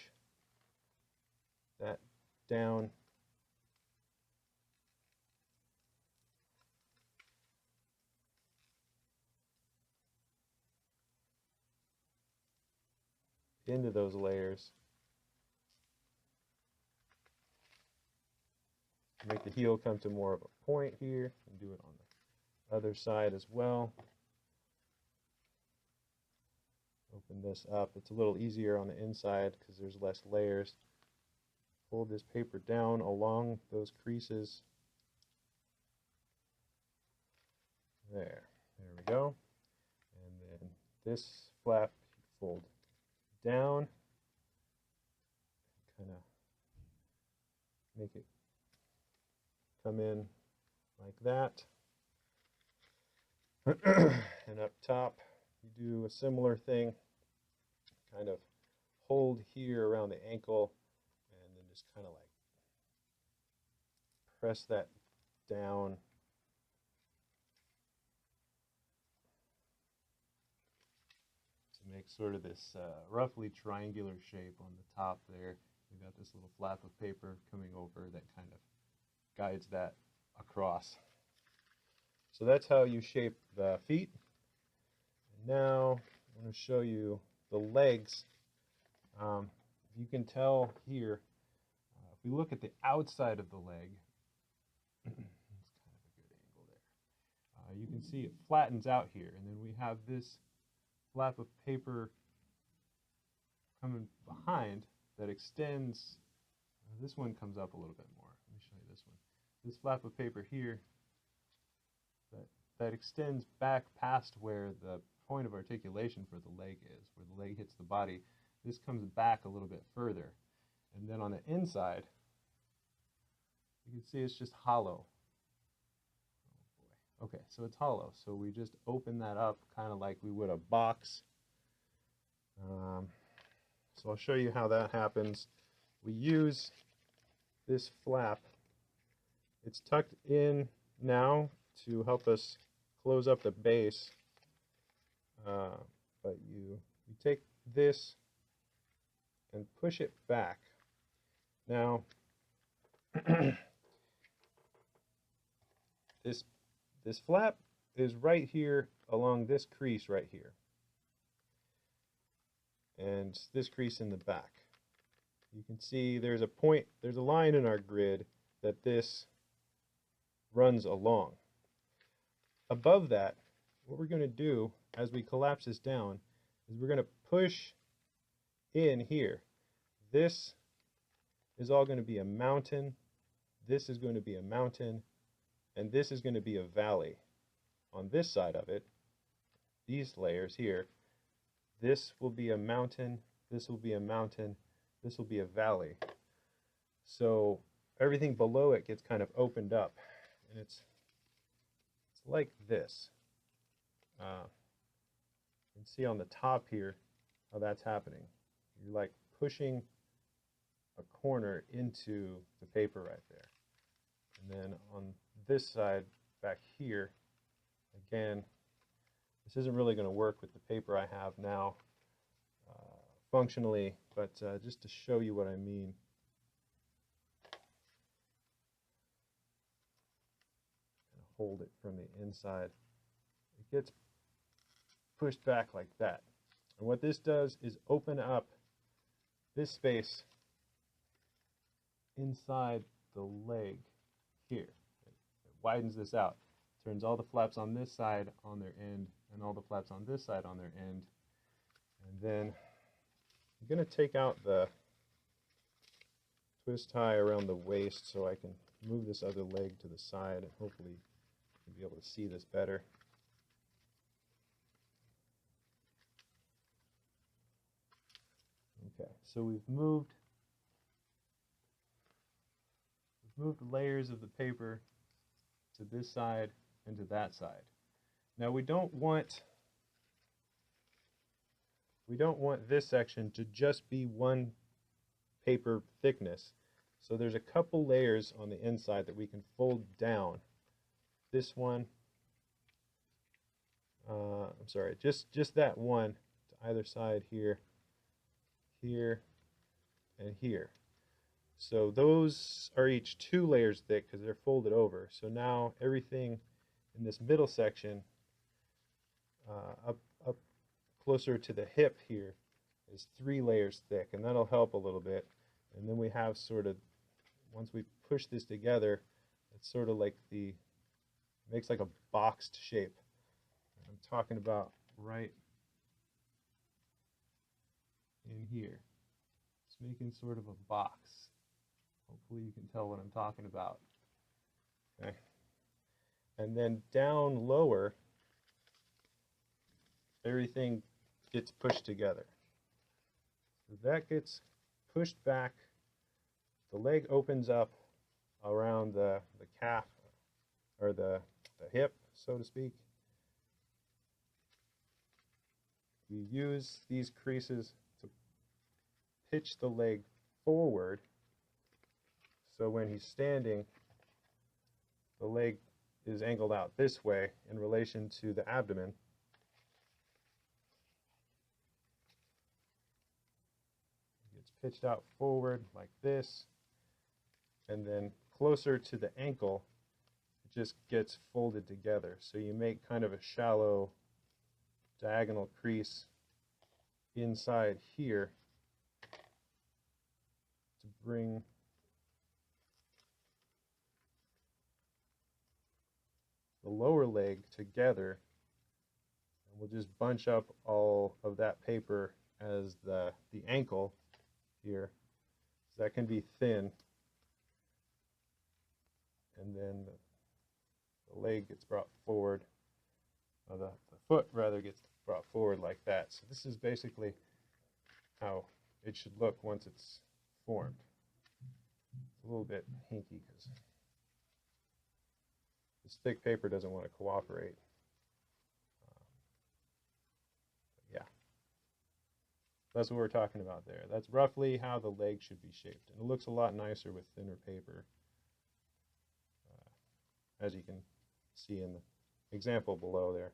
that down into those layers. Make the heel come to more of a point here, and do it on the other side as well. Open this up. It's a little easier on the inside because there's less layers. Fold this paper down along those creases. There we go. And then this flap you fold down, kind of make it come in like that. And up top you do a similar thing, kind of hold here around the ankle and then just kind of like press that down to make sort of this roughly triangular shape on the top there. We've got this little flap of paper coming over that kind of guides that across. So that's how you shape the feet. And now I'm going to show you the legs. You can tell here, if we look at the outside of the leg, it's kind of a good angle there. You can see it flattens out here, and then we have this flap of paper coming behind that extends. This one comes up a little bit more. Let me show you this one. This flap of paper here that extends back past where the point of articulation for the leg is, where the leg hits the body. This comes back a little bit further. And then on the inside, you can see it's just hollow. Oh boy. Okay, so it's hollow. So we just open that up kind of like we would a box. So I'll show you how that happens. We use this flap. It's tucked in now to help us close up the base. But you take this and push it back. Now, this flap is right here along this crease right here, and this crease in the back. You can see there's a point, there's a line in our grid that this runs along. Above that, what we're going to do as we collapse this down is we're going to push in here. This is all going to be a mountain, this is going to be a mountain, and this is going to be a valley. On this side of it, these layers here, this will be a mountain, this will be a mountain, this will be a valley. So everything below it gets kind of opened up, and it's like this. You can see on the top here how that's happening. You're like pushing a corner into the paper right there. And then on this side back here, again, this isn't really going to work with the paper I have now functionally, but just to show you what I mean. Hold it from the inside. It gets pushed back like that. And what this does is open up this space inside the leg here. It widens this out. Turns all the flaps on this side on their end and all the flaps on this side on their end. And then I'm going to take out the twist tie around the waist so I can move this other leg to the side and hopefully you'll be able to see this better. Okay, so we've moved layers of the paper to this side and to that side. Now we don't want this section to just be one paper thickness. So there's a couple layers on the inside that we can fold down. This one I'm sorry, just that one to either side here, here, and here. So those are each 2 layers thick because they're folded over. So now everything in this middle section, up closer to the hip here, is 3 layers thick, and that'll help a little bit. And then we have sort of, once we push this together, it's sort of like makes like a boxed shape. I'm talking about right in here. It's making sort of a box. Hopefully you can tell what I'm talking about. Okay. And then down lower, everything gets pushed together. So that gets pushed back. The leg opens up around the calf, or the hip, so to speak. You use these creases to pitch the leg forward, so when he's standing, the leg is angled out this way in relation to the abdomen. It gets pitched out forward like this, and then closer to the ankle, it just gets folded together. So you make kind of a shallow diagonal crease inside here to bring the lower leg together, and we'll just bunch up all of that paper as the ankle here. So that can be thin, and then the leg gets brought forward, or the foot rather gets brought forward like that. So this is basically how it should look once it's formed. It's a little bit hinky because this thick paper doesn't want to cooperate. Yeah, that's what we're talking about there. That's roughly how the leg should be shaped, and it looks a lot nicer with thinner paper, as you can see in the example below there.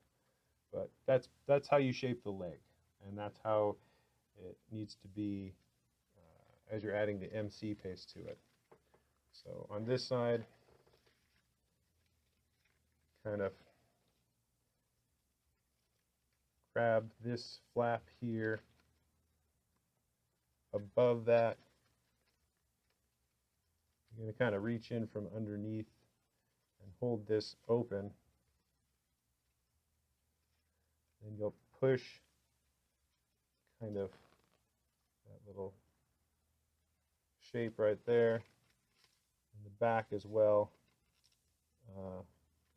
But that's how you shape the leg, and that's how it needs to be as you're adding the MC paste to it. So on this side, kind of grab this flap here above that. You're going to kind of reach in from underneath and hold this open. And you'll push kind of that little shape right there in the back as well.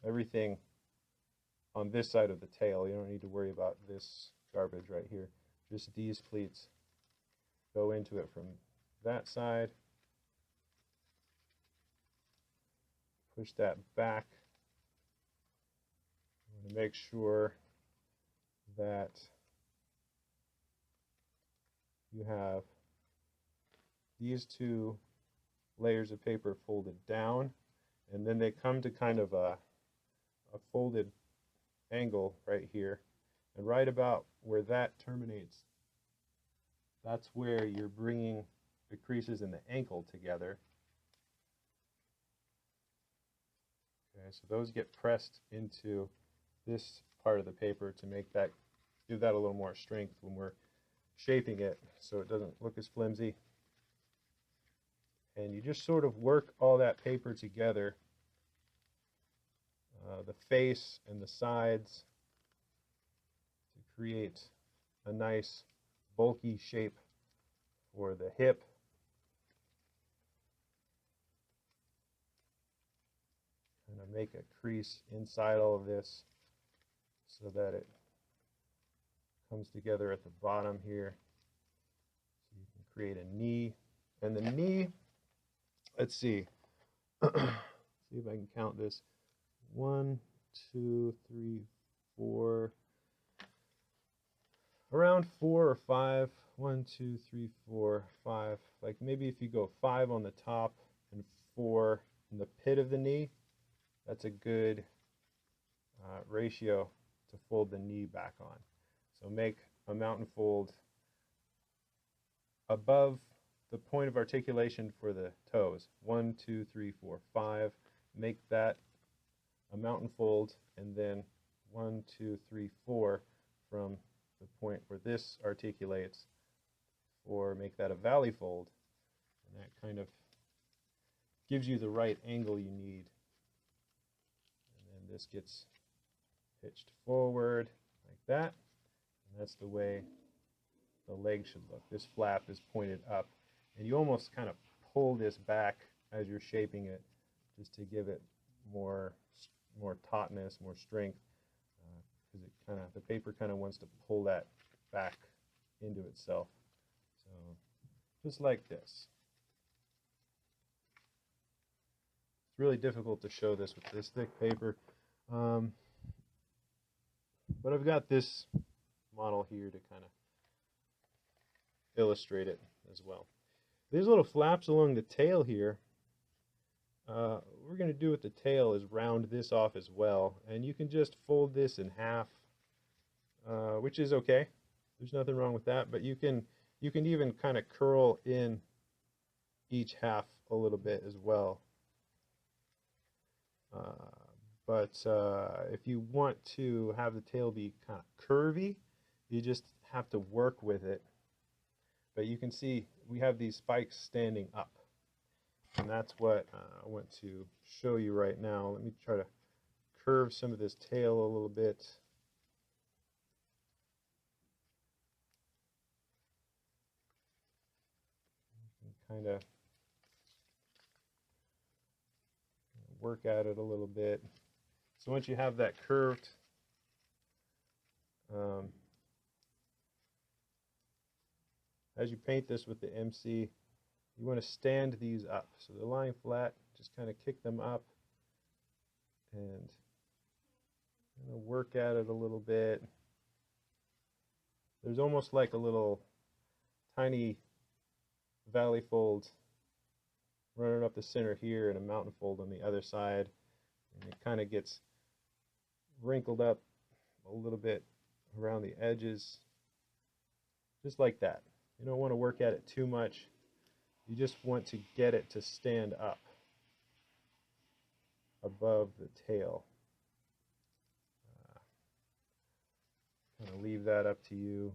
Everything on this side of the tail, you don't need to worry about this garbage right here. Just these pleats go into it from that side. Push that back. I'm going to make sure that you have these 2 layers of paper folded down, and then they come to kind of a folded angle right here, and right about where that terminates, that's where you're bringing the creases in the ankle together. Okay, so those get pressed into this part of the paper to make that, give that a little more strength when we're shaping it, so it doesn't look as flimsy. And you just sort of work all that paper together, the face and the sides, to create a nice bulky shape for the hip. Kind of make a crease inside all of this so that it comes together at the bottom here. So you can create a knee. And the knee, let's see. See if I can count this. 1, 2, 3, 4. Around 4 or 5. 1, 2, 3, 4, 5. Like maybe if you go 5 on the top and 4 in the pit of the knee, that's a good ratio to fold the knee back on. So make a mountain fold above the point of articulation for the toes. 1, 2, 3, 4, 5. Make that a mountain fold, and then 1, 2, 3, 4 from the point where this articulates, or make that a valley fold, and that kind of gives you the right angle you need. And then this gets pitched forward like that, and that's the way the leg should look. This flap is pointed up, and you almost kind of pull this back as you're shaping it, just to give it more tautness, more strength, because the paper kind of wants to pull that back into itself. So just like this. It's really difficult to show this with this thick paper, but I've got this model here to kind of illustrate it as well. These little flaps along the tail here, what we're going to do with the tail is round this off as well, and you can just fold this in half, which is okay. There's nothing wrong with that, but you can even kind of curl in each half a little bit as well. But if you want to have the tail be kind of curvy, you just have to work with it. But you can see we have these spikes standing up, and that's what I want to show you right now. Let me try to curve some of this tail a little bit. Kind of work at it a little bit. So once you have that curved, as you paint this with the MC, you want to stand these up. So they're lying flat, just kind of kick them up and work at it a little bit. There's almost like a little tiny valley fold running up the center here and a mountain fold on the other side, and it kind of gets wrinkled up a little bit around the edges, just like that. You don't want to work at it too much. You just want to get it to stand up above the tail. Kind of leave that up to you.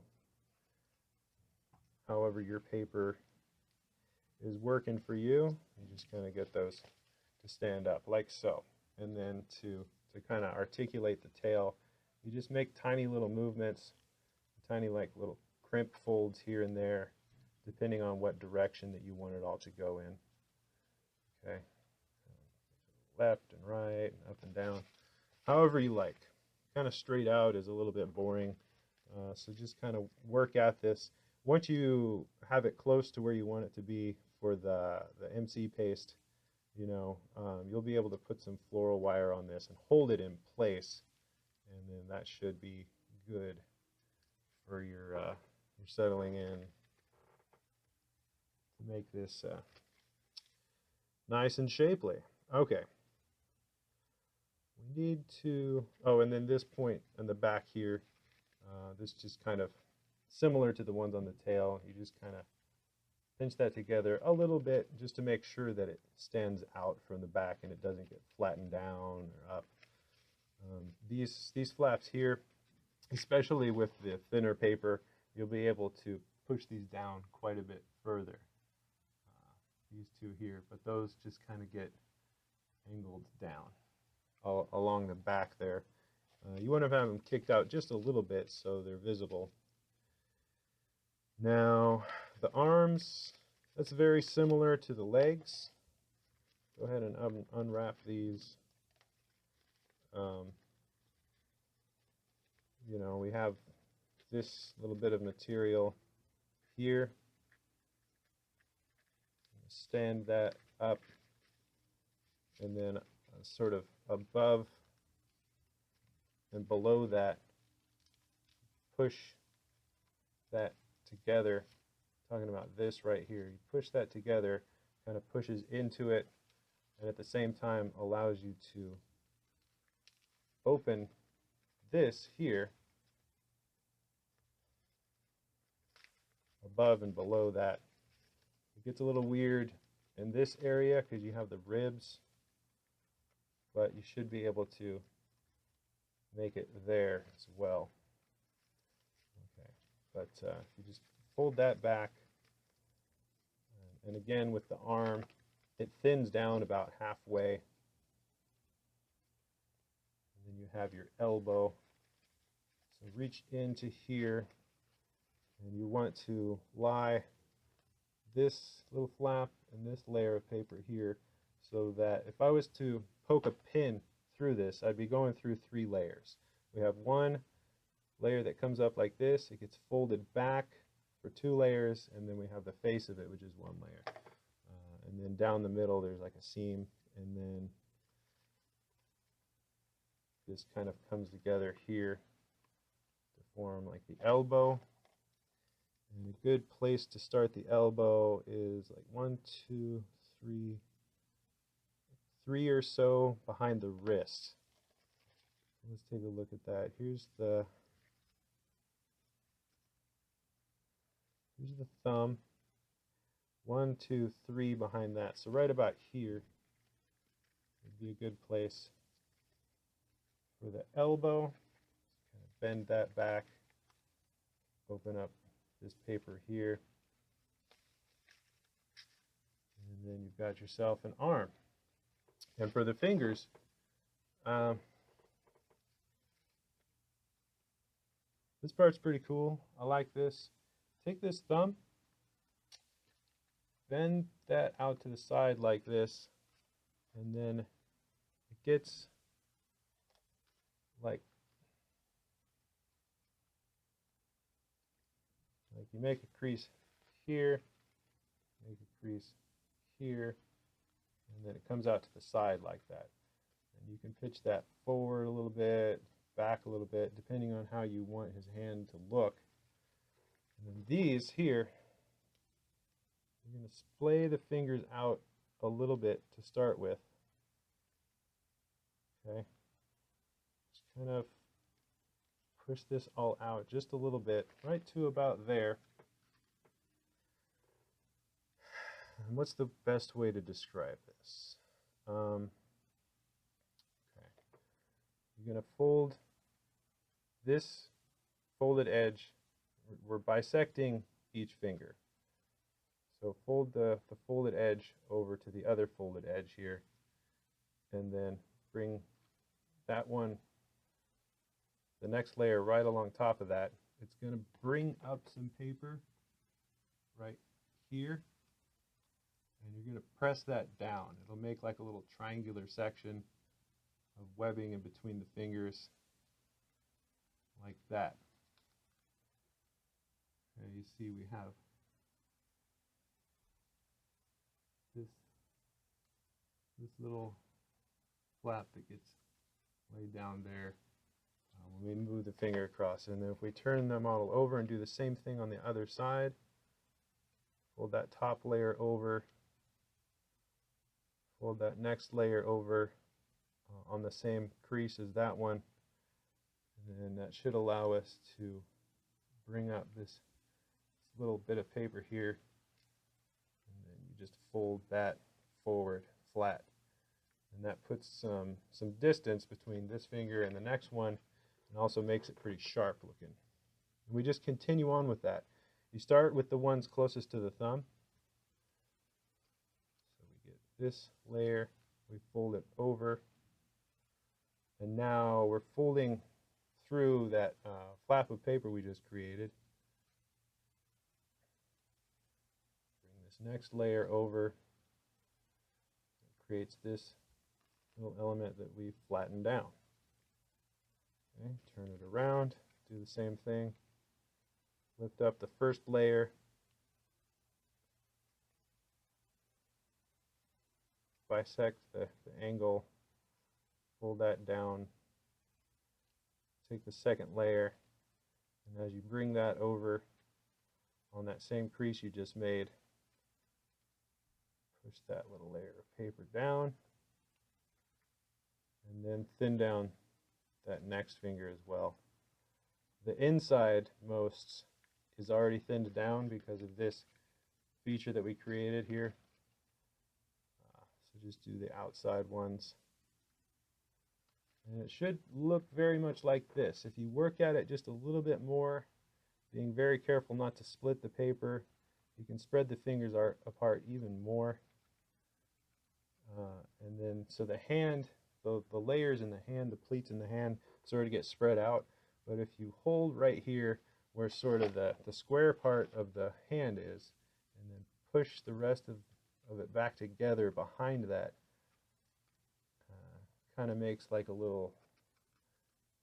However your paper is working for you, you just kind of get those to stand up like so. And then to kind of articulate the tail, you just make tiny little movements, tiny like little crimp folds here and there, depending on what direction that you want it all to go in. Okay, left and right, and up and down, however you like. Kind of straight out is a little bit boring, so just kind of work at this. Once you have it close to where you want it to be for the MC paste, you'll be able to put some floral wire on this and hold it in place, and then that should be good for your settling in to make this nice and shapely. Okay. We need to, and then this point on the back here, this just kind of similar to the ones on the tail. You just kind of pinch that together a little bit just to make sure that it stands out from the back and it doesn't get flattened down or up. These flaps here, especially with the thinner paper, you'll be able to push these down quite a bit further. These two here, but those just kind of get angled down along the back there. You want to have them kicked out just a little bit so they're visible. Now, the arms, that's very similar to the legs. Go ahead and unwrap these. We have this little bit of material here. Stand that up, and then sort of above and below that, push that together. Talking about this right here, you push that together, kind of pushes into it, and at the same time allows you to open this here, above and below that, it gets a little weird in this area because you have the ribs, but you should be able to make it there as well. Okay, but you just fold that back, and again with the arm, it thins down about halfway, and then you have your elbow. So reach into here, and you want to lie this little flap and this layer of paper here, so that if I was to poke a pin through this, I'd be going through 3 layers. We have one layer that comes up like this, it gets folded back for 2 layers, and then we have the face of it, which is 1 layer. And then down the middle there's like a seam, and then this kind of comes together here to form like the elbow. And a good place to start the elbow is like 1, 2, 3, 3 or so behind the wrist. Let's take a look at that. Here's the thumb. 1, 2, 3 behind that. So right about here would be a good place for the elbow. Kind of bend that back, open up this paper here, and then you've got yourself an arm. And for the fingers, this part's pretty cool. I like this. Take this thumb, bend that out to the side like this, and then it gets like you make a crease here, make a crease here, and then it comes out to the side like that. And you can pitch that forward a little bit, back a little bit, depending on how you want his hand to look. And then these here, you're going to splay the fingers out a little bit to start with. Okay, just kind of push this all out just a little bit, right to about there. And what's the best way to describe this? Okay, you're going to fold this folded edge. We're bisecting each finger. So fold the folded edge over to the other folded edge here, and then bring that one, the next layer right along top of that. It's going to bring up some paper right here, and you're going to press that down. It'll make like a little triangular section of webbing in between the fingers, like that. And you see we have this little flap that gets laid down there when we move the finger across. And then if we turn the model over and do the same thing on the other side, fold that top layer over, fold that next layer over on the same crease as that one, and then that should allow us to bring up this little bit of paper here, and then you just fold that forward flat, and that puts some distance between this finger and the next one, and also makes it pretty sharp looking. And we just continue on with that. You start with the ones closest to the thumb. So we get this layer, we fold it over, and now we're folding through that flap of paper we just created. Bring this next layer over. It creates this little element that we flattened down. Okay, turn it around, do the same thing. Lift up the first layer, bisect the angle, fold that down, take the second layer, and as you bring that over on that same crease you just made, push that little layer of paper down, and then thin down that next finger as well. The inside most is already thinned down because of this feature that we created here. So just do the outside ones. And it should look very much like this. If you work at it just a little bit more, being very careful not to split the paper, you can spread the fingers apart even more. And then, so the hand, the layers in the hand, the pleats in the hand sort of get spread out. But if you hold right here where sort of the square part of the hand is, and then push the rest of it back together behind that, kind of makes like a little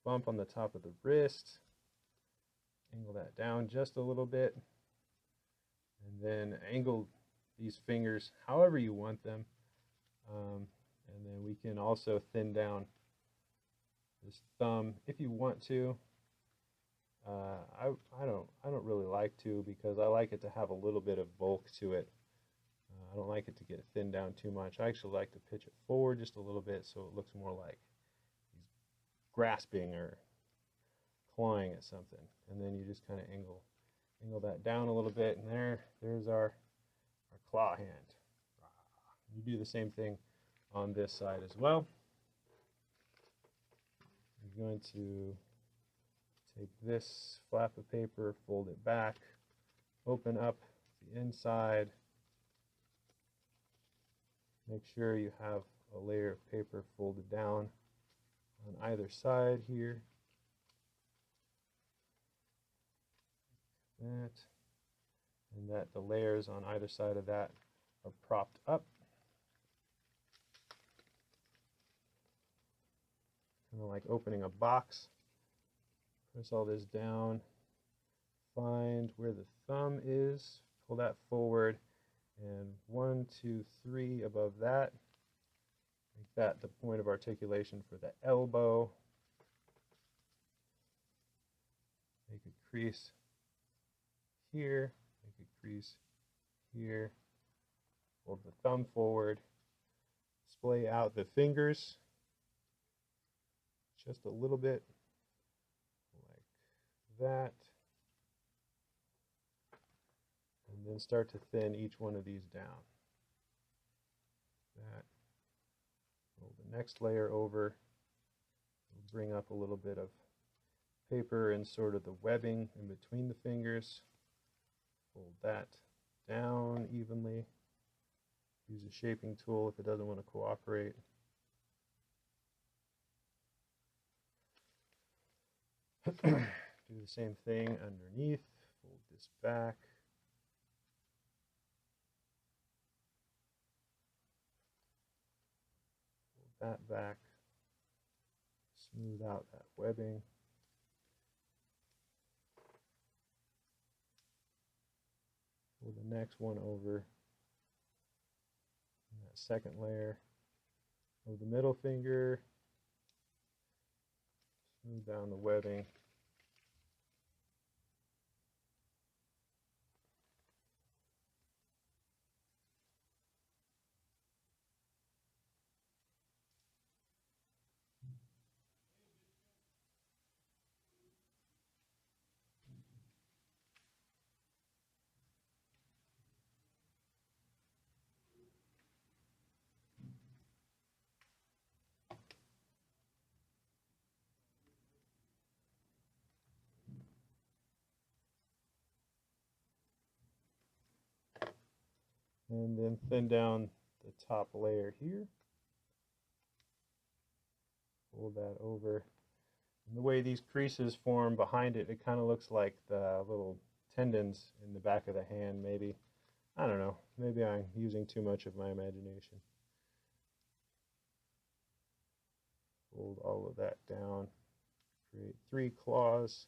bump on the top of the wrist. Angle that down just a little bit, and then angle these fingers however you want them. And then we can also thin down this thumb if you want to. I don't really like to, because I like it to have a little bit of bulk to it. I don't like it to get thinned down too much. I actually like to pitch it forward just a little bit so it looks more like he's grasping or clawing at something. And then you just kind of angle that down a little bit, and there's our claw hand. You do the same thing on this side as well. You're going to take this flap of paper, fold it back, open up the inside. Make sure you have a layer of paper folded down on either side here. That, and that the layers on either side of that are propped up. Kind of like opening a box. Press all this down. Find where the thumb is. Pull that forward. And 1, 2, 3 above that. Make that the point of articulation for the elbow. Make a crease here. Make a crease here. Hold the thumb forward. Splay out the fingers just a little bit, like that. And then start to thin each one of these down. That. Roll the next layer over. We'll bring up a little bit of paper and sort of the webbing in between the fingers. Fold that down evenly. Use a shaping tool if it doesn't want to cooperate. Do the same thing underneath. Fold this back. Fold that back. Smooth out that webbing. Fold the next one over. And that second layer. Hold the middle finger. Smooth down the webbing. And then thin down the top layer here. Fold that over. And the way these creases form behind it, it kind of looks like the little tendons in the back of the hand, maybe. I don't know. Maybe I'm using too much of my imagination. Fold all of that down. Create 3 claws.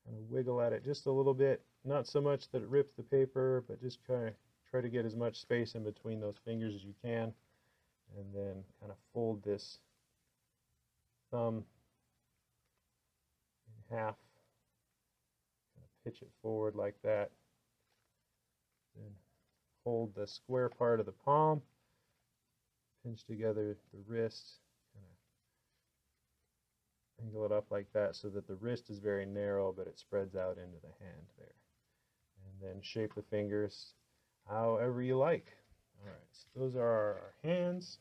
Kind of wiggle at it just a little bit. Not so much that it rips the paper, but just kind of try to get as much space in between those fingers as you can. And then kind of fold this thumb in half. Kind of pitch it forward like that. Then hold the square part of the palm. Pinch together the wrist. Kind Angle it up like that so that the wrist is very narrow, but it spreads out into the hand there. And then shape the fingers however you like. All right, so those are our hands.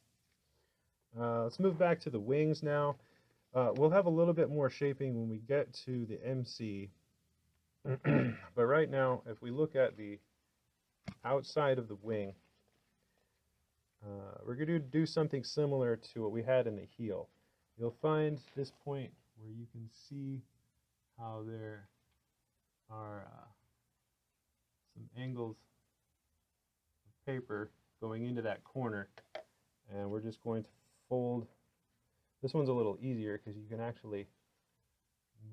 Let's move back to the wings now. We'll have a little bit more shaping when we get to the MC. But right now, if we look at the outside of the wing, we're going to do something similar to what we had in the heel. You'll find this point where you can see how there are some angles of paper going into that corner, and we're just going to fold. This one's a little easier because you can actually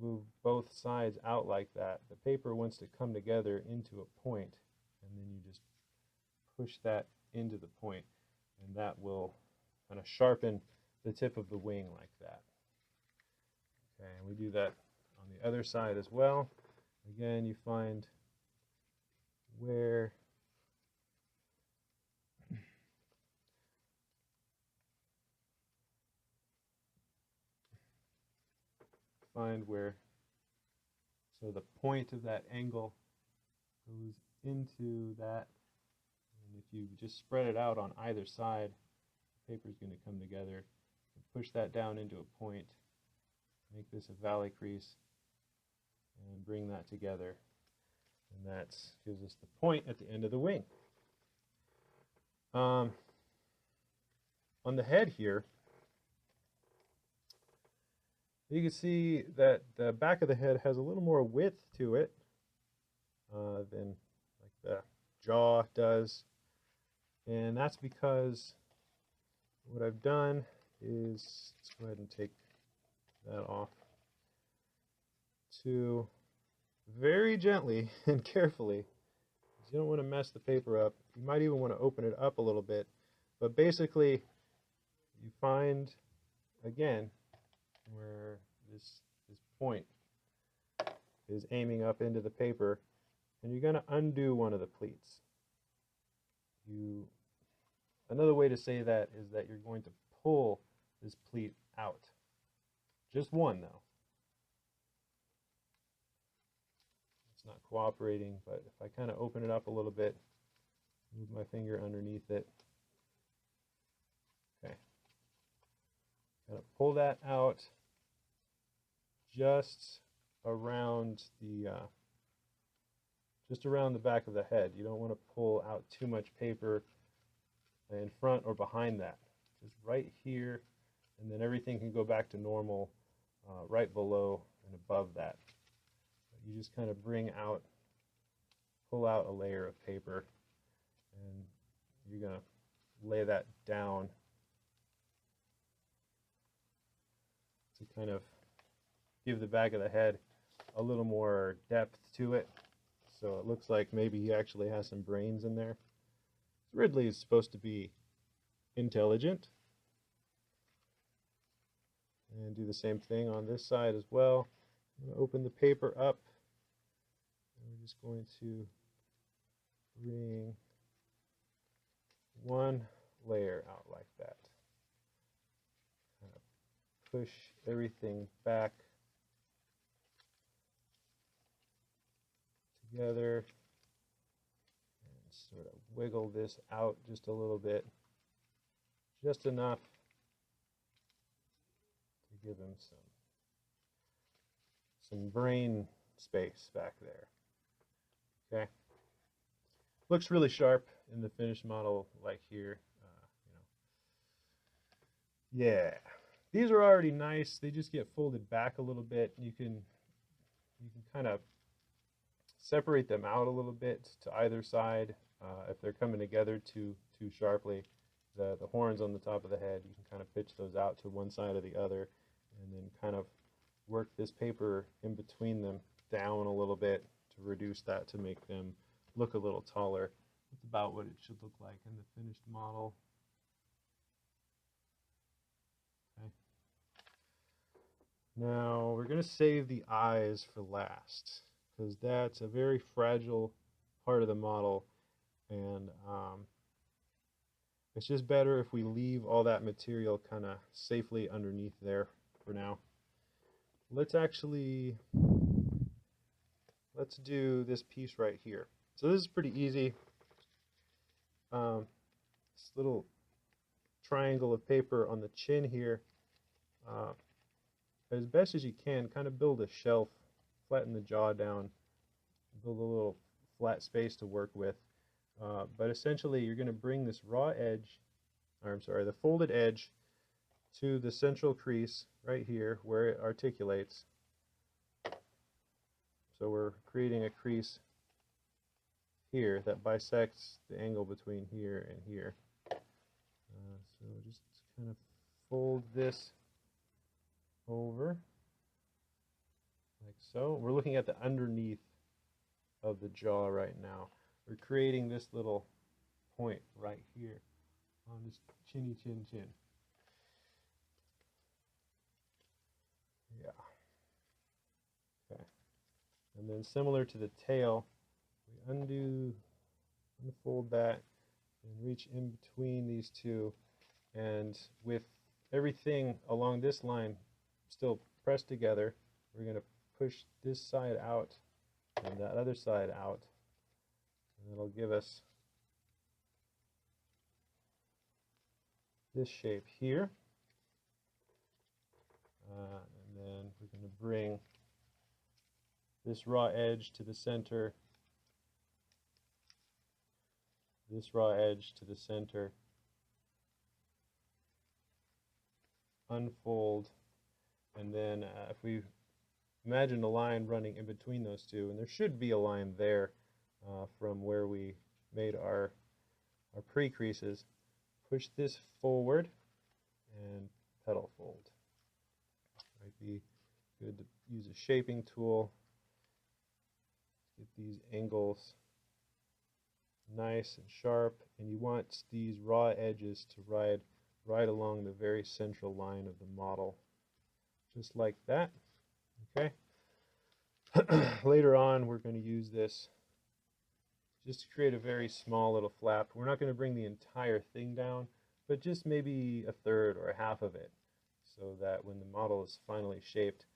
move both sides out like that. The paper wants to come together into a point, and then you just push that into the point, and that will kind of sharpen the tip of the wing like that. Okay, and we do that on the other side as well. Again, you find where so the point of that angle goes into that, and if you just spread it out on either side, the paper is going to come together. Push that down into a point, make this a valley crease, and bring that together, and that gives us the point at the end of the wing. On the head here, you can see that the back of the head has a little more width to it than like the jaw does, and that's because what I've done is, let's go ahead and take that off, to very gently and carefully, because you don't want to mess the paper up. You might even want to open it up a little bit, but basically you find again where this point is aiming up into the paper, and you're going to undo one of the pleats. Another way to say that is that you're going to pull this pleat out. Just one, though. It's not cooperating, but if I kind of open it up a little bit, move my finger underneath it, okay, kind of pull that out just around the back of the head. You don't want to pull out too much paper in front or behind that. Just right here, and then everything can go back to normal right below and above that. You just kind of pull out a layer of paper, and you're going to lay that down to kind of give the back of the head a little more depth to it, so it looks like maybe he actually has some brains in there. Ridley is supposed to be intelligent. And do the same thing on this side as well. I'm going to open the paper up, and we're just going to bring one layer out like that. Kind of push everything back together and sort of wiggle this out just a little bit, just enough to give him some brain space back there. Okay, looks really sharp in the finished model, like here. Yeah, these are already nice. They just get folded back a little bit. You can kind of separate them out a little bit to either side if they're coming together too sharply. The horns on the top of the head, you can kind of pitch those out to one side or the other, and then kind of work this paper in between them down a little bit to reduce that, to make them look a little taller. That's about what it should look like in the finished model. Okay. Now we're going to save the eyes for last, because that's a very fragile part of the model, and it's just better if we leave all that material kind of safely underneath there for now. let's do this piece right here. So this is pretty easy. This little triangle of paper on the chin here, as best as you can, kind of build a shelf, flatten the jaw down, build a little flat space to work with. But essentially you're going to bring this raw edge, or I'm sorry, the folded edge to the central crease right here where it articulates. So we're creating a crease here that bisects the angle between here and here. So just kind of fold this over like so. We're looking at the underneath of the jaw right now. We're creating this little point right here on this chinny chin chin. Yeah. Okay. And then similar to the tail, we unfold that and reach in between these two, and with everything along this line still pressed together, we're going to push this side out and that other side out, and it'll give us this shape here. And then we're going to bring this raw edge to the center, this raw edge to the center, unfold, and then if we imagine a line running in between those two, and there should be a line there from where we made our pre-creases, push this forward and pedal fold. Might be good to use a shaping tool, get these angles nice and sharp, and you want these raw edges to ride right along the very central line of the model, just like that. Okay. Later on we're going to use this just to create a very small little flap. We're not going to bring the entire thing down, but just maybe a third or a half of it, so that when the model is finally shaped,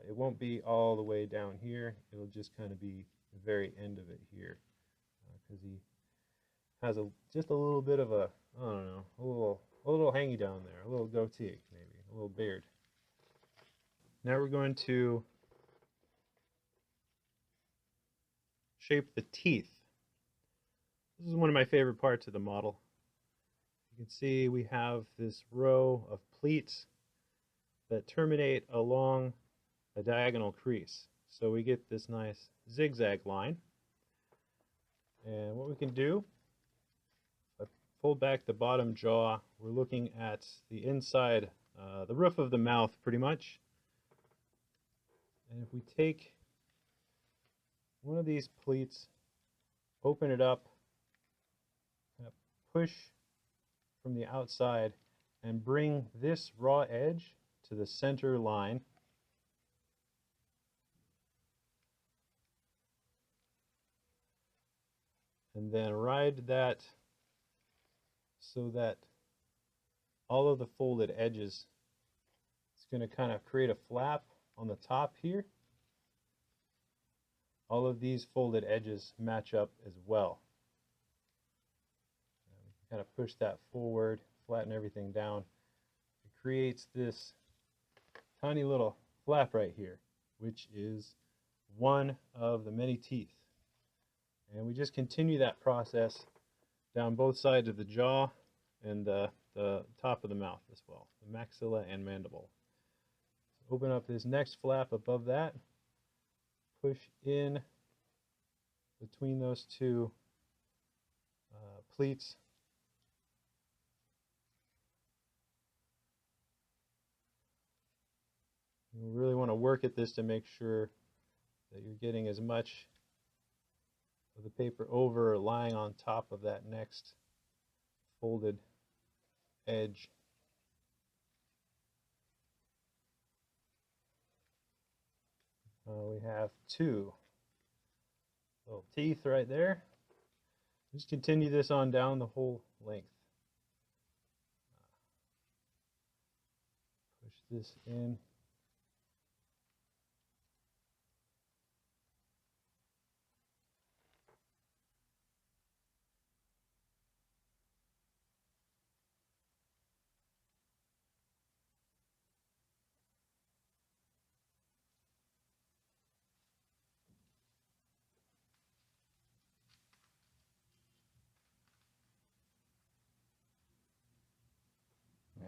it won't be all the way down here. It'll just kind of be the very end of it here, because he has just a little bit of a, I don't know, a little hangy down there, a little goatee, maybe a little beard. Now we're going to shape the teeth. This is one of my favorite parts of the model. You can see we have this row of pleats that terminate along a diagonal crease. So we get this nice zigzag line. And what we can do, if I fold back the bottom jaw, we're looking at the inside, the roof of the mouth pretty much. And if we take one of these pleats, open it up, kind of push from the outside, and bring this raw edge to the center line. And then ride that so that all of the folded edges, it's going to kind of create a flap on the top here. All of these folded edges match up as well. Kind of push that forward, flatten everything down. It creates this tiny little flap right here, which is one of the many teeth. And we just continue that process down both sides of the jaw and the top of the mouth as well, the maxilla and mandible. So open up this next flap above that, push in between those two pleats. You really want to work at this to make sure that you're getting as much of the paper over or lying on top of that next folded edge. We have two little teeth right there. Just continue this on down the whole length. Push this in.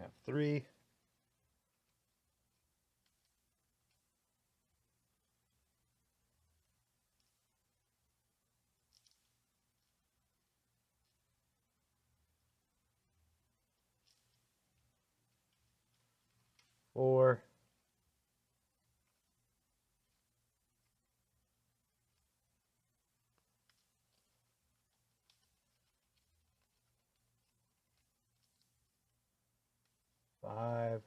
have 3. Four. 5.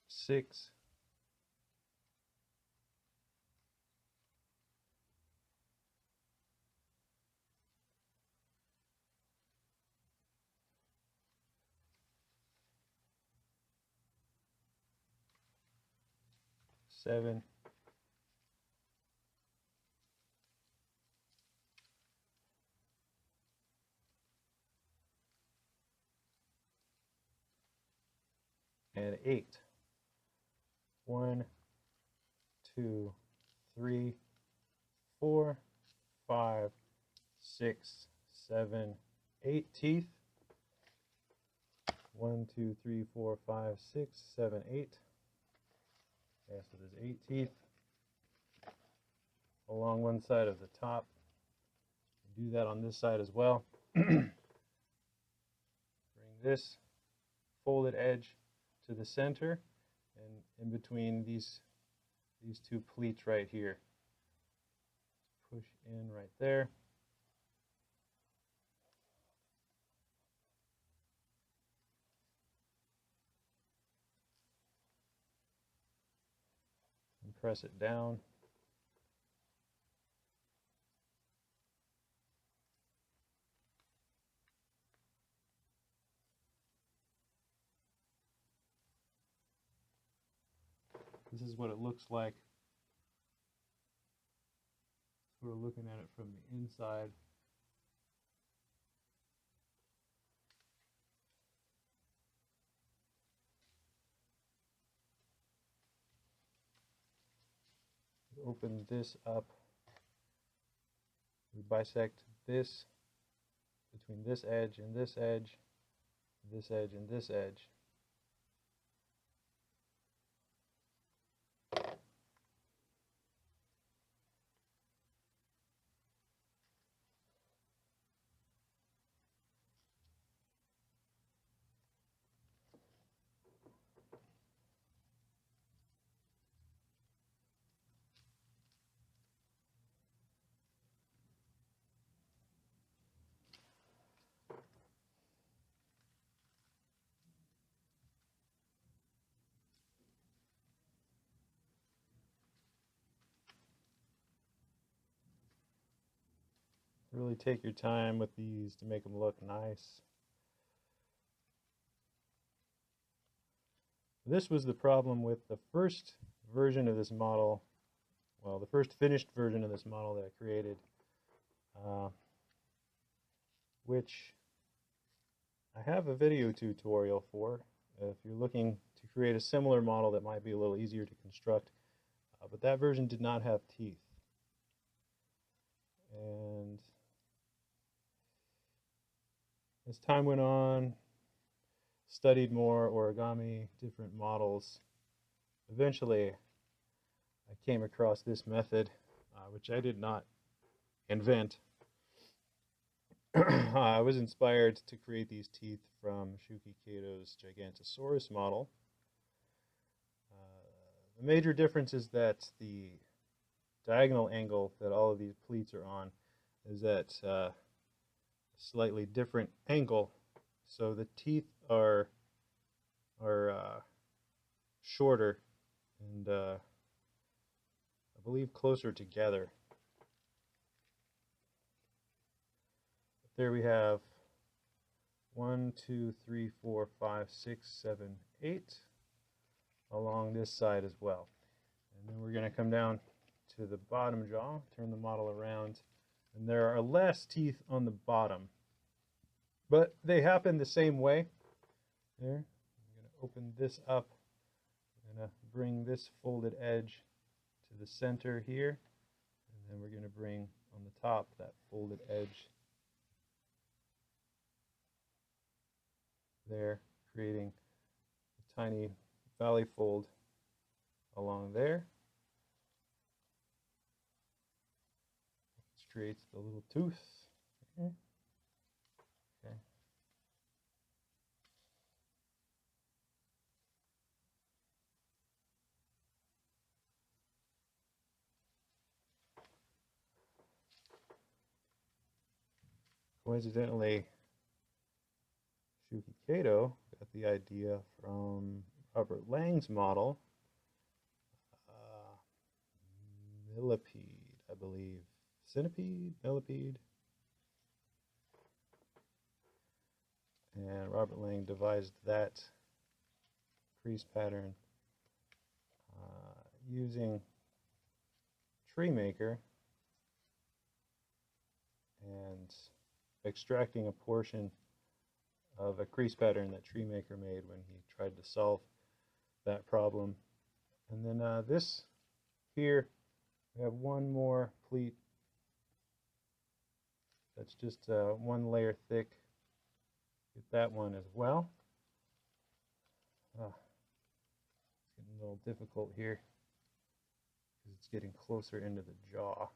6. 7. 8. 1, 2, 3, 4, 5, 6, 7, 8 teeth. 1, 2, 3, 4, 5, 6, 7, 8. Okay, so there's 8 teeth along one side of the top. Do that on this side as well. Bring this folded edge to the center, and in between these two pleats right here. Push in right there. And press it down. This is what it looks like. We're looking at it from the inside. Open this up. We bisect this between this edge and this edge, this edge and this edge. Really take your time with these to make them look nice. This was the problem with the first version of this model, well, the first finished version of this model that I created, which I have a video tutorial for. If you're looking to create a similar model that might be a little easier to construct, but that version did not have teeth. And as time went on, studied more origami, different models, eventually I came across this method, which I did not invent. I was inspired to create these teeth from Shuki Kato's Gigantosaurus model. The major difference is that the diagonal angle that all of these pleats are on is at a slightly different angle, so the teeth are shorter and I believe closer together. There we have 1, 2, 3, 4, 5, 6, 7, 8 along this side as well. And then we're going to come down to the bottom jaw, turn the model around, and there are less teeth on the bottom, but they happen the same way. There, I'm going to open this up. I'm going to bring this folded edge to the center here. and we're going to bring on the top that folded edge there, creating a tiny valley fold along there. This creates the little tooth. Okay. Okay. Coincidentally, Shuki Kato got the idea from Robert Lang's model, millipede, I believe. Centipede? Millipede? And Robert Lang devised that crease pattern using Tree Maker and extracting a portion of a crease pattern that Tree Maker made when he tried to solve that problem. And then this here, we have one more pleat that's just one layer thick. Get that one as well. It's getting a little difficult here because it's getting closer into the jaw.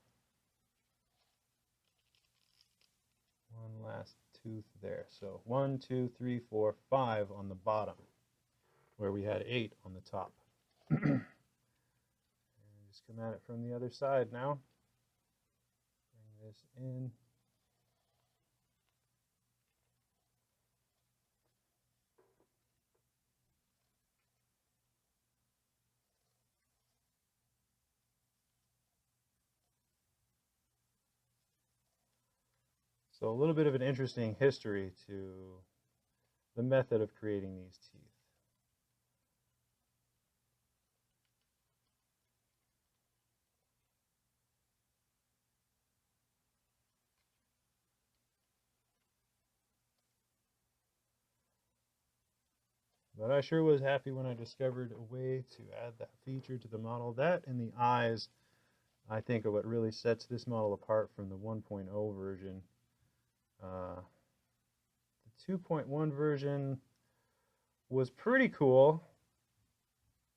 One last tooth there. So 1, 2, 3, 4, 5 on the bottom, where we had 8 on the top. And just come at it from the other side now. Bring this in. So a little bit of an interesting history to the method of creating these teeth. But I sure was happy when I discovered a way to add that feature to the model. That and the eyes, I think, are what really sets this model apart from the 1.0 version. The 2.1 version was pretty cool.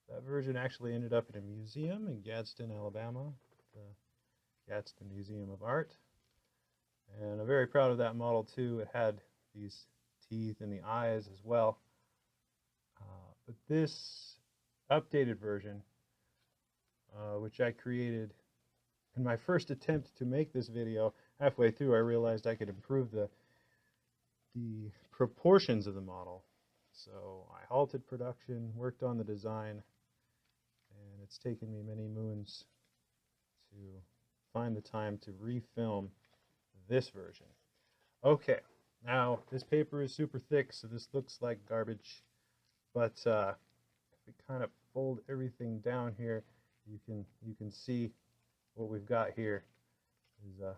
That version actually ended up in a museum in Gadsden, Alabama, the Gadsden Museum of Art. And I'm very proud of that model too. It had these teeth and the eyes as well. But this updated version, which I created in my first attempt to make this video, halfway through I realized I could improve the proportions of the model. So I halted production, worked on the design, and it's taken me many moons to find the time to refilm this version. Okay, now this paper is super thick, so this looks like garbage, but if we kind of fold everything down here, you can see what we've got here is a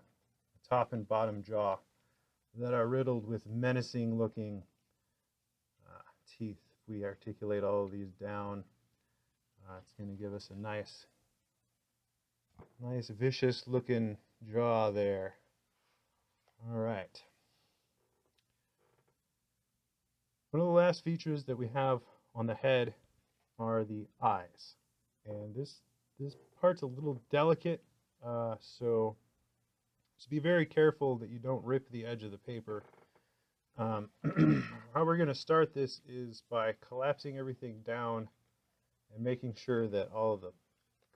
top and bottom jaw that are riddled with menacing looking teeth. If we articulate all of these down, it's going to give us a nice vicious looking jaw there. All right. One of the last features that we have on the head are the eyes. And this part's a little delicate, so be very careful that you don't rip the edge of the paper. How we're going to start this is by collapsing everything down and making sure that all of the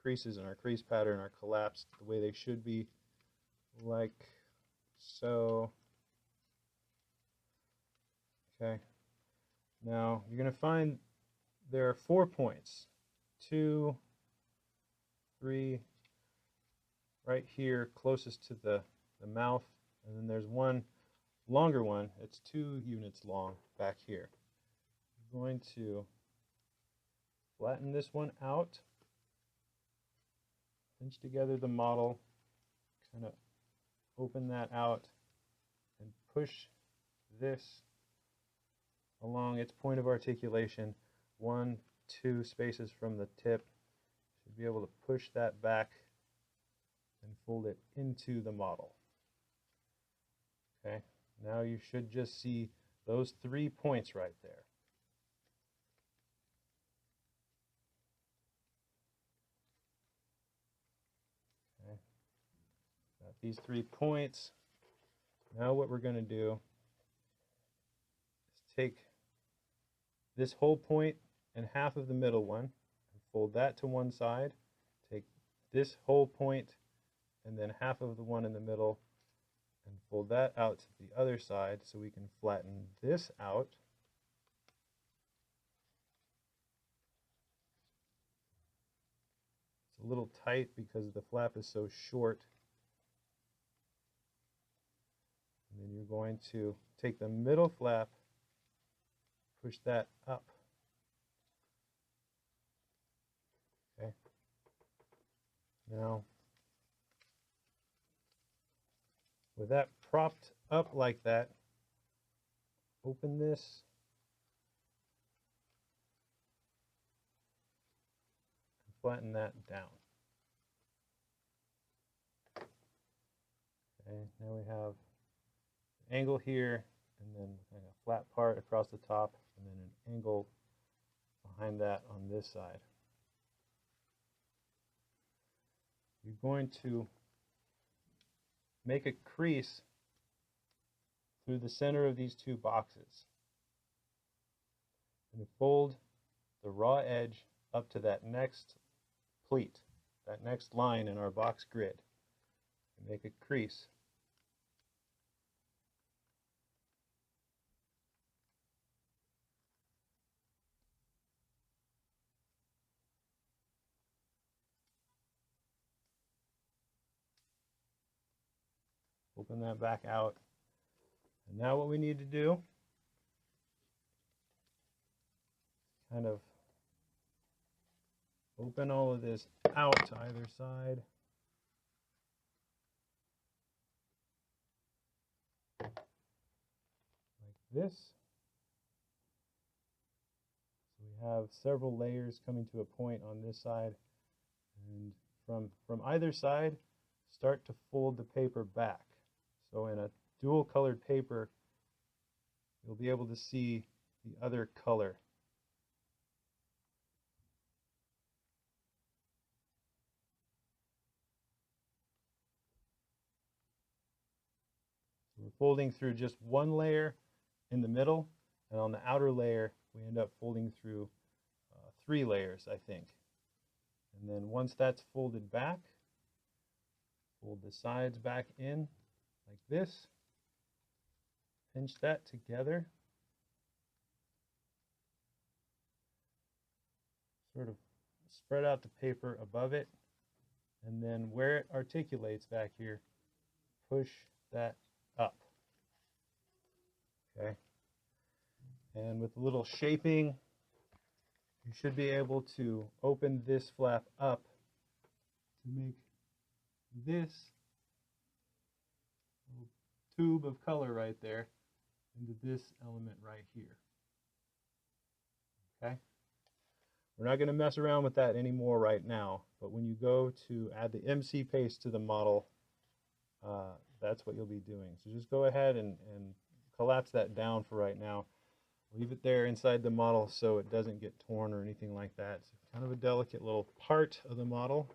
creases in our crease pattern are collapsed the way they should be, like so. Okay. Now you're going to find there are 4 points, 2, 3, right here closest to the mouth, and then there's one longer one. It's 2 units long back here. I'm going to flatten this one out, pinch together the model, kind of open that out, and push this along its point of articulation 1, 2 spaces from the tip. Should be able to push that back and fold it into the model. Okay, now you should just see those 3 points right there. Okay, got these 3 points. Now what we're going to do is take this whole point and half of the middle one and fold that to one side. Take this whole point and then half of the one in the middle and fold that out to the other side so we can flatten this out. It's a little tight because the flap is so short. And then you're going to take the middle flap, push that up. Okay. Now, with that propped up like that, open this and flatten that down. Okay, now we have an angle here, and then kind of a flat part across the top, and then an angle behind that on this side. You're going to make a crease through the center of these 2 boxes and fold the raw edge up to that next pleat, that next line in our box grid, and make a crease. Open that back out. And now what we need to do, kind of open all of this out to either side. Like this. So we have several layers coming to a point on this side. And from either side, start to fold the paper back. So in a dual colored paper, you'll be able to see the other color. So we're folding through just one layer in the middle, and on the outer layer, we end up folding through 3 layers, I think. And then once that's folded back, fold the sides back in like this, pinch that together, sort of spread out the paper above it, and then where it articulates back here, push that up. Okay, and with a little shaping, you should be able to open this flap up to make this little tube of color right there into this element right here. Okay? We're not going to mess around with that anymore right now, but when you go to add the MC paste to the model, that's what you'll be doing. So just go ahead and collapse that down for right now. Leave it there inside the model so it doesn't get torn or anything like that. It's kind of a delicate little part of the model.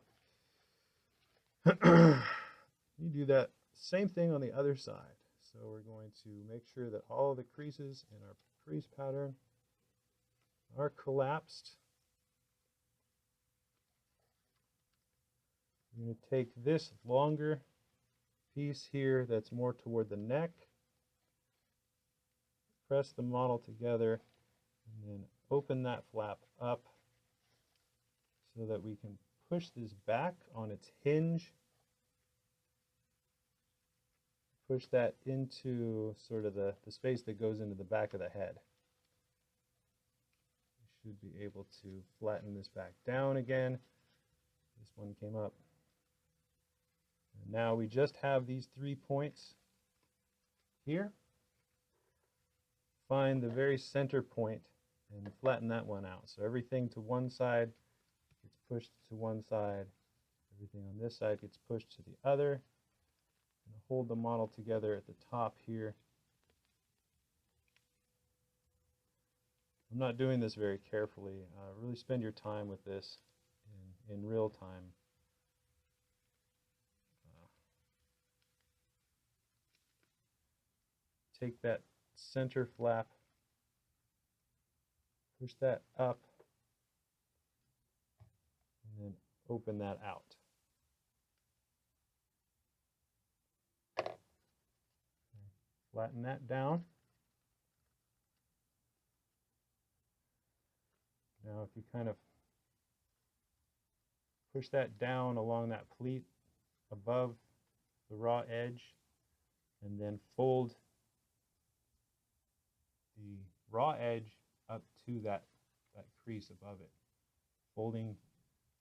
You do that same thing on the other side. So we're going to make sure that all the creases in our crease pattern are collapsed. We're going to take this longer piece here that's more toward the neck, press the model together, and then open that flap up so that we can push this back on its hinge. Push that into sort of the space that goes into the back of the head. You should be able to flatten this back down again. This one came up. And now we just have these 3 points here. Find the very center point and flatten that one out. So everything to one side gets pushed to one side. Everything on this side gets pushed to the other. And hold the model together at the top here. I'm not doing this very carefully. Really spend your time with this in real time. Take that center flap, push that up, and then open that out. Flatten that down. Now if you kind of push that down along that pleat above the raw edge and then fold the raw edge up to that crease above it, folding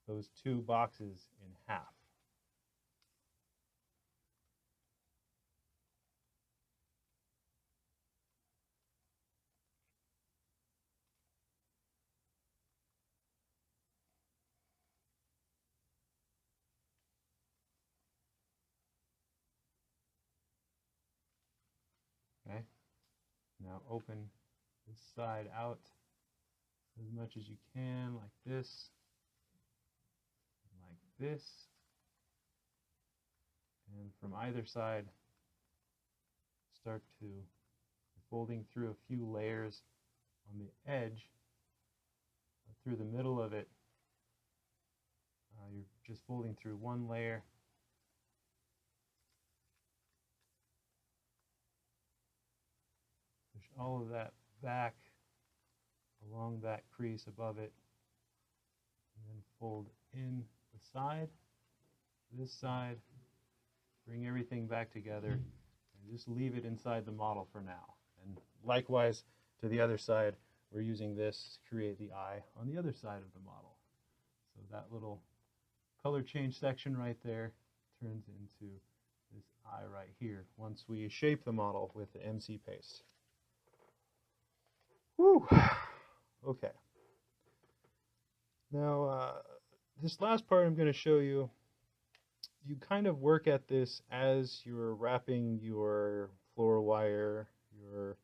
those two boxes in half. Okay, now open this side out as much as you can, like this, and from either side start to folding through a few layers on the edge. Through the middle of it, you're just folding through one layer. Push all of that back along that crease above it, and then fold in the side, this side, bring everything back together, and just leave it inside the model for now. And likewise to the other side, we're using this to create the eye on the other side of the model. So that little color change section right there turns into this eye right here once we shape the model with the MC paste. Whew. Okay. Now, this last part I'm going to show you, you kind of work at this as you're wrapping your floral wire, your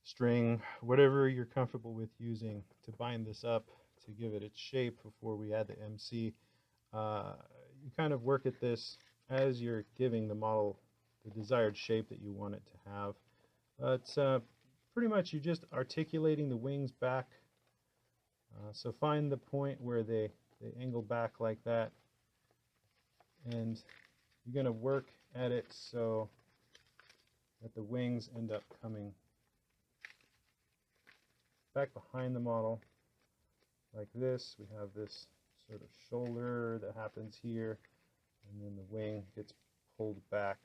string, whatever you're comfortable with using to bind this up to give it its shape before we add the MC. You kind of work at this as you're giving the model the desired shape that you want it to have. But pretty much you're just articulating the wings back. So find the point where they angle back like that, and you're going to work at it so that the wings end up coming back behind the model like this. We have this sort of shoulder that happens here, and then the wing gets pulled back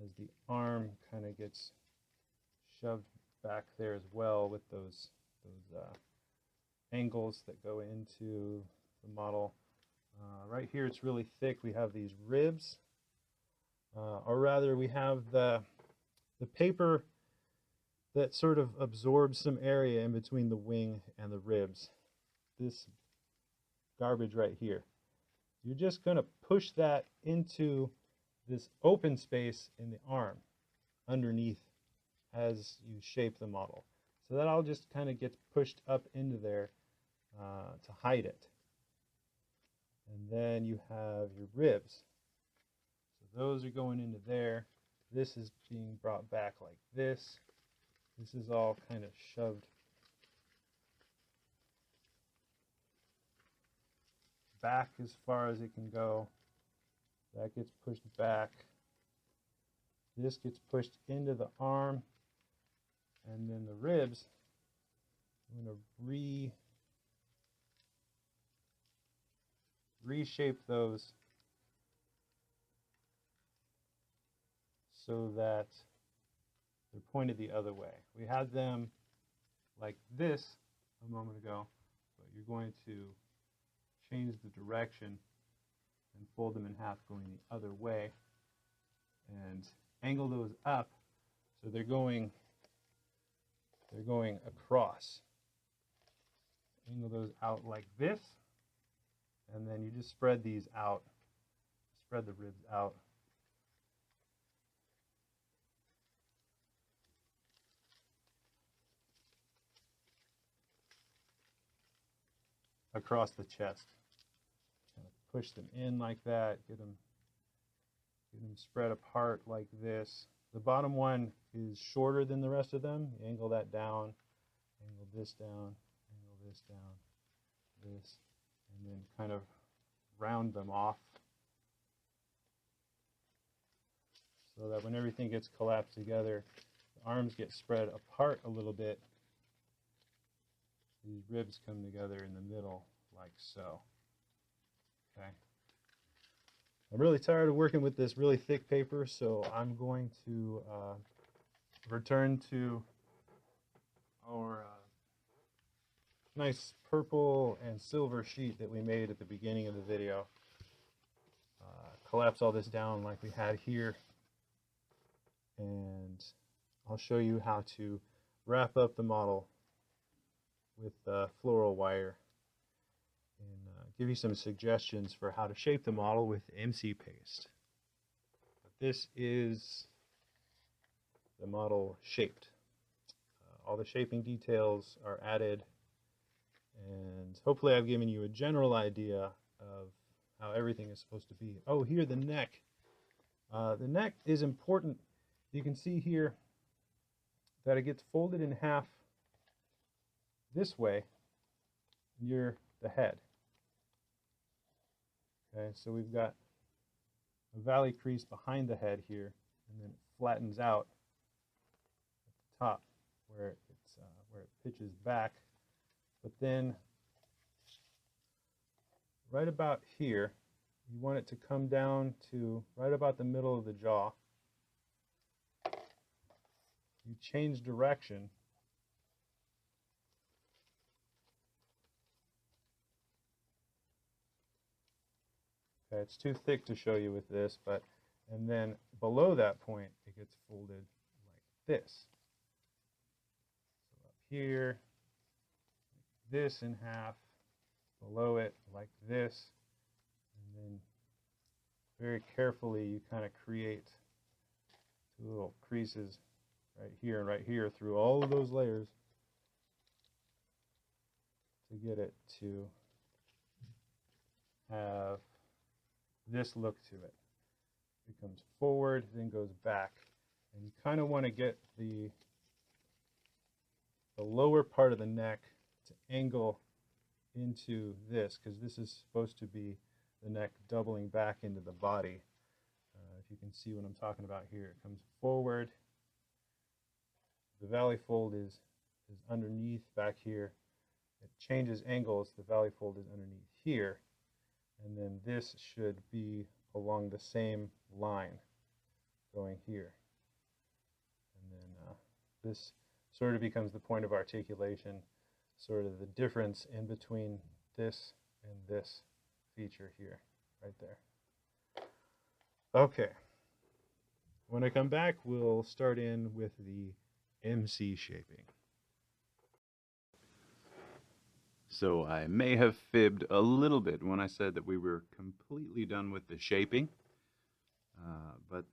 as the arm kind of gets shoved back there as well with those angles that go into the model. Right here it's really thick. We have these ribs, or rather we have the paper that sort of absorbs some area in between the wing and the ribs. This garbage right here. You're just going to push that into this open space in the arm underneath as you shape the model. So that all just kind of gets pushed up into there to hide it. And then you have your ribs. So those are going into there. This is being brought back like this. This is all kind of shoved back as far as it can go. That gets pushed back. This gets pushed into the arm. And then the ribs, I'm going to reshape those so that they're pointed the other way. We had them like this a moment ago, but you're going to change the direction and fold them in half going the other way and angle those up so they're going across. Angle those out like this, and then you just spread these out, spread the ribs out. Across the chest. Kind of push them in like that, get them spread apart like this. The bottom one is shorter than the rest of them. You angle that down, angle this down, angle this down, this, and then kind of round them off so that when everything gets collapsed together, the arms get spread apart a little bit. These ribs come together in the middle like so. Okay. I'm really tired of working with this really thick paper, so I'm going to return to our nice purple and silver sheet that we made at the beginning of the video. Collapse all this down like we had here, and I'll show you how to wrap up the model with floral wire and give you some suggestions for how to shape the model with MC paste. But this is the model shaped. All the shaping details are added, and hopefully I've given you a general idea of how everything is supposed to be. Oh, here the neck. The neck is important. You can see here that it gets folded in half this way near the head. Okay, so we've got a valley crease behind the head here, and then it flattens out at the top where it pitches back. But then right about here, you want it to come down to right about the middle of the jaw. You change direction. Okay, it's too thick to show you with this, but and then below that point it gets folded like this. So up here, like this in half, below it like this, and then very carefully you kind of create two little creases right here and right here through all of those layers to get it to have this look to it. It comes forward, then goes back, and you kind of want to get the lower part of the neck to angle into this, because this is supposed to be the neck doubling back into the body. If you can see what I'm talking about here, it comes forward. The valley fold is underneath back here. It changes angles. The valley fold is underneath here. And then this should be along the same line going here. And then this sort of becomes the point of articulation, sort of the difference in between this and this feature here, right there. Okay. When I come back, we'll start in with the MC shaping. So I may have fibbed a little bit when I said that we were completely done with the shaping, but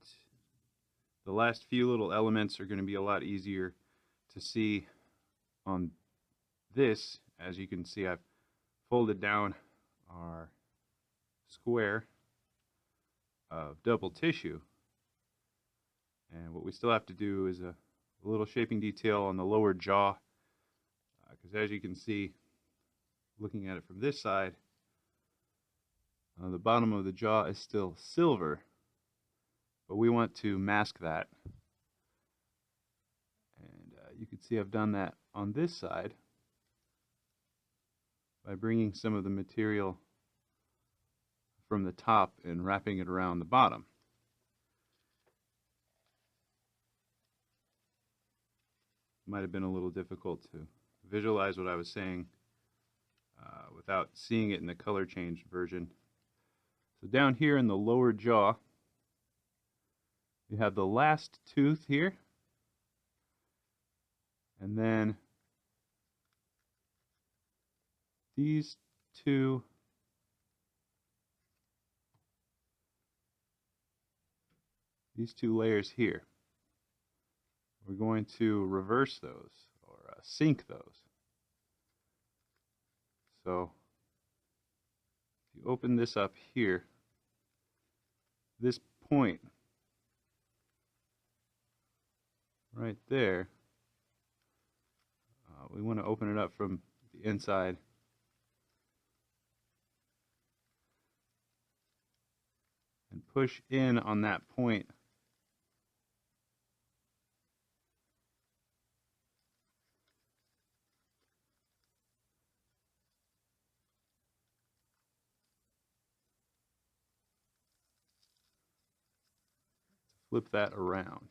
the last few little elements are going to be a lot easier to see on this. As you can see, I've folded down our square of double tissue, and what we still have to do is a little shaping detail on the lower jaw, because as you can see, looking at it from this side, the bottom of the jaw is still silver, but we want to mask that. And you can see I've done that on this side by bringing some of the material from the top and wrapping it around the bottom. Might have been a little difficult to visualize what I was saying without seeing it in the color changed version. So down here in the lower jaw, you have the last tooth here, and then these two these two layers here. We're going to reverse those, or sync those. So if you open this up here, this point right there, we want to open it up from the inside. And push in on that point. Flip that around.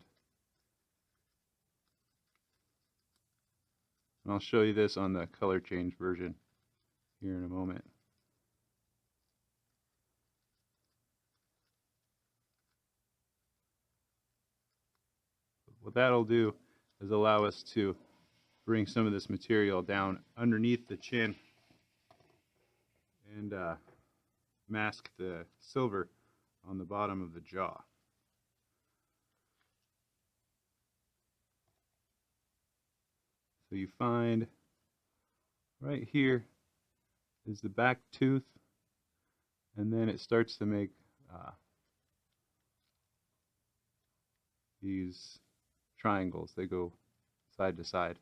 And I'll show you this on the color change version here in a moment. What that'll do is allow us to bring some of this material down underneath the chin and mask the silver on the bottom of the jaw. So you find right here is the back tooth, and then it starts to make these triangles. They go side to side.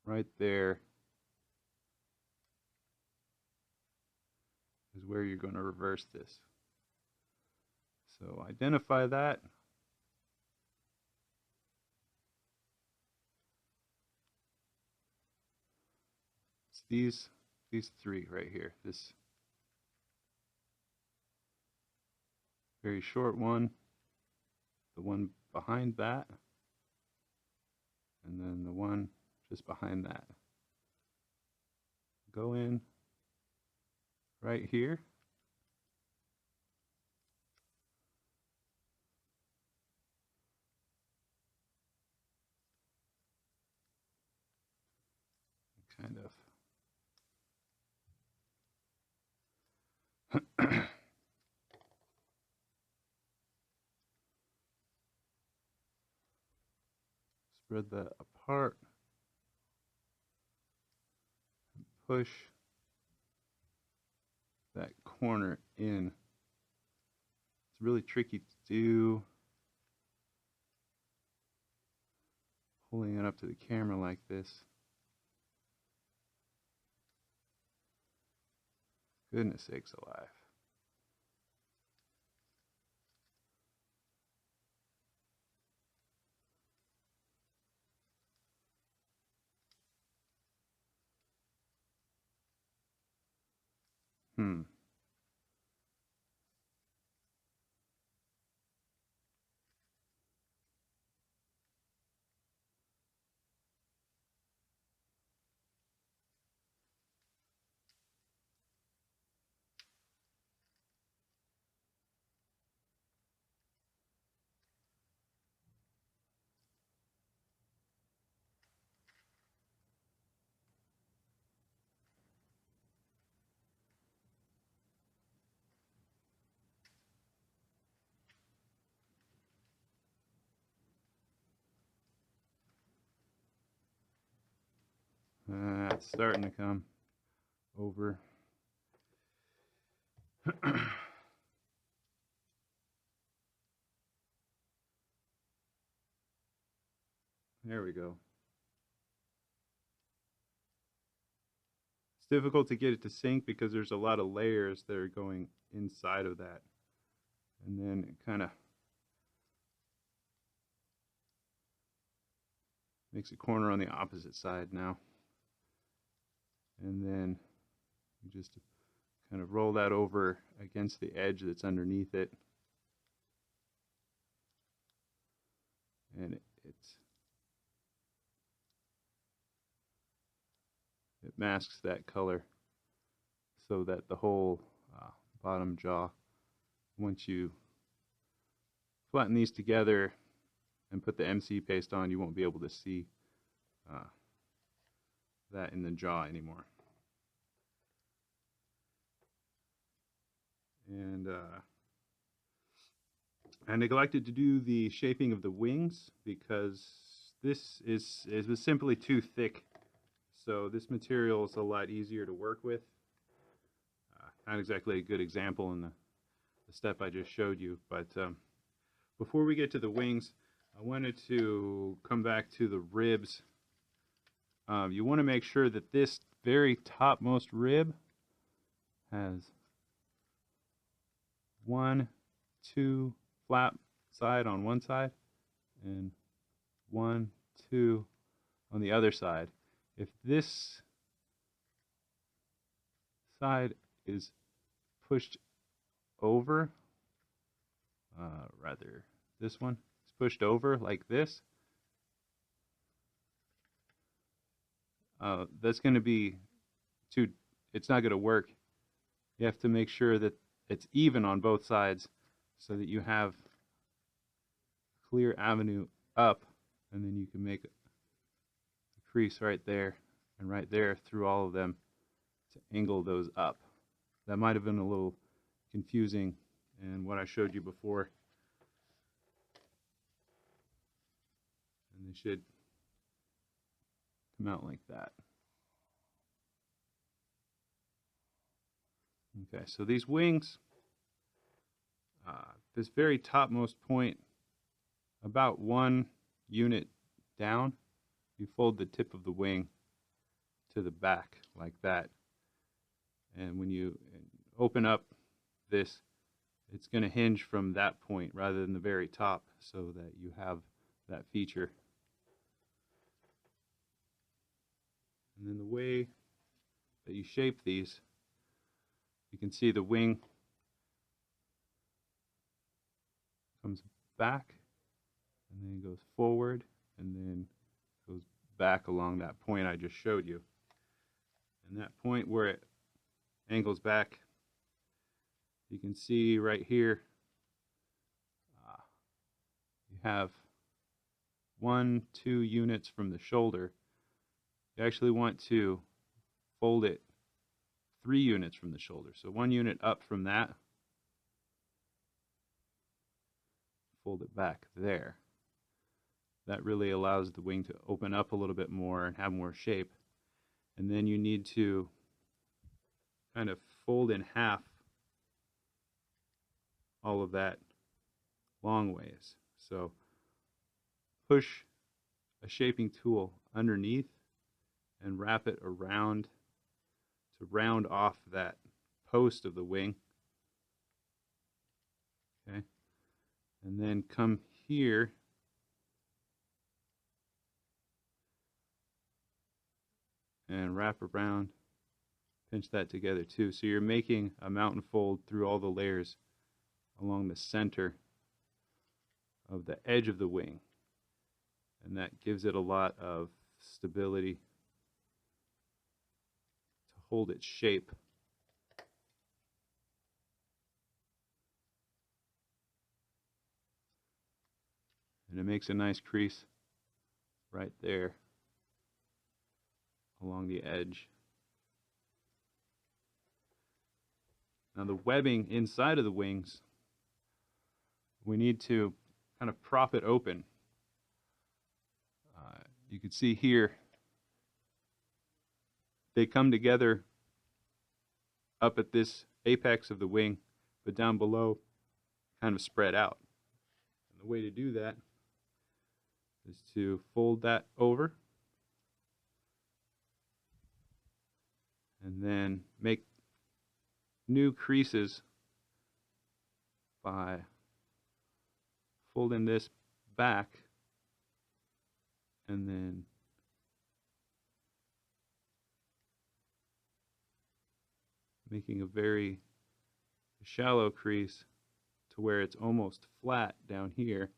Right there is where you're going to reverse this. So identify that. It's these three right here. This very short one, the one behind that, and then the one just behind that. Go in right here. Kind of spread that apart, and push that corner in. It's really tricky to do. Pulling it up to the camera like this. Goodness sakes alive. It's starting to come over. There we go. It's difficult to get it to sync because there's a lot of layers that are going inside of that. And then it kind of makes a corner on the opposite side now. And then you just kind of roll that over against the edge that's underneath it. And it masks that color so that the whole bottom jaw, once you flatten these together and put the MC paste on, you won't be able to see that in the jaw anymore. And I neglected to do the shaping of the wings because this was simply too thick. So this material is a lot easier to work with. Not exactly a good example in the step I just showed you, but before we get to the wings, I wanted to come back to the ribs. You want to make sure that this very topmost rib has 1, 2 flap side on one side and 1, 2 on the other side. If this side is pushed over, rather this one is pushed over like this, that's going to be it's not going to work. You have to make sure that it's even on both sides so that you have a clear avenue up, and then you can make a crease right there and right there through all of them to angle those up. That might have been a little confusing in what I showed you before. And they should come out like that. Okay, so these wings, this very topmost point, about 1 unit down, you fold the tip of the wing to the back like that. And when you open up this, it's going to hinge from that point rather than the very top, so that you have that feature. And then the way that you shape these, you can see the wing comes back and then goes forward and then goes back along that point I just showed you. And that point where it angles back, you can see right here, you have 1, 2 units from the shoulder. You actually want to fold it 3 units from the shoulder. So 1 unit up from that, fold it back there. That really allows the wing to open up a little bit more and have more shape. And then you need to kind of fold in half all of that long ways. So push a shaping tool underneath and wrap it around to round off that post of the wing. Okay, and then come here and wrap around, pinch that together too. So you're making a mountain fold through all the layers along the center of the edge of the wing, and that gives it a lot of stability to hold its shape. And it makes a nice crease right there along the edge. Now the webbing inside of the wings, we need to kind of prop it open. You can see here, they come together up at this apex of the wing, but down below kind of spread out. And the way to do that is to fold that over and then make new creases by folding this back and then making a very shallow crease to where it's almost flat down here.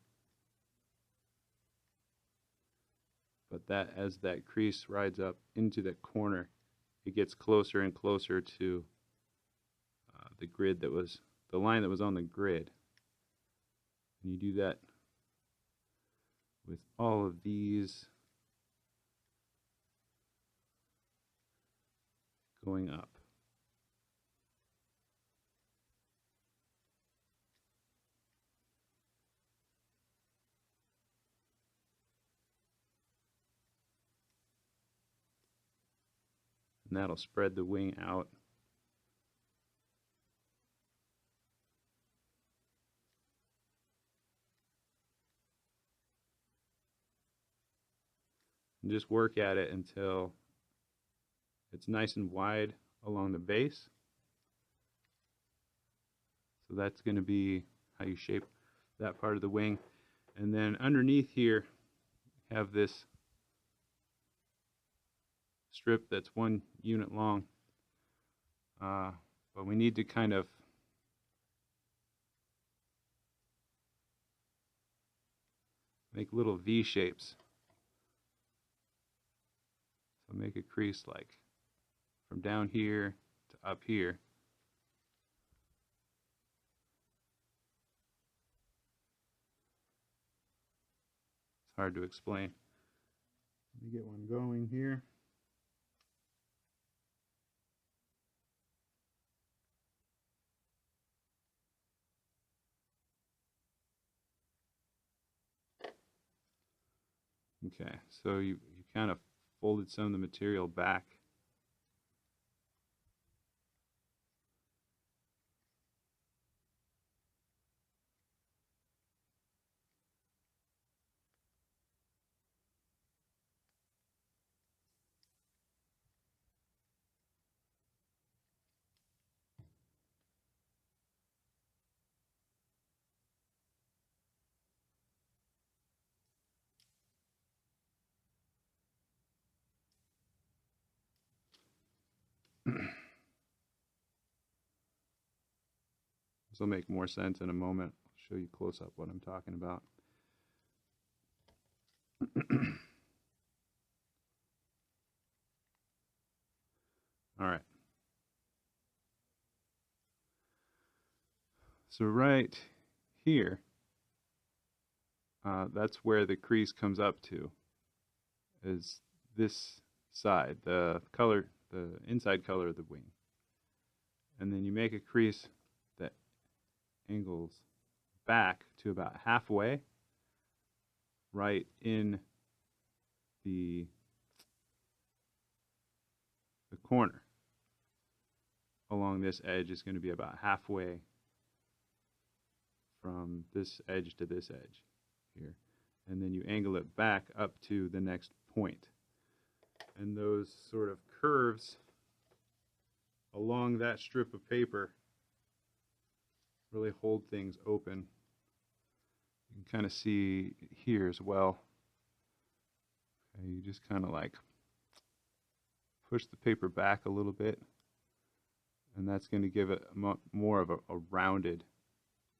But that, as that crease rides up into the corner, it gets closer and closer to the grid that was, the line that was on the grid. And you do that with all of these going up. and that'll spread the wing out. And just work at it until it's nice and wide along the base. So that's going to be how you shape that part of the wing. And then underneath here, have this strip that's 1 unit long. But we need to kind of make little V shapes. So make a crease like from down here to up here. It's hard to explain. Let me get one going here. Okay, so you kind of folded some of the material back. This will make more sense in a moment. I'll show you close up what I'm talking about. All right. So right here, that's where the crease comes up to, is this side, the color, the inside color of the wing. And then you make a crease that angles back to about halfway, right in the corner. Along this edge is going to be about halfway from this edge to this edge here. And then you angle it back up to the next point. And those sort of curves along that strip of paper really hold things open. You can kind of see here as well. Okay, you just kind of like push the paper back a little bit, and that's going to give it more of a rounded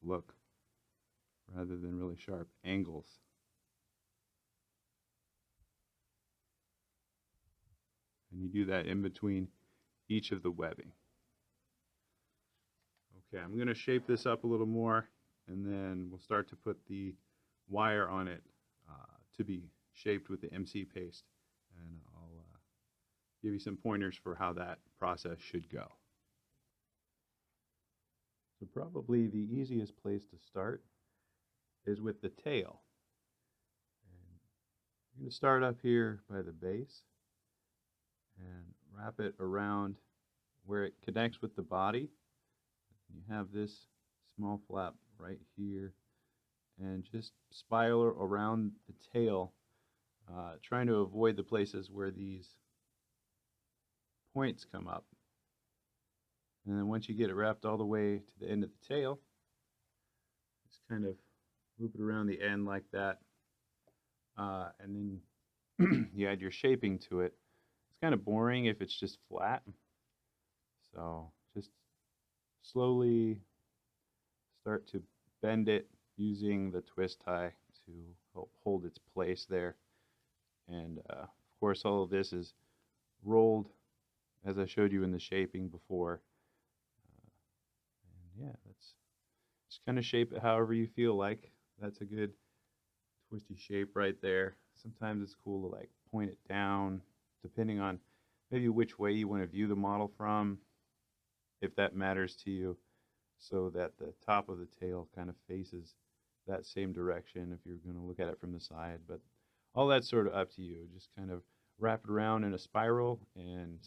look rather than really sharp angles. And you do that in between each of the webbing. Okay, I'm going to shape this up a little more, and then we'll start to put the wire on it to be shaped with the MC paste. And I'll give you some pointers for how that process should go. So probably the easiest place to start is with the tail. And you're going to start up here by the base and wrap it around where it connects with the body. You have this small flap right here, and just spiral around the tail, trying to avoid the places where these points come up. And then once you get it wrapped all the way to the end of the tail, just kind of loop it around the end like that, and then you add your shaping to it. It's kind of boring if it's just flat, so just slowly start to bend it using the twist tie to help hold its place there. And of course all of this is rolled as I showed you in the shaping before. And yeah, that's just kind of shape it however you feel like. That's a good twisty shape right there. Sometimes it's cool to like point it down, depending on maybe which way you want to view the model from, if that matters to you, so that the top of the tail kind of faces that same direction if you're going to look at it from the side. But all that's sort of up to you. Just kind of wrap it around in a spiral and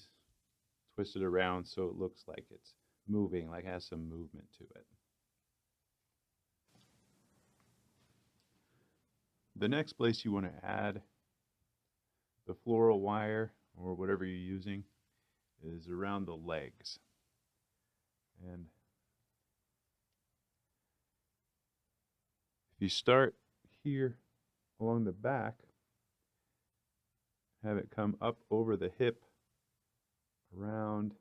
twist it around so it looks like it's moving, like it has some movement to it. The next place you want to add the floral wire or whatever you're using is around the legs. And if you start here along the back, have it come up over the hip, around,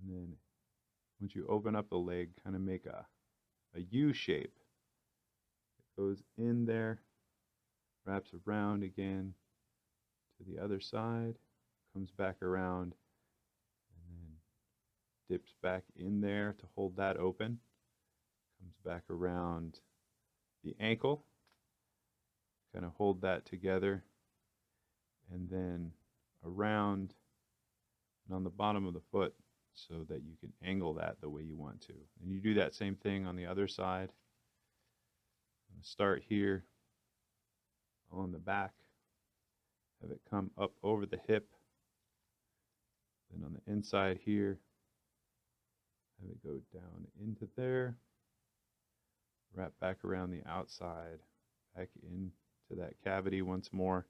and then once you open up the leg, kind of make a U shape. It goes in there, wraps around again to the other side, comes back around, and then dips back in there to hold that open, comes back around the ankle, kind of hold that together, and then around and on the bottom of the foot so that you can angle that the way you want to. And you do that same thing on the other side. Start here on the back, have it come up over the hip, then on the inside here, have it go down into there, wrap back around the outside, back into that cavity once more,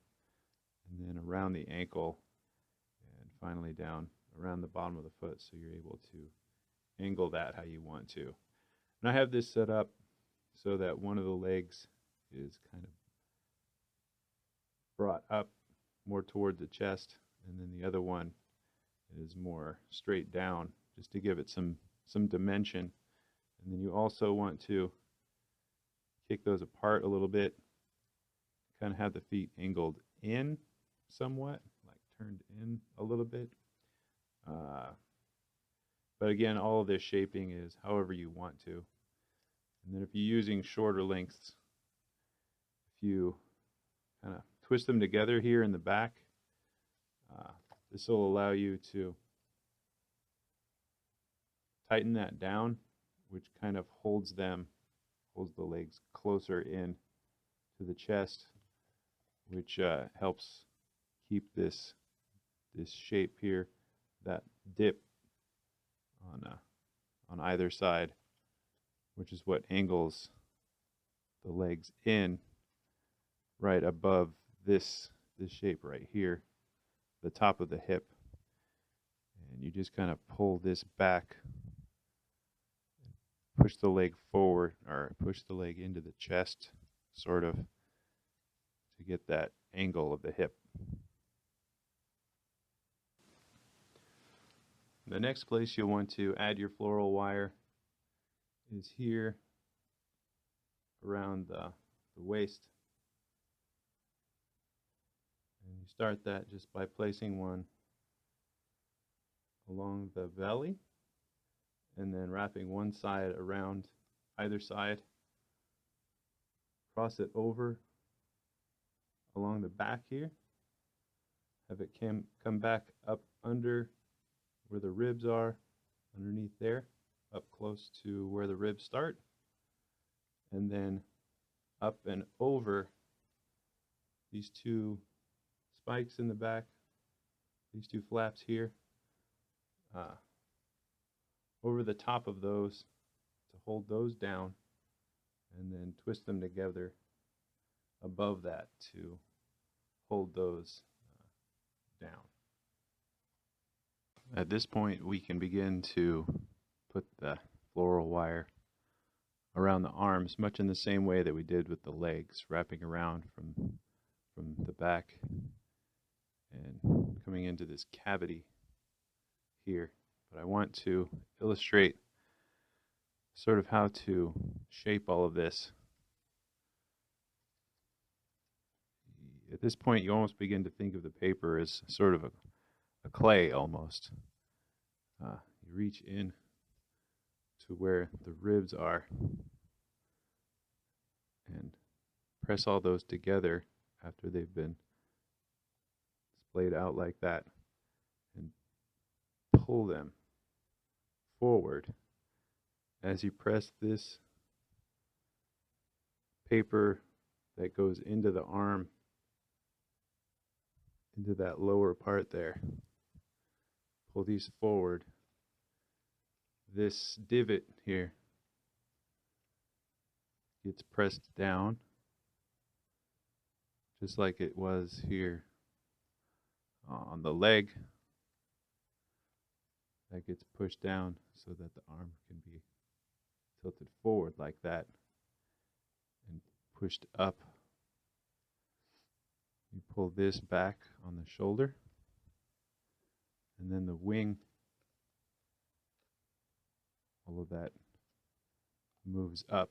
and then around the ankle, and finally down around the bottom of the foot so you're able to angle that how you want to. And I have this set up so that one of the legs is kind of brought up more toward the chest, and then the other one is more straight down, just to give it some dimension. And then you also want to kick those apart a little bit, kind of have the feet angled in somewhat, like turned in a little bit. But again, all of this shaping is however you want to. And then if you're using shorter lengths, if you kind of twist them together here in the back, this will allow you to tighten that down, which kind of holds the legs closer in to the chest, which helps keep this shape here, that dip on either side, which is what angles the legs in right above this shape right here, the top of the hip. And you just kind of pull this back, push the leg forward, or push the leg into the chest, sort of, to get that angle of the hip. The next place you'll want to add your floral wire is here around the waist. And you start that just by placing one along the belly and then wrapping one side around either side. Cross it over along the back here. Have it come back up under where the ribs are, underneath there, up close to where the ribs start, and then up and over these two spikes in the back, these two flaps here, over the top of those to hold those down, and then twist them together above that to hold those down. At this point, we can begin to put the floral wire around the arms, much in the same way that we did with the legs, wrapping around from the back and coming into this cavity here. But I want to illustrate sort of how to shape all of this. At this point, you almost begin to think of the paper as sort of a clay almost. You reach in to where the ribs are and press all those together after they've been splayed out like that, and pull them forward. As you press this paper that goes into the arm, into that lower part there, pull these forward, this divot here gets pressed down just like it was here on the leg. That gets pushed down so that the arm can be tilted forward like that and pushed up. You pull this back on the shoulder, and then the wing, all of that moves up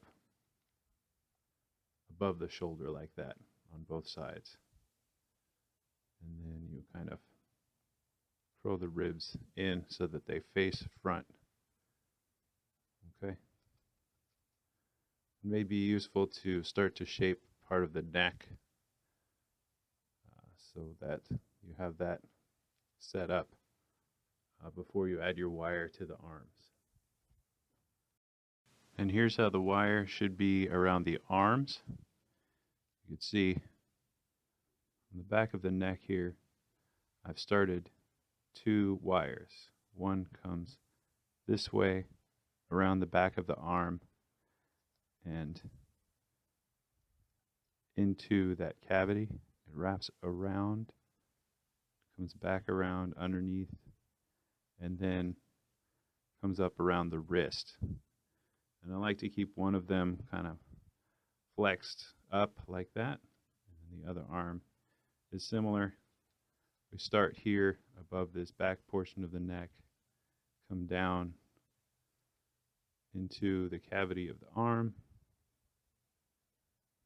above the shoulder like that on both sides. And then you kind of curl the ribs in so that they face front. Okay. It may be useful to start to shape part of the neck so that you have that set up before you add your wire to the arms. And here's how the wire should be around the arms. You can see on the back of the neck here, I've started 2 wires. One comes this way around the back of the arm and into that cavity. It wraps around, comes back around underneath, and then comes up around the wrist. And I like to keep one of them kind of flexed up like that, and the other arm is similar. We start here above this back portion of the neck, come down into the cavity of the arm,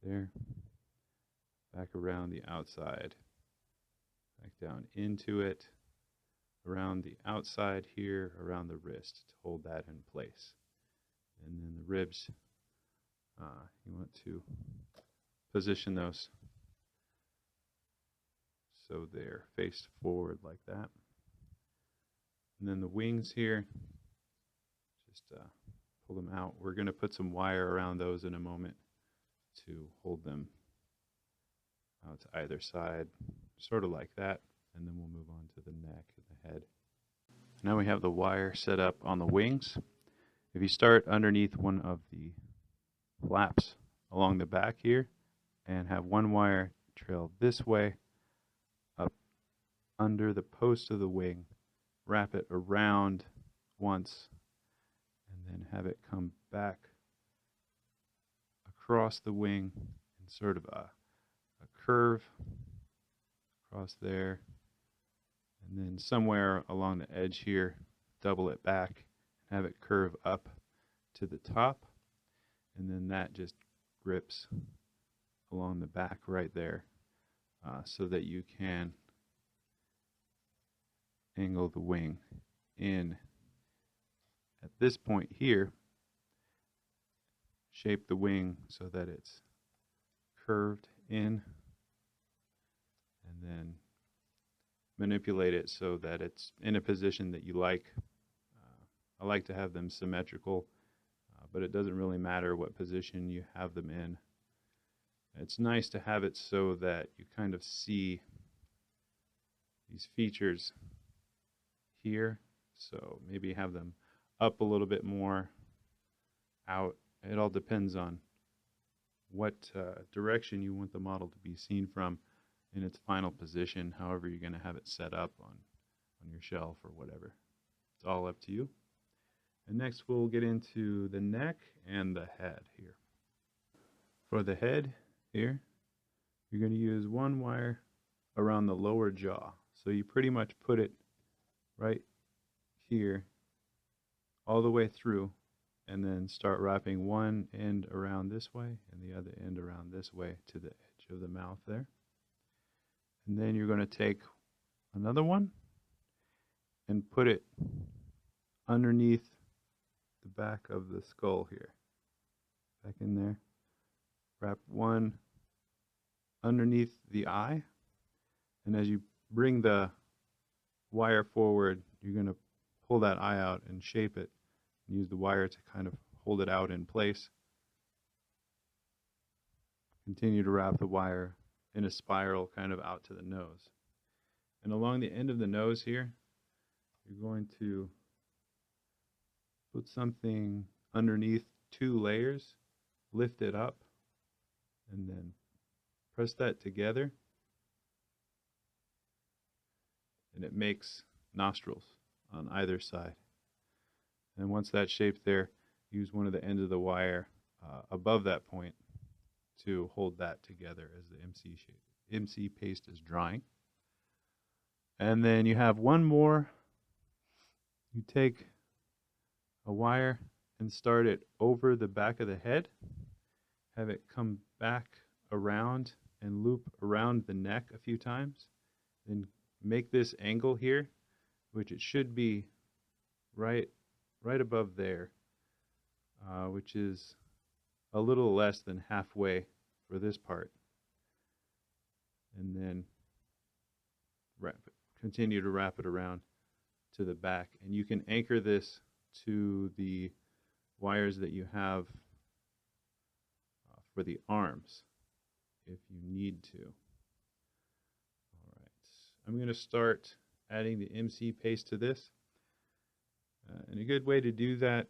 there, back around the outside, back down into it, around the outside here, around the wrist to hold that in place. And then the ribs, you want to position those so they're faced forward like that. And then the wings here, just pull them out. We're going to put some wire around those in a moment to hold them out to either side, sort of like that, and then we'll move on to the neck and the head. Now we have the wire set up on the wings. If you start underneath one of the flaps along the back here and have one wire trail this way up under the post of the wing, wrap it around once, and then have it come back across the wing in sort of a curve across there, and then somewhere along the edge here, double it back and have it curve up to the top, and then that just grips along the back right there so that you can angle the wing in. At this point here, shape the wing so that it's curved in, and then manipulate it so that it's in a position that you like. I like to have them symmetrical, but it doesn't really matter what position you have them in. It's nice to have it so that you kind of see these features here. So maybe have them up a little bit more, out. It all depends on what direction you want the model to be seen from in its final position, however you're going to have it set up on your shelf or whatever. It's all up to you. And next we'll get into the neck and the head here. For the head here, you're going to use one wire around the lower jaw. So you pretty much put it right here all the way through, and then start wrapping one end around this way and the other end around this way to the edge of the mouth there. And then you're going to take another one and put it underneath the back of the skull here. Back in there. Wrap one underneath the eye, and as you bring the wire forward, you're going to pull that eye out and shape it, and use the wire to kind of hold it out in place. Continue to wrap the wire in a spiral kind of out to the nose. And along the end of the nose here, you're going to put something underneath 2 layers, lift it up, and then press that together, and it makes nostrils on either side. And once that's shaped there, use one of the ends of the wire above that point to hold that together as the MC paste is drying. And then you have one more. You take a wire and start it over the back of the head, have it come back around and loop around the neck a few times, then make this angle here, which it should be right above there, which is a little less than halfway for this part, and then continue to wrap it around to the back. And you can anchor this to the wires that you have for the arms if you need to. All right, I'm going to start adding the MC paste to this. And a good way to do that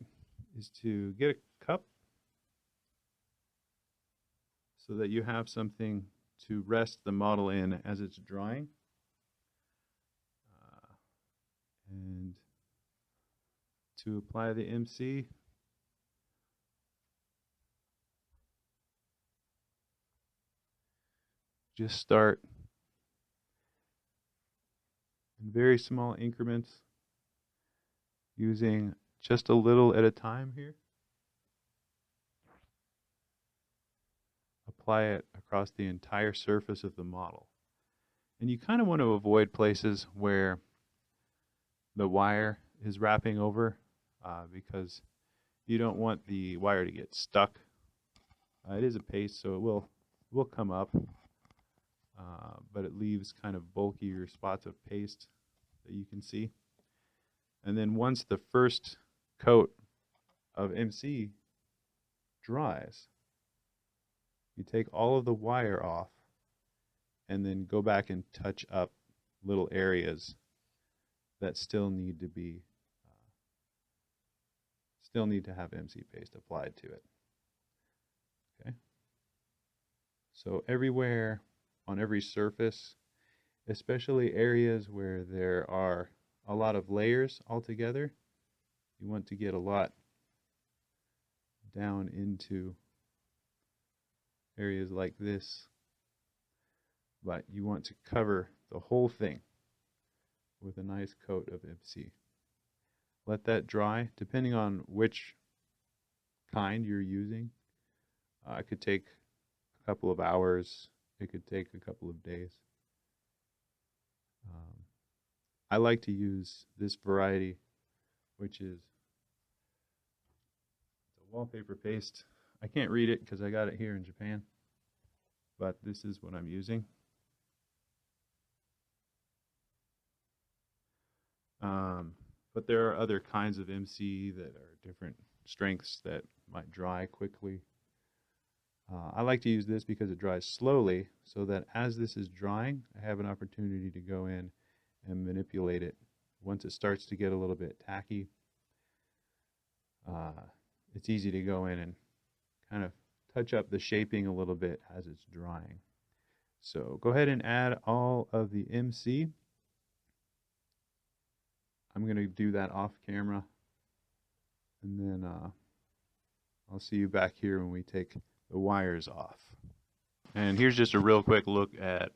is to get a cup so that you have something to rest the model in as it's drying. And to apply the MC, just start in very small increments, using just a little at a time here. Apply it across the entire surface of the model. And you kind of want to avoid places where the wire is wrapping over because you don't want the wire to get stuck. It is a paste, so it will come up, but it leaves kind of bulkier spots of paste that you can see. And then once the first coat of MC dries, you take all of the wire off and then go back and touch up little areas that still need to have MC paste applied to it. Okay. So everywhere on every surface, especially areas where there are a lot of layers all together, you want to get a lot down into areas like this, but you want to cover the whole thing with a nice coat of MC. Let that dry, depending on which kind you're using. It could take a couple of hours, it could take a couple of days. I like to use this variety, which is a wallpaper paste. I can't read it because I got it here in Japan, but this is what I'm using. But there are other kinds of MC that are different strengths that might dry quickly. I like to use this because it dries slowly, so that as this is drying, I have an opportunity to go in and manipulate it. Once it starts to get a little bit tacky, it's easy to go in and kind of touch up the shaping a little bit as it's drying. So go ahead and add all of the MC. I'm going to do that off camera, and then I'll see you back here when we take the wires off. And here's just a real quick look at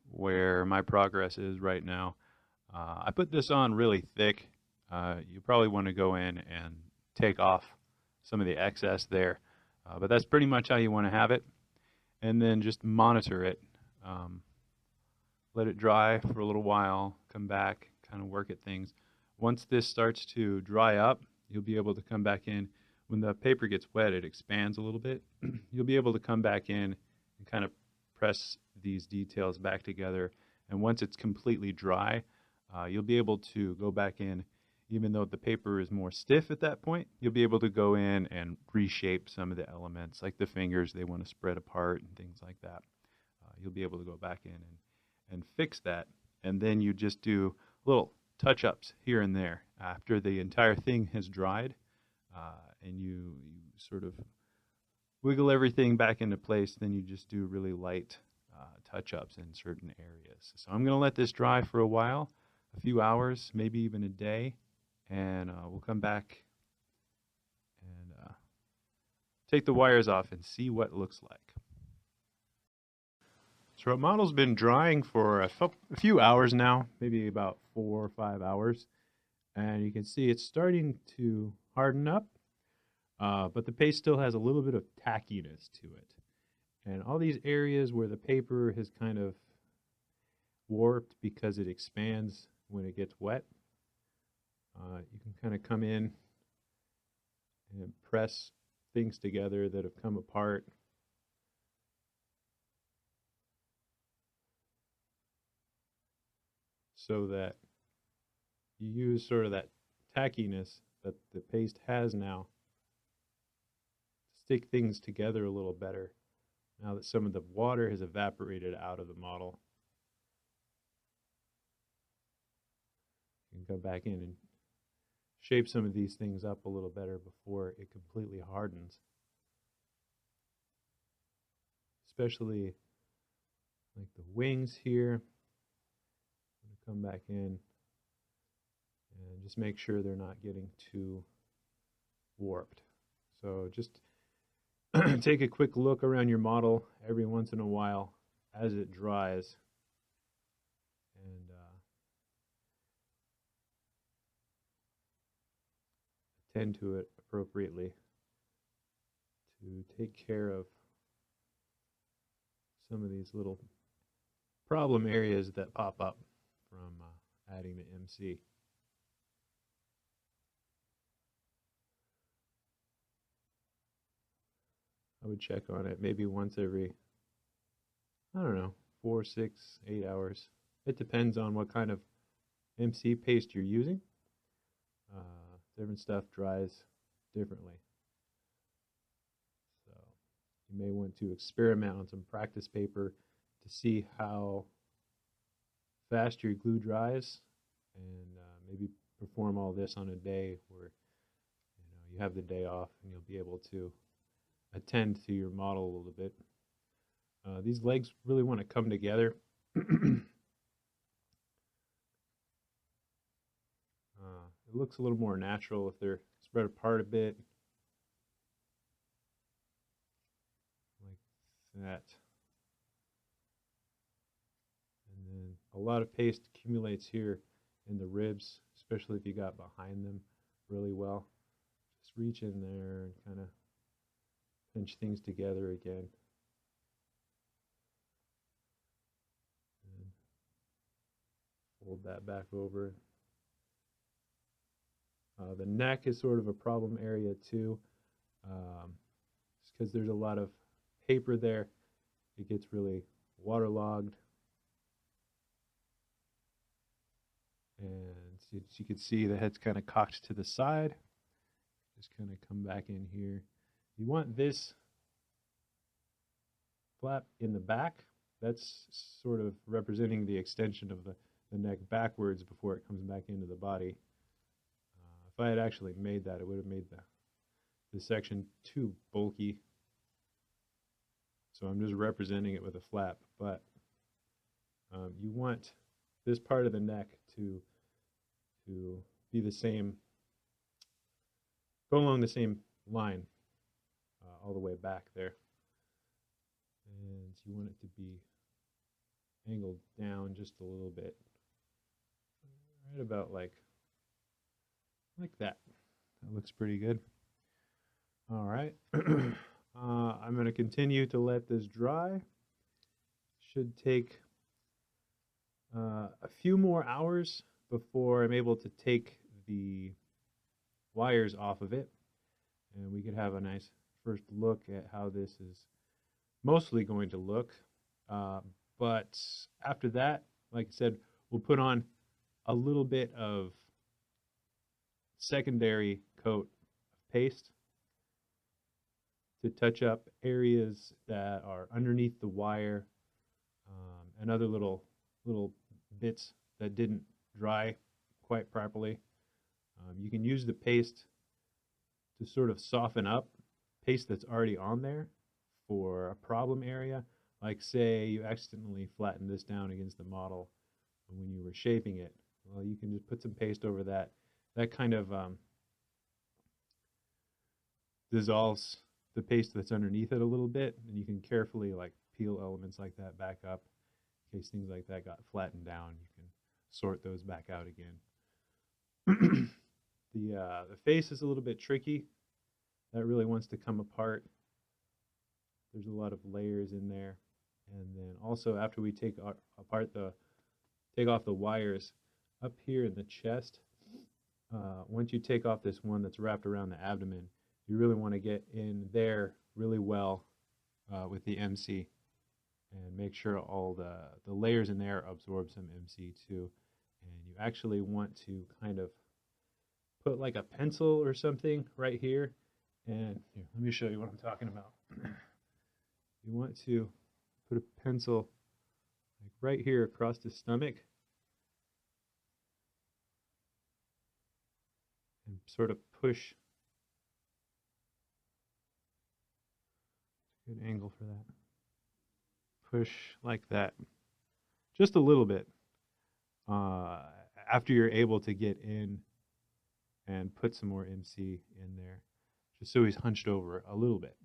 where my progress is right now. I put this on really thick. You probably want to go in and take off some of the excess there, but that's pretty much how you want to have it. And then just monitor it. Let it dry for a little while, come back, kind of work at things. Once this starts to dry up, you'll be able to come back in. When the paper gets wet, it expands a little bit. You'll be able to come back in and kind of press these details back together. And once it's completely dry, you'll be able to go back in. Even though the paper is more stiff at that point, you'll be able to go in and reshape some of the elements, like the fingers, they want to spread apart and things like that. You'll be able to go back in and fix that. And then you just do little touch-ups here and there after the entire thing has dried, and you sort of wiggle everything back into place. Then you just do really light touch-ups in certain areas. So I'm going to let this dry for a while, a few hours, maybe even a day, and we'll come back and take the wires off and see what it looks like. So our model's been drying for a few hours now, maybe about 4 or 5 hours, and you can see it's starting to harden up, but the paste still has a little bit of tackiness to it. And all these areas where the paper has kind of warped because it expands when it gets wet, you can kind of come in and press things together that have come apart. So that you use sort of that tackiness that the paste has now to stick things together a little better now that some of the water has evaporated out of the model. You can go back in and shape some of these things up a little better before it completely hardens. Especially like the wings here. Come back in and just make sure they're not getting too warped. So just take a quick look around your model every once in a while as it dries, and attend to it appropriately to take care of some of these little problem areas that pop up from adding the MC. I would check on it maybe once every, I don't know, 4, 6, 8 hours. It depends on what kind of MC paste you're using. Different stuff dries differently. So you may want to experiment on some practice paper to see how fast your glue dries, and maybe perform all this on a day where you have the day off and you'll be able to attend to your model a little bit. These legs really want to come together. It looks a little more natural if they're spread apart a bit, like that. And a lot of paste accumulates here in the ribs, especially if you got behind them really well. Just reach in there and kind of pinch things together again. And fold that back over. The neck is sort of a problem area too, because there's a lot of paper there. It gets really waterlogged. And as you can see, the head's kind of cocked to the side. Just kind of come back in here. You want this flap in the back. That's sort of representing the extension of the neck backwards before it comes back into the body. If I had actually made that, it would have made the section too bulky. So I'm just representing it with a flap. But you want this part of the neck to be the same, go along the same line all the way back there. And you want it to be angled down just a little bit, right about like that. That looks pretty good. All right. I'm going to continue to let this dry. Should take a few more hours before I'm able to take the wires off of it, and we could have a nice first look at how this is mostly going to look. But after that, like I said, we'll put on a little bit of secondary coat of paste to touch up areas that are underneath the wire, and other little bits that didn't dry quite properly. You can use the paste to sort of soften up paste that's already on there for a problem area. Like say you accidentally flattened this down against the model when you were shaping it. Well, you can just put some paste over that. That kind of dissolves the paste that's underneath it a little bit, and you can carefully like peel elements like that back up in case things like that got flattened down. You can sort those back out again. The face is a little bit tricky. That really wants to come apart. There's a lot of layers in there. And then also after we take off the wires up here in the chest, once you take off this one that's wrapped around the abdomen, you really want to get in there really well with the MC and make sure all the layers in there absorb some MC too. And you actually want to kind of put like a pencil or something right here. And here, let me show you what I'm talking about. You want to put a pencil like right here across the stomach and sort of push. Good angle for that. Push like that. Just a little bit. After you're able to get in and put some more MC in there. Just so he's hunched over a little bit.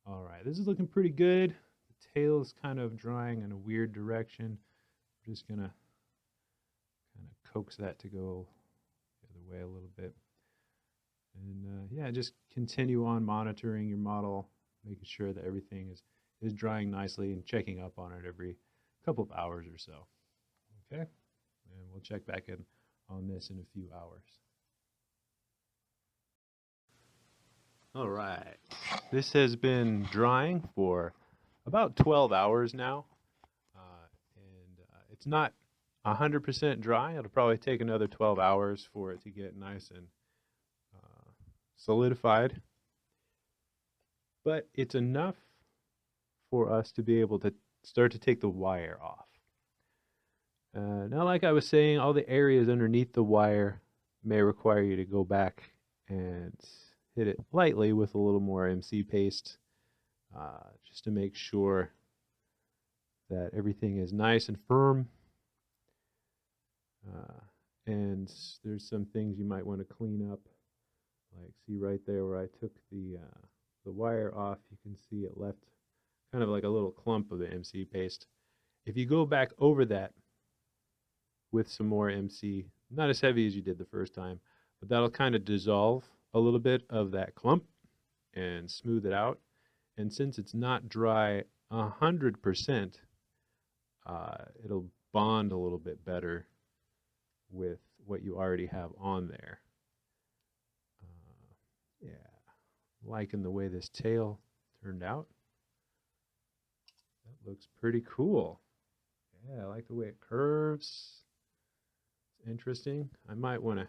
All right, this is looking pretty good. The tail is kind of drawing in a weird direction. I'm just gonna kind of coax that to go the other way a little bit. And yeah, just continue on monitoring your model, making sure that everything is drying nicely and checking up on it every couple of hours or so. Okay, and we'll check back in on this in a few hours. All right, this has been drying for about 12 hours now, and it's not 100% dry. It'll probably take another 12 hours for it to get nice and solidified, but it's enough for us to be able to start to take the wire off. Now, like I was saying, all the areas underneath the wire may require you to go back and hit it lightly with a little more MC paste, just to make sure that everything is nice and firm. And there's some things you might want to clean up, like see right there where I took the wire off. You can see it left kind of like a little clump of the MC paste. If you go back over that with some more MC, not as heavy as you did the first time, but that'll kind of dissolve a little bit of that clump and smooth it out. And since it's not dry 100%, it'll bond a little bit better with what you already have on there. Yeah, liking the way this tail turned out. That looks pretty cool. Yeah, I like the way it curves. It's interesting. I might want to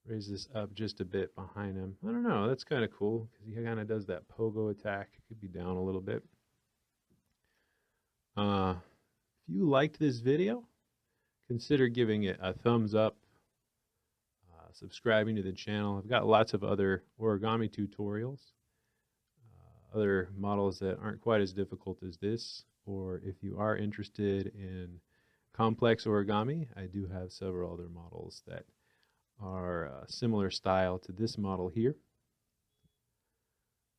raise this up just a bit behind him. I don't know, that's kind of cool because he kind of does that pogo attack. It could be down a little bit. If you liked this video, consider giving it a thumbs up, subscribing to the channel. I've got lots of other origami tutorials, other models that aren't quite as difficult as this, or if you are interested in complex origami, I do have several other models that are similar style to this model here.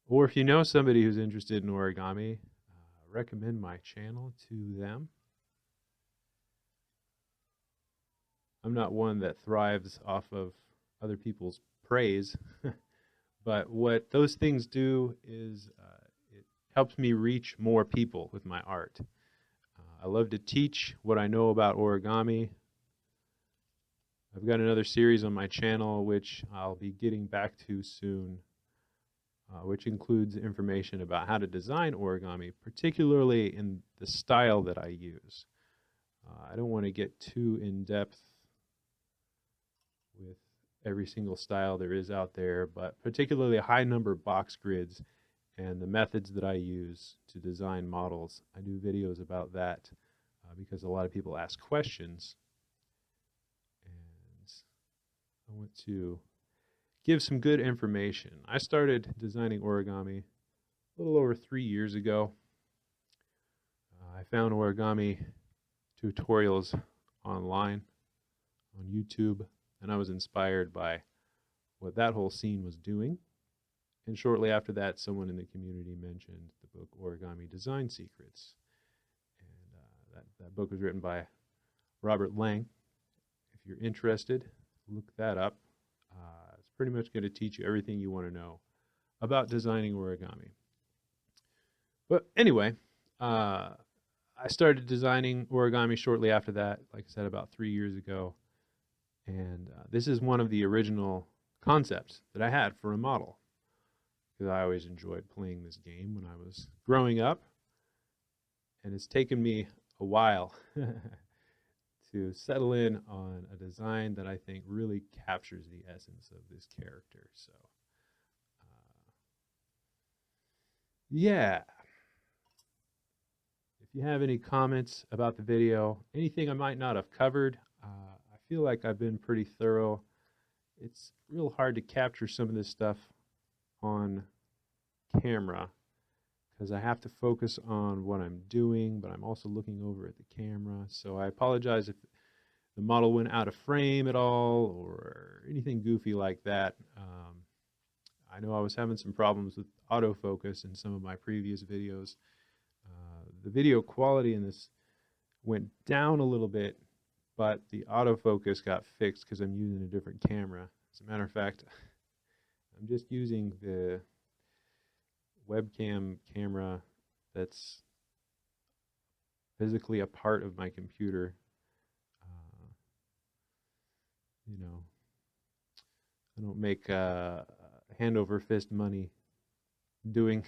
Or if you know somebody who's interested in origami, recommend my channel to them. I'm not one that thrives off of other people's praise, but what those things do is it helps me reach more people with my art. I love to teach what I know about origami. I've got another series on my channel which I'll be getting back to soon, which includes information about how to design origami, particularly in the style that I use. I don't want to get too in-depth with every single style there is out there, but particularly high number box grids and the methods that I use to design models. I do videos about that because a lot of people ask questions. want to give some good information. I started designing origami a little over 3 years ago. I found origami tutorials online on YouTube, and I was inspired by what that whole scene was doing. And shortly after that, someone in the community mentioned the book Origami Design Secrets. And that book was written by Robert Lang. If you're interested, look that up. It's pretty much going to teach you everything you want to know about designing origami. But anyway, I started designing origami shortly after that, like I said, about 3 years ago. And this is one of the original concepts that I had for a model, because I always enjoyed playing this game when I was growing up. And it's taken me a while to settle in on a design that I think really captures the essence of this character. So, yeah. If you have any comments about the video, anything I might not have covered, I feel like I've been pretty thorough. It's real hard to capture some of this stuff on camera because I have to focus on what I'm doing, but I'm also looking over at the camera. So I apologize if the model went out of frame at all or anything goofy like that. I know I was having some problems with autofocus in some of my previous videos. The video quality in this went down a little bit, but the autofocus got fixed because I'm using a different camera. As a matter of fact, I'm just using the webcam camera that's physically a part of my computer. You know, I don't make hand over fist money doing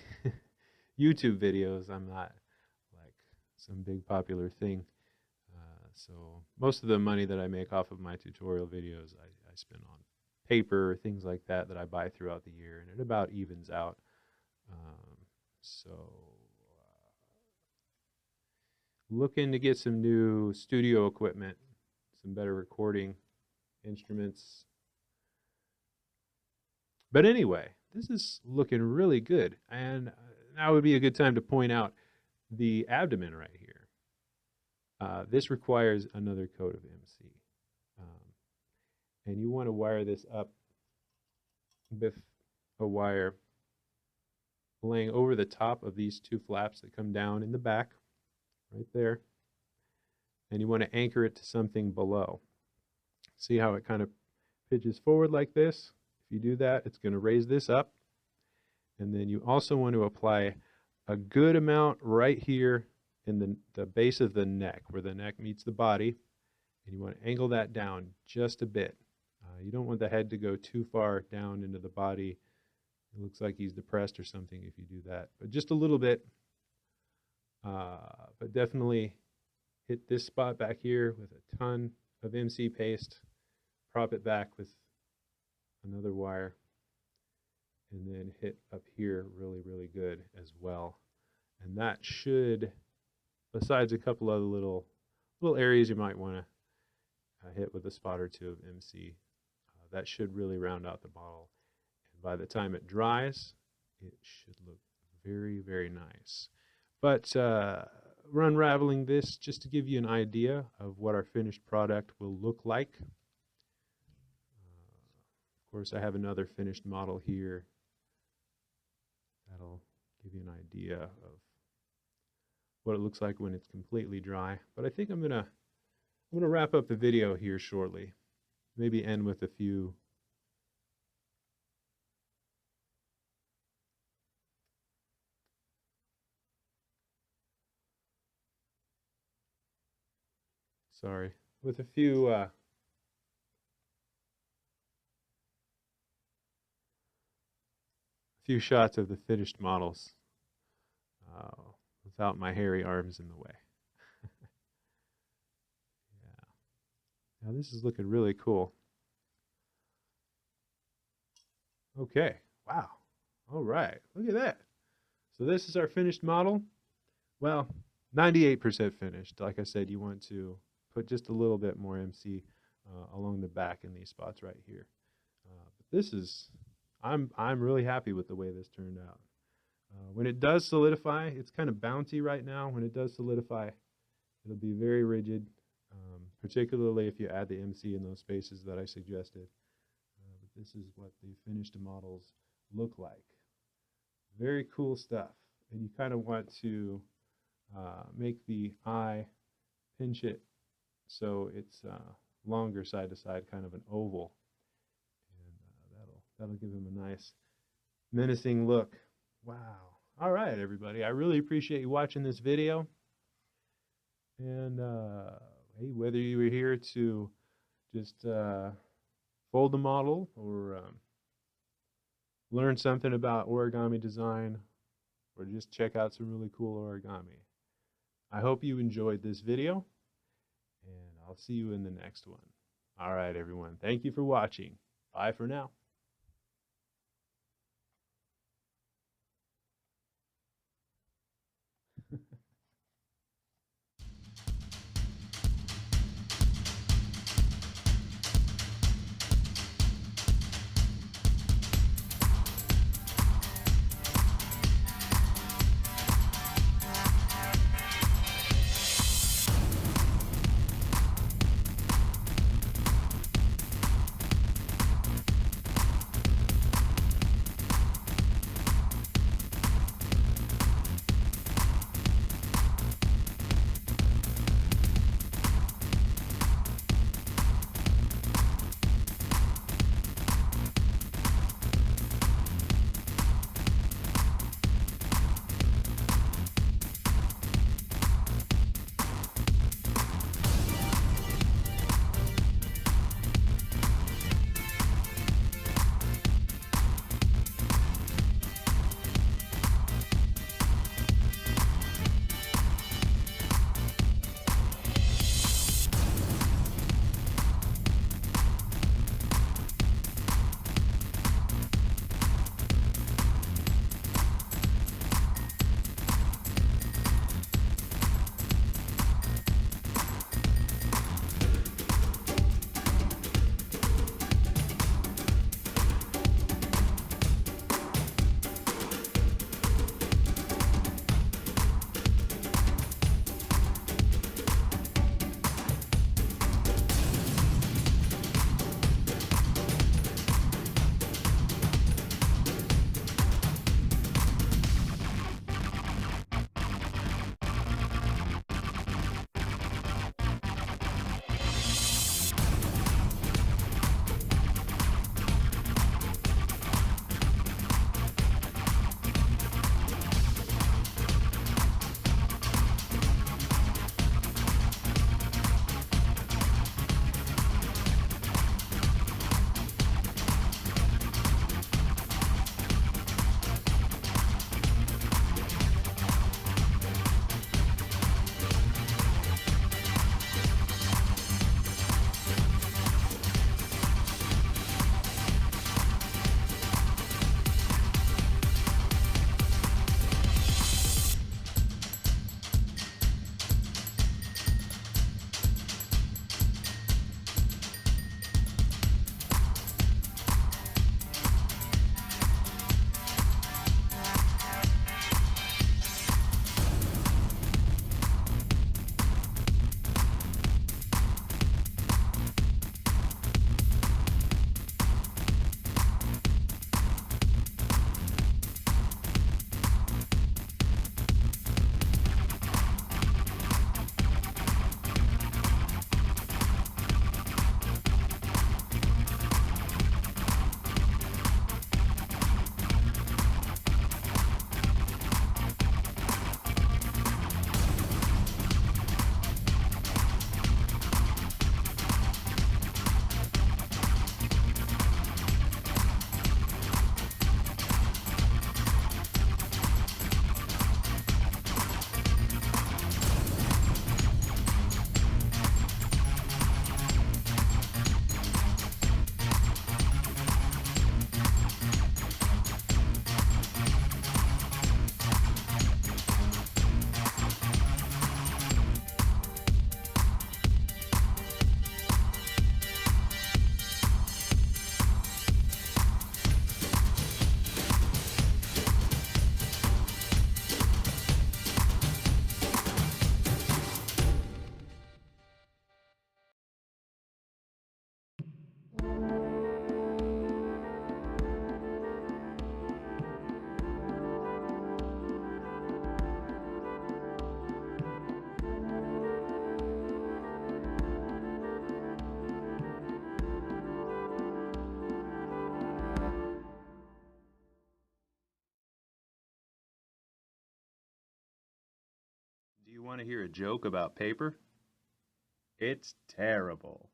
YouTube videos. I'm not like some big popular thing. So most of the money that I make off of my tutorial videos, I spend on paper, things like that I buy throughout the year, and it about evens out. Looking to get some new studio equipment, some better recording instruments. But anyway, this is looking really good, and now would be a good time to point out the abdomen right here. This requires another coat of MC. And you want to wire this up with a wire laying over the top of these two flaps that come down in the back, right there. And you want to anchor it to something below. See how it kind of pitches forward like this? If you do that, it's going to raise this up. And then you also want to apply a good amount right here in the base of the neck, where the neck meets the body. And you want to angle that down just a bit. You don't want the head to go too far down into the body. It looks like he's depressed or something if you do that. But just a little bit. But definitely hit this spot back here with a ton of MC paste. Prop it back with another wire. And then hit up here really, really good as well. And that should, besides a couple other little areas you might want to hit with a spot or two of MC, that should really round out the bottle. And by the time it dries, it should look very, very nice. But we're unraveling this just to give you an idea of what our finished product will look like. Of course, I have another finished model here that'll give you an idea of what it looks like when it's completely dry. But I think I'm gonna wrap up the video here shortly. Maybe end with a few with a few shots of the finished models without my hairy arms in the way. Yeah. Now this is looking really cool. Okay. Wow. All right. Look at that. So this is our finished model. Well, 98% finished. Like I said, you want to put just a little bit more MC along the back in these spots right here. But this is, I'm really happy with the way this turned out. When it does solidify, it's kind of bouncy right now. When it does solidify, it'll be very rigid, particularly if you add the MC in those spaces that I suggested. But this is what the finished models look like. Very cool stuff. And you kind of want to make the eye, pinch it so it's longer side to side, kind of an oval. And that'll give him a nice menacing look. Wow. All right, everybody. I really appreciate you watching this video. And hey, whether you were here to just fold the model or learn something about origami design or just check out some really cool origami, I hope you enjoyed this video, and I'll see you in the next one. All right, everyone. Thank you for watching. Bye for now. Want to hear a joke about paper? It's terrible.